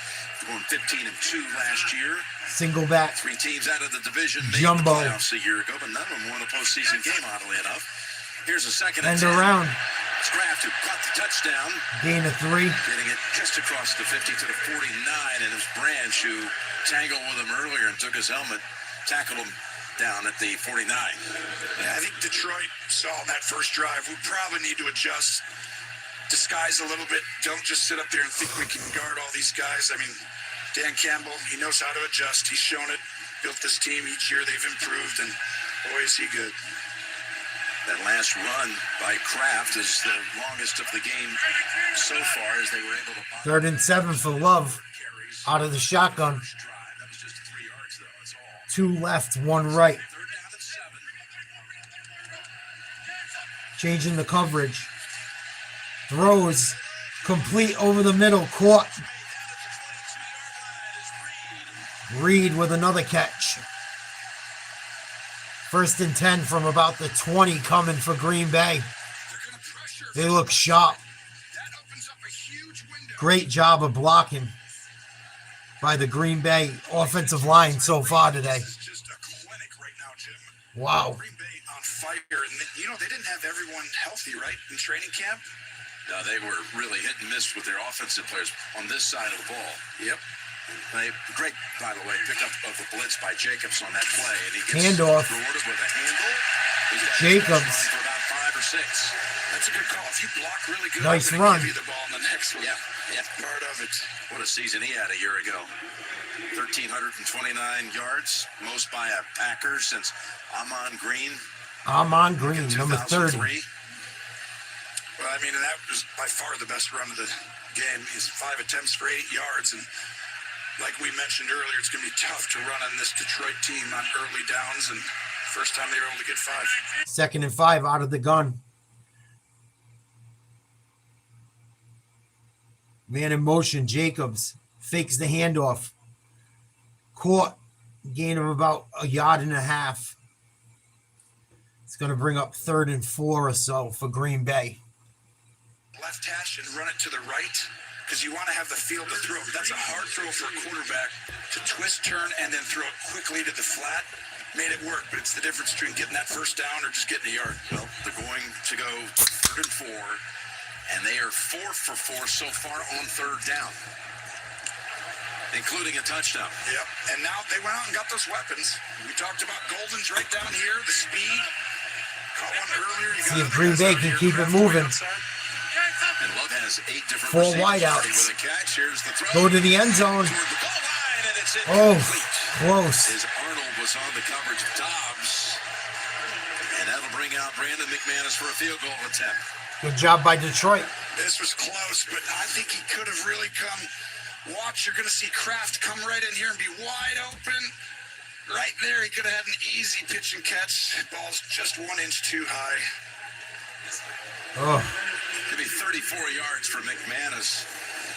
going 15-2 last year. Single back. 3 teams out of the division made Jumbo. the playoffs a year ago, but none of them won a postseason game, oddly enough. Here's a second and End 10. around. It's Kraft who caught the touchdown. Gain of 3. Getting it just across the 50 to the 49, and it was Branch who tangled with him earlier and took his helmet, tackled him down at the 49. Yeah, I think Detroit saw on that first drive, we probably need to adjust, disguise a little bit. Don't just sit up there and think we can guard all these guys. I mean, Dan Campbell, he knows how to adjust. He's shown it, built this team each year. They've improved, and boy, is he good. That last run by Kraft is the longest of the game so far as they were able to... 3rd and 7 for Love. Out of the shotgun. 2 left, 1 right. Changing the coverage. Throws. Complete over the middle. Caught. Reed with another catch. 1st and 10 from about the 20 coming for Green Bay. They look sharp. Great job of blocking by the Green Bay offensive line so far today. Wow. Green Bay on fire. And, they didn't have everyone healthy, right, in training camp? No, they were really hit and miss with their offensive players on this side of the ball. Yep. Great, by the way, pickup of the blitz by Jacobs on that play. And he gets Handoff. rewarded with a handle. Jacobs. For about 5 or 6. That's a good call. If you block really good, Nice I'm run. give you the ball in the next one. Yeah. Part of it. What a season he had a year ago. 1,329 yards, most by a Packer since Amon Green. Amon Green, number 30. Well, I mean, and that was by far the best run of the game. He's 5 attempts for 8 yards, and like we mentioned earlier, it's going to be tough to run on this Detroit team on early downs, and first time they were able to get 5. 2nd and 5 out of the gun. Man in motion, Jacobs fakes the handoff. Caught. Gain of about 1.5 yards. It's going to bring up 3rd and 4 or so for Green Bay. Left hash and run it to the right, because you want to have the field to throw. That's a hard throw for a quarterback to twist, turn, and then throw it quickly to the flat. Made it work, but it's the difference between getting that first down or just getting a yard. Well, they're going to go 3rd and 4, and they are 4 for 4 so far on 3rd down, including a touchdown. Yep, and now they went out and got those weapons. We talked about Golden's right down here, the speed. Caught one earlier. You See if Green Bay can keep it moving. And Love has 8 different 4 receivers wideouts. with a catch. Here's the throw. Go to the end zone. Oh, close. As Arnold was on the coverage of Dobbs. And that'll bring out Brandon McManus for a field goal attempt. Good job by Detroit. This was close, but I think he could have really come. Watch, you're going to see Kraft come right in here and be wide open. Right there, he could have had an easy pitch and catch. Ball's just 1 inch too high. Oh. It'll be 34 yards for McManus,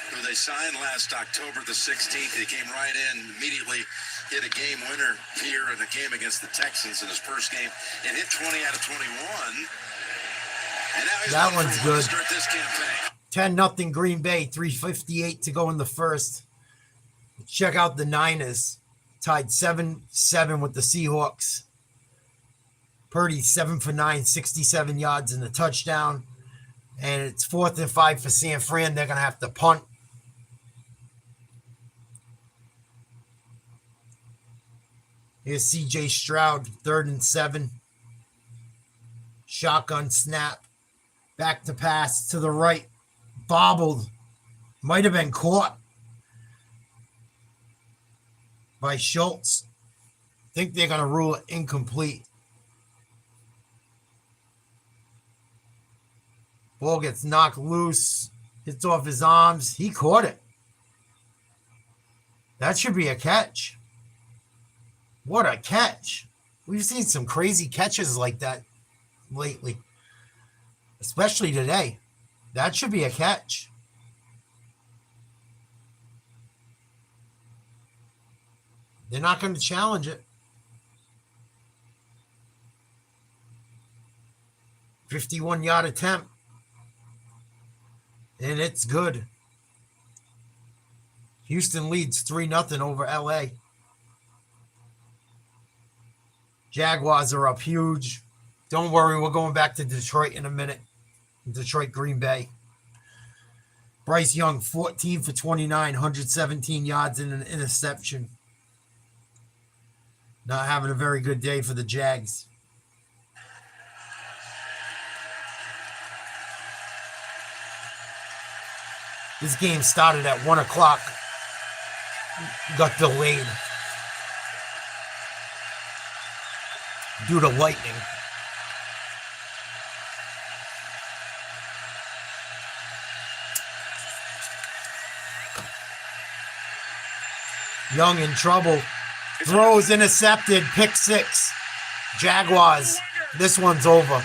who they signed last October the 16th. He came right in, immediately hit a game winner here in a game against the Texans in his first game, and hit 20 out of 21. And now he's That one's good. To start this campaign. 10-0 Green Bay, 3:58 to go in the first. Check out the Niners. Tied 7-7 with the Seahawks. Purdy 7 for 9, 67 yards and a touchdown. And it's 4th and 5 for San Fran. They're going to have to punt. Here's C.J. Stroud, 3rd and 7. Shotgun snap. Back to pass to the right. Bobbled. Might have been caught by Schultz. Think they're going to rule it incomplete. Ball gets knocked loose. Hits off his arms. He caught it. That should be a catch. What a catch. We've seen some crazy catches like that lately. Especially today. That should be a catch. They're not going to challenge it. 51-yard attempt. And it's good. Houston leads 3-0 over LA. Jaguars are up huge. Don't worry, we're going back to Detroit in a minute. Detroit, Green Bay. Bryce Young, 14 for 29, 117 yards and an interception. Not having a very good day for the Jags. This game started at 1 o'clock. Got delayed due to lightning. Young in trouble. Throws intercepted. Pick 6. Jaguars. This one's over.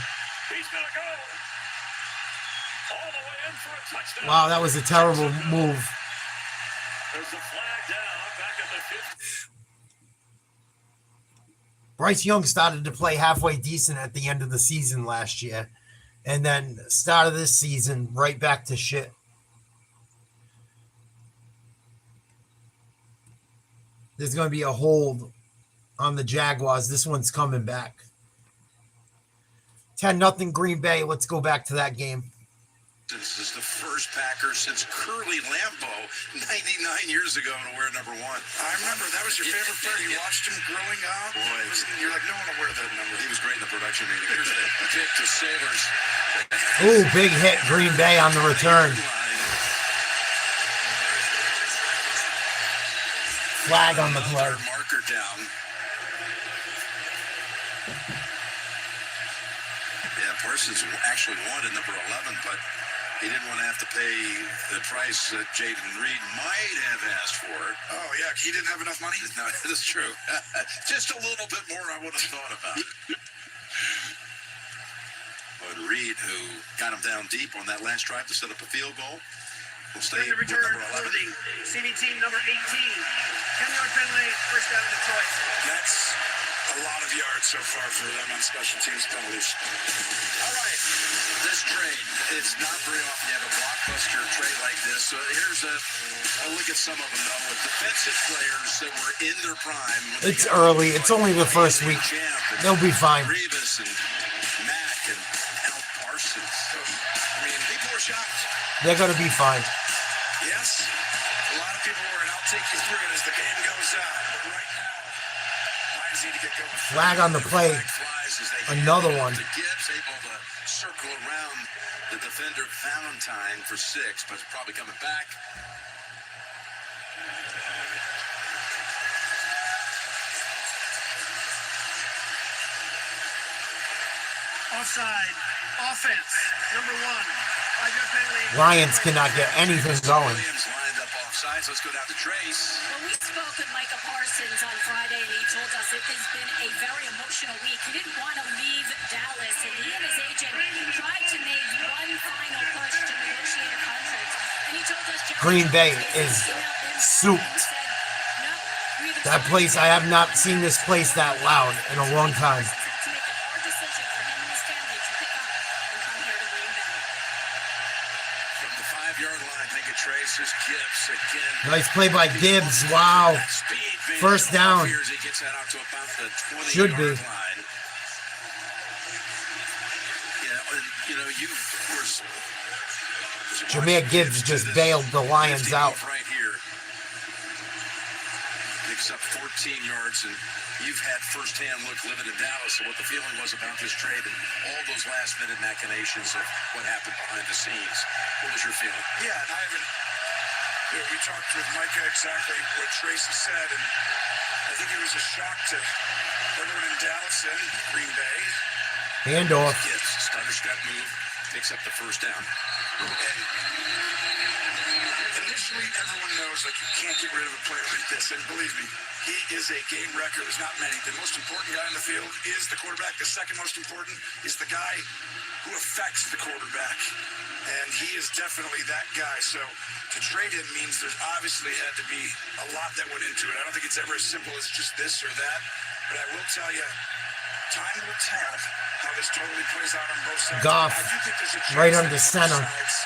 Wow, that was a terrible move. Bryce Young started to play halfway decent at the end of the season last year. And then start of this season, right back to shit. There's going to be a hold on the Jaguars. This one's coming back. 10-0 Green Bay. Let's go back to that game. This is the first Packer since Curly Lambeau 99 years ago to wear number 1. I remember that was your favorite player. You watched him growing up. Boy, You're like, no one will wear that number. He was great in the production meeting. Here's the kick to Sailors. Ooh, big hit Green Bay on the return. Flag on the play. Marker down. Yeah, Parsons actually wanted number 11, but he didn't want to have to pay the price that Jaden Reed might have asked for. Oh, yeah, he didn't have enough money? No, that's true. Just a little bit more I would have thought about. But Reed, who got him down deep on that last drive to set up a field goal, will stay with return number 11. for the CD team number 18. 10-yard penalty, first down to Detroit. That's a lot of yards so far for them on special teams penalties. All right, this trade, it's not very often you have a blockbuster trade like this. So here's a look at some of them, though, with defensive players that were in their prime. It's early. It's only the first week. They'll be fine. Revis and Mack and Al Parsons. I mean, people are shocked. They're going to be fine. Yes, a lot of people were, and I'll take you through it as the game goes on. But right now, Lions need to get going. Flag on the play. Another one. Gibbs able to circle around the defender Valentine for 6, but it's probably coming back. Offside, offense, number 1. 5-yard penalty. Lions cannot get anything going. Williams lined up offside, so let's go down to Trace. Well, we spoke with Micah Parsons on Friday, and he told us it has been a very emotional week. He didn't want to leave Dallas, and he and his agent tried to make one final push to negotiate a contract. And he told us Green Bay is souped. That place, I have not seen this place that loud in a long time. Traces Gibbs again. Nice play by Gibbs. Wow. First down. He gets that out to about the 20 Should be. line. Yeah, you know, you were. Jahmyr Gibbs just bailed the Lions out. Right here. Picks up 14 yards, and you've had firsthand look living in Dallas and what the feeling was about this trade and all those last-minute machinations of what happened behind the scenes. What was your feeling? Yeah, and I haven't. You know, we talked with Micah exactly what Tracy said, and I think it was a shock to everyone in Dallas and Green Bay. Handoff. Gibbs, stutter step move, picks up the first down. And initially, everyone knows like you can't get rid of a player like this, and believe me, he is a game wrecker. There's not many. The most important guy in the field is the quarterback. The second most important is the guy who affects the quarterback, and he is definitely that guy. So to trade him means there's obviously had to be a lot that went into it. I don't think it's ever as simple as just this or that, but I will tell you, time will tell how this totally plays out on both sides. Goff, I do think there's a right chance under that center. both sides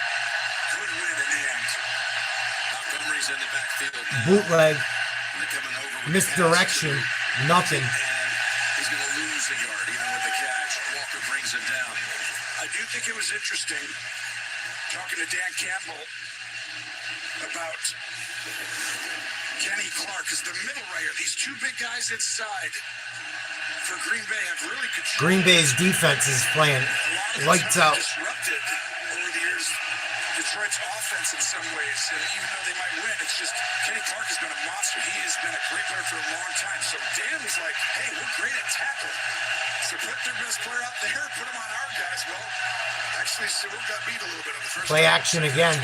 could win in the end. Montgomery's in the backfield now. Bootleg. And they're coming over with Misdirection. Nothing. and he's going to lose lose a yard, even with the catch. Walker brings it down. I do think it was interesting talking to Dan Campbell about Kenny Clark, because the middle right here, these two big guys inside for Green Bay have really controlled. Green Bay's defense is playing lights out. Disrupted over the years Detroit's offense in some ways. Even though they might win, it's just Kenny Clark has been a monster. He has been a great player for a long time. So Dan was like, hey, we're great at tackle. So put their best player out there, put him on our guys. Well, actually, Sewell got beat a little bit on the first Play time. action again.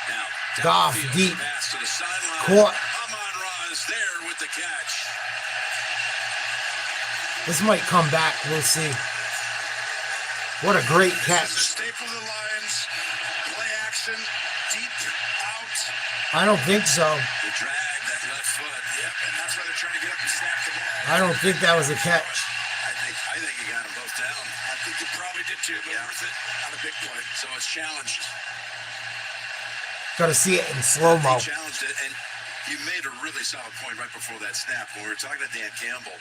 Now, Goff deep. pass to the sideline. Caught. Amon-Ra is there with the catch. This might come back. We'll see. What a great This catch. is a staple of the Lions. Play action, deep out. I don't think so. The drag, that left foot. Yep, and that's why they're trying to get up and snap the ball. I don't think that was a catch. I think he got them both down. I think he probably did too, but worth it on a big play. So it's challenged. Got to see it in slow-mo. He challenged it, and you made a really solid point right before that snap. When we were talking to Dan Campbell,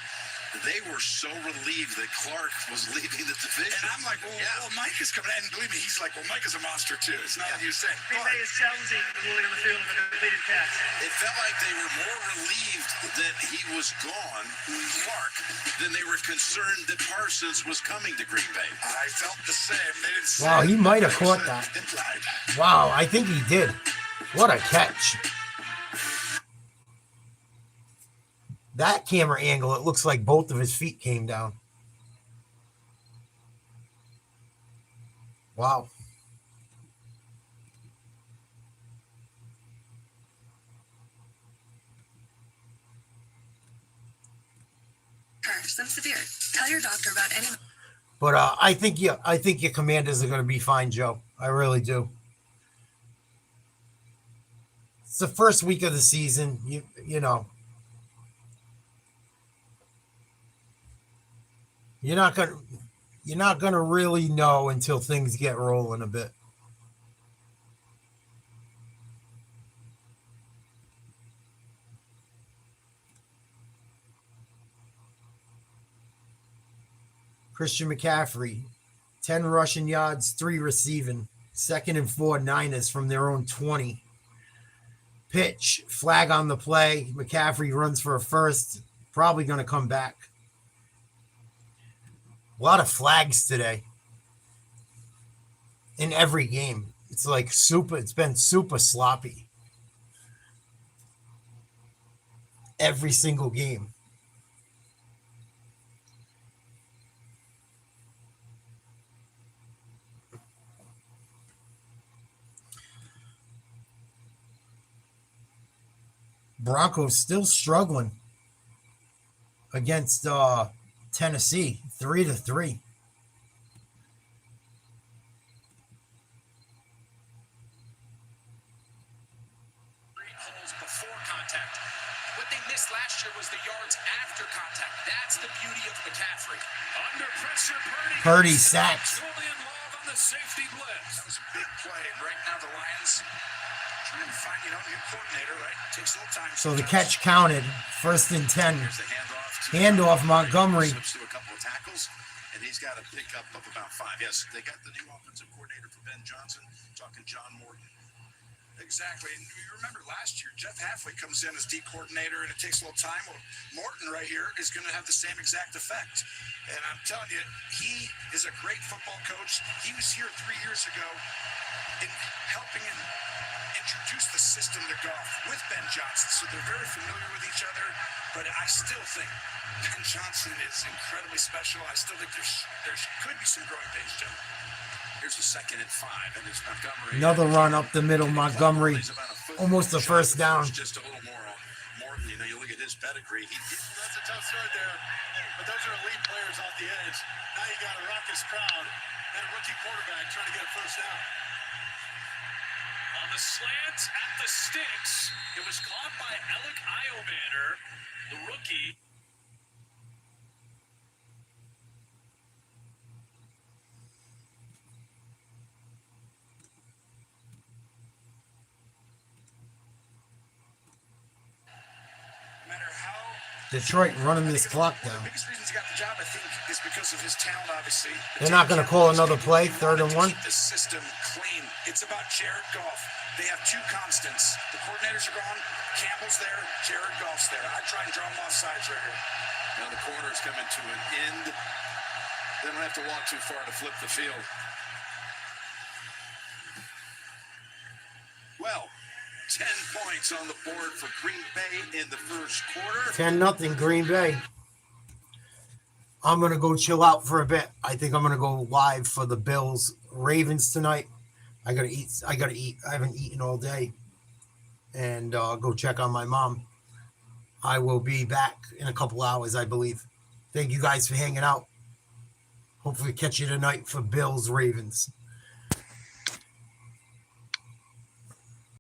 they were so relieved that Clark was leaving the division. And I'm like, well, Mike is coming in. And believe me, he's like, well, Mike is a monster too. It's not like you saying. Green Bay is challenging the ruling on the field of a completed catch. It felt like they were more relieved that he was gone, Clark, than they were concerned that Parsons was coming to Green Bay. I felt the same. They didn't say Wow, he might have caught that. Wow, I think he did. What a catch. That camera angle, it looks like both of his feet came down. Wow. Some severe. Tell your doctor about any. But I think your Commanders are going to be fine, Joe. I really do. It's the first week of the season. You know. You're not gonna really know until things get rolling a bit. Christian McCaffrey, 10 rushing yards, 3 receiving. 2nd and 4, Niners from their own 20. Pitch, flag on the play. McCaffrey runs for a first. Probably going to come back. A lot of flags today in every game. It's been super sloppy. Every single game. Broncos still struggling against Tennessee, 3-3. Holes before contact. What they missed last year was the yards after contact. That's the beauty of McCaffrey. Under pressure, Purdy sacks. Julian Love on the safety blitz. That was a big play. And right now the Lions trying to find, new coordinator, right? Takes a little time. So the catch counted. 1st and 10. Here's the Handoff Montgomery. Slips through a couple of tackles, and he's got a pickup of about 5. Yes, they got the new offensive coordinator for Ben Johnson, talking John Morton. Exactly. And you remember last year, Jeff Halfway comes in as D coordinator, and it takes a little time. Well, Morton right here is going to have the same exact effect. And I'm telling you, he is a great football coach. He was here 3 years ago in helping him introduce the system to Goff with Ben Johnson. So they're very familiar with each other. But I still think Ben Johnson is incredibly special. I still think there could be some growing pains, Joe. Here's the 2nd and 5, and it's Montgomery. Another run up the middle. Montgomery, almost the first down. Just a little more on Morton. You look at his pedigree. That's a tough start there. But those are elite players off the edge. Now you got a raucous crowd and a rookie quarterback trying to get a first down. On the slant at the sticks, it was caught by Alec Iobanner, the rookie. No matter how Detroit running this clock down. The biggest reason he got the job, I think, is because of his talent, obviously. They're not going to call another play, 3rd and 1. Keep the system clean. It's about Jared Goff. They have two constants. The coordinators are gone. Campbell's there. Jared Goff's there. I try and draw them off sides right here. Now the quarter's coming to an end. They don't have to walk too far to flip the field. Well, 10 points on the board for Green Bay in the first quarter. 10-0 Green Bay. I'm going to go chill out for a bit. I think I'm going to go live for the Bills Ravens tonight. I got to eat. I haven't eaten all day. And go check on my mom. I will be back in a couple hours, I believe. Thank you guys for hanging out. Hopefully catch you tonight for Bills Ravens.